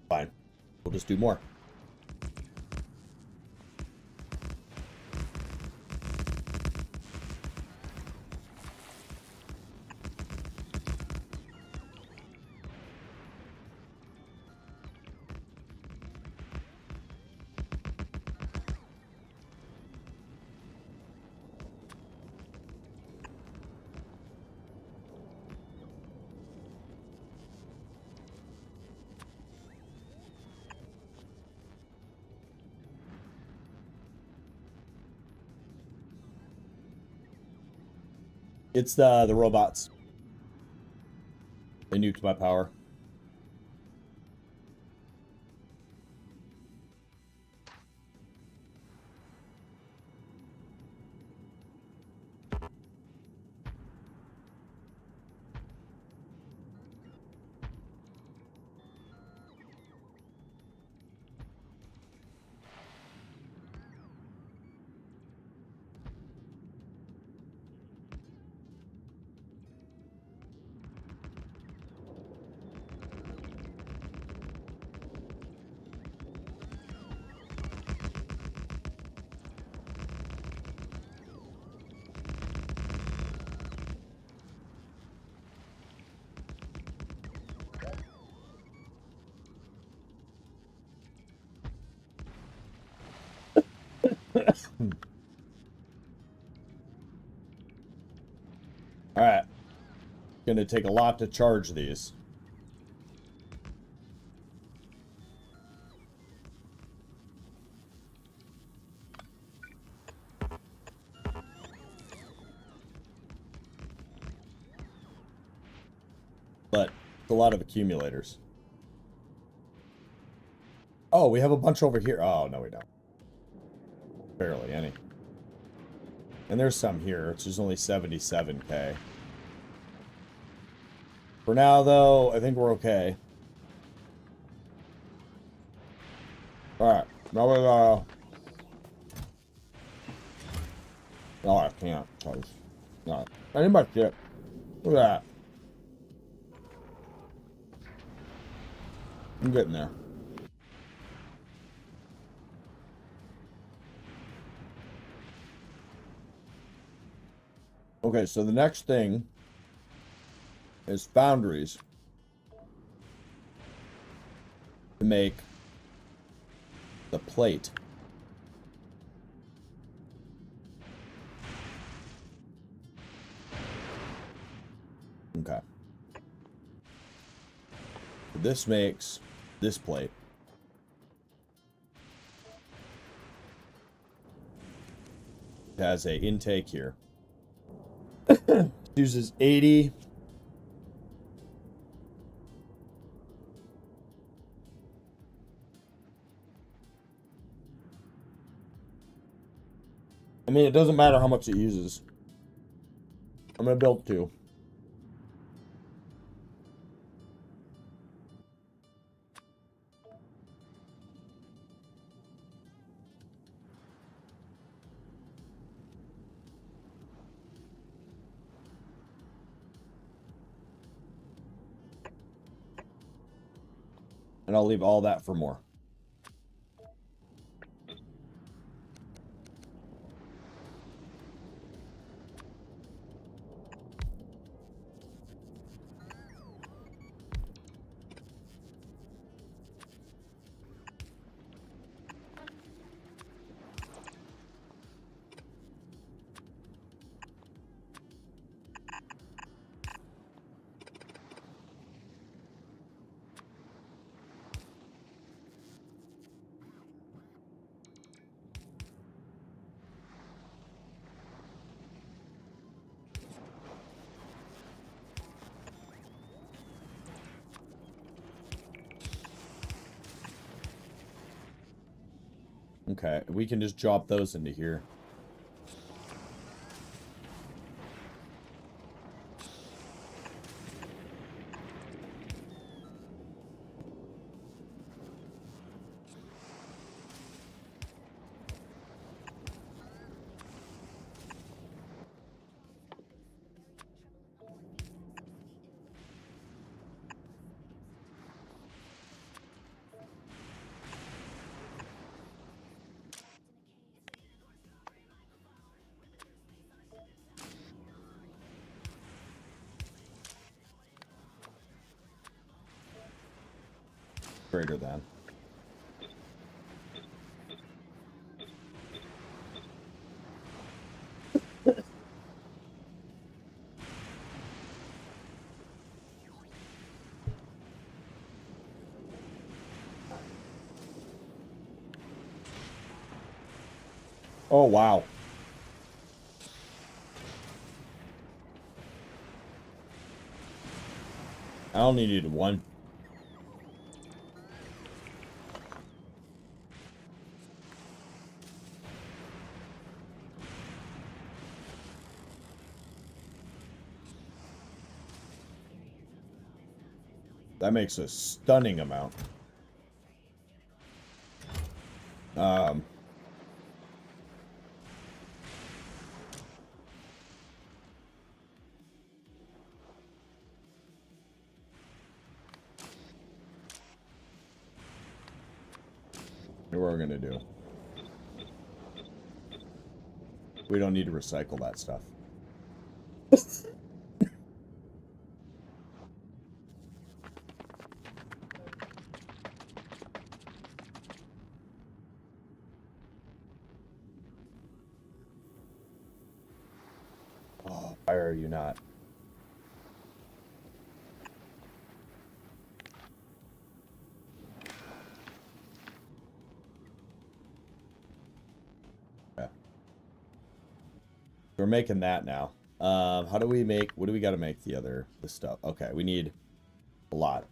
Speaker 4: Fine. We'll just do more. It's the robots. They nuked my power. Alright. Gonna take a lot to charge these. But it's a lot of accumulators. Oh, we have a bunch over here. Oh, no, we don't. Barely any. And there's some here, which is only 77k. For now, though, I think we're okay. Alright, now we go. Oh, I can't. No, I need my ship. Look at that. I'm getting there. Okay, so the next thing is foundries to make the plate. Okay. This makes this plate. It has a intake here. Uses 80. I mean, it doesn't matter how much it uses. I'm gonna build 2. And I'll leave all that for more. Okay, we can just drop those into here. Greater than. Oh, wow. I only needed one. That makes a stunning amount. What we're gonna do. We don't need to recycle that stuff. Oh, why are you not? Okay. We're making that now. How do we make, what do we got to make the stuff? Okay, we need a lot.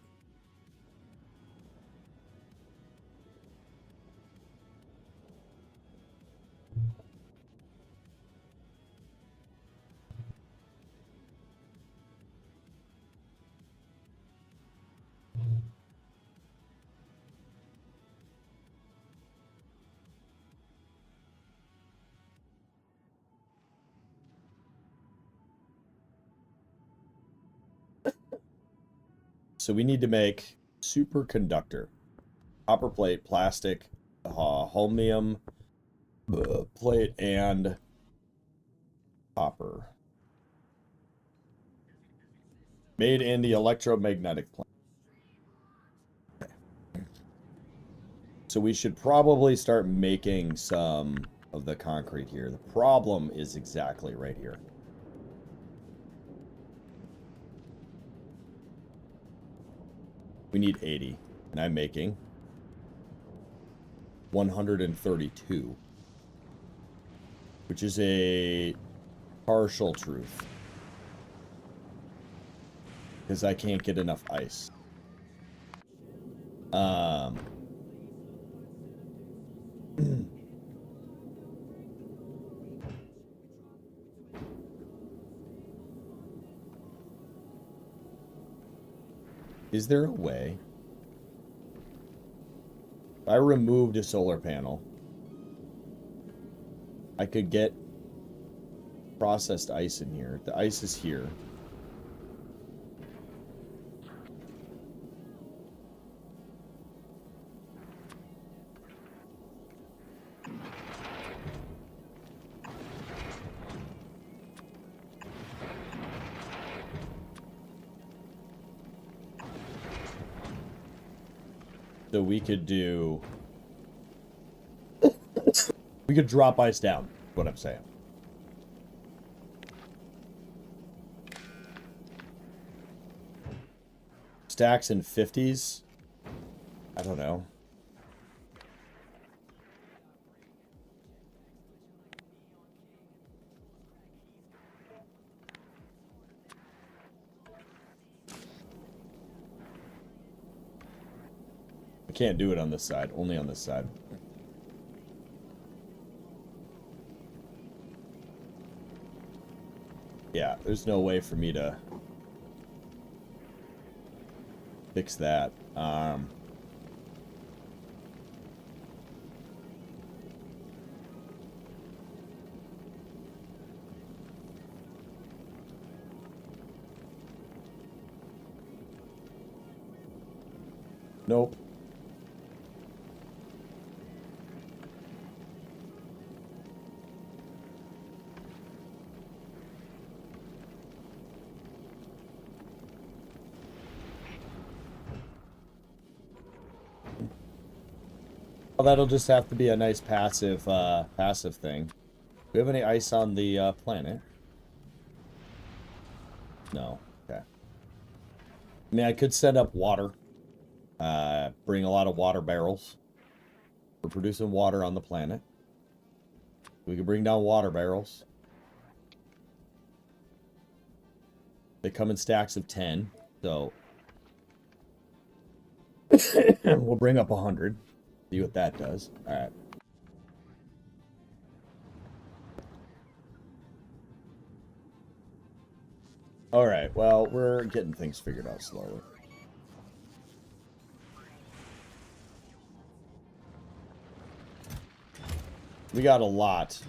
Speaker 4: So we need to make superconductor, copper plate, plastic, holmium plate, and copper. Made in the electromagnetic plant. So we should probably start making some of the concrete here. The problem is exactly right here. We need 80, and I'm making 132, which is a partial truth, because I can't get enough ice. Is there a way? If I removed a solar panel, I could get processed ice in here. The ice is here. So we could do... we could drop ice down, is what I'm saying. Stacks in 50s? I don't know. I can't do it on this side, only on this side. Yeah, there's no way for me to fix that. Nope. Well, that'll just have to be a nice passive thing. Do we have any ice on the planet? No. Okay. I mean, I could send up water. Bring a lot of water barrels. We're producing water on the planet. We could bring down water barrels. They come in stacks of 10, so we'll bring up 100. See what that does. All right. All right. Well, we're getting things figured out slowly. We got a lot.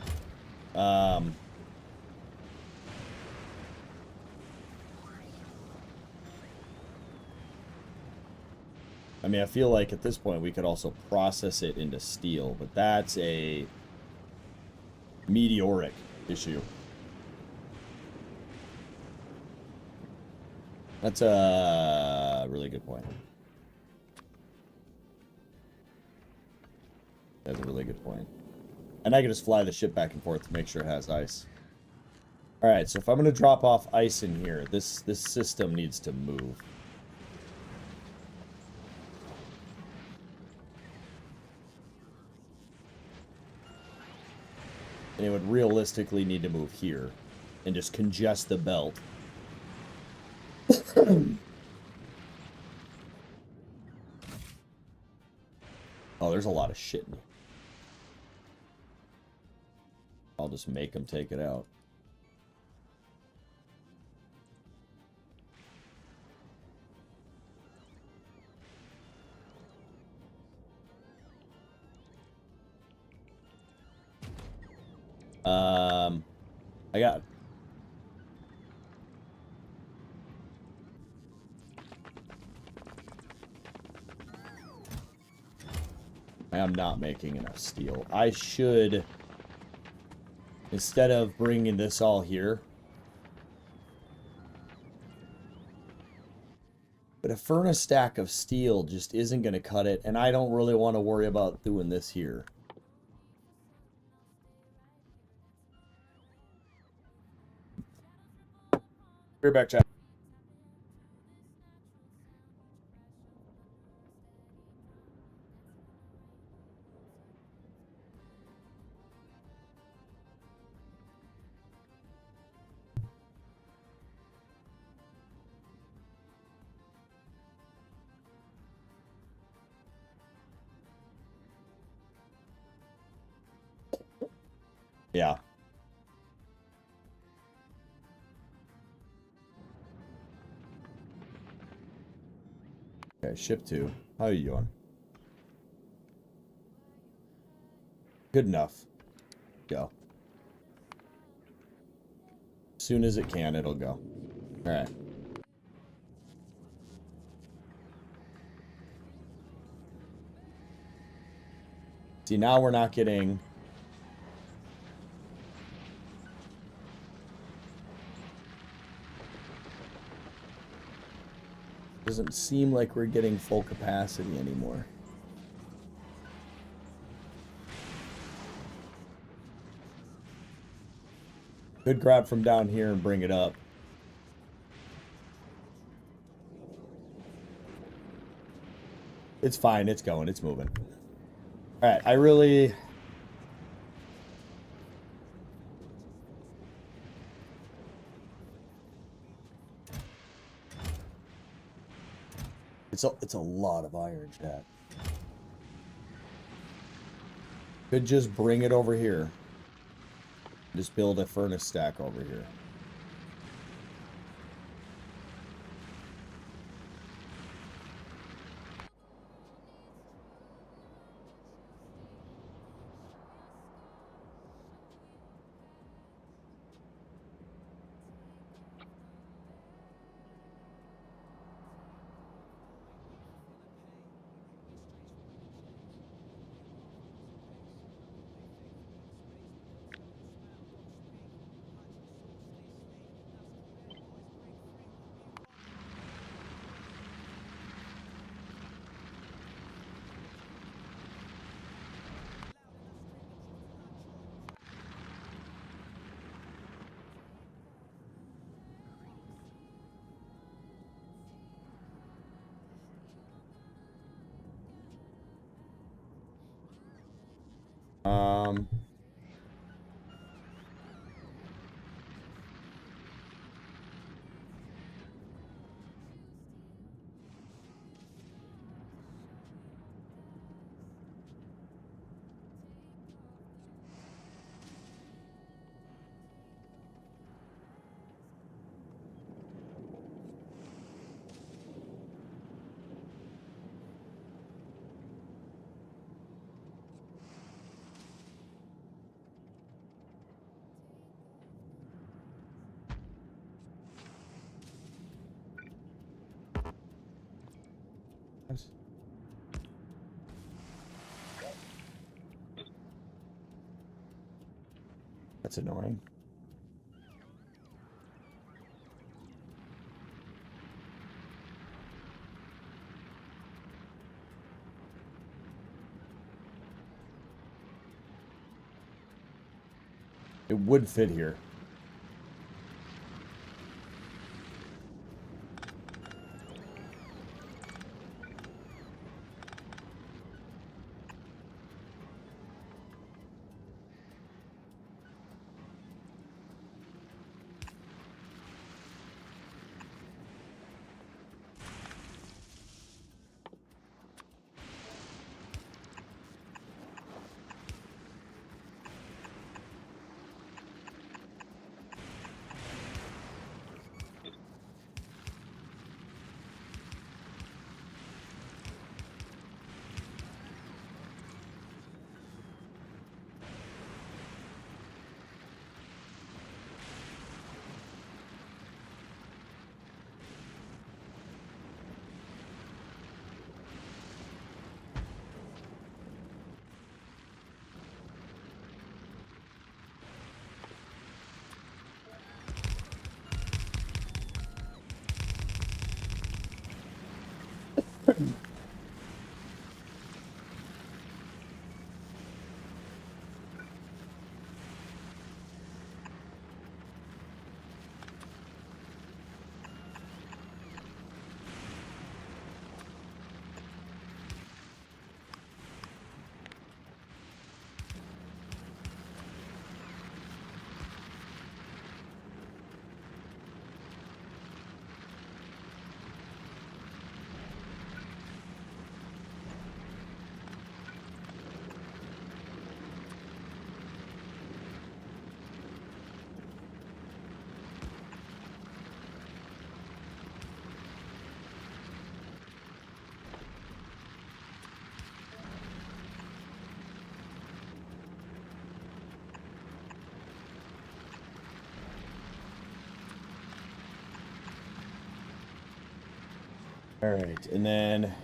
Speaker 4: I mean, I feel like at this point we could also process it into steel, but that's a meteoric issue. That's a really good point. That's a really good point. And I can just fly the ship back and forth to make sure it has ice. Alright, so if I'm going to drop off ice in here, this system needs to move. And it would realistically need to move here and just congest the belt. Oh, there's a lot of shit in here. I'll just make them take it out. I got... I am not making enough steel. I should... Instead of bringing this all here... But a furnace stack of steel just isn't going to cut it, and I don't really want to worry about doing this here. Be right back, chat. Yeah. Okay, ship 2. How are you doing? Good enough. Go. As soon as it can, it'll go. Alright. See, now we're not getting... Doesn't seem like we're getting full capacity anymore. Could grab from down here and bring it up. It's fine. It's going. It's moving. All right. I really... It's a lot of iron, chat. Could just bring it over here. Just build a furnace stack over here. Um... That's annoying. It would fit here. All right, and then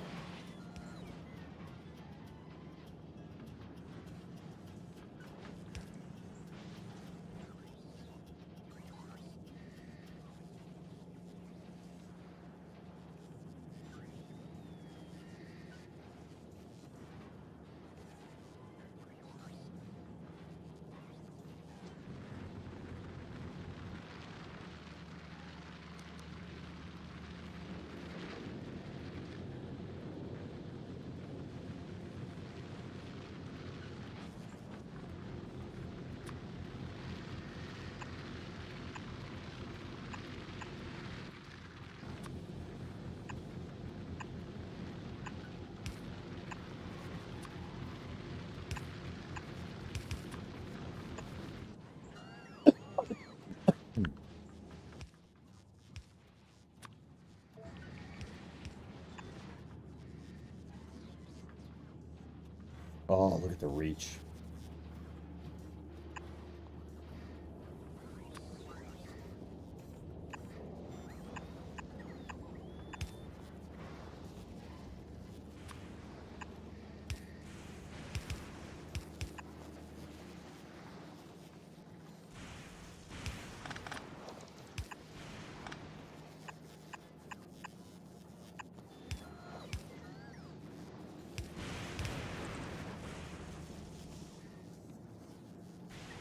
Speaker 4: Oh, look at the reach.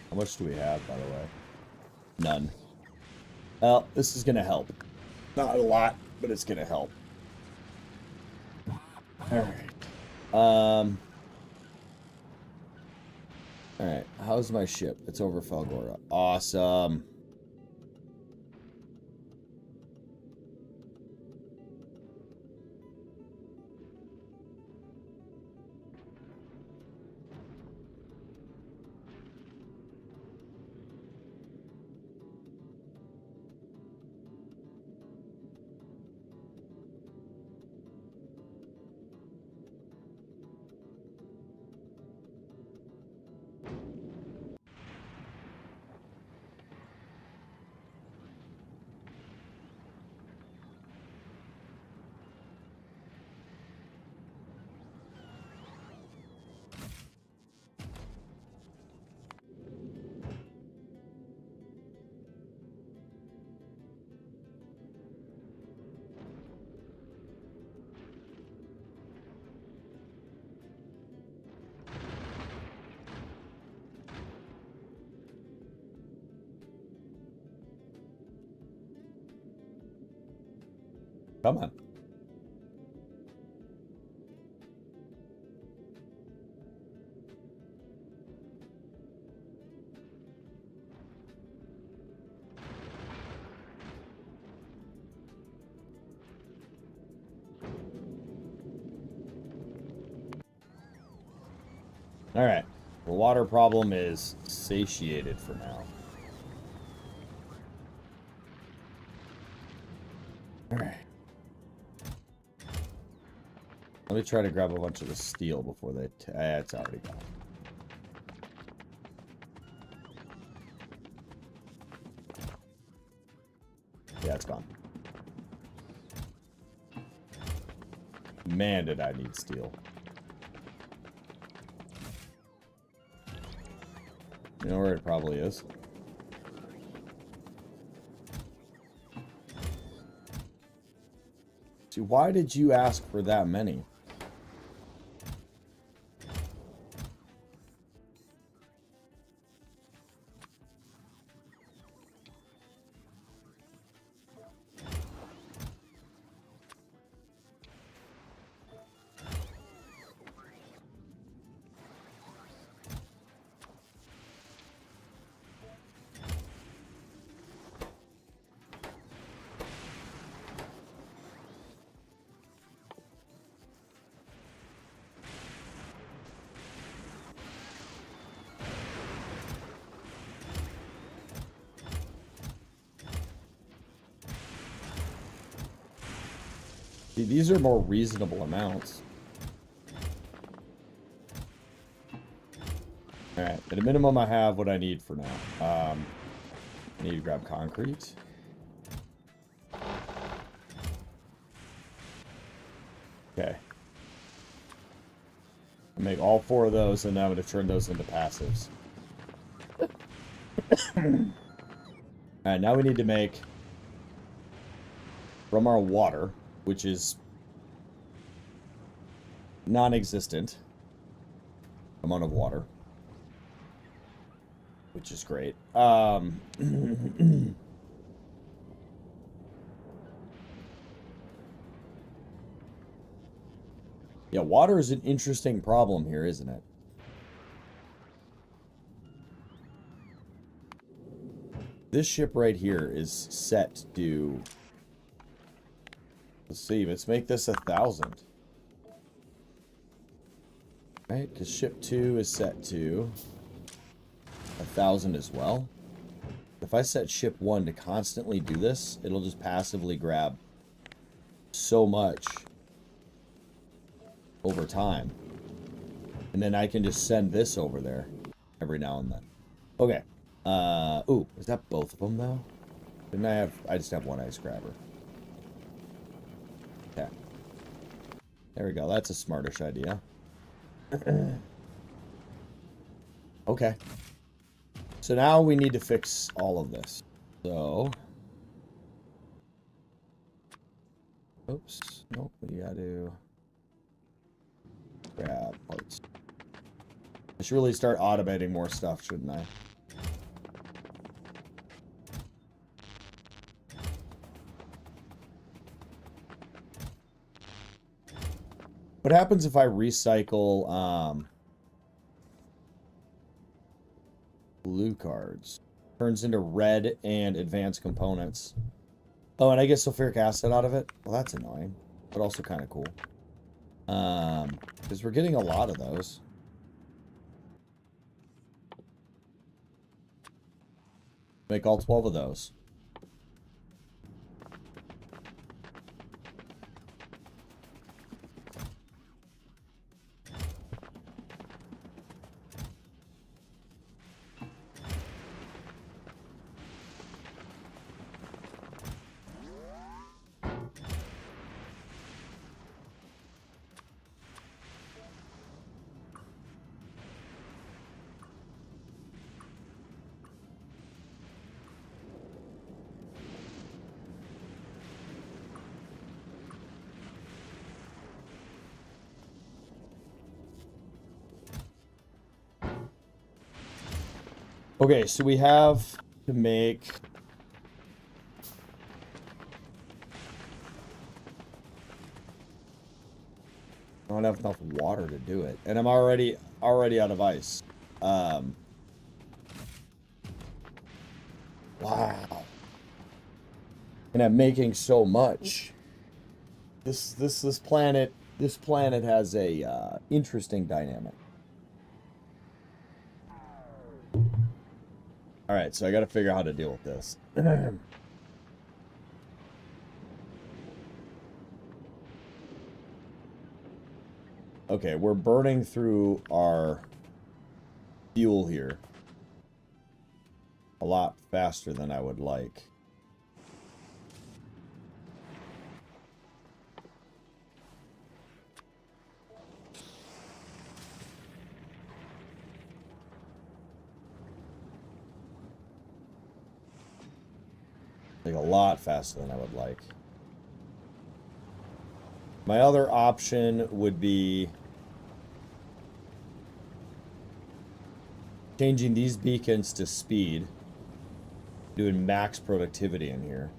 Speaker 4: How much do we have, by the way? None. Well, this is gonna help. Not a lot, but it's gonna help. Alright. Alright, how's my ship? It's over Fulgora. Awesome. Come on. Alright. The water problem is satiated for now. Alright. Let me try to grab a bunch of the steel before they... it's already gone. Yeah, it's gone. Man, did I need steel. You know where it probably is? See, why did you ask for that many? See, these are more reasonable amounts. Alright, at a minimum I have what I need for now. I need to grab concrete. Okay. I'll make all 4 of those, and then I'm going to turn those into passives. Alright, now we need to make, from our water, which is non-existent amount of water, which is great. Yeah, water is an interesting problem here, isn't it? This ship right here is set to do... Let's see, let's make this 1,000. Right, because ship 2 is set to 1,000 as well. If I set ship 1 to constantly do this, it'll just passively grab so much over time. And then I can just send this over there every now and then. Okay. Ooh, is that both of them though? Didn't I just have one ice grabber. Okay. There we go. That's a smartish idea. Okay. So now we need to fix all of this. So. Oops. Nope. We gotta grab parts. I should really start automating more stuff, shouldn't I? What happens if I recycle blue cards? Turns into red and advanced components. Oh, and I get sulfuric acid out of it? Well, that's annoying, but also kind of cool. Because we're getting a lot of those. Make all 12 of those. Okay, so we have to make... I don't have enough water to do it. And I'm already out of ice. Wow. And I'm making so much. This planet has a interesting dynamic. All right, so I got to figure out how to deal with this. Okay, we're burning through our fuel here a lot faster than I would like. Like a lot faster than I would like. My other option would be changing these beacons to speed, doing max productivity in here.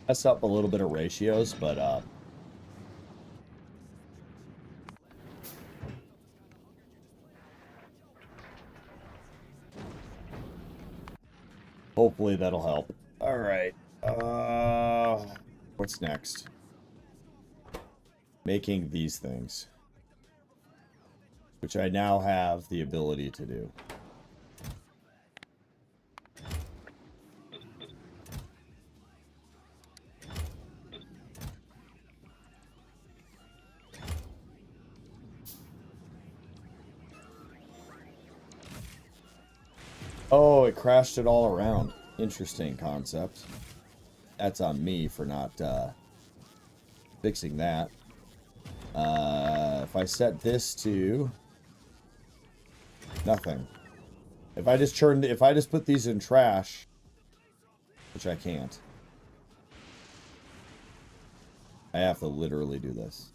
Speaker 4: Mess up a little bit of ratios, but hopefully that'll help. All right. What's next? Making these things, which I now have the ability to do. Oh, it crashed it all around. Interesting concept. That's on me for not fixing that. If I set this to nothing. If I just put these in trash, which I can't. I have to literally do this.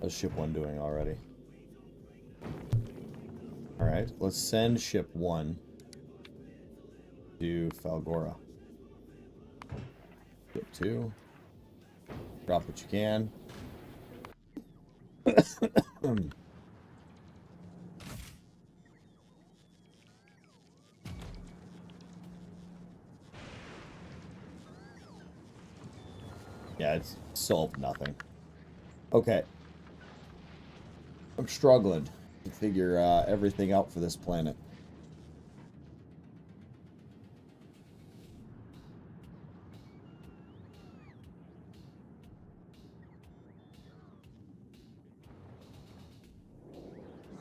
Speaker 4: How's ship 1 doing already? Alright, let's send ship 1 to Fulgora. Ship 2. Drop what you can. Yeah, it's solved nothing. Okay. I'm struggling to figure everything out for this planet.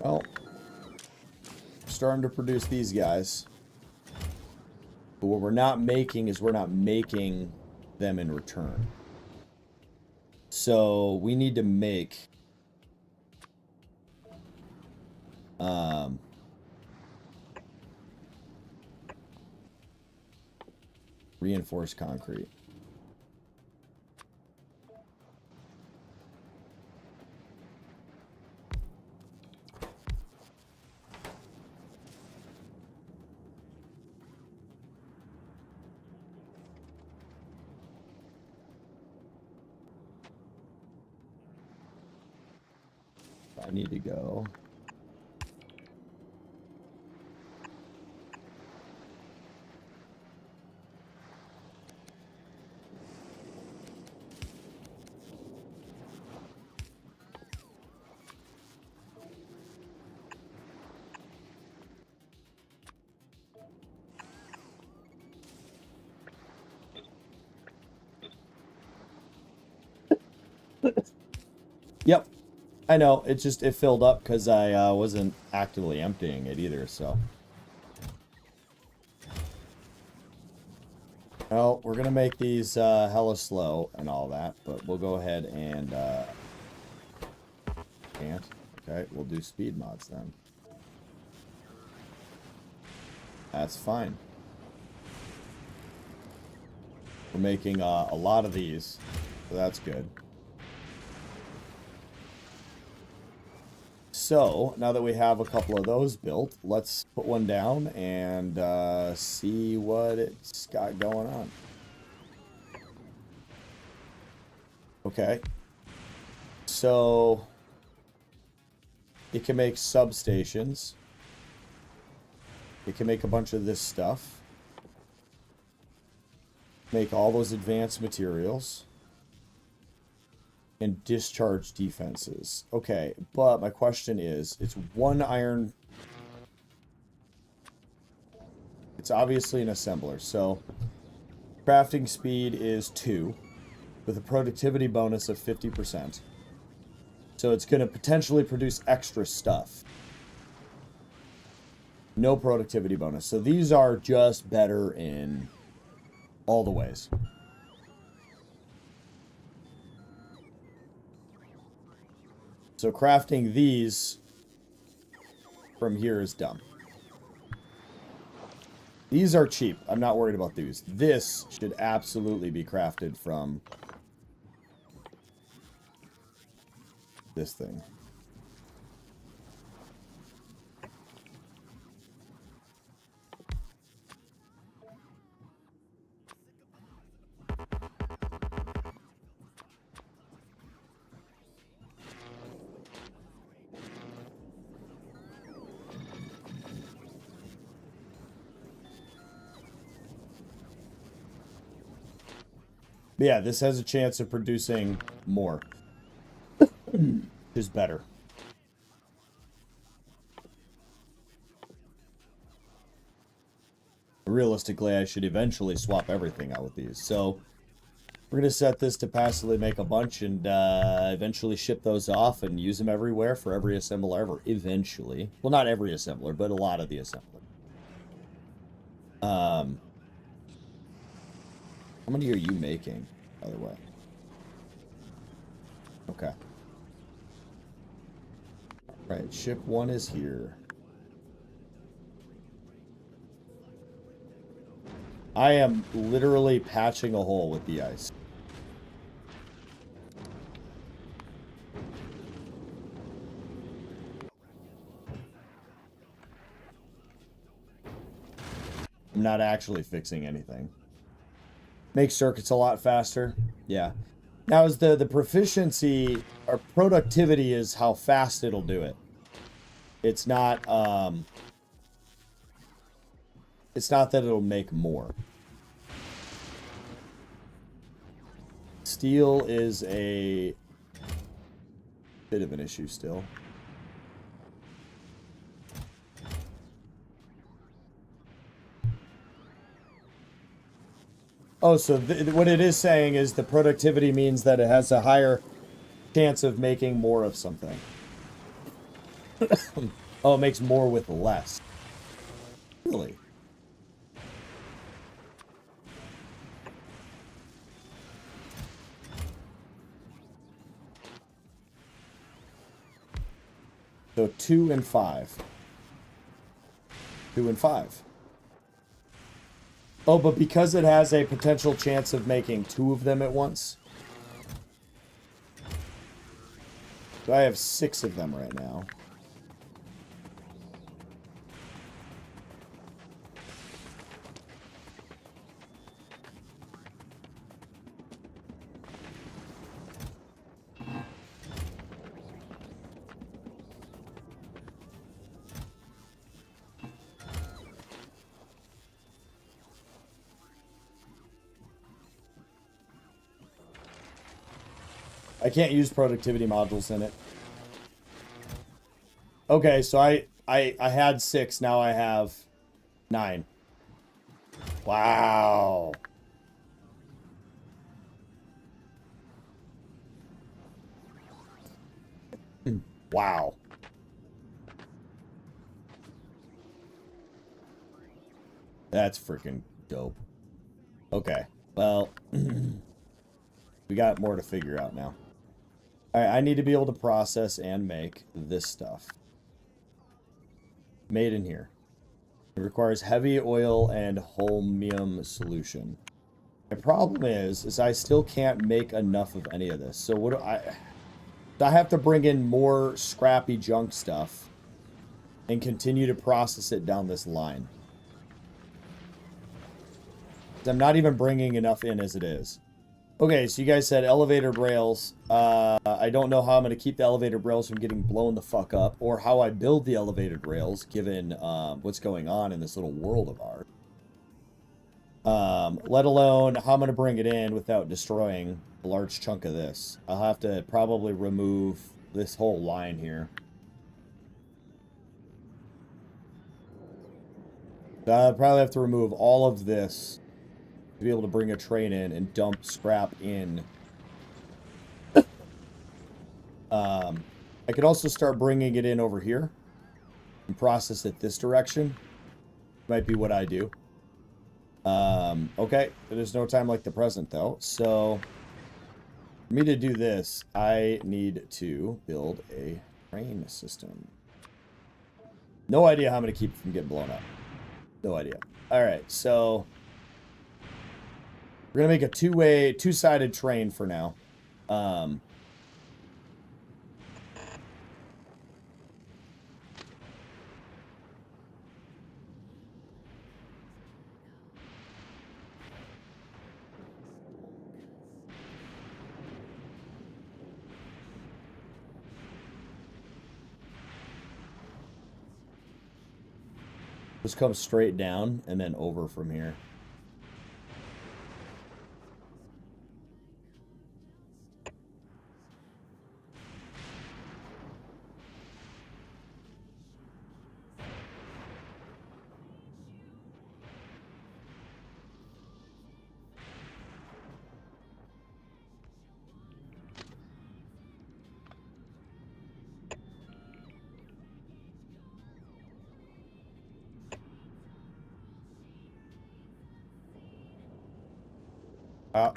Speaker 4: Well, starting to produce these guys. But what we're not making is we're not making them in return. So we need to make reinforced concrete. I need to go. Yep. I know, it filled up because I wasn't actively emptying it either, so. Well, we're gonna make these hella slow and all that, but we'll go ahead and can't. Okay, we'll do speed mods then. That's fine. We're making a lot of these, so that's good. So, now that we have a couple of those built, let's put one down and see what it's got going on. Okay. So, it can make substations. It can make a bunch of this stuff. Make all those advanced materials. And discharge defenses. Okay, but my question is, it's 1 iron. It's obviously an assembler, so crafting speed is 2 with a productivity bonus of 50%. So it's going to potentially produce extra stuff. No productivity bonus. So these are just better in all the ways. So crafting these from here is dumb. These are cheap. I'm not worried about these. This should absolutely be crafted from this thing. But yeah, this has a chance of producing more. Which is better. Realistically, I should eventually swap everything out with these. So, we're going to set this to passively make a bunch and eventually ship those off and use them everywhere for every assembler ever. Eventually. Well, not every assembler, but a lot of the assembler. How many are you making, by the way? Okay. Right, ship 1 is here. I am literally patching a hole with the ice. I'm not actually fixing anything. Makes circuits a lot faster. Yeah. Now is the proficiency or productivity is how fast it'll do it. It's not that it'll make more. Steel is a bit of an issue still. Oh, so what it is saying is the productivity means that it has a higher chance of making more of something. Oh, it makes more with less. Really? So 2 and 5. 2 and 5. Oh, but because it has a potential chance of making 2 of them at once. So I have 6 of them right now. I can't use productivity modules in it. Okay, so I had 6, now I have 9. Wow. Wow. That's freaking dope. Okay, well, we got more to figure out now. Alright, I need to be able to process and make this stuff. Made in here. It requires heavy oil and holmium solution. My problem is I still can't make enough of any of this. So what do I have to bring in more scrappy junk stuff and continue to process it down this line. I'm not even bringing enough in as it is. Okay, so you guys said elevator rails. I don't know how I'm going to keep the elevator rails from getting blown the fuck up, or how I build the elevator rails, given what's going on in this little world of ours. Let alone how I'm going to bring it in without destroying a large chunk of this. I'll have to probably remove this whole line here. I'll probably have to remove all of this to be able to bring a train in and dump scrap in. I could also start bringing it in over here and process it this direction. Might be what I do. Okay, there's no time like the present though. So for me to do this, I need to build a train system. No idea how I'm going to keep it from getting blown up. No idea. All right, so we're going to make a two-sided train for now. Just come straight down and then over from here.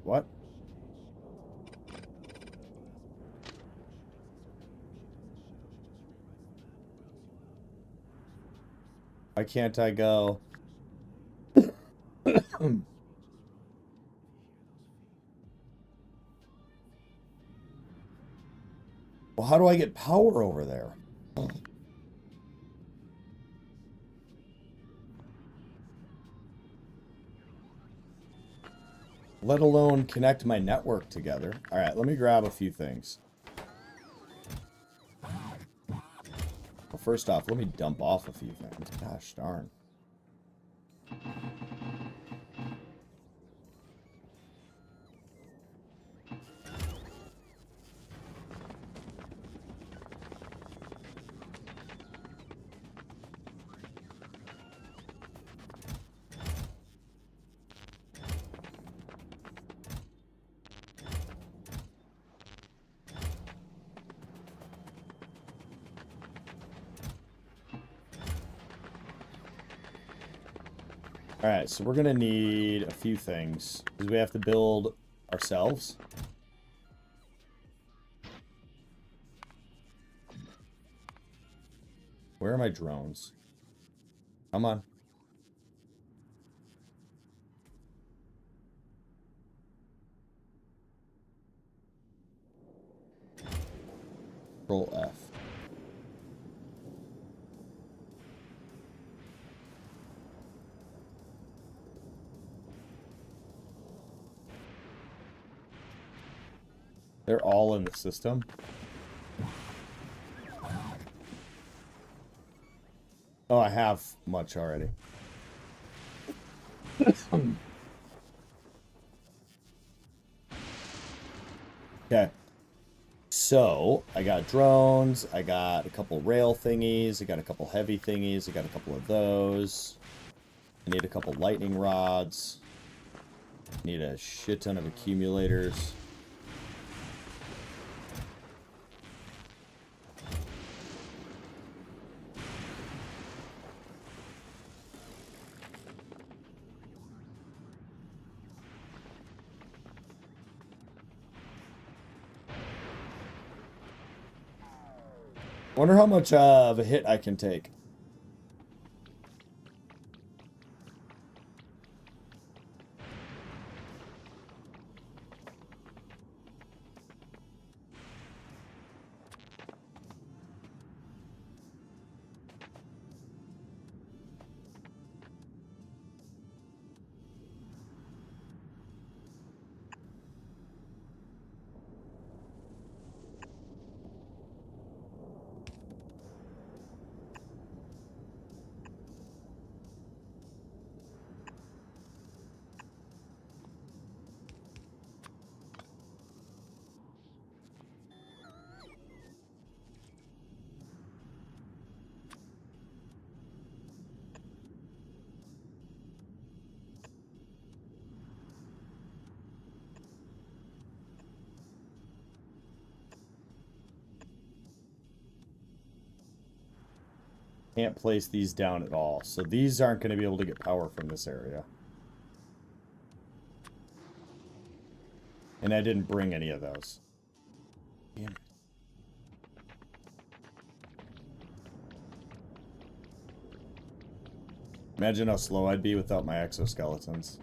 Speaker 4: What? Why can't I go? Well, how do I get power over there? let alone connect my network together. All right, let me grab a few things. Well, first off, let me dump off a few things. Gosh darn. Alright, so we're gonna need a few things. Because we have to build ourselves. Where are my drones? Come on. Control F. They're all in the system. Oh, I have much already. Okay. So, I got drones, I got a couple rail thingies, I got a couple heavy thingies, I got a couple of those. I need a couple lightning rods. Need a shit ton of accumulators. Wonder how much of a hit I can take. Can't place these down at all. So these aren't going to be able to get power from this area. And I didn't bring any of those. Damn it. Imagine how slow I'd be without my exoskeletons.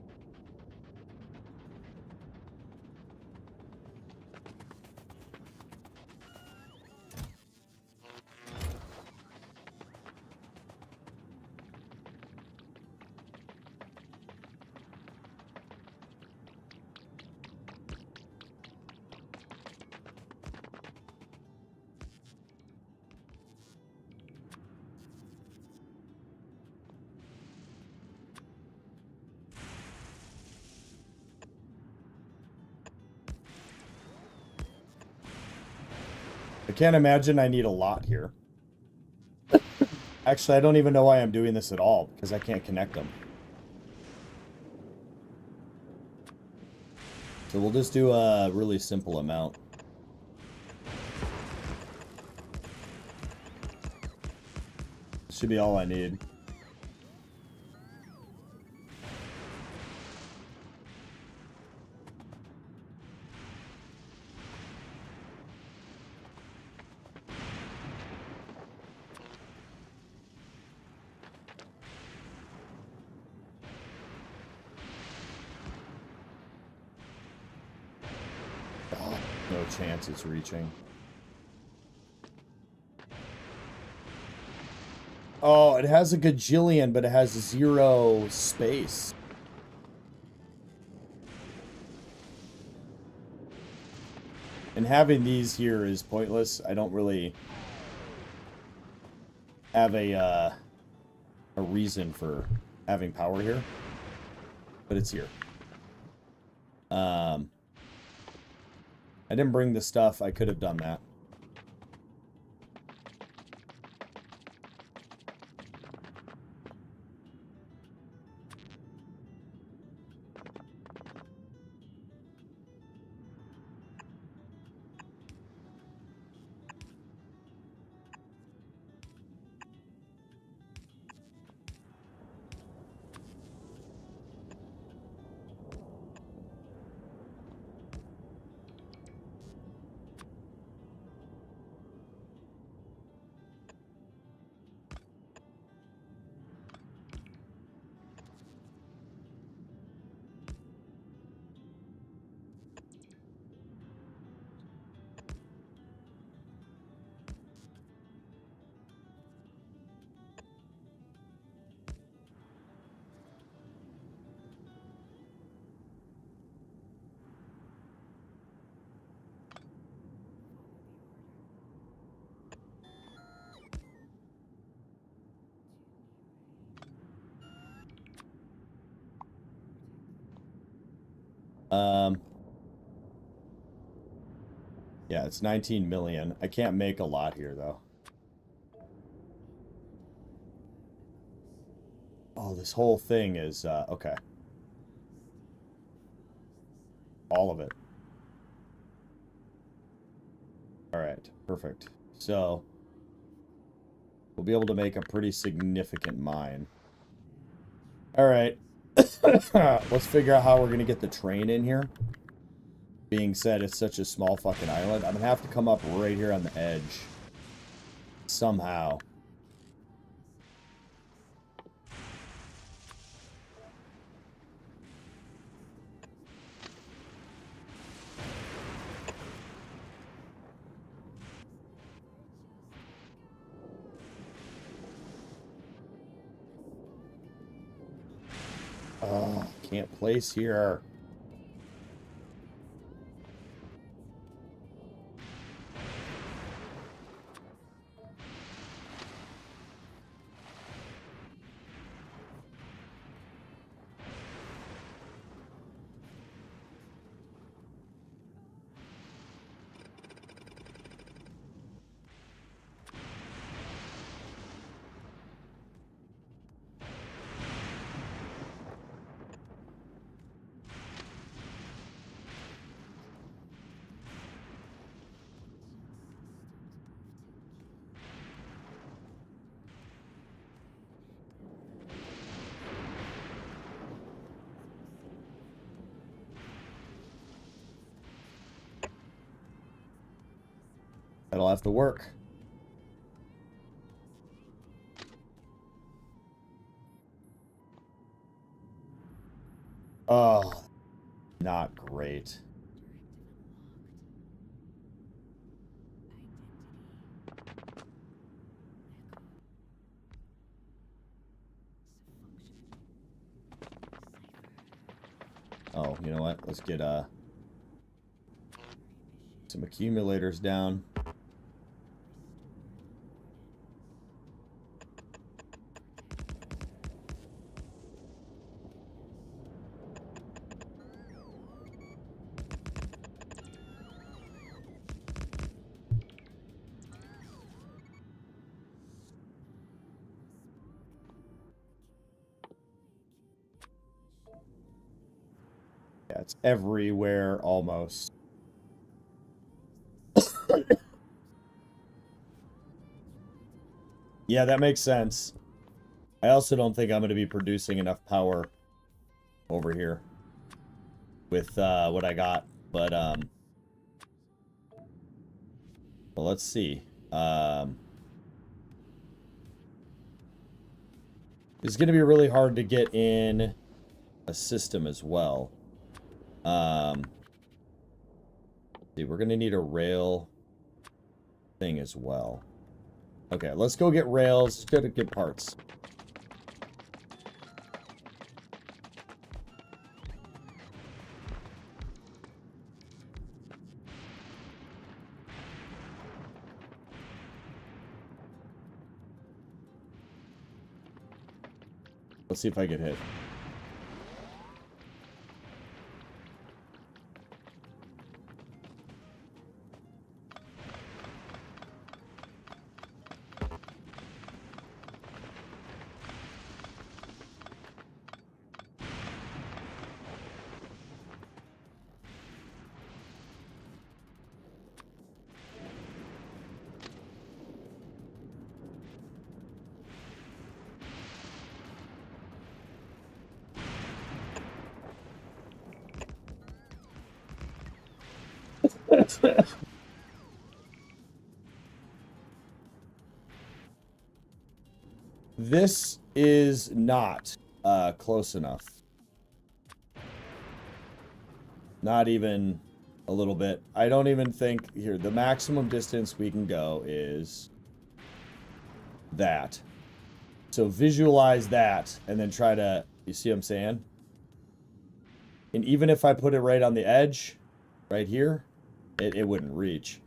Speaker 4: I can't imagine I need a lot here. Actually, I don't even know why I'm doing this at all, because I can't connect them. So we'll just do a really simple amount. Should be all I need. Oh, no chance it's reaching. Oh, it has a gajillion, but it has 0 space. And having these here is pointless. I don't really have a reason for having power here. But it's here. I didn't bring the stuff. I could have done that. Yeah, it's 19 million. I can't make a lot here, though. Oh, this whole thing is, okay. All of it. Alright, perfect. So, we'll be able to make a pretty significant mine. Alright. Let's figure out how we're going to get the train in here. Being said, it's such a small fucking island. I'm going to have to come up right here on the edge. Somehow. Oh, can't place here. That'll have to work. Oh, not great. Oh, you know what? Let's get some accumulators down. Yeah, it's everywhere almost. Yeah, that makes sense. I also don't think I'm going to be producing enough power over here with what I got, but well, let's see. It's going to be really hard to get in a system as well. See, we're going to need a rail thing as well. Okay, let's go get rails. Let's go to get parts. Let's see if I get hit. This is not close enough. Not even a little bit. I don't even think... Here, the maximum distance we can go is that. So visualize that and then try to... You see what I'm saying? And even if I put it right on the edge, right here, it wouldn't reach.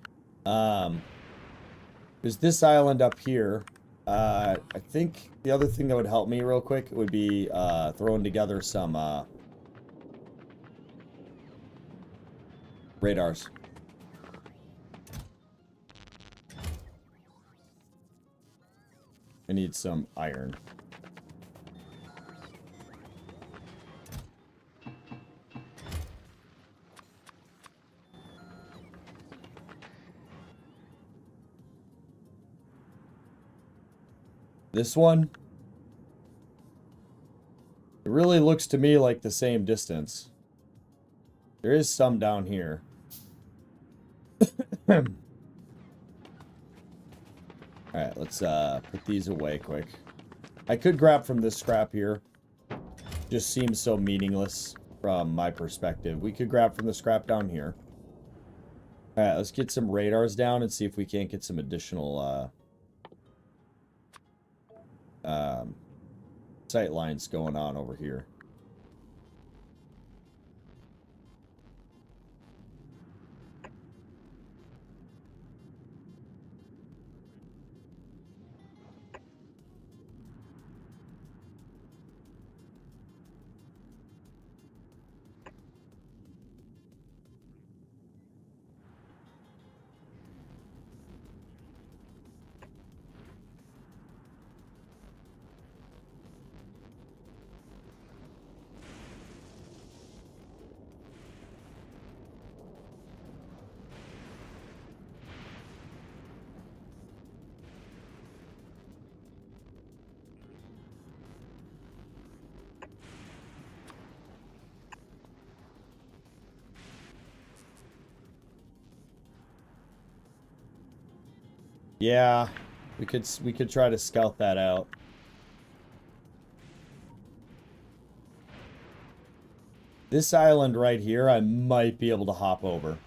Speaker 4: There's this island up here. I think the other thing that would help me real quick would be throwing together some radars. I need some iron. This one, it really looks to me like the same distance. There is some down here. Alright, let's put these away quick. I could grab from this scrap here. Just seems so meaningless from my perspective. We could grab from the scrap down here. Alright, let's get some radars down and see if we can't get some additional sight lines going on over here. Yeah, we could try to scout that out. This island right here, I might be able to hop over.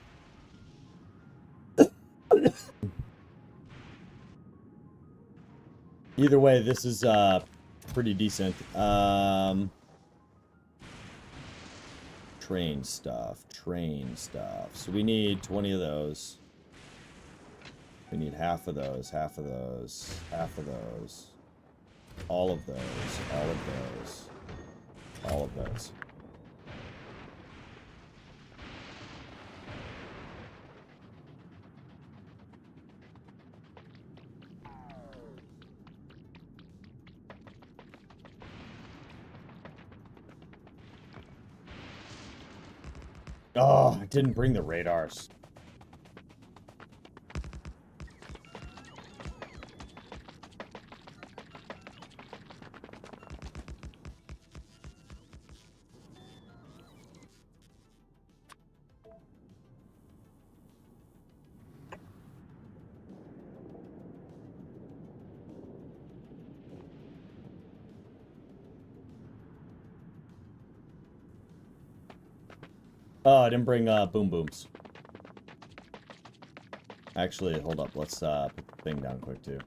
Speaker 4: Either way, this is pretty decent. Train stuff. So we need 20 of those. We need half of those, half of those, half of those. All of those, all of those. All of those. Oh, I didn't bring the radars. Oh, I didn't bring boom booms. Actually, hold up. Let's put the thing down quick too.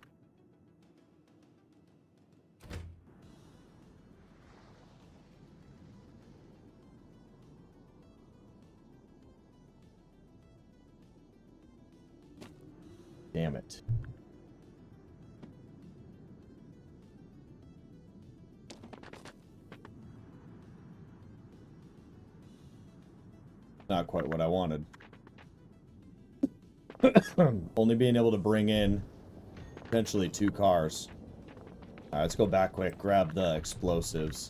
Speaker 4: Damn it. Not quite what I wanted. Only being able to bring in potentially 2 cars. Alright, let's go back quick, grab the explosives.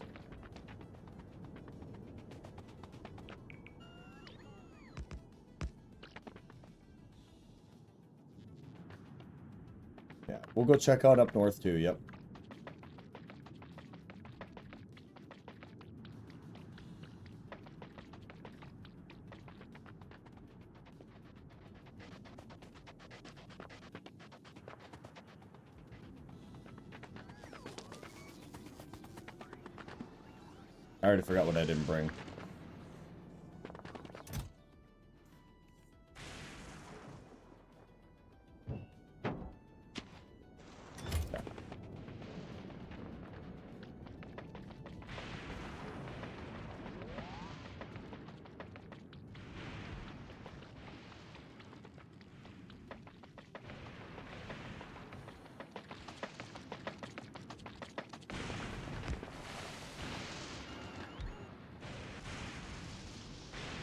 Speaker 4: Yeah, we'll go check out up north too, yep. I already forgot what I didn't bring.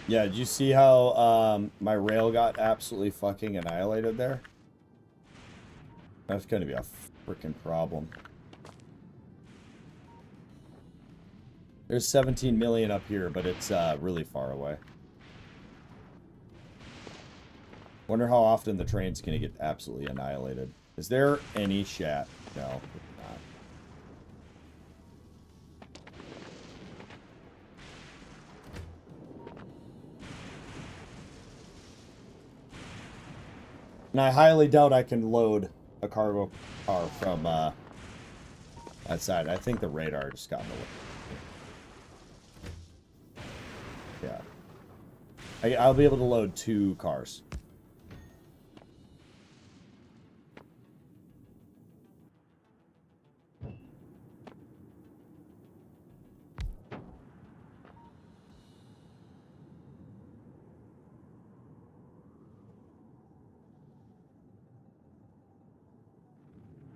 Speaker 4: Yeah, did you see how my rail got absolutely fucking annihilated there? That's gonna be a freaking problem. There's 17 million up here, but it's really far away. Wonder how often the train's gonna get absolutely annihilated. Is there any chat? No, not. And I highly doubt I can load a cargo car from that side. I think the radar just got in the way. Yeah. I'll be able to load 2 cars.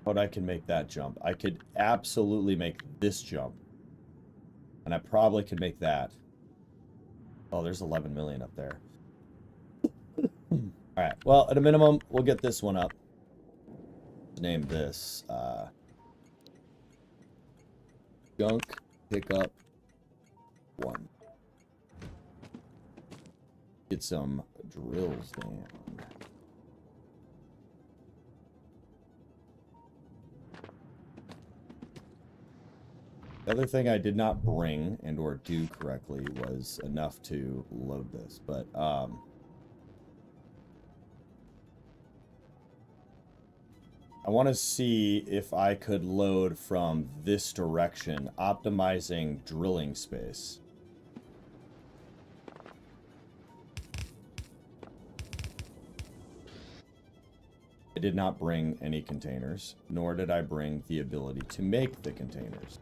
Speaker 4: But I can make that jump. I could absolutely make this jump. And I probably could make that. Oh, there's 11 million up there. Alright, well, at a minimum, we'll get this one up. Name this, Junk Pickup 1. Get some drills down. The other thing I did not bring and or do correctly was enough to load this, but I want to see if I could load from this direction, optimizing drilling space. I did not bring any containers, nor did I bring the ability to make the containers.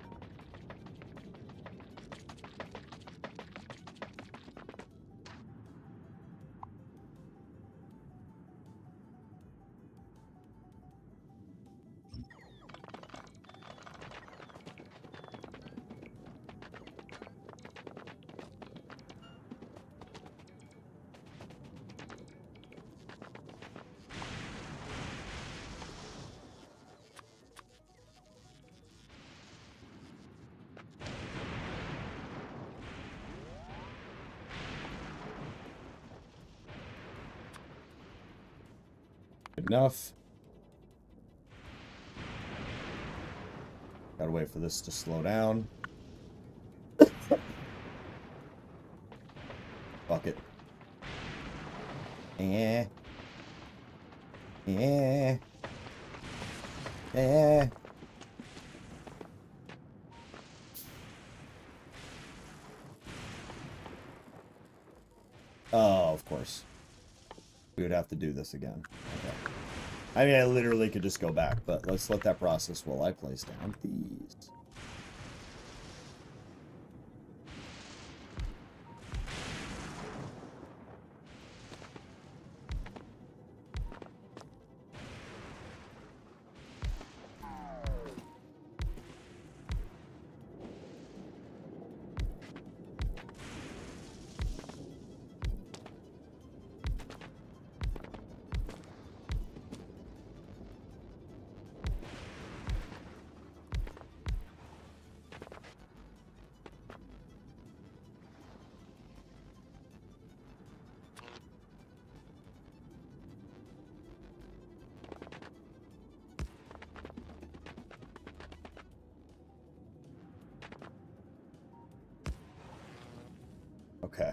Speaker 4: Enough. Gotta wait for this to slow down. Fuck it. Yeah. Oh, of course. We would have to do this again. Okay. I mean, I literally could just go back, but let's let that process while I place down these. Okay.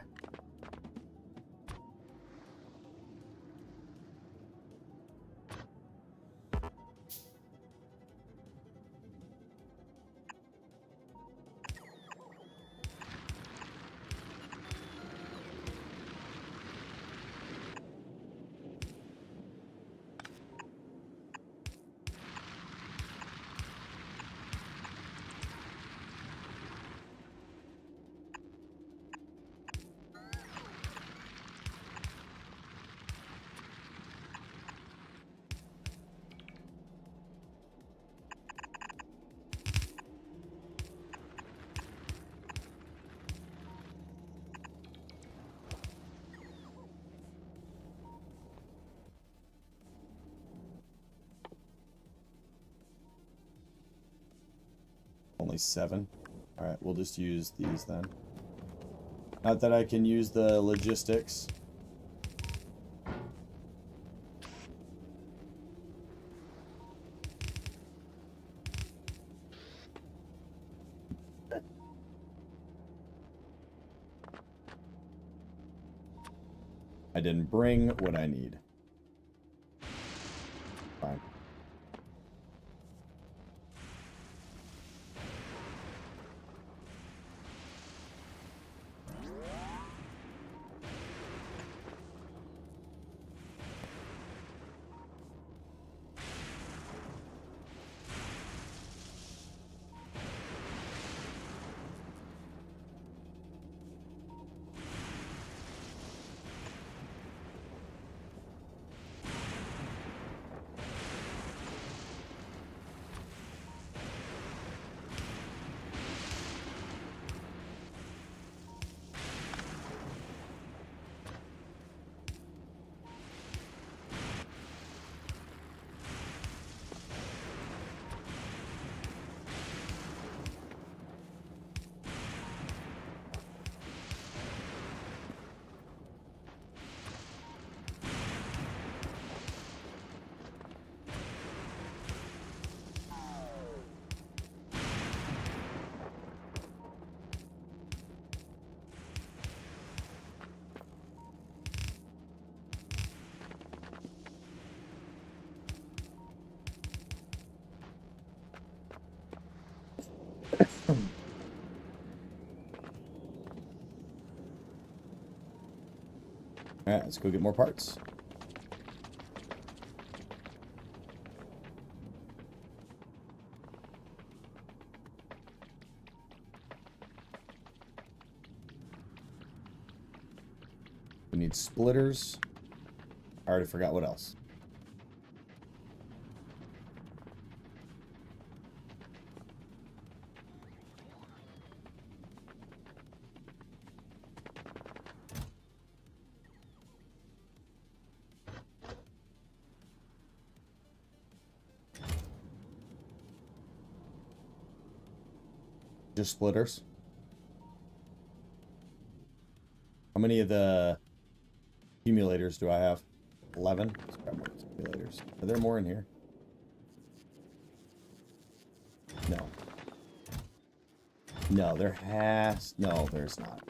Speaker 4: Only 7. All right, we'll just use these then. Not that I can use the logistics. I didn't bring what I need. Fine. Alright, let's go get more parts. We need splitters. I already forgot what else. Just splitters. How many of the accumulators do I have? 11? Let's grab more accumulators. Are there more in here? No. No, there has... No, there's not.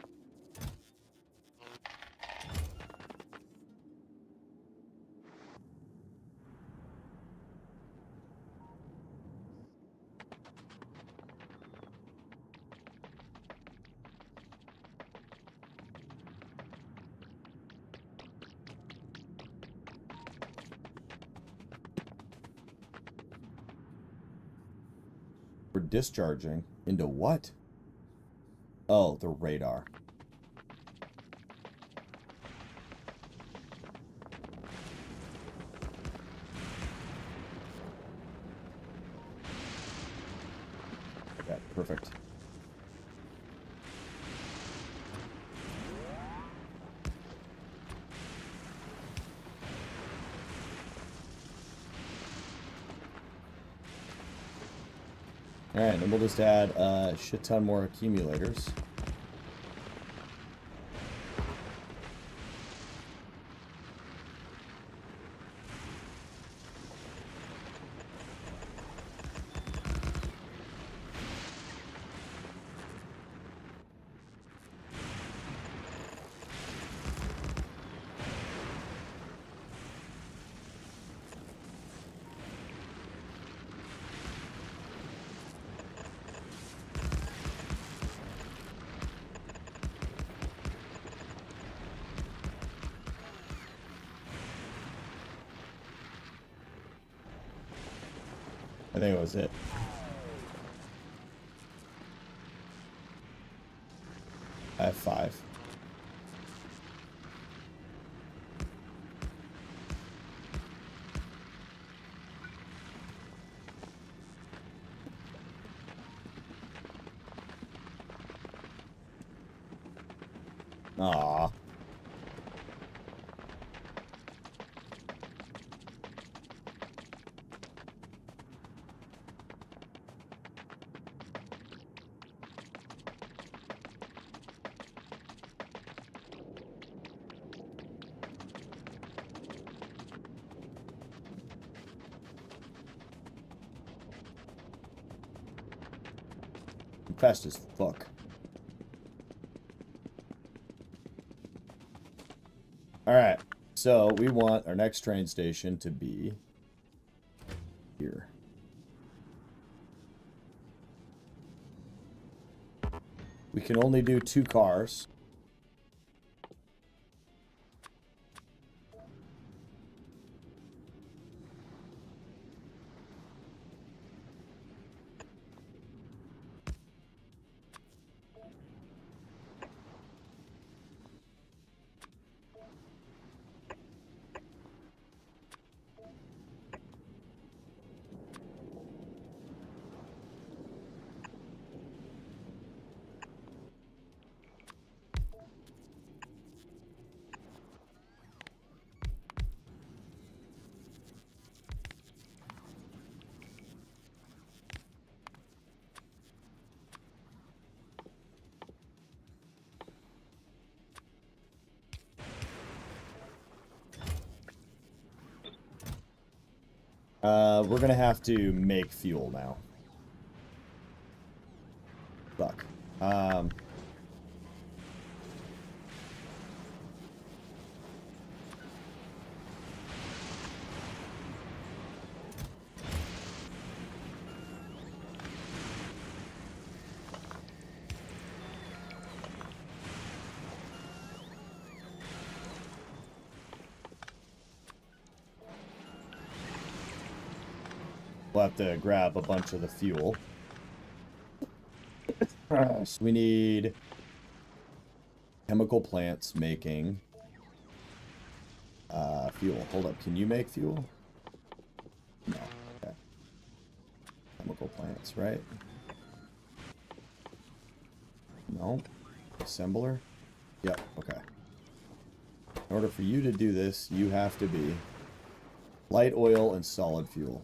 Speaker 4: We're discharging into what? Oh, the radar. Okay, perfect. Alright, then we'll just add a shit ton more accumulators. I think it was it. I have 5. Aw. I'm fast as fuck. Alright, so we want our next train station to be here. We can only do 2 cars. We're gonna have to make fuel now. Fuck. We'll have to grab a bunch of the fuel. So we need chemical plants making fuel. Hold up, can you make fuel? No, okay. Chemical plants, right? No. Assembler? Yep, okay. In order for you to do this, you have to be light oil and solid fuel.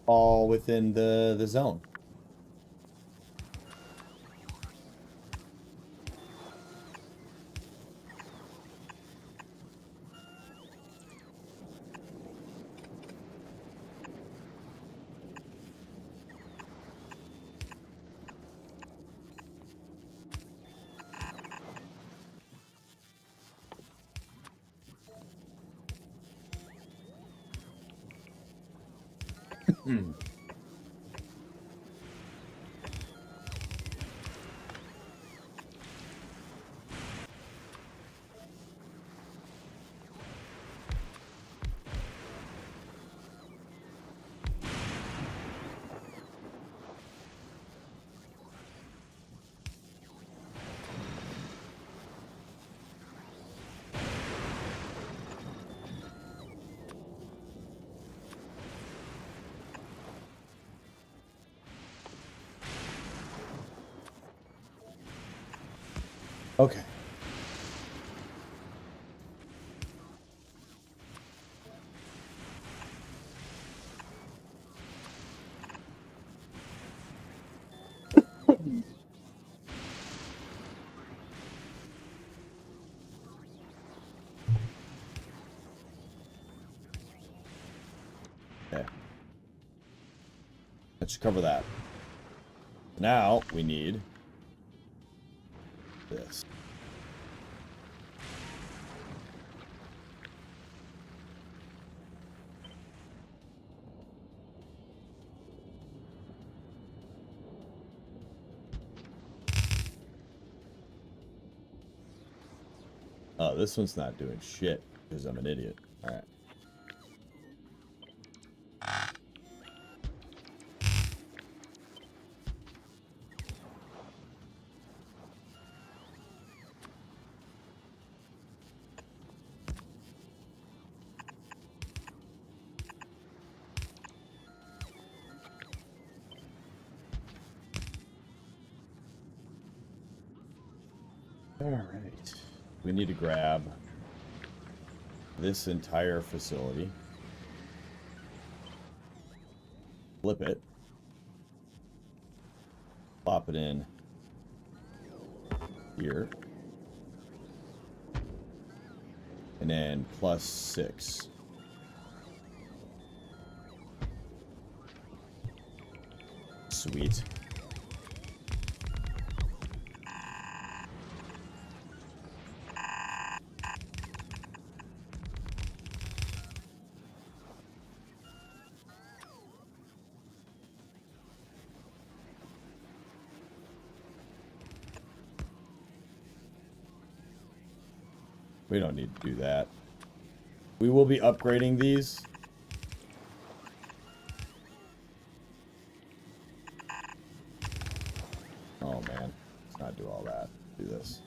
Speaker 4: All within the zone. Okay. Okay. That should cover that. Now we need this. Oh, this one's not doing shit because I'm an idiot. All right. All right. We need to grab this entire facility. Flip it. Plop it in here. And then +6. Sweet. We don't need to do that. We will be upgrading these. Oh man, let's not do all that. Do this.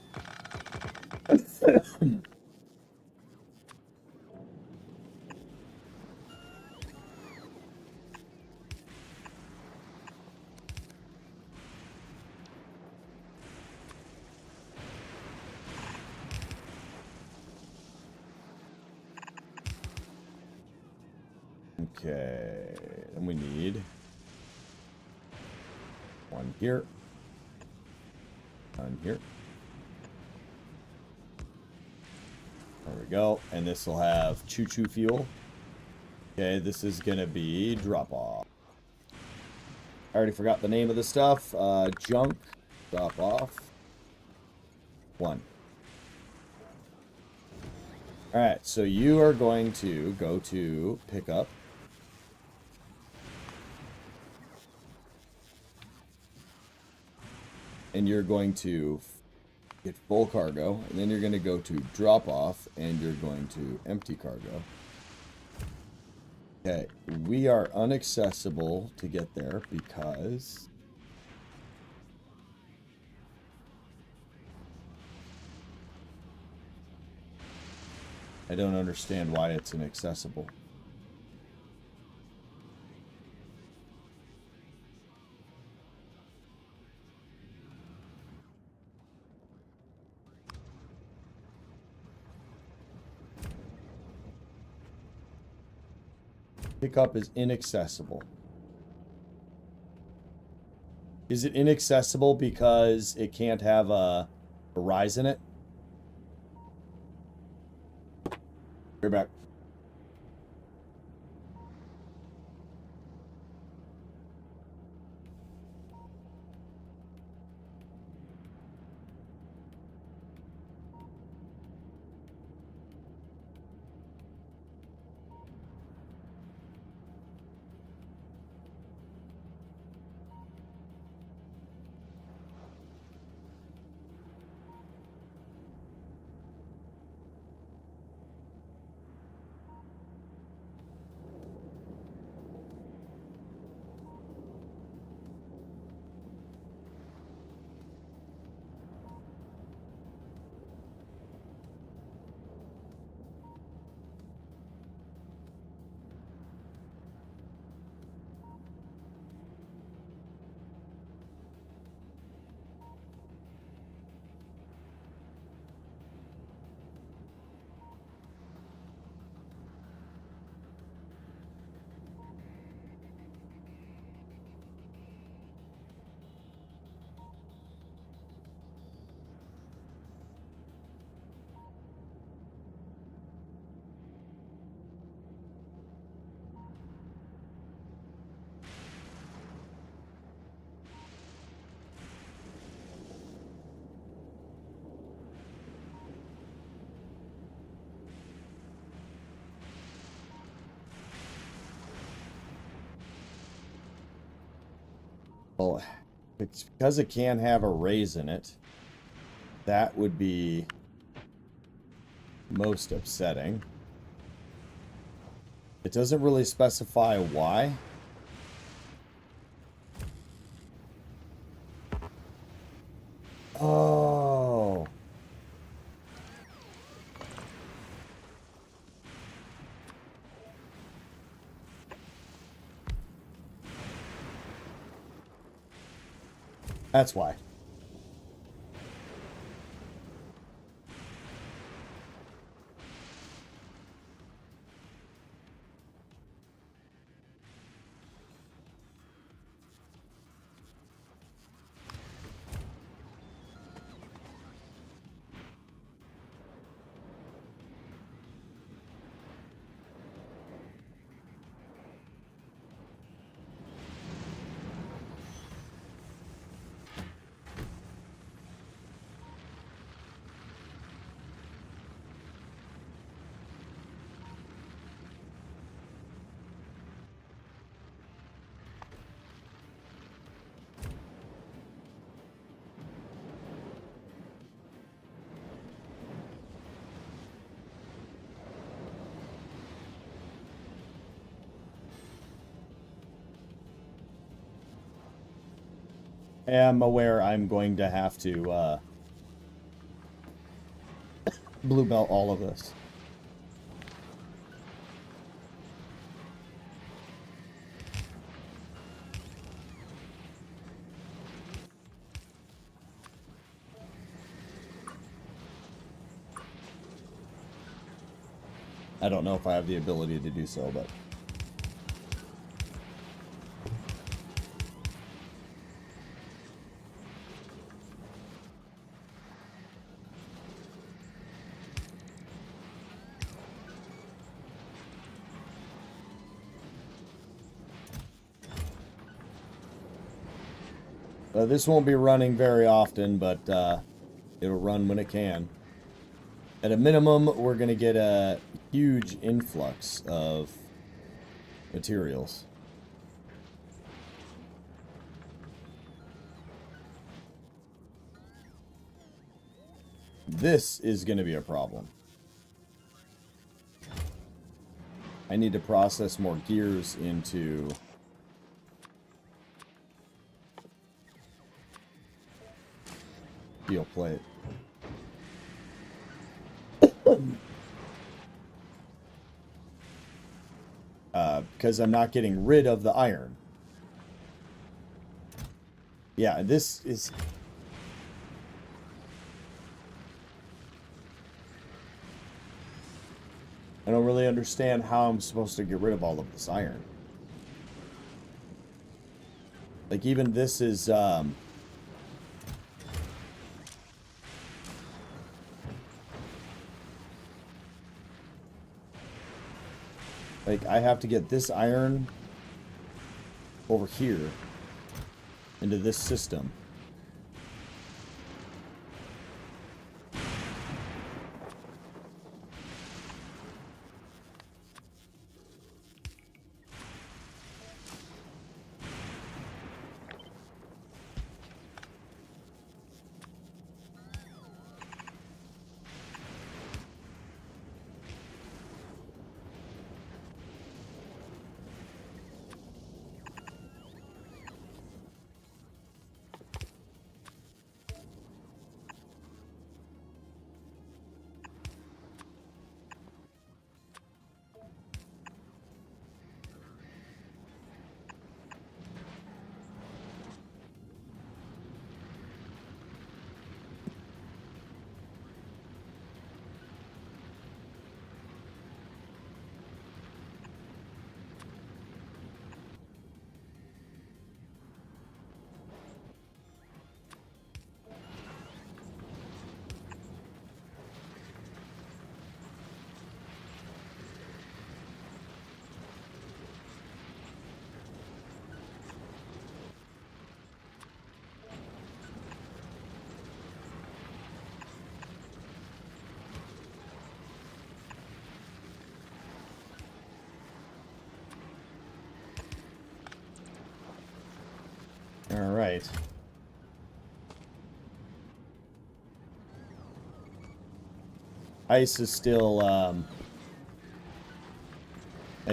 Speaker 4: Okay, then we need one here, one here. There we go, and this will have choo-choo fuel. Okay, this is gonna be drop-off. I already forgot the name of the stuff. Junk, drop-off. 1. Alright, so you are going to go to pickup. And you're going to get full cargo, and then you're going to go to drop off, and you're going to empty cargo. Okay, we are inaccessible to get there because I don't understand why it's inaccessible. Pickup is inaccessible. Is it inaccessible because it can't have a rise in it? You're back. Well, it's because it can have a raise in it. That would be most upsetting. It doesn't really specify why. Oh. That's why. I am aware I'm going to have to blue belt all of this. I don't know if I have the ability to do so, but... this won't be running very often, but it'll run when it can. At a minimum, we're going to get a huge influx of materials. This is going to be a problem. I need to process more gears into... steel plate. Because I'm not getting rid of the iron. Yeah, this is... I don't really understand how I'm supposed to get rid of all of this iron. Like, even this is, like, I have to get this iron over here into this system. All right. Ice is still a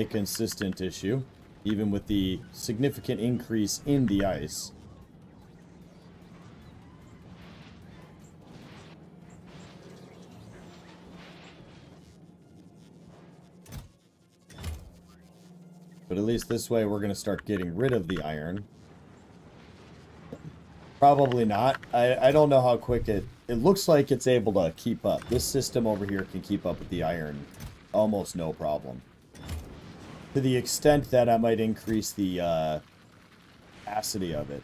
Speaker 4: consistent issue, even with the significant increase in the ice. But at least this way we're going to start getting rid of the iron. Probably not. I don't know how quick it looks like it's able to keep up. This system over here can keep up with the iron almost no problem. To the extent that I might increase the capacity of it,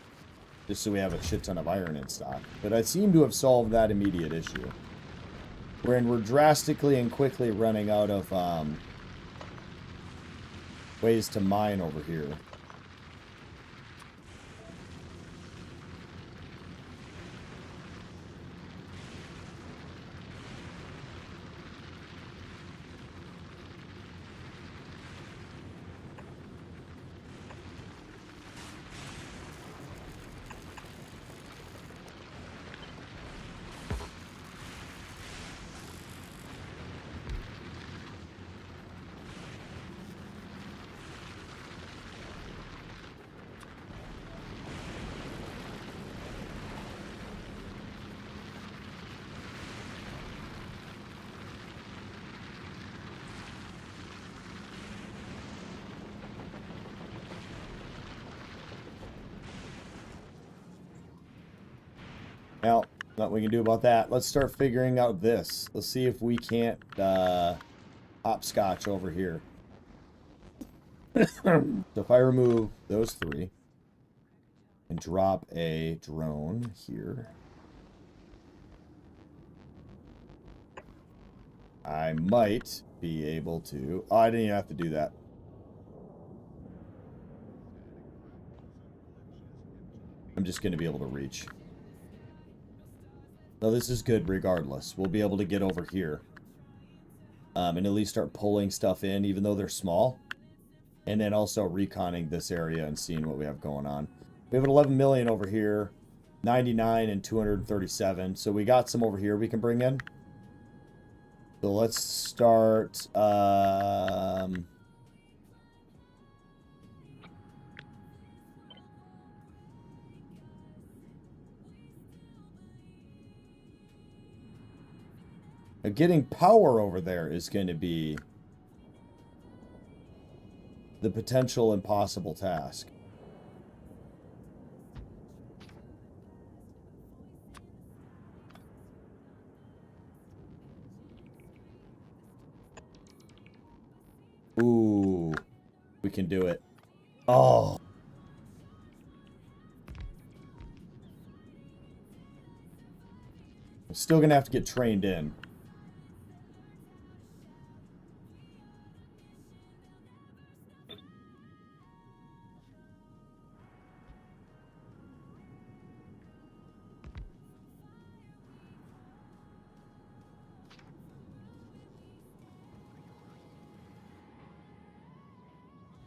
Speaker 4: just so we have a shit ton of iron in stock. But I seem to have solved that immediate issue. We're drastically and quickly running out of ways to mine over here. Now, nothing we can do about that. Let's start figuring out this. Let's see if we can't hopscotch over here. So if I remove those three and drop a drone here, I might be able to... Oh, I didn't even have to do that. I'm just going to be able to reach. No, this is good regardless. We'll be able to get over here. And at least start pulling stuff in, even though they're small. And then also reconning this area and seeing what we have going on. We have an 11 million over here. 99 and 237. So we got some over here we can bring in. So let's start... getting power over there is going to be the potential impossible task. Ooh, we can do it. Oh. I'm still going to have to get trained in.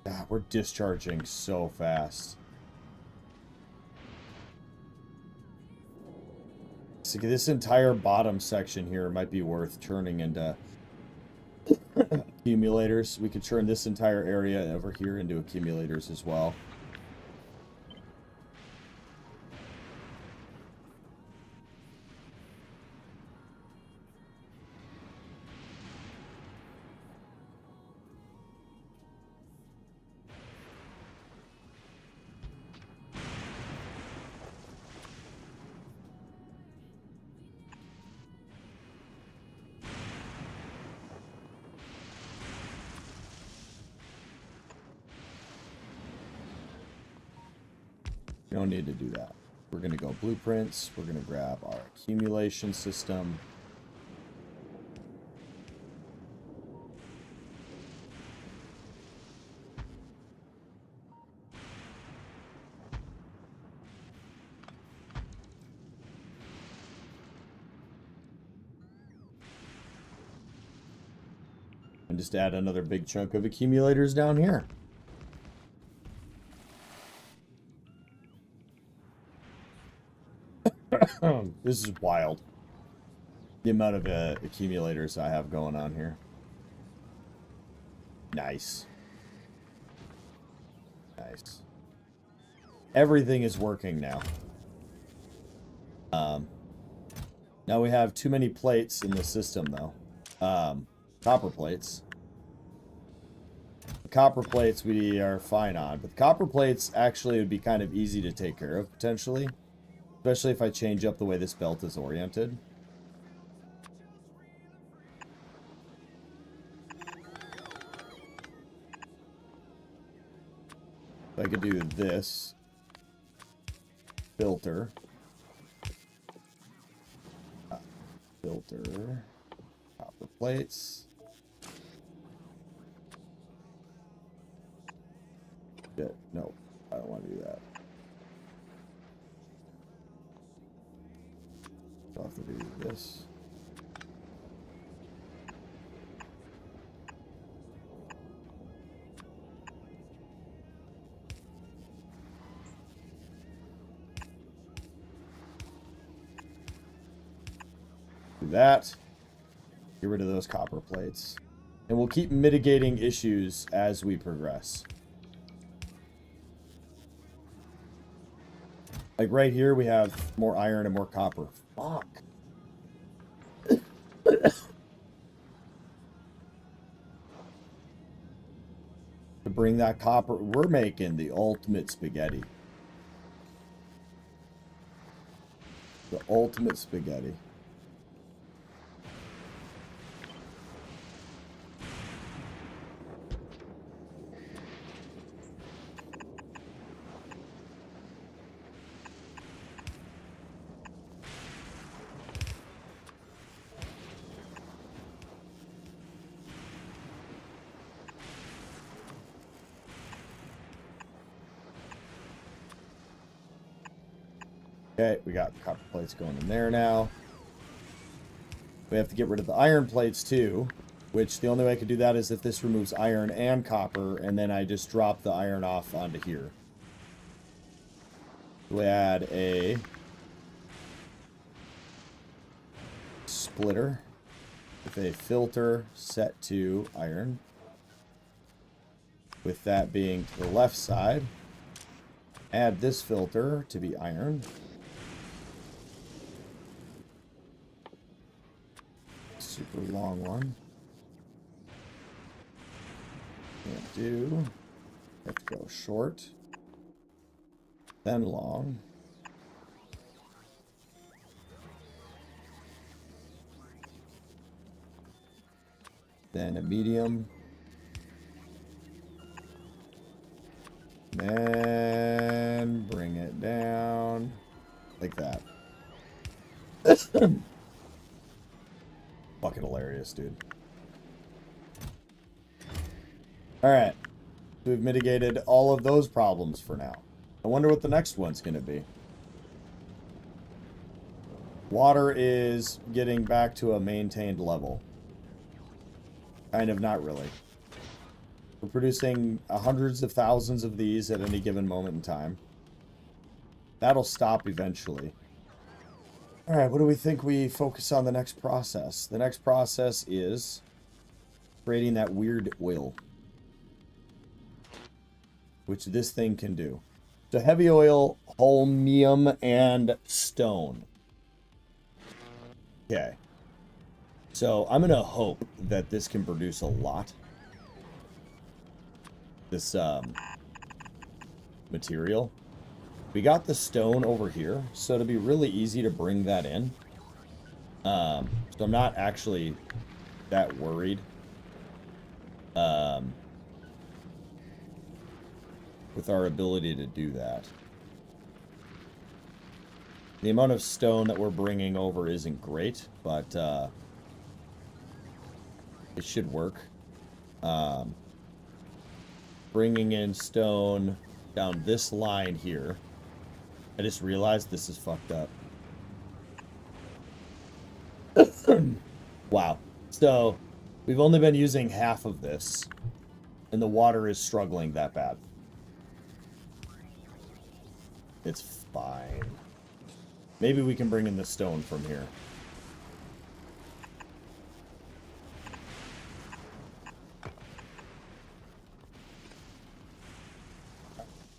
Speaker 4: God, we're discharging so fast. So this entire bottom section here might be worth turning into accumulators. We could turn this entire area over here into accumulators as well. We don't need to do that. We're going to go blueprints. We're going to grab our accumulation system. And just add another big chunk of accumulators down here. This is wild. The amount of accumulators I have going on here. Nice. Nice. Everything is working now. Now we have too many plates in the system, though. Copper plates. The copper plates we are fine on, but the copper plates actually would be kind of easy to take care of, potentially. Especially if I change up the way this belt is oriented. If I could do this. Filter. Filter. Copper plates. Shit, no, I don't want to do that. I'll have to do this. Do that. Get rid of those copper plates. And we'll keep mitigating issues as we progress. Like right here, we have more iron and more copper. Fuck. To bring that copper, we're making the ultimate spaghetti. The ultimate spaghetti. Okay, we got copper plates going in there now. We have to get rid of the iron plates too, which the only way I could do that is if this removes iron and copper, and then I just drop the iron off onto here. We add a splitter with a filter set to iron, with that being to the left side. Add this filter to be iron. Super long one. Can't do. Have to go short. Then long. Then a medium. Then bring it down. Like that. Fucking hilarious, dude. Alright. We've mitigated all of those problems for now. I wonder what the next one's going to be. Water is getting back to a maintained level. Kind of, not really. We're producing hundreds of thousands of these at any given moment in time. That'll stop eventually. Alright, what do we think we focus on the next process? The next process is creating that weird oil, which this thing can do. So heavy oil, holmium, and stone. Okay. So I'm going to hope that this can produce a lot. This material. We got the stone over here, so it'll be really easy to bring that in. So I'm not actually that worried. With our ability to do that. The amount of stone that we're bringing over isn't great, but it should work. Bringing in stone down this line here. I just realized this is fucked up. Wow. So, we've only been using half of this, and the water is struggling that bad. It's fine. Maybe we can bring in the stone from here.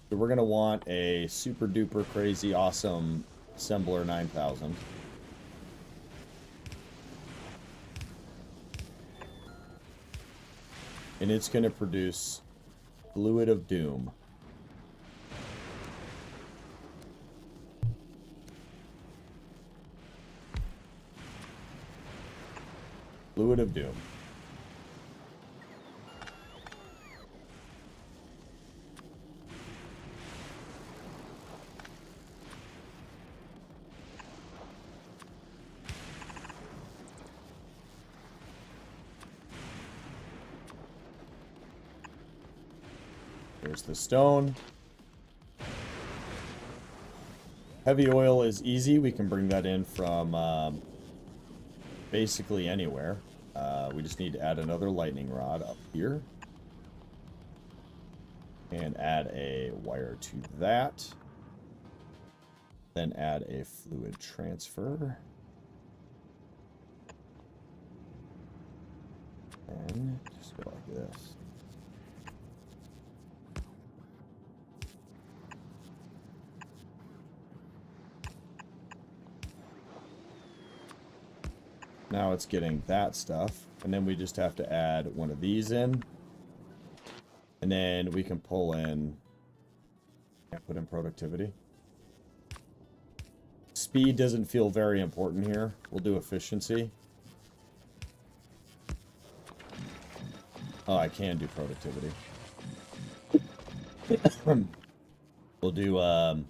Speaker 4: So we're going to want a super duper crazy awesome assembler 9000. And it's going to produce Fluid of Doom. Fluid of Doom. There's the stone. Heavy oil is easy. We can bring that in from basically anywhere. We just need to add another lightning rod up here. And add a wire to that. Then add a fluid transfer. And just go like this. Now it's getting that stuff. And then we just have to add one of these in. And then we can pull in... put in productivity. Speed doesn't feel very important here. We'll do efficiency. Oh, I can do productivity. We'll do,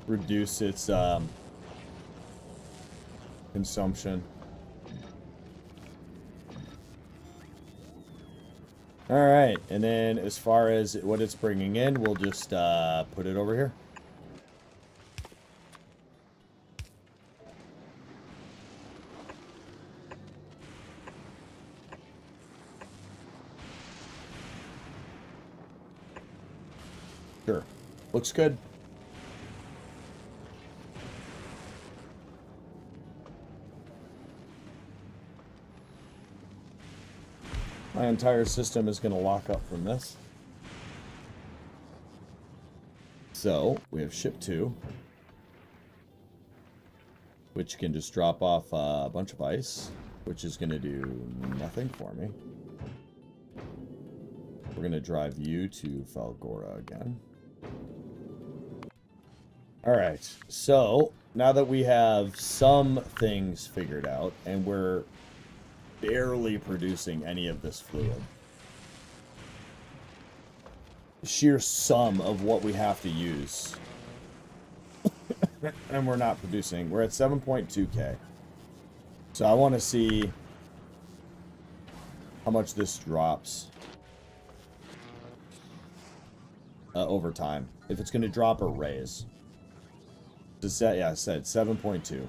Speaker 4: reduce its consumption. All right, and then as far as what it's bringing in, we'll just put it over here. Sure, looks good. My entire system is going to lock up from this. So, we have ship 2, which can just drop off a bunch of ice, which is going to do nothing for me. We're going to drive you to Fulgora again. Alright, so now that we have some things figured out, and we're barely producing any of this fluid. Sheer sum of what we have to use. And we're not producing. We're at 7.2k. So I want to see how much this drops over time. If it's going to drop or raise. Yeah, I said 7.2.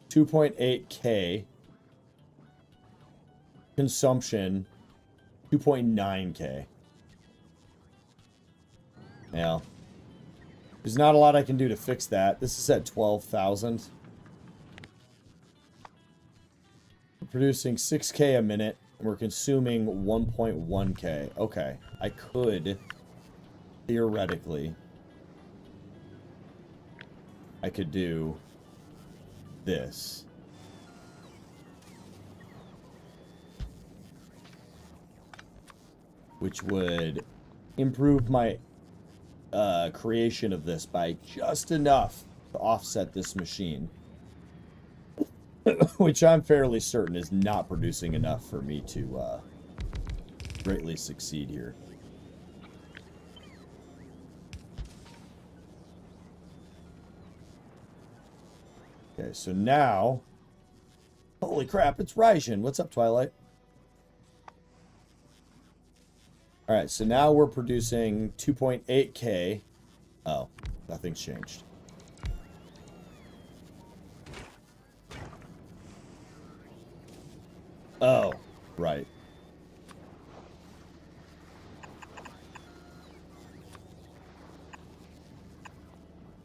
Speaker 4: 2.8k consumption, 2.9k. Now, there's not a lot I can do to fix that. This is at 12,000. We're producing 6k a minute, and we're consuming 1.1k. Okay, I could, theoretically, I could do this. Which would improve my creation of this by just enough to offset this machine. Which I'm fairly certain is not producing enough for me to greatly succeed here. Okay, so now... Holy crap, it's Raijin. What's up, Twilight? Alright, so now we're producing 2.8k. Oh, nothing's changed. Oh, right.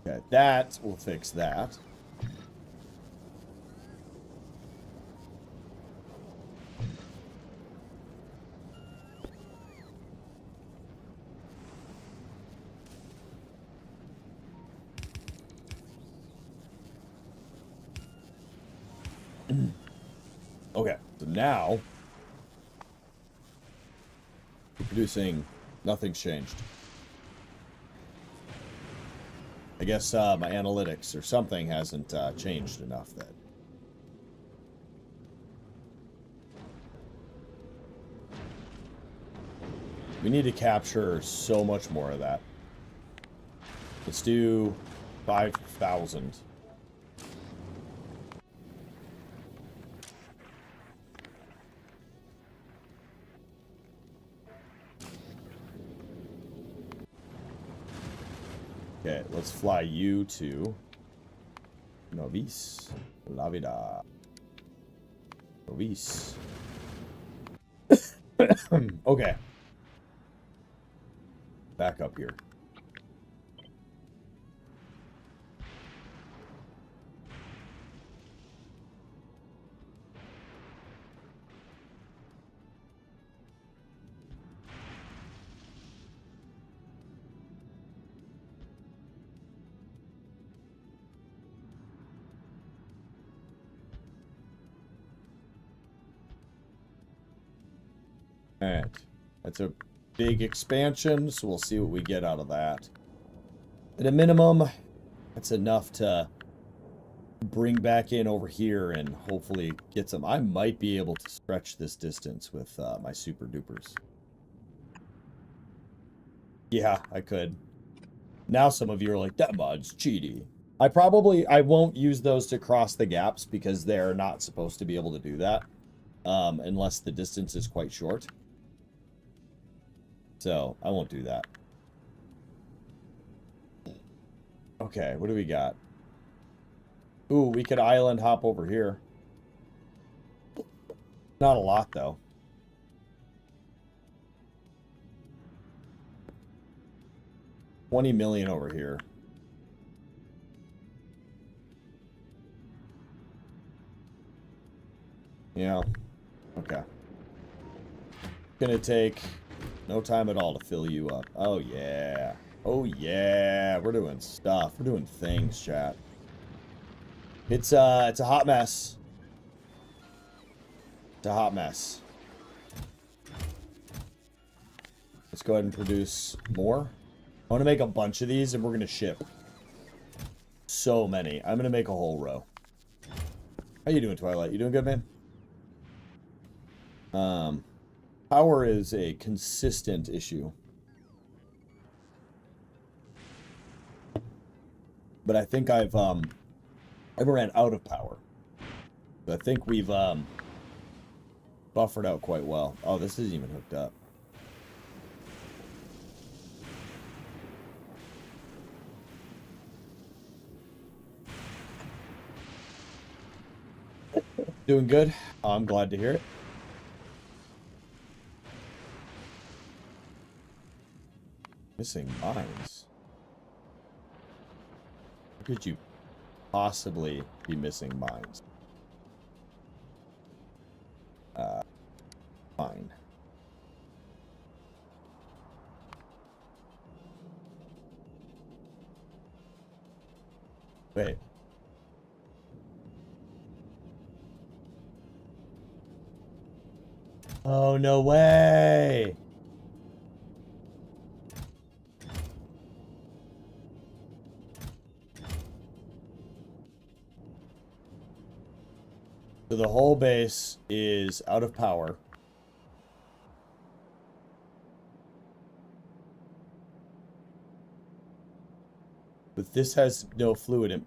Speaker 4: Okay, that will fix that. Okay, so now we're producing, nothing's changed. I guess my analytics or something hasn't changed enough that. We need to capture so much more of that. Let's do 5,000. Okay, let's fly you to Novis. La vida. Novis. Okay. Back up here. Alright. That's a big expansion, so we'll see what we get out of that. At a minimum, that's enough to bring back in over here and hopefully get some. I might be able to stretch this distance with my super dupers. Yeah, I could. Now some of you are like, that mod's cheaty. I won't use those to cross the gaps because they're not supposed to be able to do that. Unless the distance is quite short. So, I won't do that. Okay, what do we got? Ooh, we could island hop over here. Not a lot, though. $20 million over here. Yeah. Okay. Gonna take no time at all to fill you up. Oh, yeah. Oh, yeah. We're doing stuff. We're doing things, chat. It's a hot mess. It's a hot mess. Let's go ahead and produce more. I want to make a bunch of these, and we're going to ship so many. I'm going to make a whole row. How you doing, Twilight? You doing good, man? Power is a consistent issue. But I think I've ran out of power. But I think we've buffered out quite well. Oh, this isn't even hooked up. Doing good. I'm glad to hear it. Missing mines. How could you possibly be missing mines? Fine. Wait. Oh, no way. So the whole base is out of power. But this has no fluid in.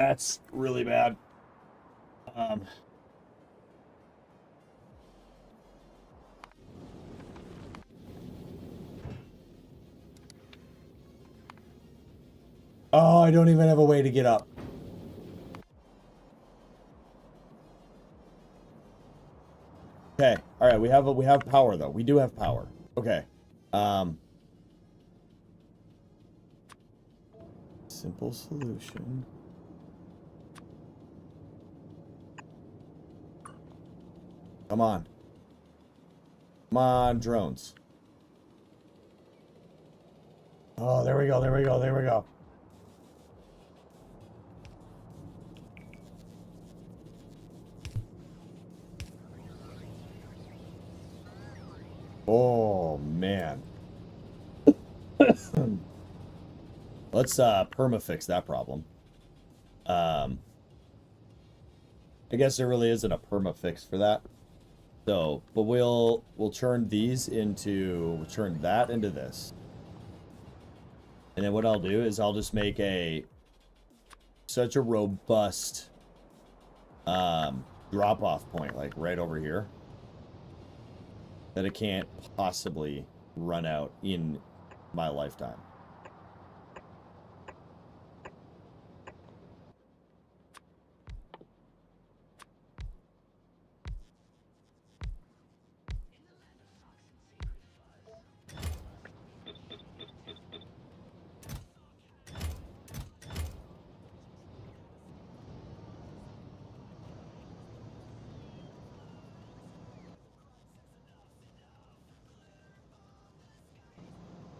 Speaker 4: That's really bad. Oh, I don't even have a way to get up. Okay. All right. We have power though. We do have power. Okay. Simple solution. Come on. Come on, drones. Oh, there we go. There we go. There we go. Oh, man. Let's permafix that problem. I guess there really isn't a permafix for that. So, but we'll turn these into, we'll turn that into this. And then what I'll do is I'll just make such a robust drop-off point, like right over here, that it can't possibly run out in my lifetime.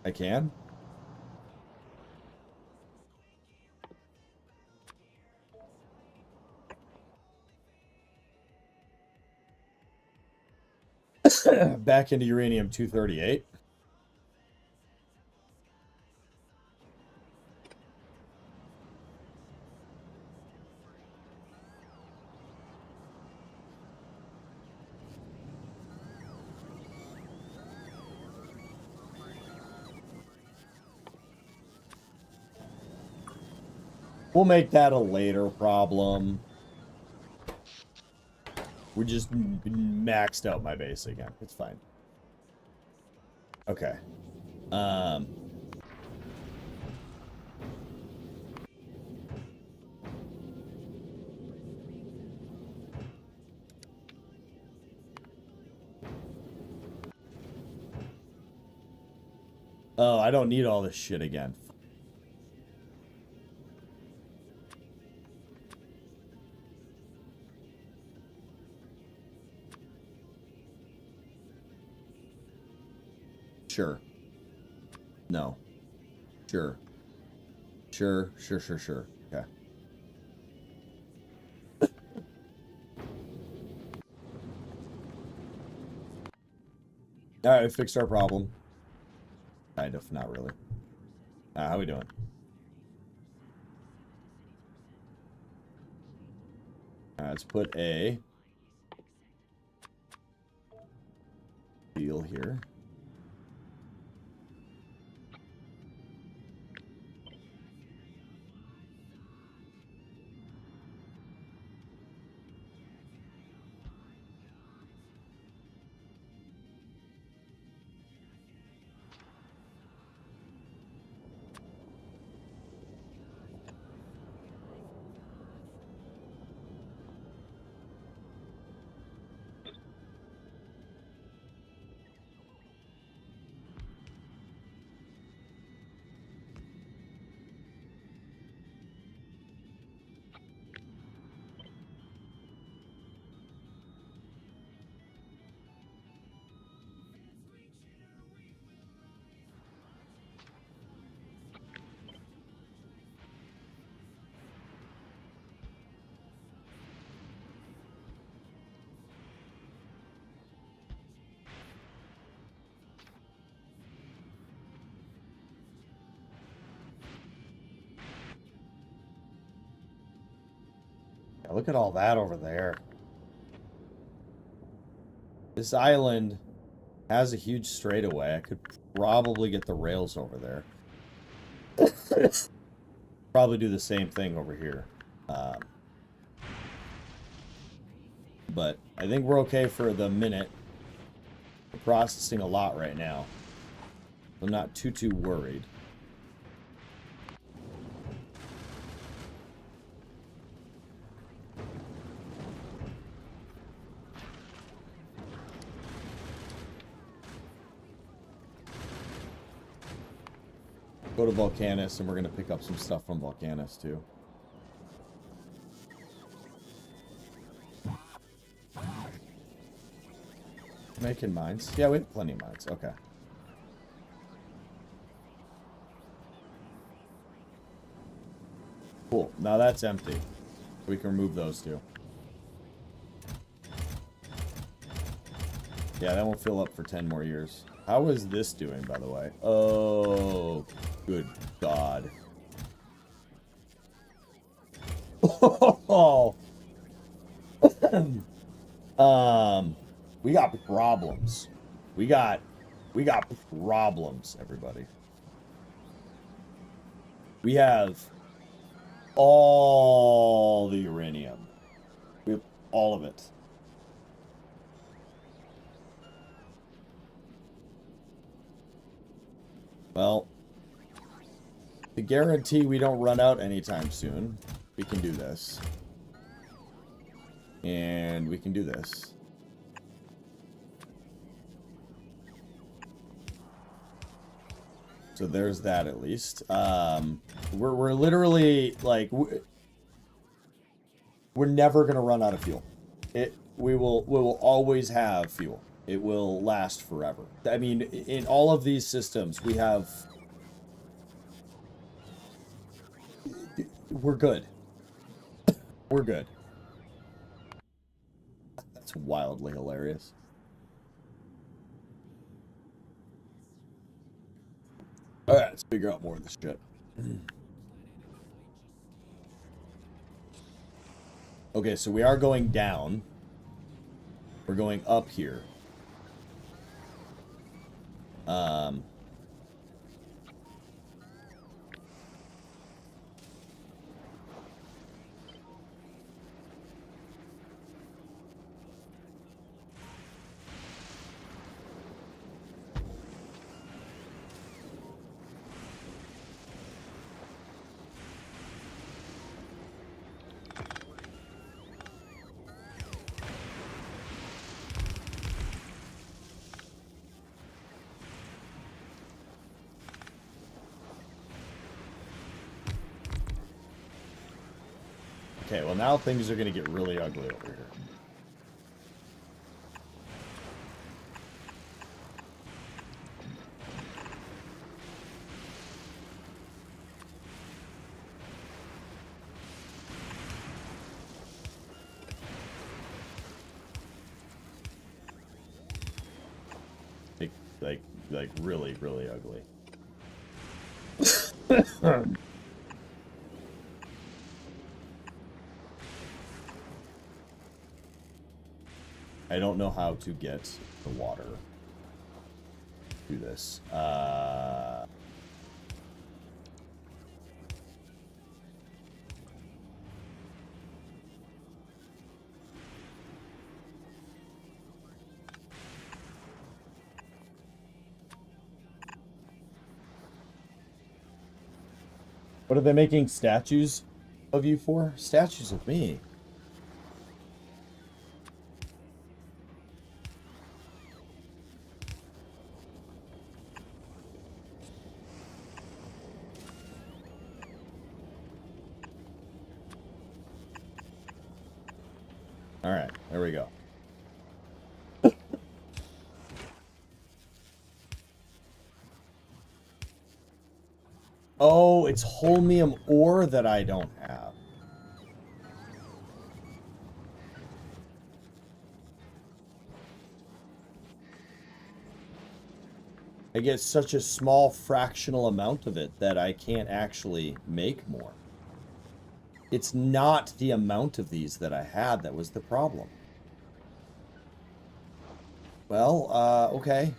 Speaker 4: I can? Back into uranium-238. We'll make that a later problem. We just maxed out my base again. It's fine. Okay. Oh, I don't need all this shit again. Sure. No. Sure. Sure. Okay. Alright, we fixed our problem. Kind of, not really. How we doing? Let's put a wheel here. Yeah, look at all that over there. This island has a huge straightaway. I could probably get the rails over there. Probably do the same thing over here. Um, but I think we're okay for the minute. We're processing a lot right now. I'm not too worried. Go to Volcanus, and we're going to pick up some stuff from Volcanus, too. Making mines? Yeah, we have plenty of mines. Okay. Cool. Now that's empty. We can remove those, too. Yeah, that won't fill up for 10 more years. How is this doing, by the way? Oh, good God. Oh. We got problems. We got problems, everybody. We have all the uranium. We have all of it. Well, to guarantee we don't run out anytime soon, we can do this. And we can do this. So there's that at least. We're literally like we're never gonna run out of fuel. We will always have fuel. It will last forever. I mean, in all of these systems, we have. We're good. We're good. That's wildly hilarious. Alright, let's figure out more of this shit. Okay, so we are going down. We're going up here. Okay, well now things are gonna get really ugly over here. Like really, really ugly. I don't know how to get the water to this. What are they making statues of you for? Statues of me. All right, there we go. Oh, it's holmium ore that I don't have. I get such a small fractional amount of it that I can't actually make more. It's not the amount of these that I had that was the problem. Well, okay.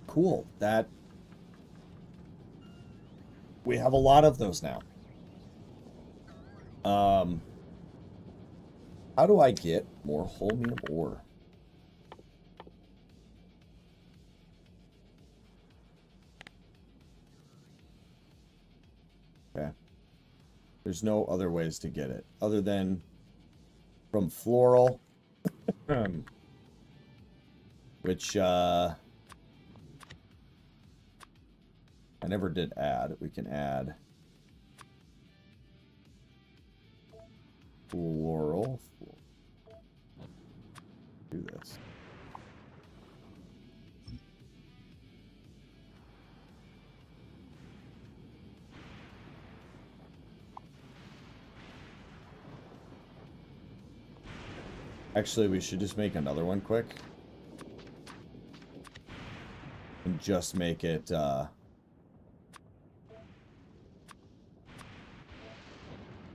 Speaker 4: Cool. That... We have a lot of those now. How do I get more holmium ore? Okay. There's no other ways to get it other than from floral, which I never did add. We can add floral. Do this. Actually, we should just make another one quick. And just make it,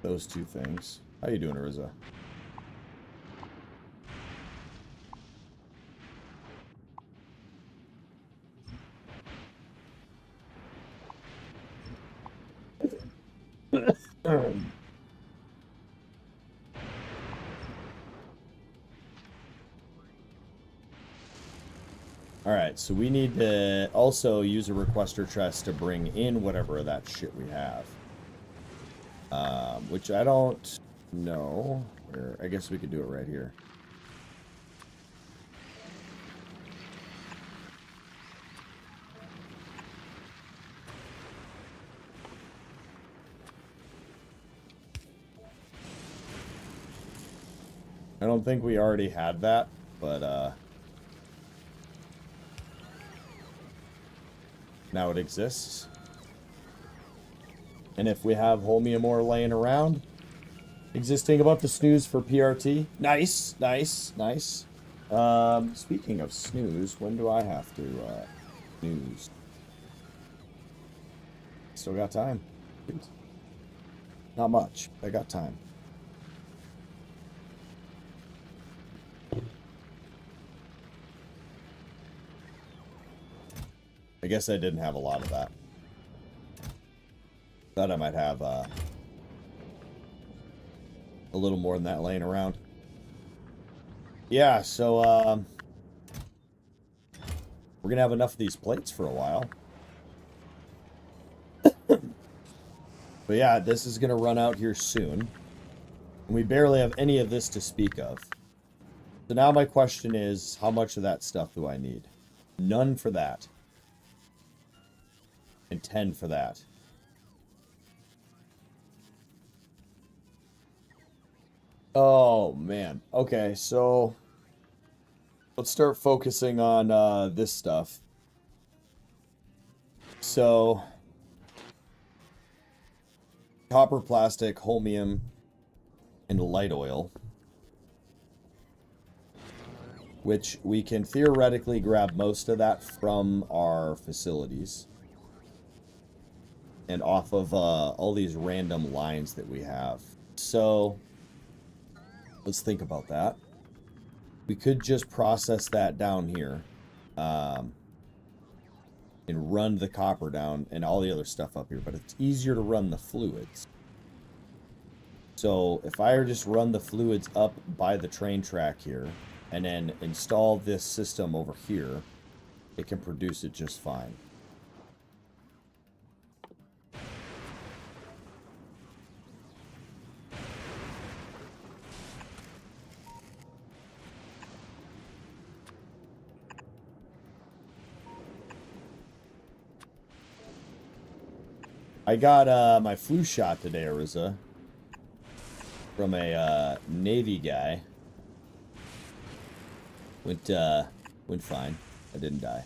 Speaker 4: those two things. How you doing, Ariza? Alright, so we need to also use a requester chest to bring in whatever of that shit we have. Which I don't know. Or I guess we could do it right here. I don't think we already had that, but now it exists. And if we have holmium ore laying around, existing above the snooze for PRT. Nice, nice, nice. Speaking of snooze, when do I have to snooze? Still got time. Not much. I got time. I guess I didn't have a lot of that. Thought I might have a little more than that laying around. Yeah, so we're gonna have enough of these plates for a while. But yeah, this is gonna run out here soon. And we barely have any of this to speak of. So now my question is, how much of that stuff do I need? None for that. And 10 for that. Oh, man. Okay, so let's start focusing on this stuff. So, copper, plastic, holmium, and light oil. Which we can theoretically grab most of that from our facilities. And off of all these random lines that we have. So, let's think about that. We could just process that down here. And run the copper down and all the other stuff up here. But it's easier to run the fluids. So, if I just run the fluids up by the train track here, and then install this system over here, it can produce it just fine. I got my flu shot today, Ariza, from a Navy guy. Went fine. I didn't die.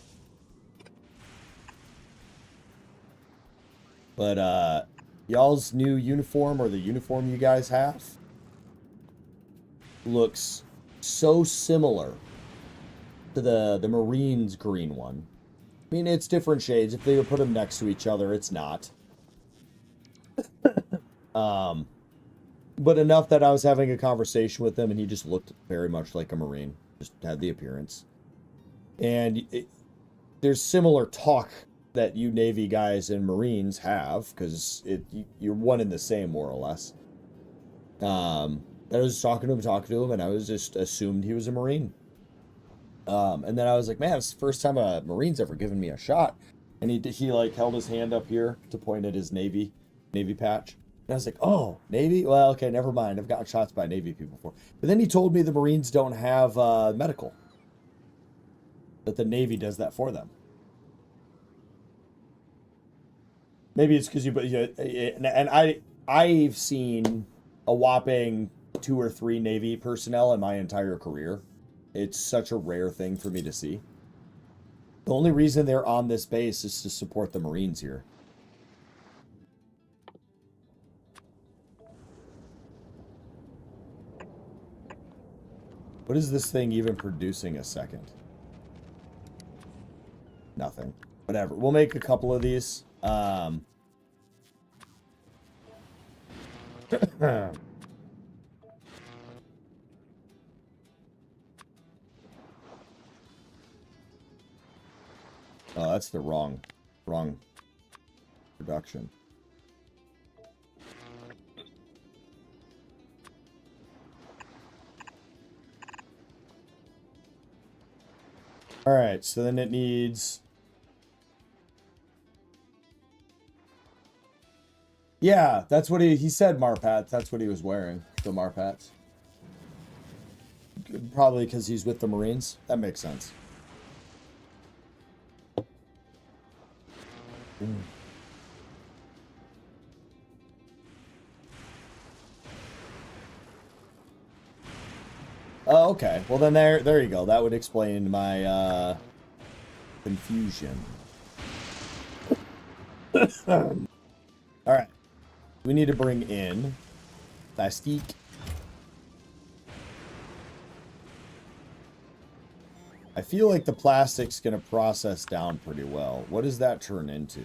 Speaker 4: But y'all's new uniform, or the uniform you guys have, looks so similar to the Marines green one. I mean, it's different shades. If they would put them next to each other, it's not. But enough that I was having a conversation with him, and he just looked very much like a Marine. Just had the appearance. And there's similar talk that you Navy guys and Marines have, because you're one and the same, more or less. I was talking to him, and I was just assumed he was a Marine. And then I was like, man, it's the first time a Marine's ever given me a shot. And he like held his hand up here to point at his Navy patch. And I was like, oh, Navy? Well, okay, never mind. I've gotten shots by Navy people before. But then he told me the Marines don't have medical. That the Navy does that for them. Maybe it's because I've seen a whopping 2 or 3 Navy personnel in my entire career. It's such a rare thing for me to see. The only reason they're on this base is to support the Marines here. What is this thing even producing a second? Nothing. Whatever. We'll make a couple of these. Oh, that's the wrong production. All right, so then it needs... Yeah, that's what he said, Marpats. That's what he was wearing, the Marpats. Probably because he's with the Marines. That makes sense. Oh, okay. Well, then there you go. That would explain my confusion. All right. We need to bring in plastique. I feel like the plastic's going to process down pretty well. What does that turn into?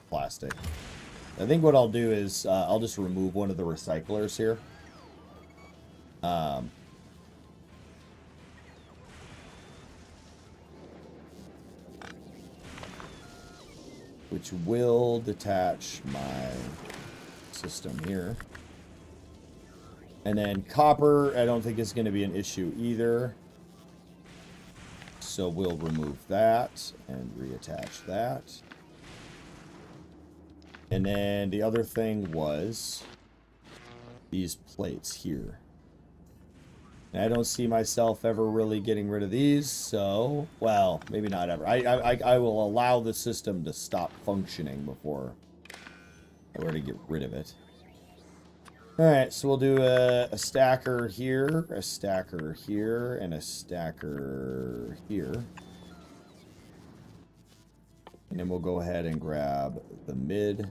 Speaker 4: Plastic. I think what I'll do is I'll just remove one of the recyclers here. Which will detach my system here. And then copper, I don't think is going to be an issue either. So we'll remove that and reattach that. And then the other thing was these plates here. And I don't see myself ever really getting rid of these, so, well, maybe not ever. I will allow the system to stop functioning before I were to get rid of it. Alright, so we'll do a stacker here, a stacker here, and a stacker here. And then we'll go ahead and grab the mid.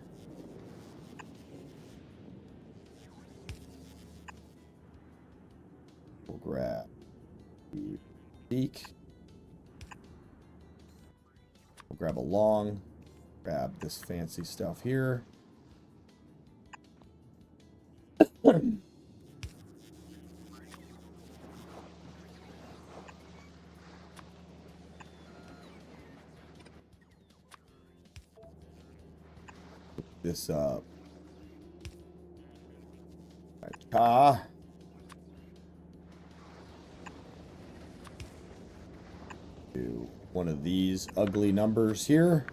Speaker 4: We'll grab the peak. We'll grab a long. Grab this fancy stuff here. This up. Right. Do one of these ugly numbers here.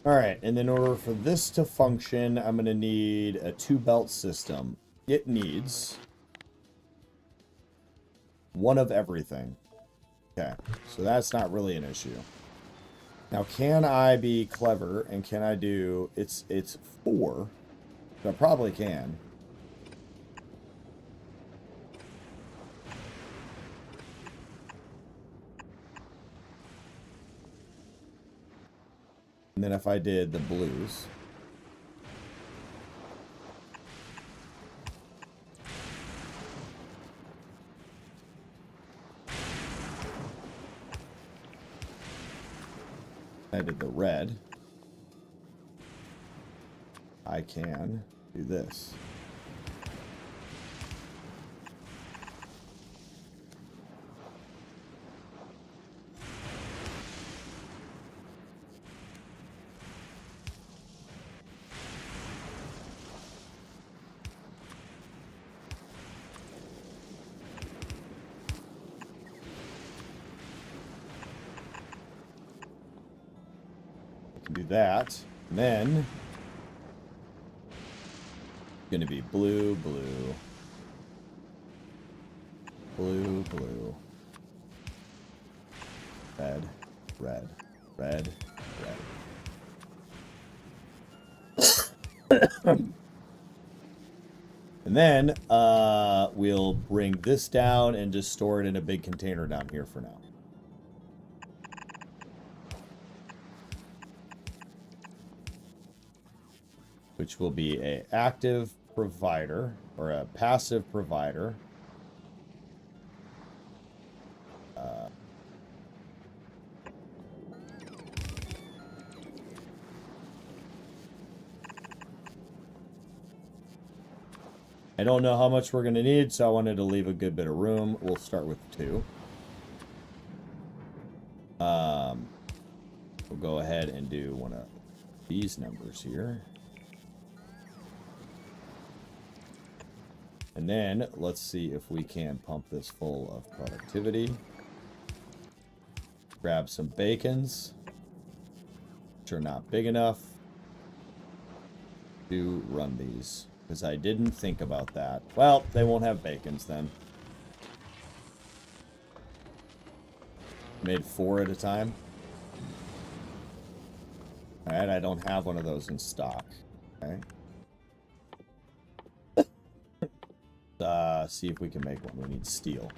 Speaker 4: Alright, and in order for this to function, I'm going to need a 2-belt system. It needs one of everything. Okay, so that's not really an issue. Now, can I be clever and can I do... It's 4. So I probably can. And then if I did the blues. I did the red. I can do this. Do that, and then it's gonna be blue, blue, blue, blue, red, red, red, red. And then we'll bring this down and just store it in a big container down here for now. Which will be a active provider or a passive provider. I don't know how much we're going to need, so I wanted to leave a good bit of room. We'll start with 2. We'll go ahead and do one of these numbers here. And then let's see if we can pump this full of productivity. Grab some bacons, which are not big enough to run these, because I didn't think about that. Well, they won't have bacons then. Made 4 at a time. Alright, I don't have one of those in stock. Okay. See if we can make one. We need steel.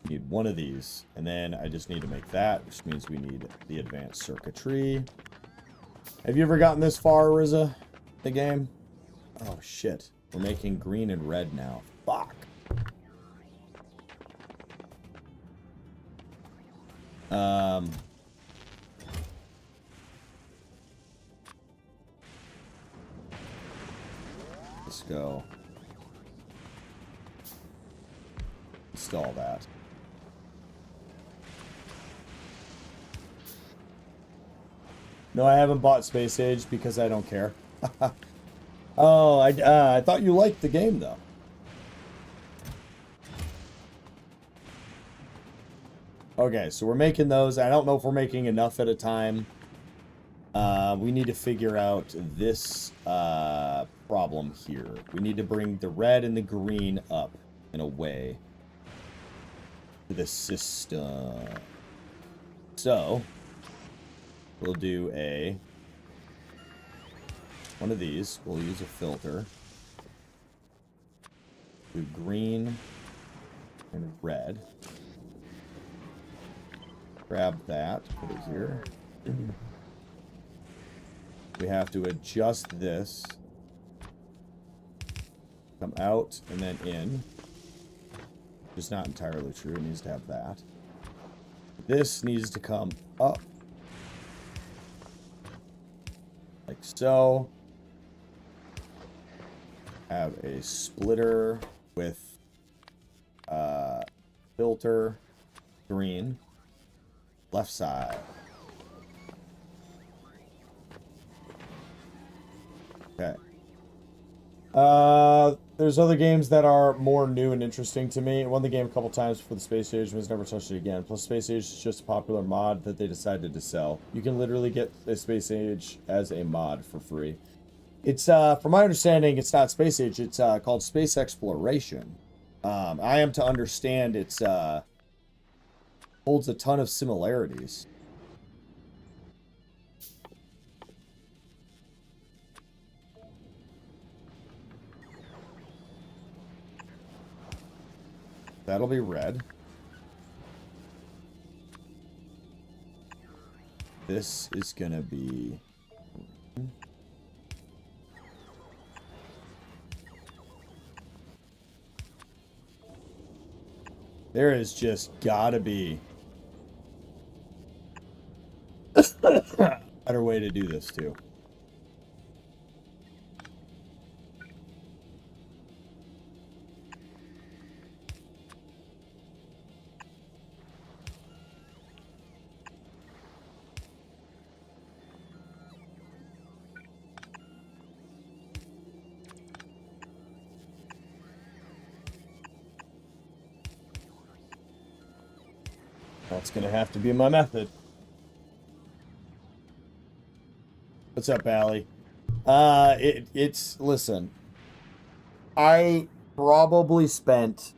Speaker 4: Need one of these, and then I just need to make that, which means we need the advanced circuitry. Have you ever gotten this far, Riza? The game? Oh shit. We're making green and red now. Fuck. Let's go. Install that. No, I haven't bought Space Age because I don't care. Oh, I thought you liked the game though. Okay, so we're making those. I don't know if we're making enough at a time. We need to figure out this problem here. We need to bring the red and the green up in a way to the system. So we'll do one of these. We'll use a filter. Do green and red. Grab that, put it here. We have to adjust this. Come out and then in. It's not entirely true. It needs to have that. This needs to come up. Like so. Have a splitter with filter green. Left side. Okay. There's other games that are more new and interesting to me. I won the game a couple times for the Space Age, was never touched it again. Plus, Space Age is just a popular mod that they decided to sell. You can literally get a Space Age as a mod for free. It's, from my understanding, it's not Space Age. It's called Space Exploration. I am to understand it's holds a ton of similarities. That'll be red. This is gonna be There is just gotta be a better way to do this too. That's gonna have to be my method. What's up, Allie? Listen, I probably spent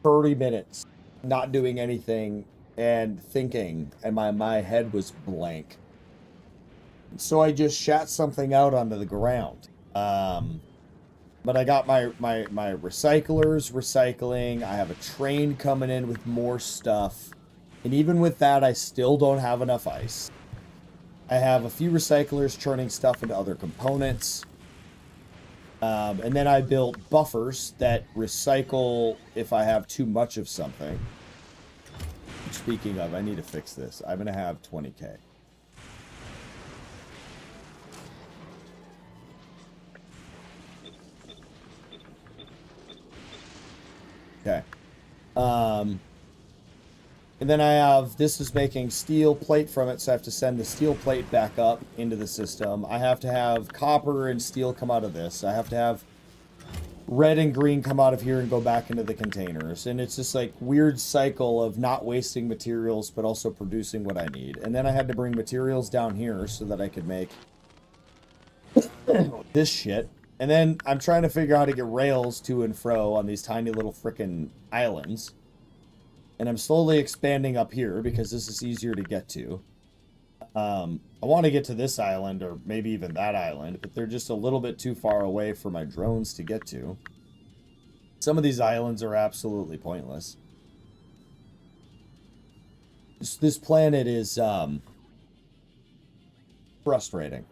Speaker 4: 30 minutes not doing anything and thinking, and my head was blank. So I just shot something out onto the ground. But I got my recyclers recycling. I have a train coming in with more stuff. And even with that, I still don't have enough ice. I have a few recyclers churning stuff into other components. And then I built buffers that recycle if I have too much of something. Speaking of, I need to fix this. I'm going to have 20K. Okay. And then I have, this is making steel plate from it, so I have to send the steel plate back up into the system. I have to have copper and steel come out of this. I have to have red and green come out of here and go back into the containers. And it's just like weird cycle of not wasting materials, but also producing what I need. And then I had to bring materials down here so that I could make this shit. And then I'm trying to figure out how to get rails to and fro on these tiny little frickin' islands. And I'm slowly expanding up here because this is easier to get to. I want to get to this island or maybe even that island, but they're just a little bit too far away for my drones to get to. Some of these islands are absolutely pointless. This planet is frustrating.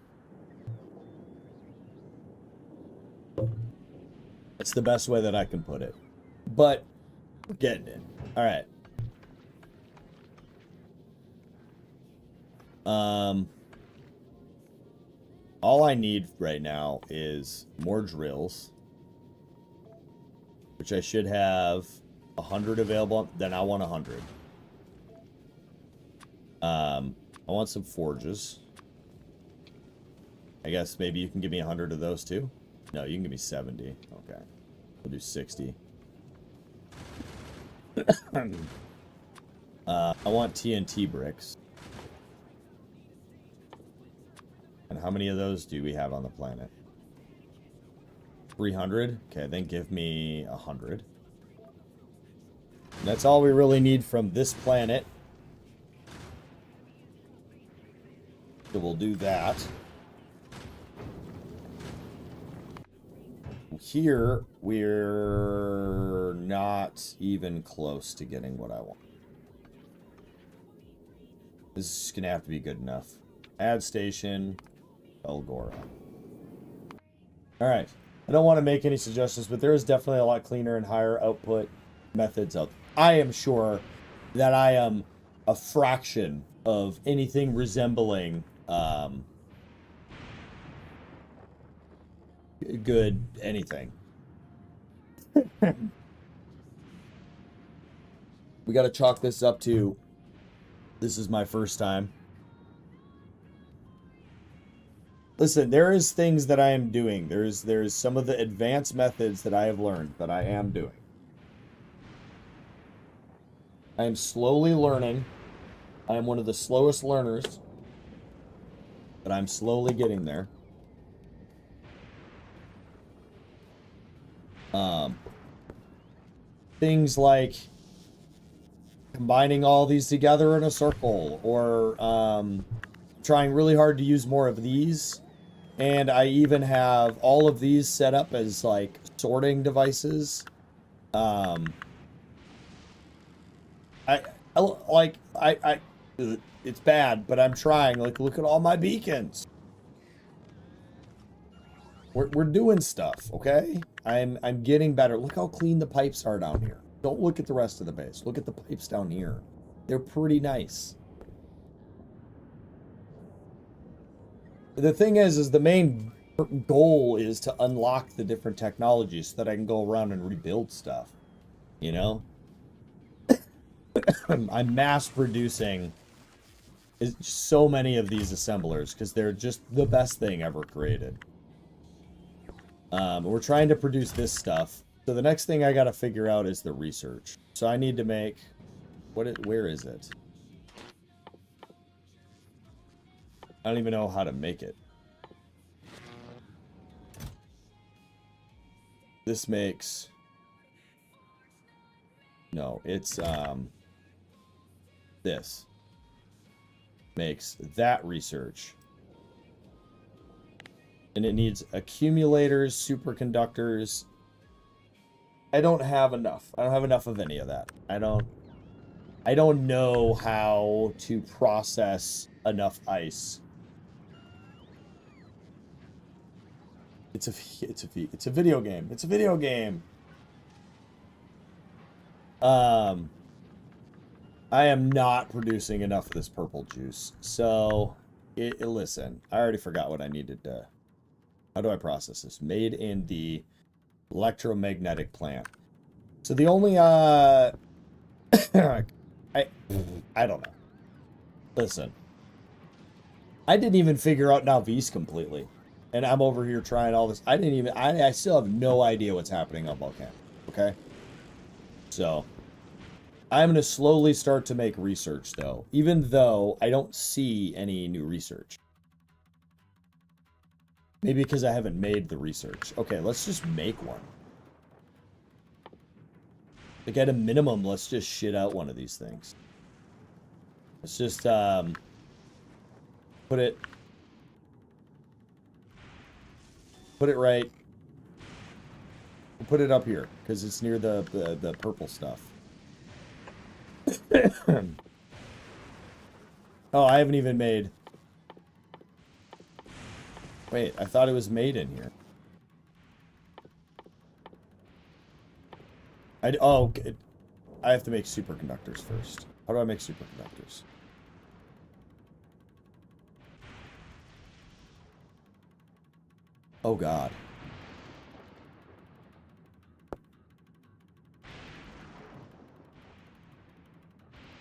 Speaker 4: That's the best way that I can put it. But we're getting it. All right. All I need right now is more drills, which I should have 100 available. Then I want 100. I want some forges. I guess maybe you can give me 100 of those too. No, you can give me 70. Okay, we'll do 60. I want TNT bricks. And how many of those do we have on the planet? 300? Okay, then give me 100. And that's all we really need from this planet. So we'll do that. Here, we're not even close to getting what I want. This is going to have to be good enough. Add station, Fulgora. Alright. I don't want to make any suggestions, but there is definitely a lot cleaner and higher output methods out there. I am sure that I am a fraction of anything resembling good anything. We got to chalk this up to this is my first time. Listen, there is things that I am doing. There's some of the advanced methods that I have learned that I am doing. I am slowly learning. I am one of the slowest learners, but I'm slowly getting there. Things like combining all these together in a circle, or trying really hard to use more of these. And I even have all of these set up as like sorting devices. It's bad, but I'm trying. Like, look at all my beacons. We're doing stuff, okay? I'm getting better. Look how clean the pipes are down here. Don't look at the rest of the base. Look at the pipes down here. They're pretty nice. The thing is the main goal is to unlock the different technologies so that I can go around and rebuild stuff. You know? I'm mass producing so many of these assemblers because they're just the best thing ever created. We're trying to produce this stuff. So the next thing I gotta figure out is the research. So I need to make... where is it? I don't even know how to make it. This makes... No, it's, this. Makes that research. And it needs accumulators, superconductors. I don't have enough. I don't have enough of any of that. I don't know how to process enough ice. It's a video game. It's a video game. I am not producing enough of this purple juice. So, listen, I already forgot what I needed to... How do I process this? Made in the electromagnetic plant. So the only, I don't know. Listen. I didn't even figure out Navis completely. And I'm over here trying all this. I still have no idea what's happening on Volcano. Okay? So, I'm going to slowly start to make research, though. Even though I don't see any new research. Maybe because I haven't made the research. Okay, let's just make one. Like, at a minimum, let's just shit out one of these things. Let's just, put it right. We'll put it up here, because it's near the purple stuff. Oh, I haven't even made... Wait, I thought it was made in here. I have to make superconductors first. How do I make superconductors? Oh, God.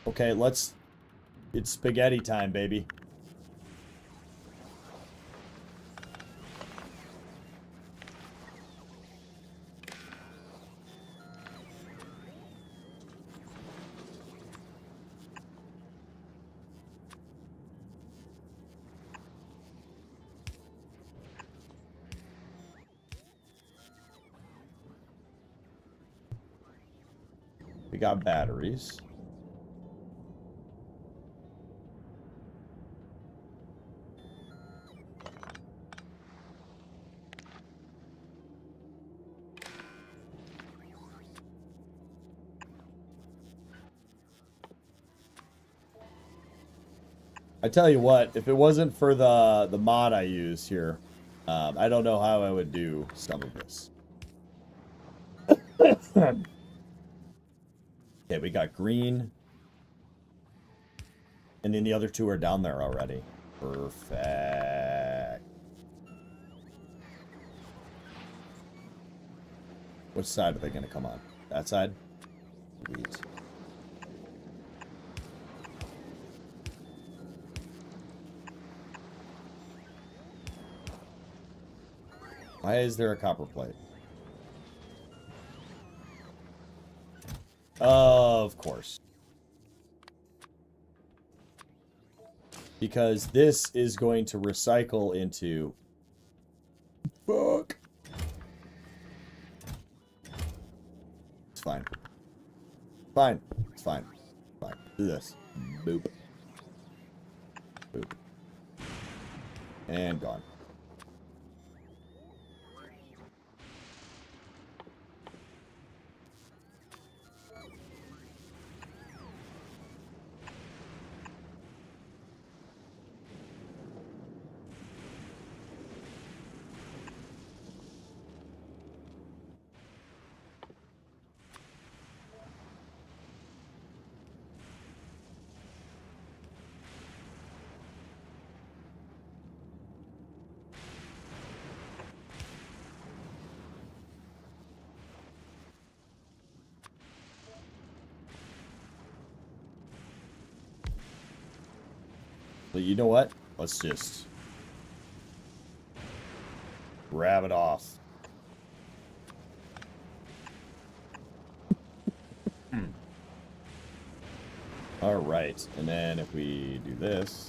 Speaker 4: Okay, it's spaghetti time, baby. We got batteries. I tell you what, if it wasn't for the mod I use here, I don't know how I would do some of this. Okay, we got green. And then the other two are down there already. Perfect. Which side are they going to come on? That side? Sweet. Why is there a copper plate? Of course. Because this is going to recycle into... Fuck. It's fine. Fine. It's fine. Fine. Do this. Boop. Boop. And gone. But you know what? Let's just grab it off. All right, and then if we do this,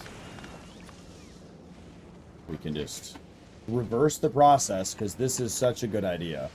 Speaker 4: we can just reverse the process because this is such a good idea.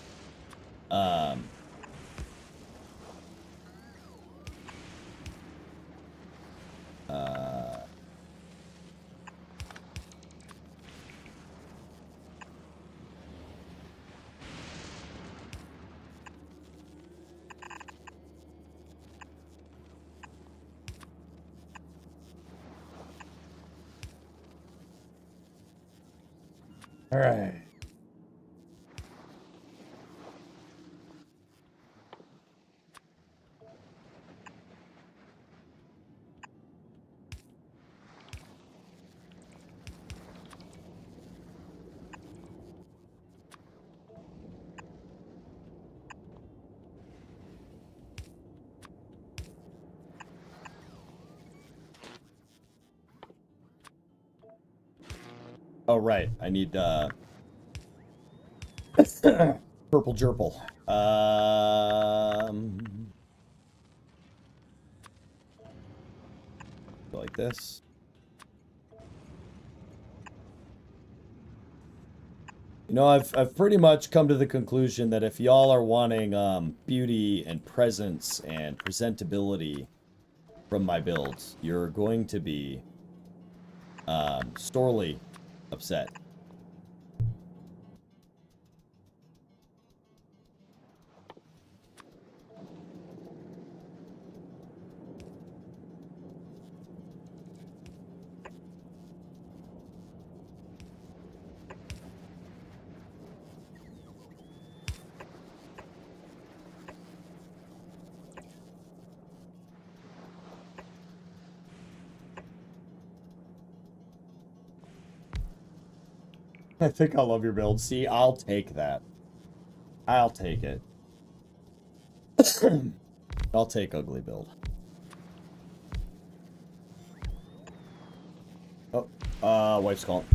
Speaker 4: All right. Oh, right. I need, purple gerbil. Like this. You know, I've pretty much come to the conclusion that if y'all are wanting beauty and presence and presentability from my builds, you're going to be sorely upset. I think I love your build. See, I'll take that. I'll take it. I'll take ugly build. Oh, wife's calling.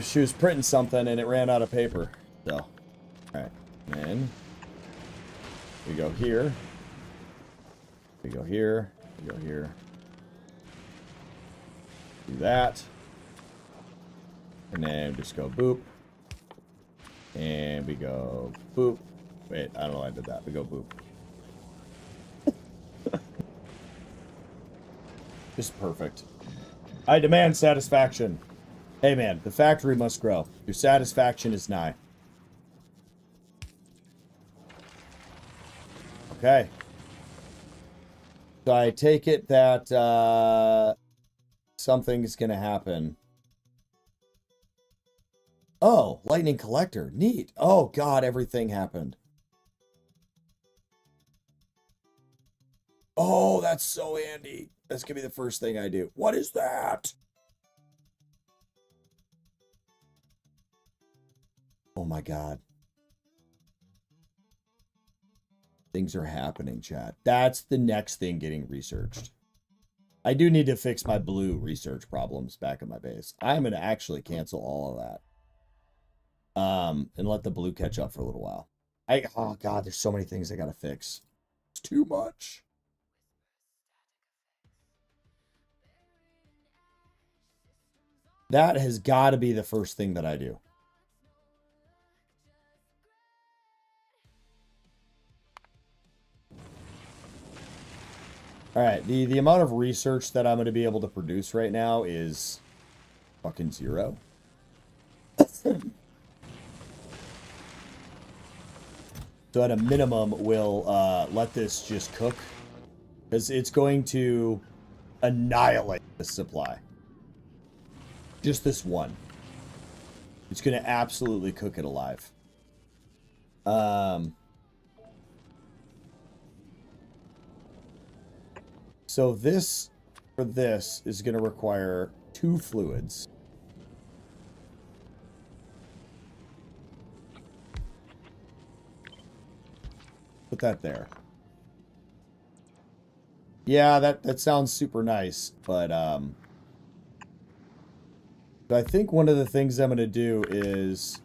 Speaker 4: She was printing something and it ran out of paper. So, alright. Then we go here. We go here. We go here. Do that. And then just go boop. And we go boop. Wait, I don't know why I did that. We go boop. Just perfect. I demand satisfaction. Hey man, the factory must grow. Your satisfaction is nigh. Okay. So I take it that something's gonna happen. Oh, lightning collector. Neat. Oh god, everything happened. Oh, that's so handy. That's gonna be the first thing I do. What is that? Oh my god. Things are happening, chat. That's the next thing getting researched. I do need to fix my blue research problems back at my base. I'm going to actually cancel all of that. And let the blue catch up for a little while. Oh god, there's so many things I got to fix. It's too much. That has got to be the first thing that I do. All right, the amount of research that I'm going to be able to produce right now is fucking 0. So at a minimum, we'll let this just cook because it's going to annihilate the supply. Just this one. It's going to absolutely cook it alive. So this, for this, is going to require 2 fluids. Put that there. Yeah, that sounds super nice, but I think one of the things I'm going to do is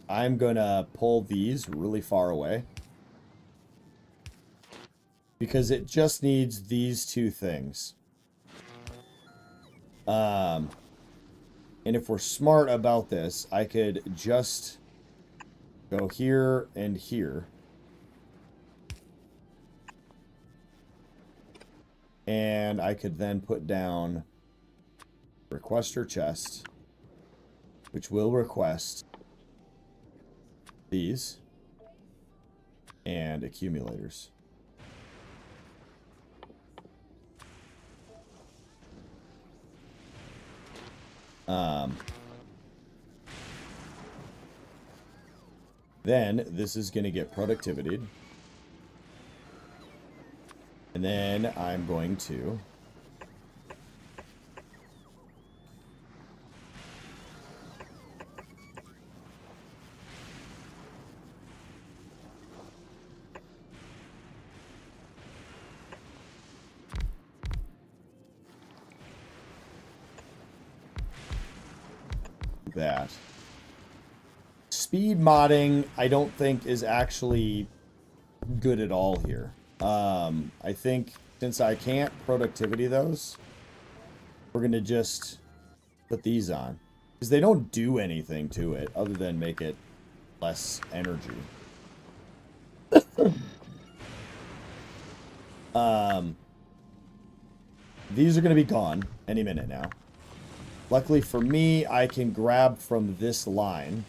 Speaker 4: I'm going to pull these really far away. Because it just needs these 2 things. And if we're smart about this, I could just go here and here. And I could then put down requester chest, which will request these and accumulators. Then this is going to get productivity. And then I'm going to that. Speed modding, I don't think is actually good at all here. I think since I can't productivity those, we're going to just put these on. Because they don't do anything to it other than make it less energy. These are going to be gone any minute now. Luckily for me, I can grab from this line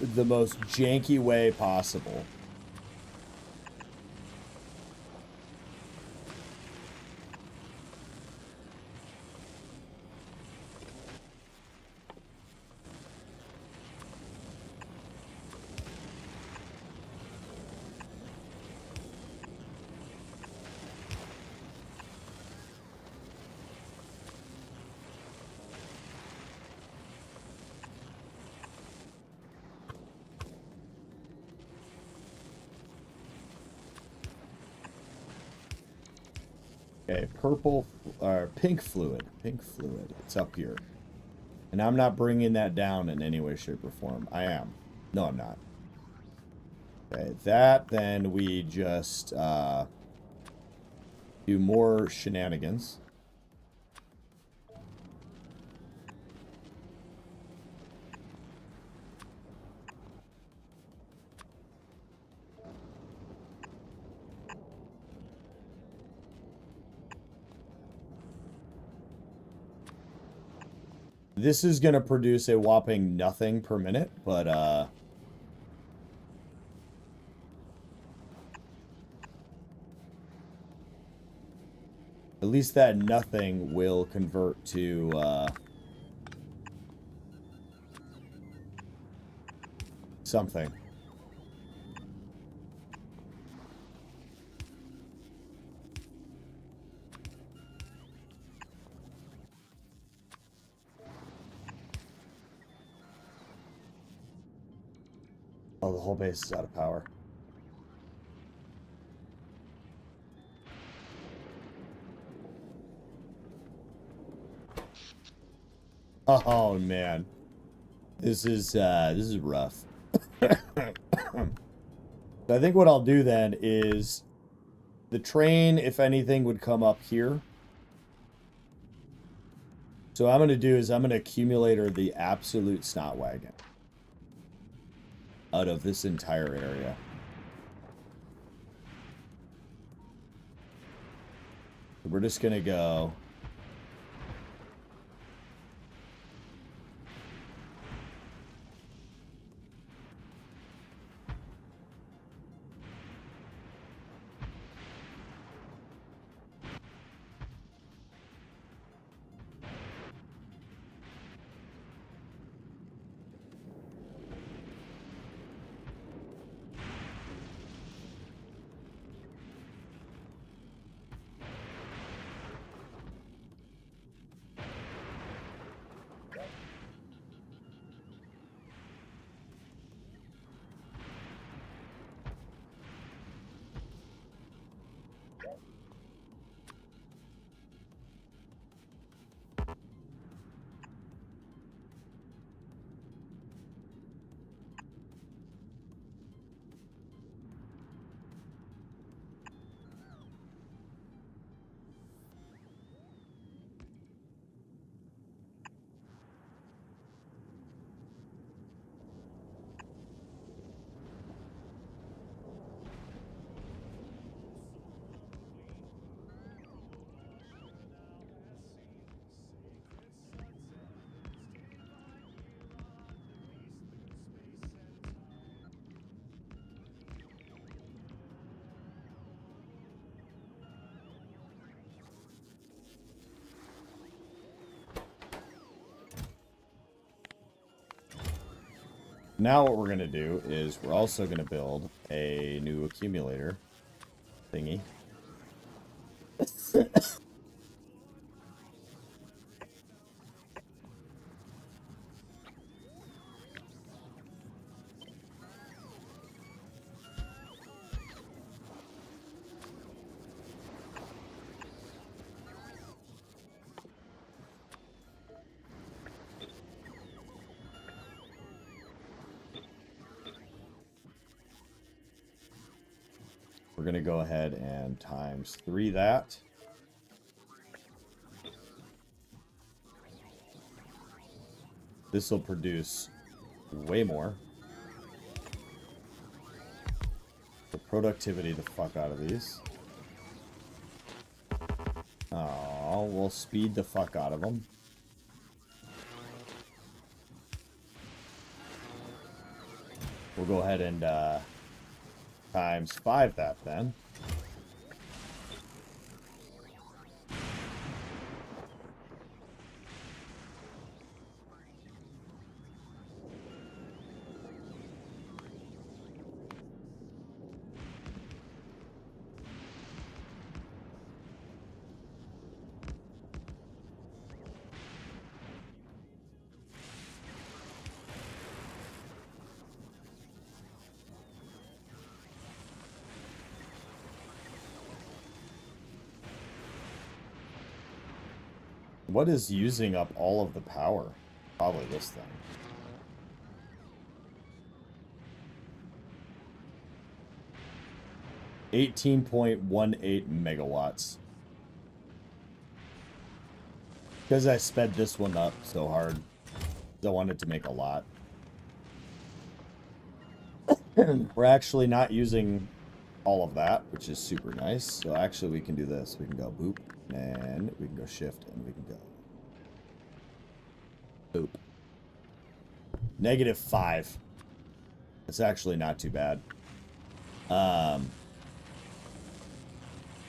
Speaker 4: the most janky way possible. Okay, purple, or pink fluid. Pink fluid. It's up here. And I'm not bringing that down in any way, shape, or form. I am. No, I'm not. Okay, that, then we just do more shenanigans. This is going to produce a whopping nothing per minute, but at least that nothing will convert to something. Oh, the whole base is out of power. Oh man, this is rough. So I think what I'll do then is the train, if anything, would come up here. So what I'm going to do is I'm going to accumulator the absolute snot wagon out of this entire area. So we're just going to go Now what we're going to do is we're also going to build a new accumulator thingy. We're going to go ahead and times 3 that. This will produce way more. The productivity the fuck out of these. Oh, we'll speed the fuck out of them. We'll go ahead and times 5 that then. What is using up all of the power? Probably this thing. $18.18 megawatts. Because I sped this one up so hard. I wanted to make a lot. We're actually not using all of that, which is super nice. So actually we can do this. We can go boop, and we can go shift, and we can go boop. -5. It's actually not too bad. I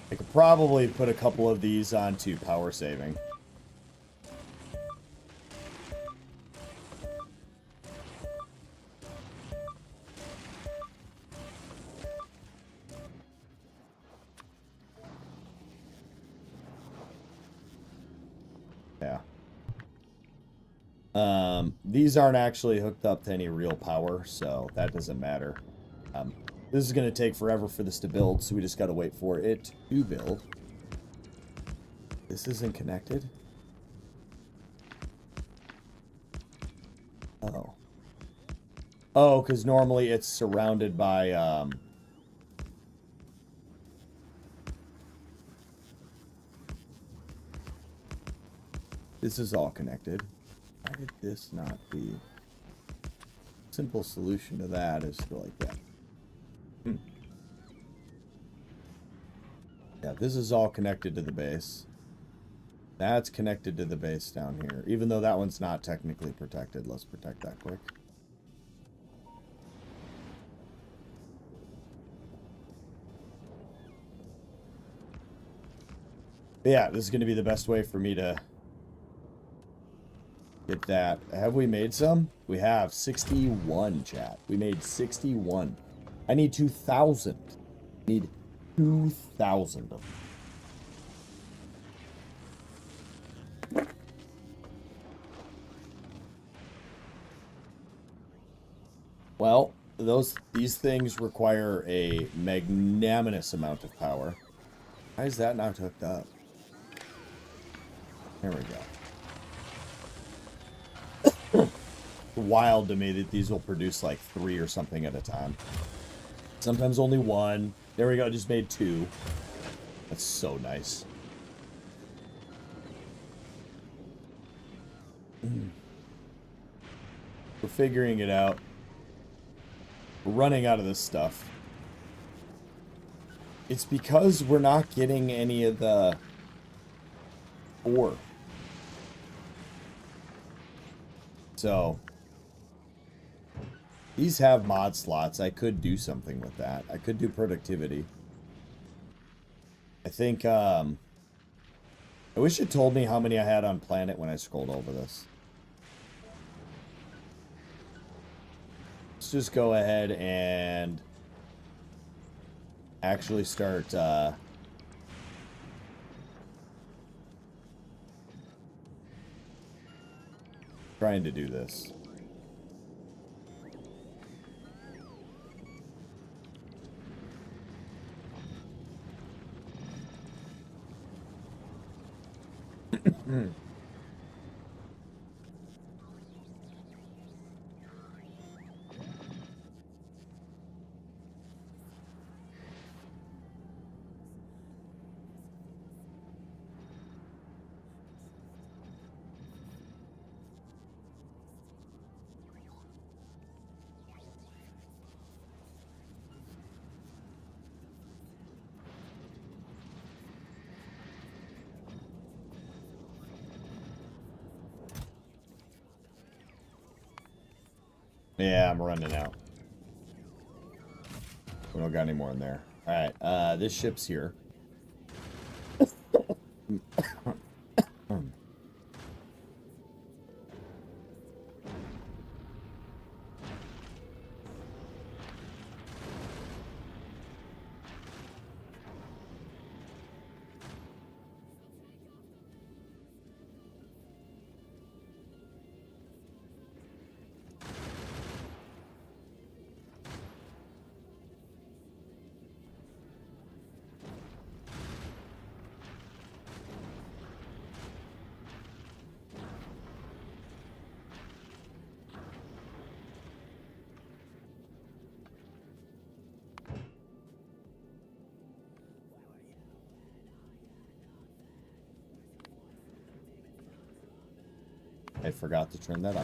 Speaker 4: could probably put a couple of these onto power saving. Yeah. These aren't actually hooked up to any real power, so that doesn't matter. This is going to take forever for this to build, so we just got to wait for it to build. This isn't connected? Oh. Oh, because normally it's surrounded by, This is all connected. Why did this not be? Simple solution to that is to go like that. Yeah, this is all connected to the base. That's connected to the base down here. Even though that one's not technically protected. Let's protect that quick. But yeah, this is going to be the best way for me to get that. Have we made some? We have 61, chat. We made 61. I need 2,000. I need 2,000 of them. Well, these things require a magnanimous amount of power. Why is that not hooked up? There we go. Wild to me that these will produce like 3 or something at a time. Sometimes only 1. There we go, just made 2. That's so nice. We're figuring it out. We're running out of this stuff. It's because we're not getting any of the ore. So these have mod slots. I could do something with that. I could do productivity. I think, I wish it told me how many I had on planet when I scrolled over this. let's just go ahead and actually start trying to do this. Yeah, I'm running out. We don't got any more in there. Alright, this ship's here. I forgot to turn that on.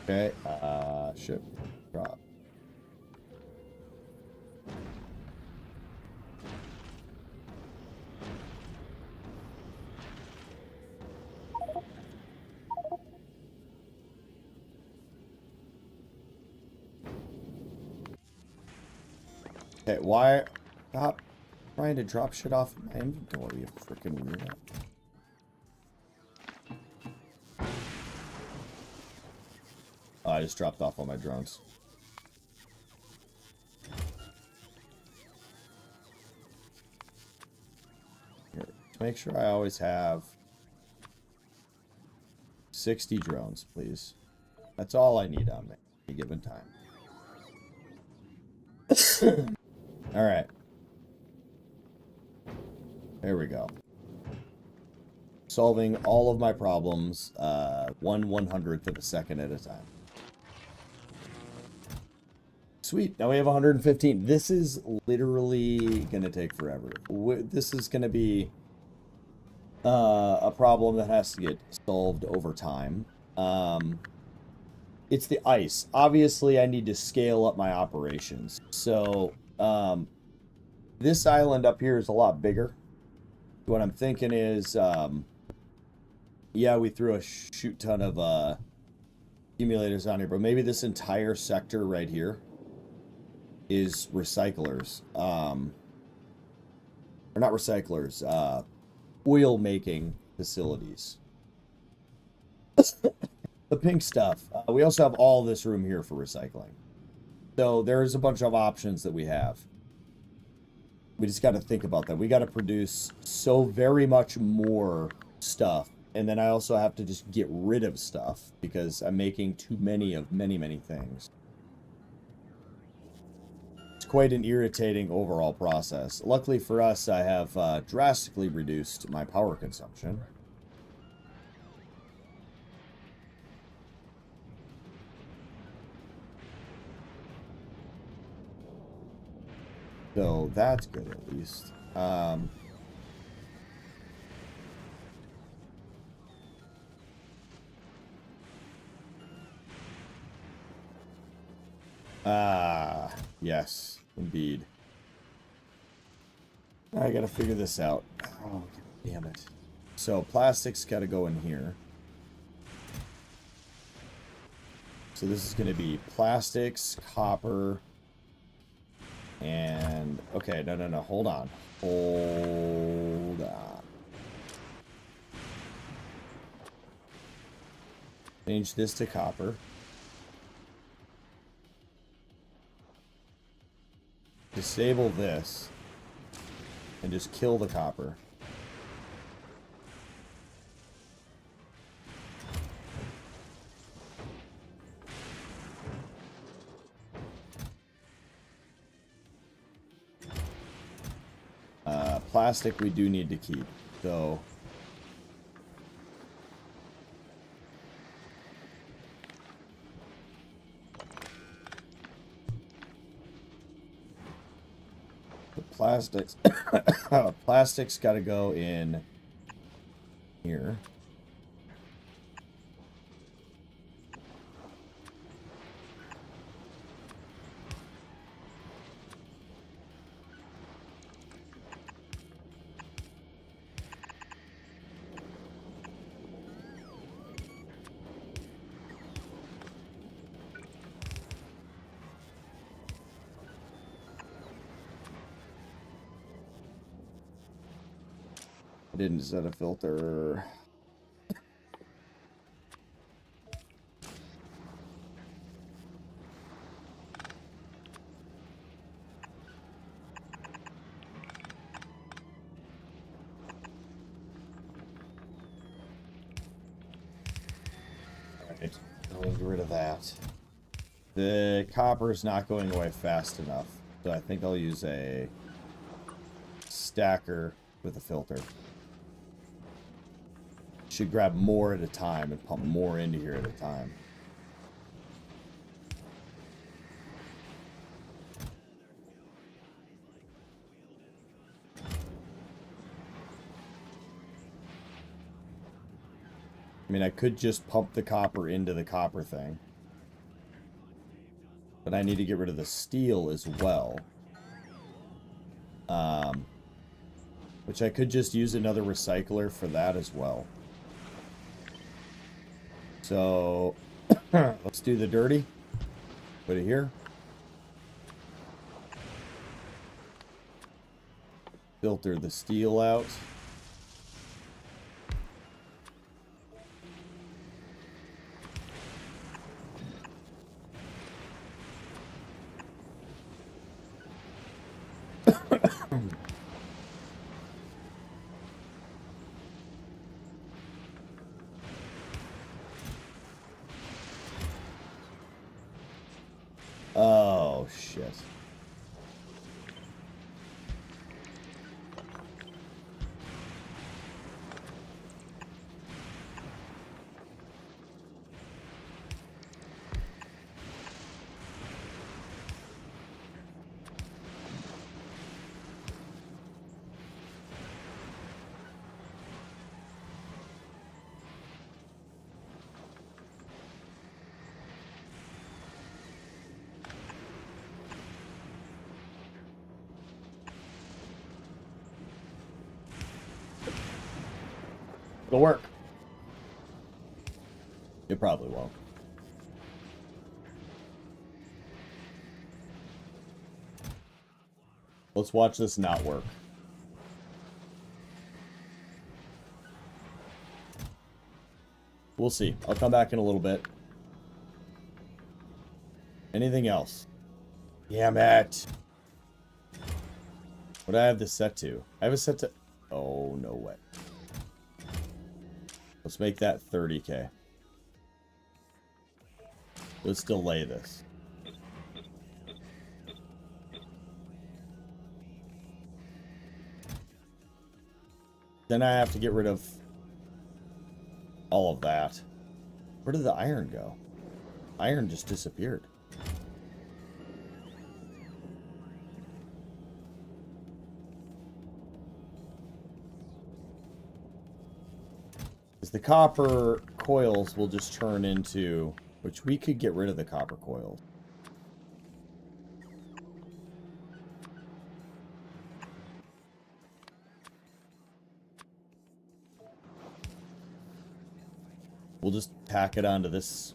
Speaker 4: Okay, ship drop. Okay, why stop trying to drop shit off in my inventory, you freaking weirdo. Oh, I just dropped off all my drones. Here, make sure I always have 60 drones, please. That's all I need on me at any given time. Alright. There we go. Solving all of my problems, 1/100th of a second at a time. Sweet, now we have 115. This is literally gonna take forever. This is gonna be a problem that has to get solved over time. It's the ice. Obviously, I need to scale up my operations. So, this island up here is a lot bigger. What I'm thinking is, yeah, we threw a shoot ton of accumulators on here, but maybe this entire sector right here is recyclers. Or not recyclers, oil making facilities. The pink stuff. We also have all this room here for recycling. So there's a bunch of options that we have. We just got to think about that. We got to produce so very much more stuff. And then I also have to just get rid of stuff because I'm making too many of many, many things. It's quite an irritating overall process. Luckily for us, I have drastically reduced my power consumption. So that's good at least. Yes, indeed. I gotta figure this out. Oh, damn it. So plastic's gotta go in here. So this is gonna be plastics, copper, and okay, no, hold on. Hold on. Change this to copper. Disable this. And just kill the copper. Plastic we do need to keep, so the plastics plastics got to go in here. I didn't set a filter. Alright, I'll get rid of that. The copper is not going away fast enough, so I think I'll use a stacker with a filter. Should grab more at a time and pump more into here at a time. I mean, I could just pump the copper into the copper thing. But I need to get rid of the steel as well. Which I could just use another recycler for that as well. So, let's do the dirty. Put it here. Filter the steel out. Oh, shit. It'll work. It probably won't. Let's watch this not work. We'll see. I'll come back in a little bit. Anything else? Damn it. What do I have this set to? I have it set to... Oh, no way. Let's make that 30k. Let's delay this. Then I have to get rid of all of that. Where did the iron go? Iron just disappeared. Is the copper coils will just turn into, which we could get rid of the copper coils. We'll just tack it onto this.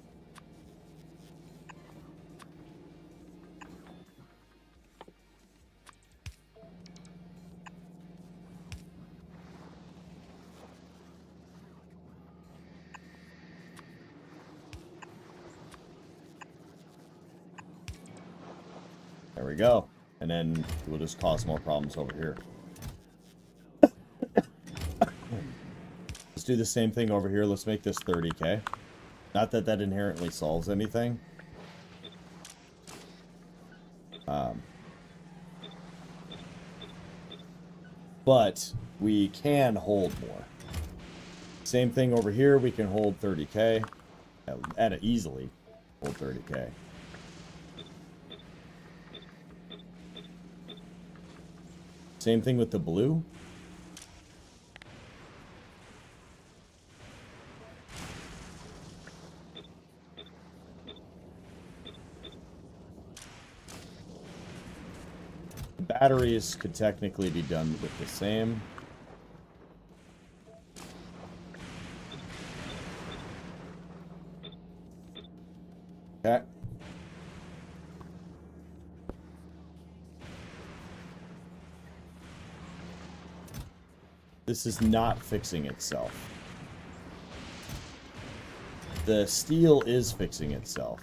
Speaker 4: There we go. And then we'll just cause more problems over here. Let's do the same thing over here. Let's make this 30k. Not that that inherently solves anything. But we can hold more. Same thing over here. We can hold 30k. At it easily hold 30k. Same thing with the blue. The batteries could technically be done with the same. Okay. This is not fixing itself. The steel is fixing itself.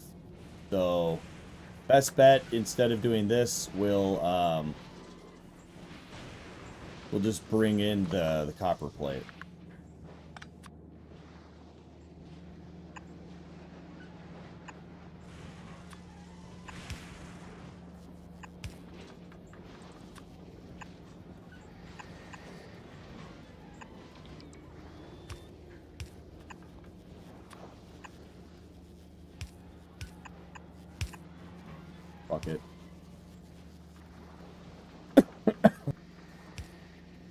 Speaker 4: So, best bet, instead of doing this, we'll just bring in the copper plate. Fuck it.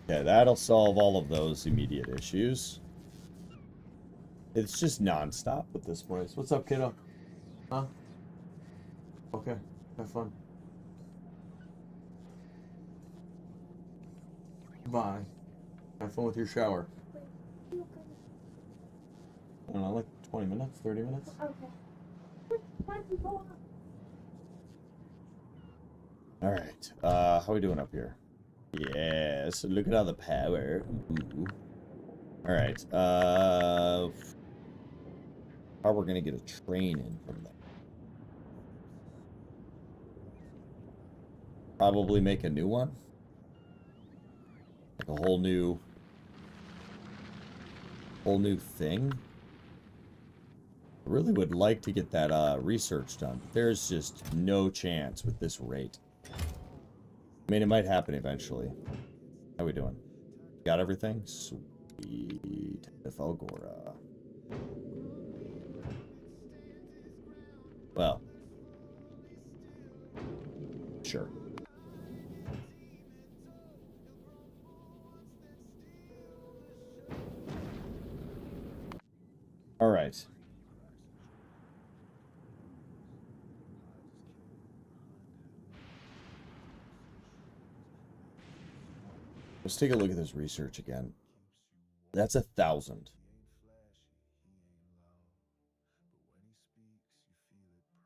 Speaker 4: Yeah, that'll solve all of those immediate issues. It's just non-stop with this place. What's up, kiddo? Huh? Okay, have fun. Bye. Have fun with your shower. I don't know, like 20 minutes, 30 minutes? Alright, how are we doing up here? Yes, look at all the power. Alright, how we're gonna get a train in from there? Probably make a new one? Like a whole new thing? I really would like to get that research done, but there's just no chance with this rate. I mean, it might happen eventually. How we doing? Got everything? Sweet. The Fulgora. Well. Sure. All right. Let's take a look at this research again. That's 1,000.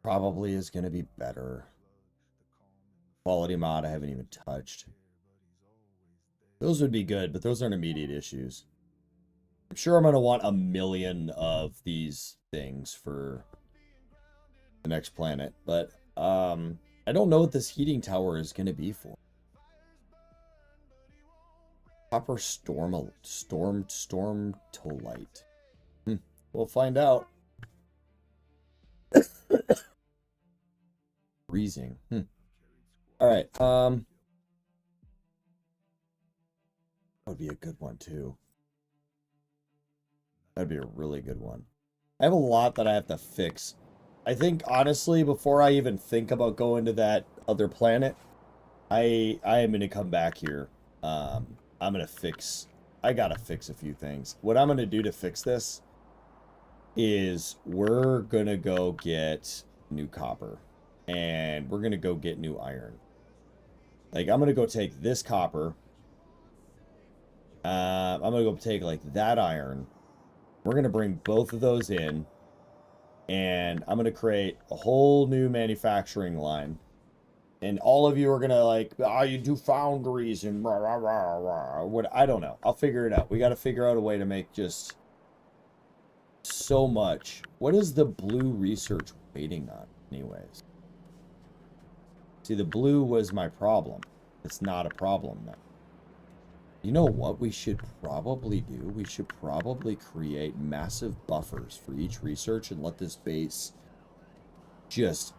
Speaker 4: Probably is going to be better. Quality mod I haven't even touched. Those would be good, but those aren't immediate issues. I'm sure I'm going to want 1 million of these things for the next planet, but I don't know what this heating tower is going to be for. Copper storm tolite. We'll find out. Freezing. All right. That would be a good one too. That'd be a really good one. I have a lot that I have to fix. I think honestly, before I even think about going to that other planet, I am gonna come back here. I'm gonna fix I gotta fix a few things. What I'm gonna do to fix this is we're gonna go get new copper. And we're gonna go get new iron. Like, I'm gonna go take this copper. I'm gonna go take, like, that iron. We're gonna bring both of those in. And I'm gonna create a whole new manufacturing line. And all of you are gonna like, you do foundries and rah, rah, rah, rah. What, I don't know. I'll figure it out. We gotta figure out a way to make just so much. What is the blue research waiting on, anyways? See, the blue was my problem. It's not a problem now. You know what we should probably do? We should probably create massive buffers for each research and let this base just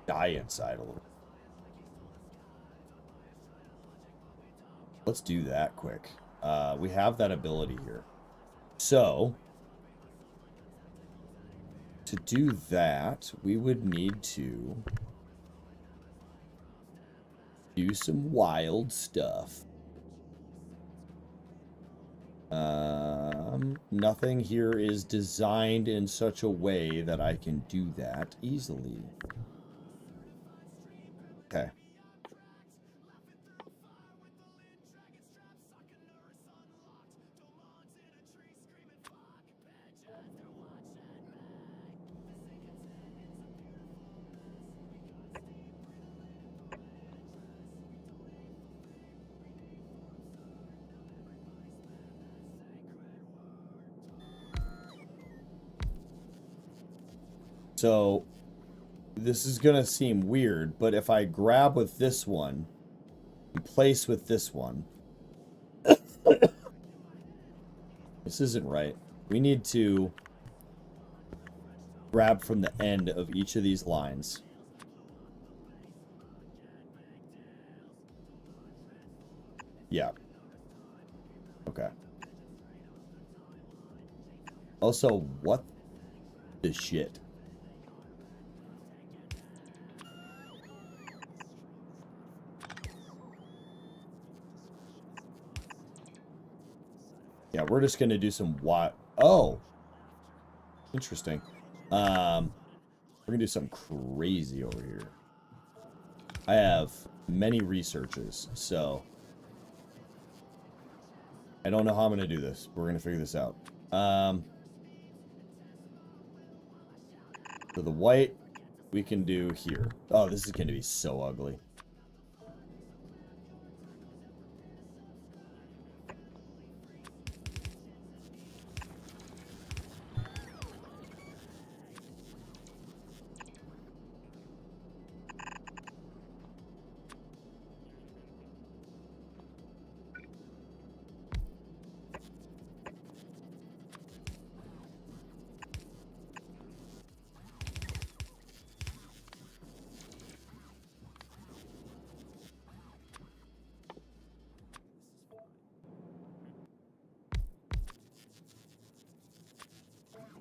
Speaker 4: die inside a little. Let's do that quick. We have that ability here. So, to do that, we would need to do some wild stuff. Nothing here is designed in such a way that I can do that easily. Okay. So, this is gonna seem weird, but if I grab with this one and place with this one, this isn't right. We need to grab from the end of each of these lines. Yeah. Okay. Also, what the shit? Yeah, we're just gonna do some what? Oh, interesting. We're gonna do something crazy over here. I have many researches, so I don't know how I'm gonna do this. We're gonna figure this out. So the white we can do here. Oh, this is gonna be so ugly.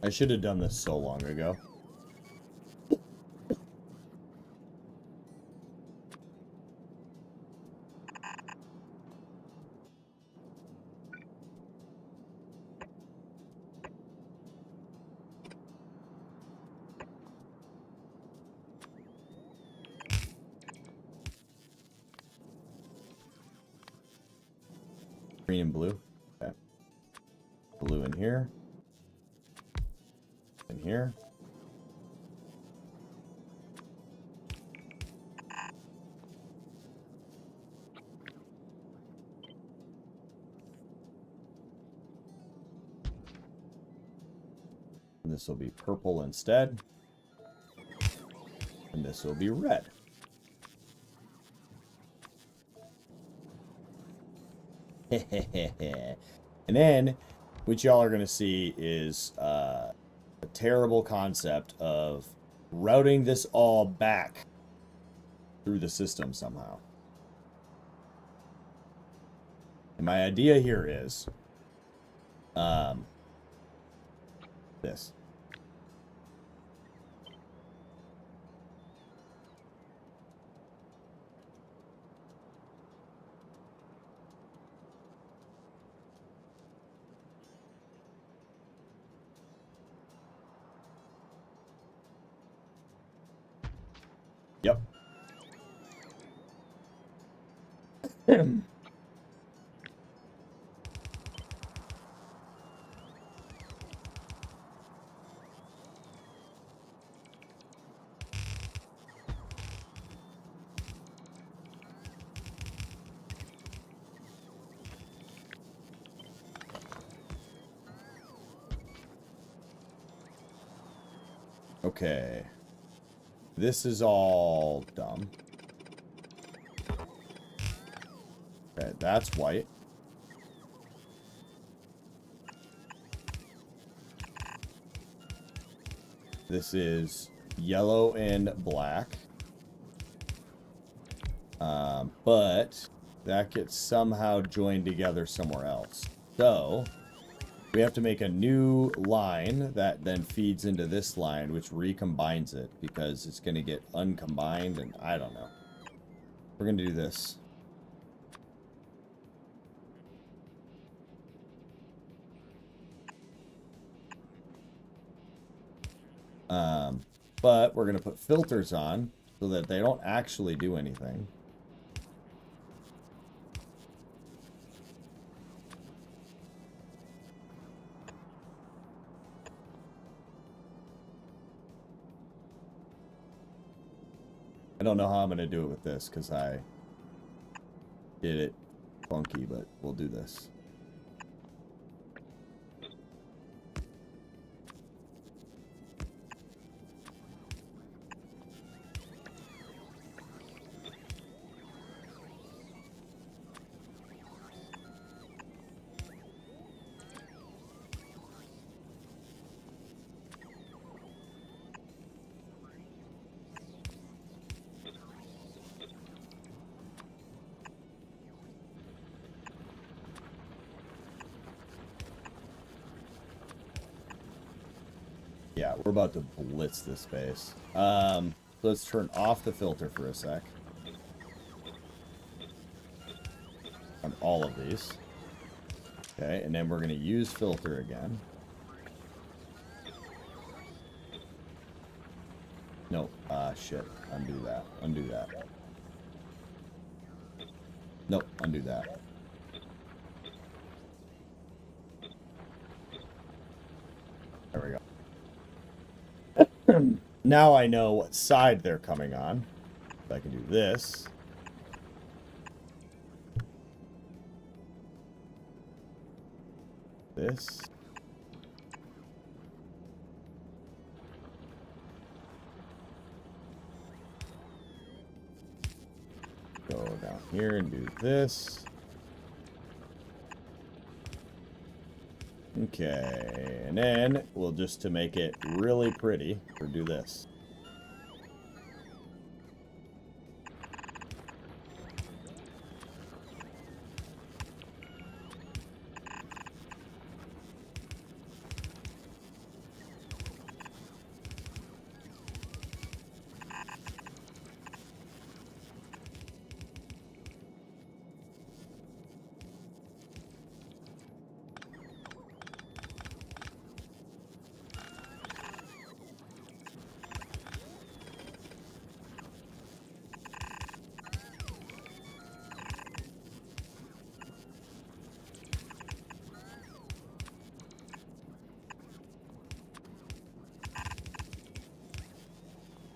Speaker 4: I should have done this so long ago. Green and blue. Okay. Blue in here. In here. And this will be purple instead. And this will be red. And then, what y'all are going to see is a terrible concept of routing this all back through the system somehow. And my idea here is this. Yep. Okay. This is all dumb. Okay, that's white. This is yellow and black. But that gets somehow joined together somewhere else. So we have to make a new line that then feeds into this line, which recombines it because it's going to get uncombined, and I don't know. We're going to do this. But we're going to put filters on so that they don't actually do anything. I don't know how I'm going to do it with this because I did it funky, but we'll do this. Yeah, we're about to blitz this space. Let's turn off the filter for a sec. On all of these. Okay, and then we're going to use filter again. No, shit. Undo that. Undo that. Nope, undo that. There we go. Now I know what side they're coming on. I can do this. This. Go down here and do this. Okay, and then we'll just, to make it really pretty, we'll do this.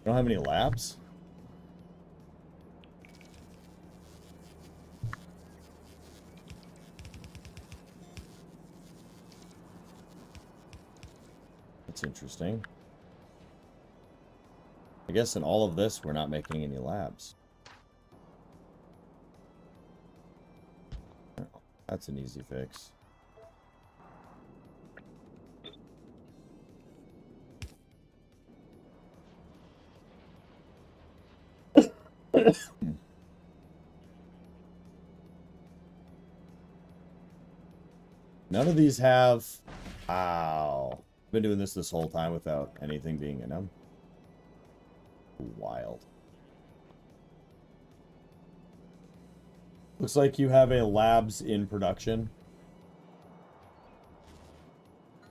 Speaker 4: I don't have any labs. That's interesting. I guess in all of this, we're not making any labs. That's an easy fix. None of these have... Ow. I've been doing this whole time without anything being in them. Wild. Looks like you have a labs in production.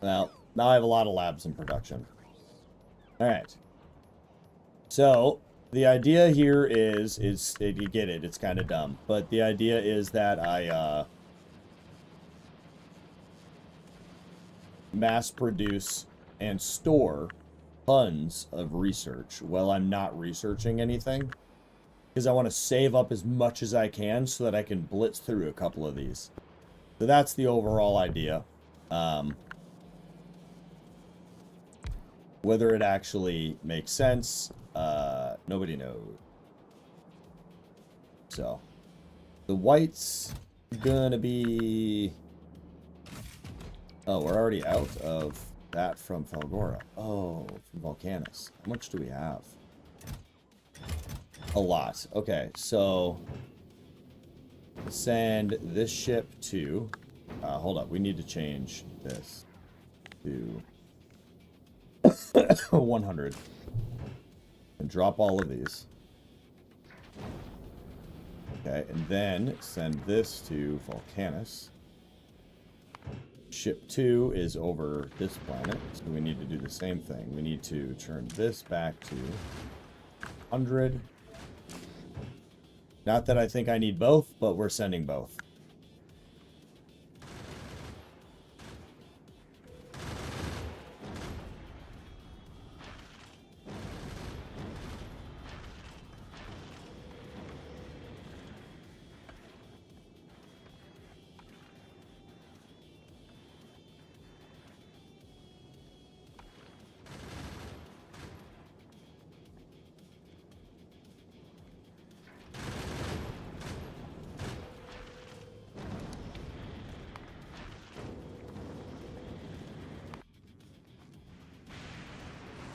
Speaker 4: Well, now I have a lot of labs in production. Alright. So, The idea here is you get it, it's kind of dumb, but the idea is that I mass produce and store tons of research while I'm not researching anything, because I want to save up as much as I can so that I can blitz through a couple of these. So that's the overall idea. Whether it actually makes sense, nobody knows. So, the white's gonna be... Oh, we're already out of that from Fulgora. Oh, from Volcanus. How much do we have? A lot. Okay, so... Send this ship to... hold up, we need to change this to 100. And drop all of these. Okay, and then send this to Volcanus. Ship 2 is over this planet, so we need to do the same thing. We need to turn this back to 100. Not that I think I need both, but we're sending both.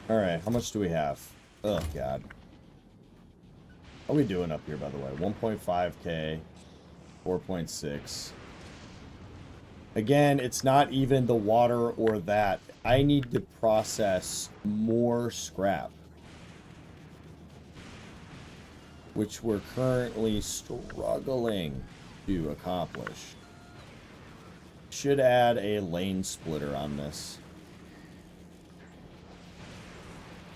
Speaker 4: Alright, how much do we have? Oh, God. How are we doing up here, by the way? 1.5k, 4.6. Again, it's not even the water or that. I need to process more scrap, which we're currently struggling to accomplish. Should add a lane splitter on this.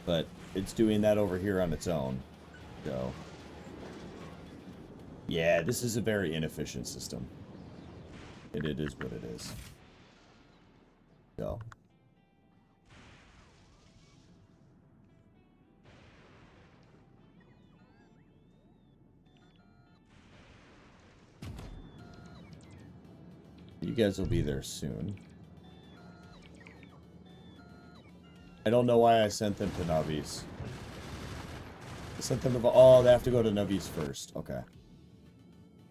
Speaker 4: But it's doing that over here on its own. So, yeah, this is a very inefficient system. It is what it is. So. You guys will be there soon. I don't know why I sent them to Navis. I sent them to... Oh, they have to go to Navis first. Okay.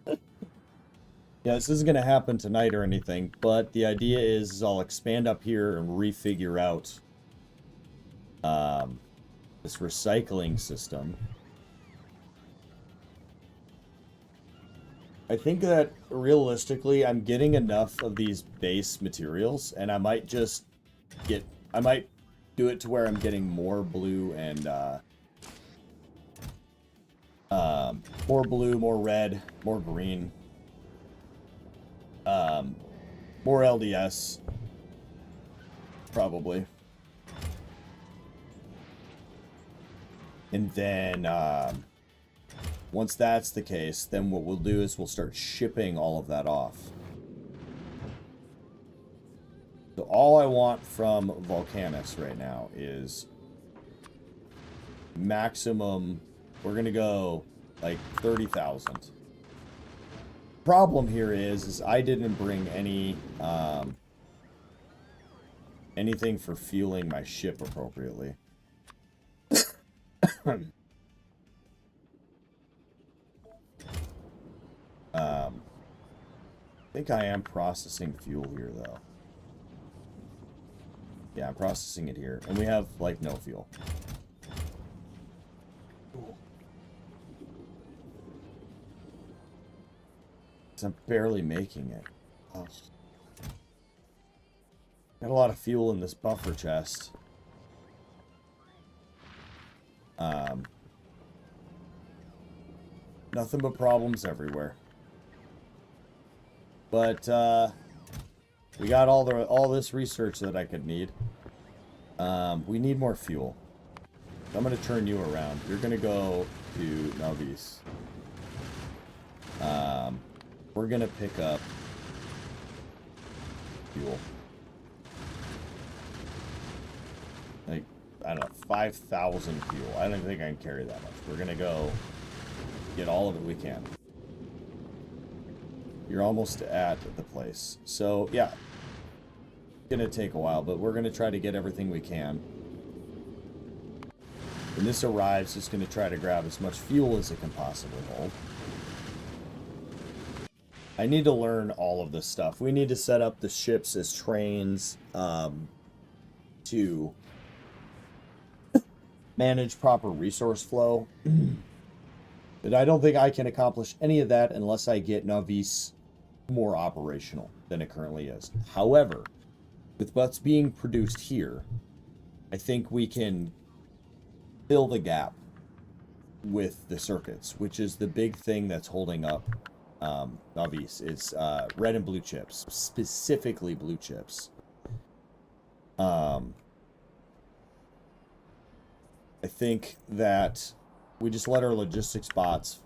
Speaker 4: Yeah, this isn't going to happen tonight or anything, but the idea is I'll expand up here and refigure out this recycling system. I think that, realistically, I'm getting enough of these base materials, and I might just get... I might do it to where I'm getting more blue and more blue, more red, more green, more LDS, probably. And then once that's the case, then what we'll do is we'll start shipping all of that off. So all I want from Volcanus right now is maximum, we're going to go like 30,000. Problem here is I didn't bring any anything for fueling my ship appropriately. I think I am processing fuel here though. Yeah, I'm processing it here. And we have, like, no fuel. I'm barely making it. Oh. Got a lot of fuel in this buffer chest. Nothing but problems everywhere. But, we got all this research that I could need. We need more fuel. I'm going to turn you around. You're going to go to Navis. We're going to pick up fuel. Like, I don't know, 5,000 fuel. I don't think I can carry that much. We're going to go get all of it we can. You're almost at the place. So, yeah. It's going to take a while, but we're going to try to get everything we can. When this arrives, it's going to try to grab as much fuel as it can possibly hold. I need to learn all of this stuff. We need to set up the ships as trains to manage proper resource flow. But I don't think I can accomplish any of that unless I get Navis more operational than it currently is. However, with what's being produced here, I think we can fill the gap with the circuits, which is the big thing that's holding up Navis. It's red and blue chips, specifically blue chips. I think that we just let our logistics bots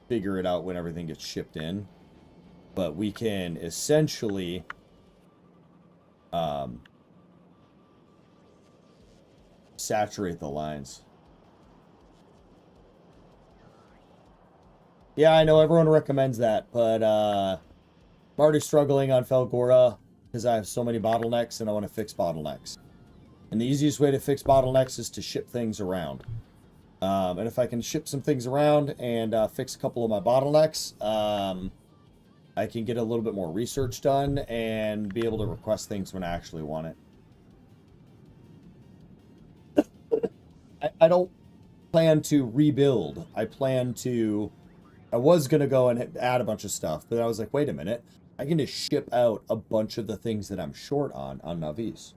Speaker 4: figure it out when everything gets shipped in, but we can essentially saturate the lines. Yeah, I know everyone recommends that, but I'm already struggling on Fulgora because I have so many bottlenecks and I want to fix bottlenecks. And the easiest way to fix bottlenecks is to ship things around. And if I can ship some things around and fix a couple of my bottlenecks, I can get a little bit more research done and be able to request things when I actually want it. I don't plan to rebuild. I was going to go and add a bunch of stuff, but I was like, wait a minute. I can just ship out a bunch of the things that I'm short on Navis.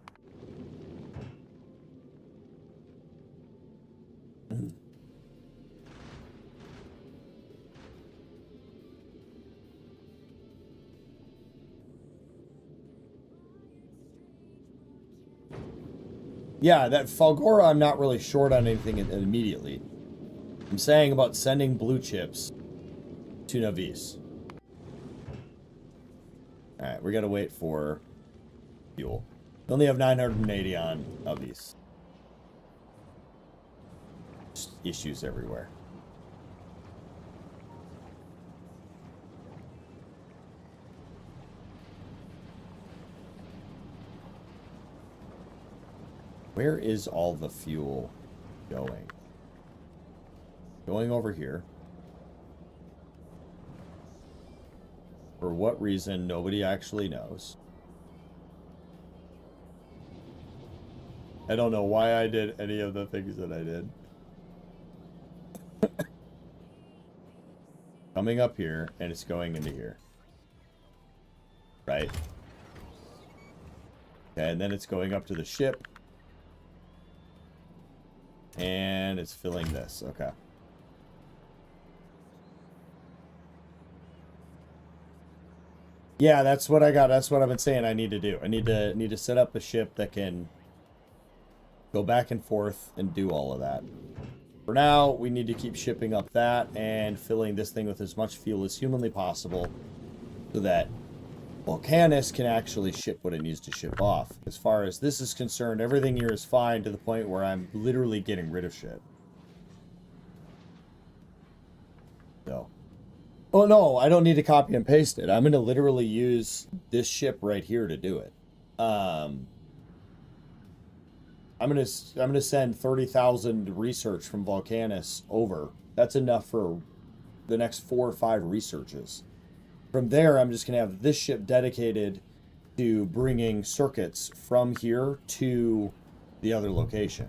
Speaker 4: Yeah, that Fulgora, I'm not really short on anything immediately. I'm saying about sending blue chips to Navis. Alright, we gotta wait for fuel. We only have 980 on Navis. Just issues everywhere. Where is all the fuel going? Going over here. For what reason, nobody actually knows. I don't know why I did any of the things that I did. Coming up here, and it's going into here. Right? Okay, and then it's going up to the ship. And it's filling this. Okay. Yeah, that's what I got. That's what I've been saying I need to do. I need to set up a ship that can go back and forth and do all of that. For now, we need to keep shipping up that and filling this thing with as much fuel as humanly possible so that Volcanus can actually ship what it needs to ship off. As far as this is concerned, everything here is fine to the point where I'm literally getting rid of shit. So. Oh no, I don't need to copy and paste it. I'm going to literally use this ship right here to do it. I'm going to send 30,000 research from Volcanus over. That's enough for the next 4 or 5 researches. From there, I'm just going to have this ship dedicated to bringing circuits from here to the other location.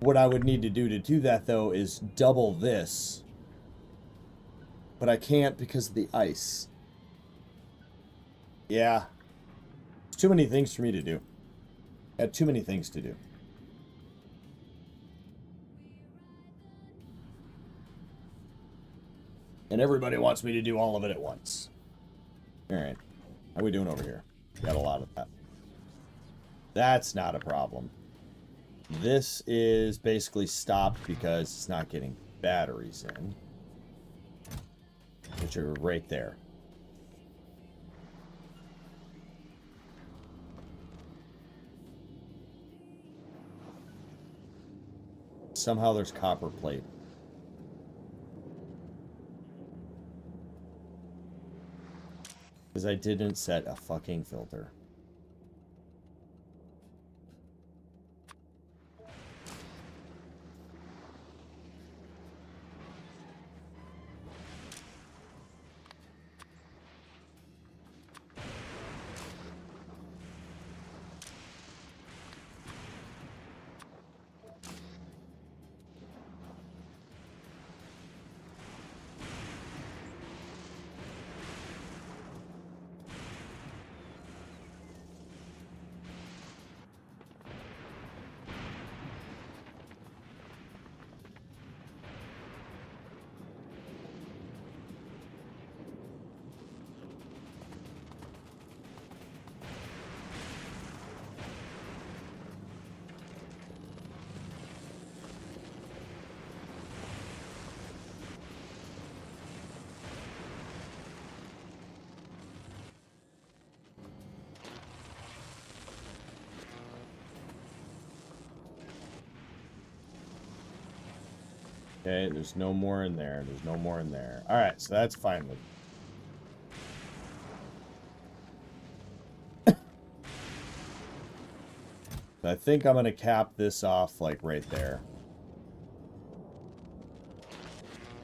Speaker 4: What I would need to do that, though, is double this. But I can't because of the ice. Yeah. There's too many things for me to do. I have too many things to do. And everybody wants me to do all of it at once. Alright. How are we doing over here? Got a lot of that. That's not a problem. This is basically stopped because it's not getting batteries in, which are right there. Somehow there's copper plate. Because I didn't set a fucking filter. Okay, there's no more in there. There's no more in there. Alright, so that's fine with me. I think I'm going to cap this off, like, right there.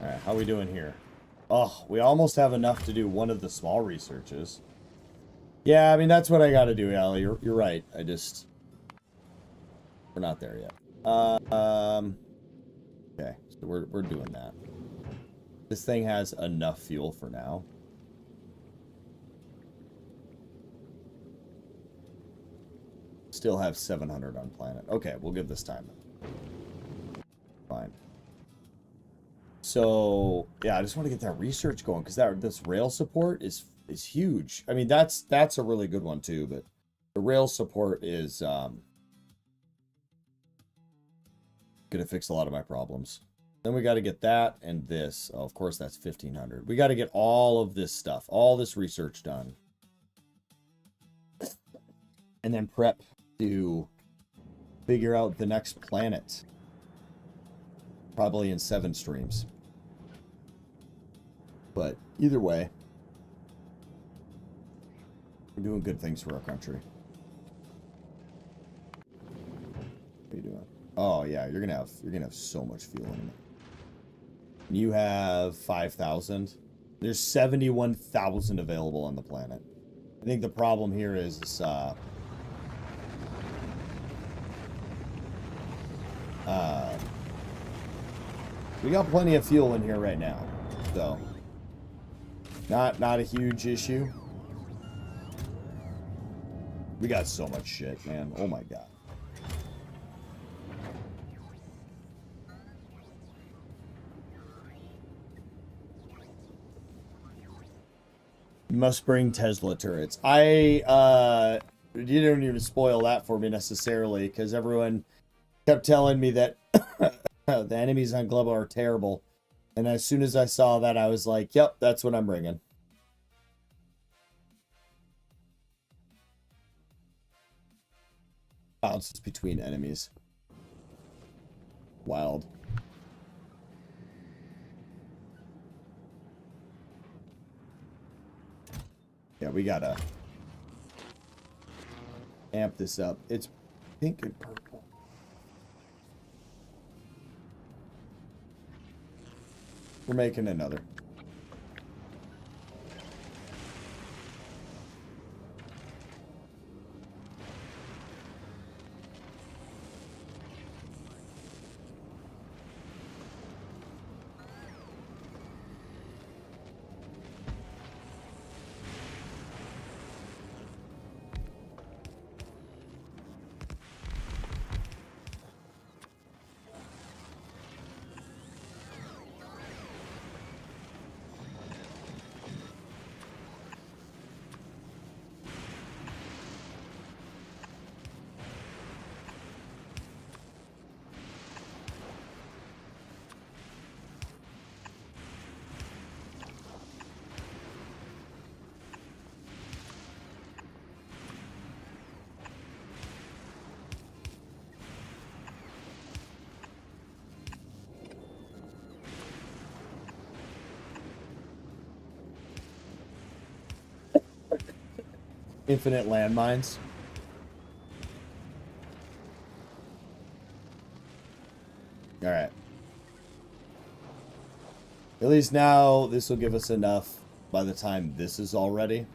Speaker 4: Alright, how we doing here? Oh, we almost have enough to do one of the small researches. Yeah, I mean, that's what I got to do, Allie. You're right. I just... We're not there yet. Okay, so we're doing that. This thing has enough fuel for now. Still have 700 on planet. Okay, we'll give this time. Fine. So, yeah, I just want to get that research going because this rail support is huge. I mean, that's a really good one too, but the rail support is gonna fix a lot of my problems. Then we got to get that and this. Oh, of course, that's 1500. We got to get all of this stuff, all this research done, and then prep to figure out the next planet. Probably in 7 streams. But either way, we're doing good things for our country. What are you doing? Oh yeah, you're gonna have so much fuel in it. You have 5,000. There's 71,000 available on the planet. I think the problem here is we got plenty of fuel in here right now, so not a huge issue. We got so much shit, man. Oh my god. You must bring Tesla turrets. You didn't even spoil that for me necessarily, because everyone kept telling me that the enemies on Global are terrible. And as soon as I saw that, I was like, yep, that's what I'm bringing. Bounces between enemies. Wild. Yeah, we gotta amp this up. It's pink and purple. We're making another. Infinite landmines. Alright. At least now this will give us enough by the time this is all ready.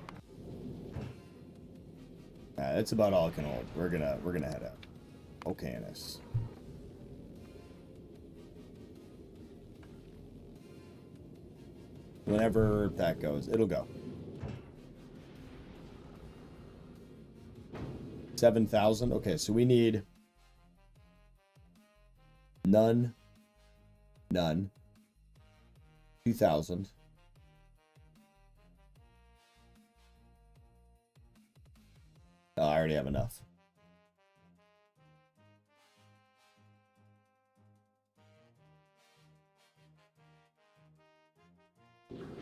Speaker 4: That's about all I can hold. We're gonna head out. Okay, Ennis. Whenever that goes, it'll go. 7,000. Okay, so we need none. 2,000. Oh, I already have enough.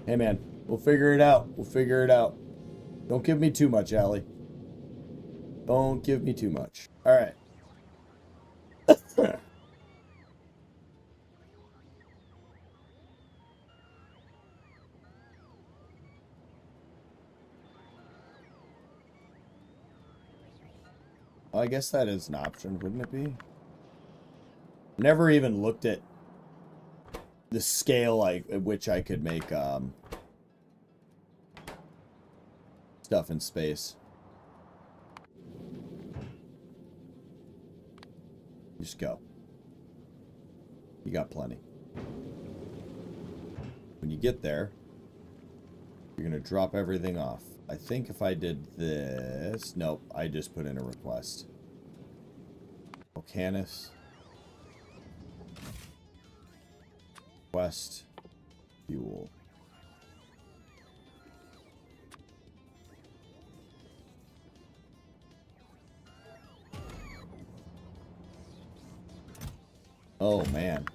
Speaker 4: Hey man, we'll figure it out. We'll figure it out. Don't give me too much, Allie. Don't give me too much. All right. Well, I guess that is an option, wouldn't it be? Never even looked at the scale at which I could make stuff in space. Just go. You got plenty. When you get there, you're going to drop everything off. I think if I did this... Nope, I just put in a request. Volcanus. Request. Fuel. Oh, man.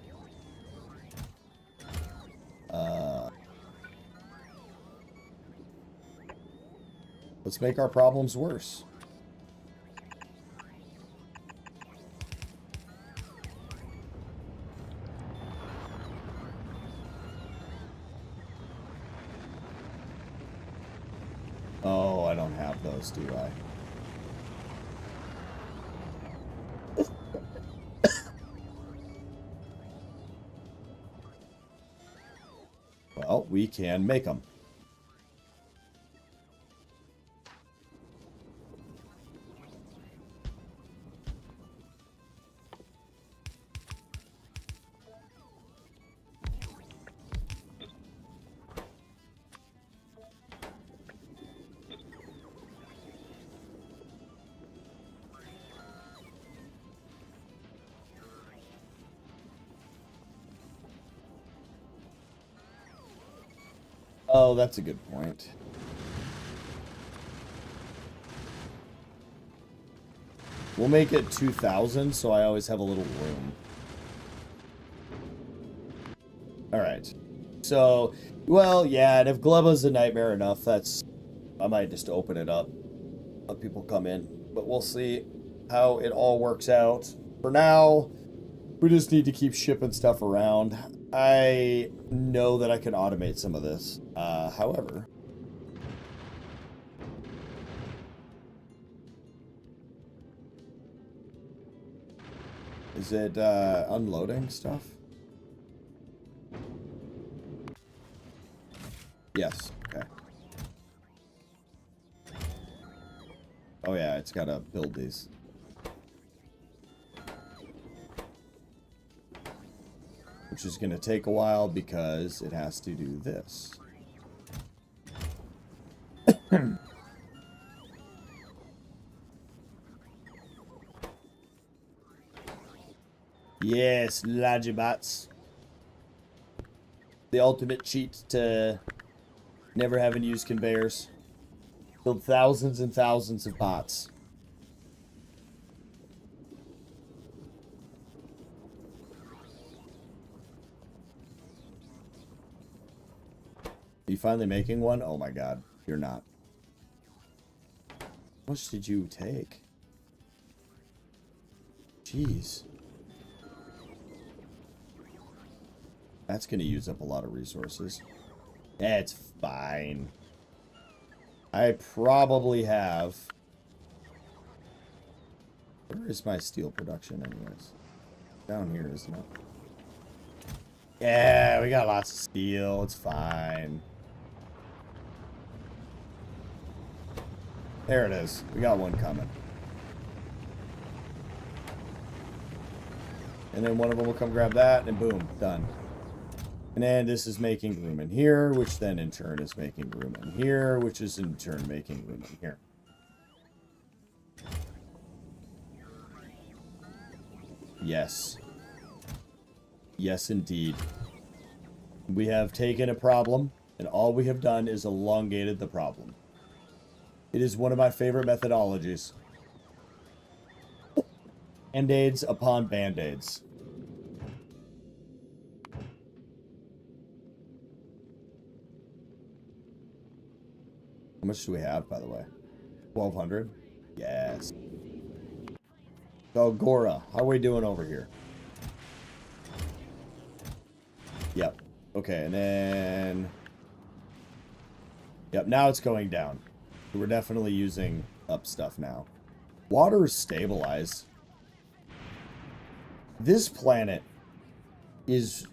Speaker 4: Let's make our problems worse. Oh, I don't have those, do I? Well, we can make them. Oh, that's a good point. We'll make it 2,000, so I always have a little room. Alright. So, well, yeah, and if Glebba's a nightmare enough, I might just open it up. Let people come in. But we'll see how it all works out. For now, we just need to keep shipping stuff around. I know that I can automate some of this. However... Is it unloading stuff? Yes, okay. Oh yeah, it's gotta build these. Which is gonna take a while because it has to do this. Yes, Lajibots. The ultimate cheat to never having used conveyors. Build thousands and thousands of bots. Are you finally making one? Oh my god, you're not. How much did you take? Jeez. That's going to use up a lot of resources. Yeah, it's fine. I probably have... Where is my steel production anyways? Down here, isn't it? Yeah, we got lots of steel. It's fine. There it is. We got one coming. And then one of them will come grab that, and boom, done. And then this is making room in here, which then in turn is making room in here, which is in turn making room in here. Yes. Yes, indeed. We have taken a problem, and all we have done is elongated the problem. It is one of my favorite methodologies. Band-aids upon band-aids. How much do we have, by the way? 1,200? Yes. Fulgora, how are we doing over here? Yep. Okay, and then... Yep, now it's going down. We're definitely using up stuff now. Water is stabilized. This planet is...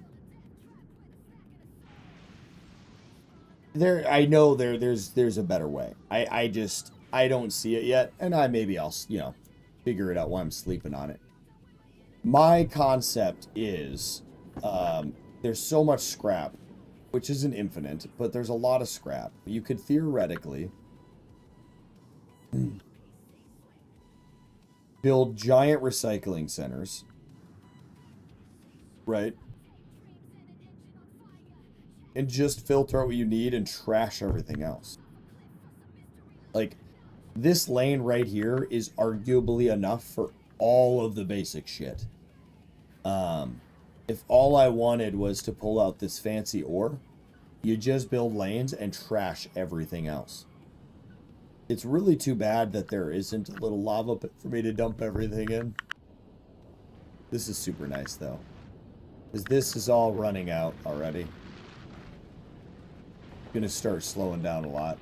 Speaker 4: I know there's a better way. I don't see it yet, and maybe I'll, you know, figure it out while I'm sleeping on it. My concept is, there's so much scrap, which isn't infinite, but there's a lot of scrap. You could theoretically build giant recycling centers, right? And just filter out what you need and trash everything else. Like, this lane right here is arguably enough for all of the basic shit. If all I wanted was to pull out this fancy ore, you just build lanes and trash everything else. It's really too bad that there isn't a little lava pit for me to dump everything in. This is super nice, though. Because this is all running out already. Gonna start slowing down a lot.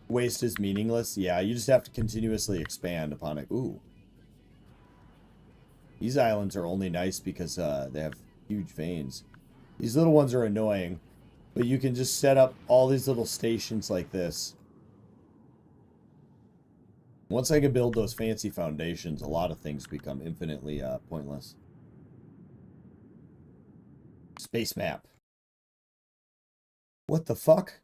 Speaker 4: Waste is meaningless. Yeah, you just have to continuously expand upon it. Ooh. These islands are only nice because they have huge veins. These little ones are annoying, but you can just set up all these little stations like this. Once I can build those fancy foundations, a lot of things become infinitely pointless. Space map. What the fuck?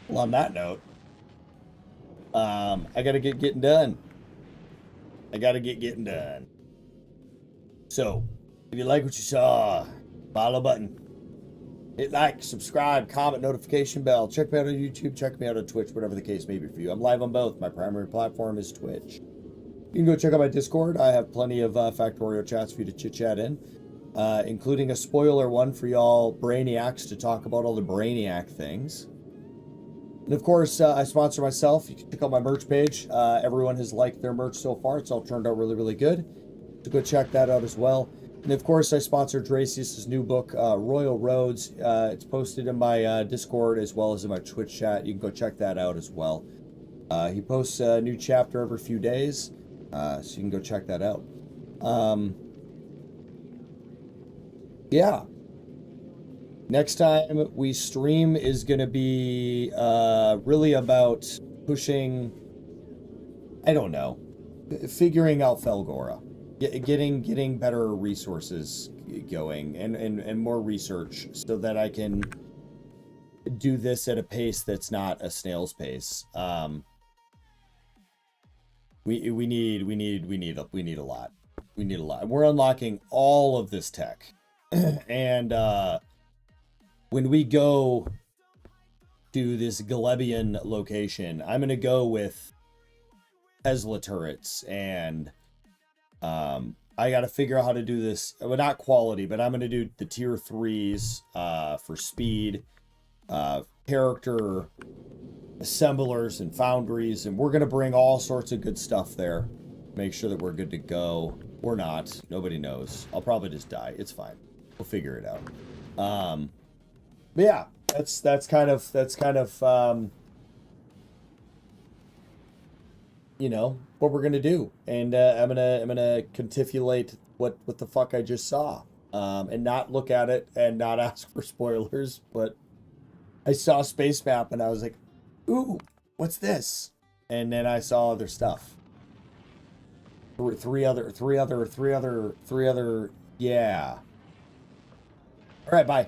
Speaker 4: Well, on that note, I gotta get getting done. I gotta get getting done. So, if you like what you saw, follow button. Hit like, subscribe, comment, notification bell. Check me out on YouTube, check me out on Twitch, whatever the case may be for you. I'm live on both. My primary platform is Twitch. You can go check out my Discord. I have plenty of Factorio chats for you to chit-chat in, including a spoiler one for y'all brainiacs to talk about all the brainiac things. And of course, I sponsor myself. You can check out my merch page. Everyone has liked their merch so far. It's all turned out really, really good. So go check that out as well. And of course, I sponsor Dracius' new book, Royal Roads. It's posted in my Discord as well as in my Twitch chat. You can go check that out as well. He posts a new chapter every few days, so you can go check that out. Yeah. Next time we stream is going to be really about pushing I don't know, figuring out Fulgora, getting better resources going and more research so that I can do this at a pace that's not a snail's pace. We need a lot. We need a lot. We're unlocking all of this tech. And when we go to this Galebian location, I'm going to go with Tesla turrets, and I got to figure out how to do this. Well, not quality, but I'm going to do the tier 3s for speed, character assemblers and foundries, and we're going to bring all sorts of good stuff there. Make sure that we're good to go. Or not. Nobody knows. I'll probably just die. It's fine. We'll figure it out. But yeah, that's kind of you know, what we're gonna do. And I'm gonna contifulate what the fuck I just saw. And not look at it and not ask for spoilers, but I saw Space Map and I was like, ooh, what's this? And then I saw other stuff. Three other, yeah. All right, bye.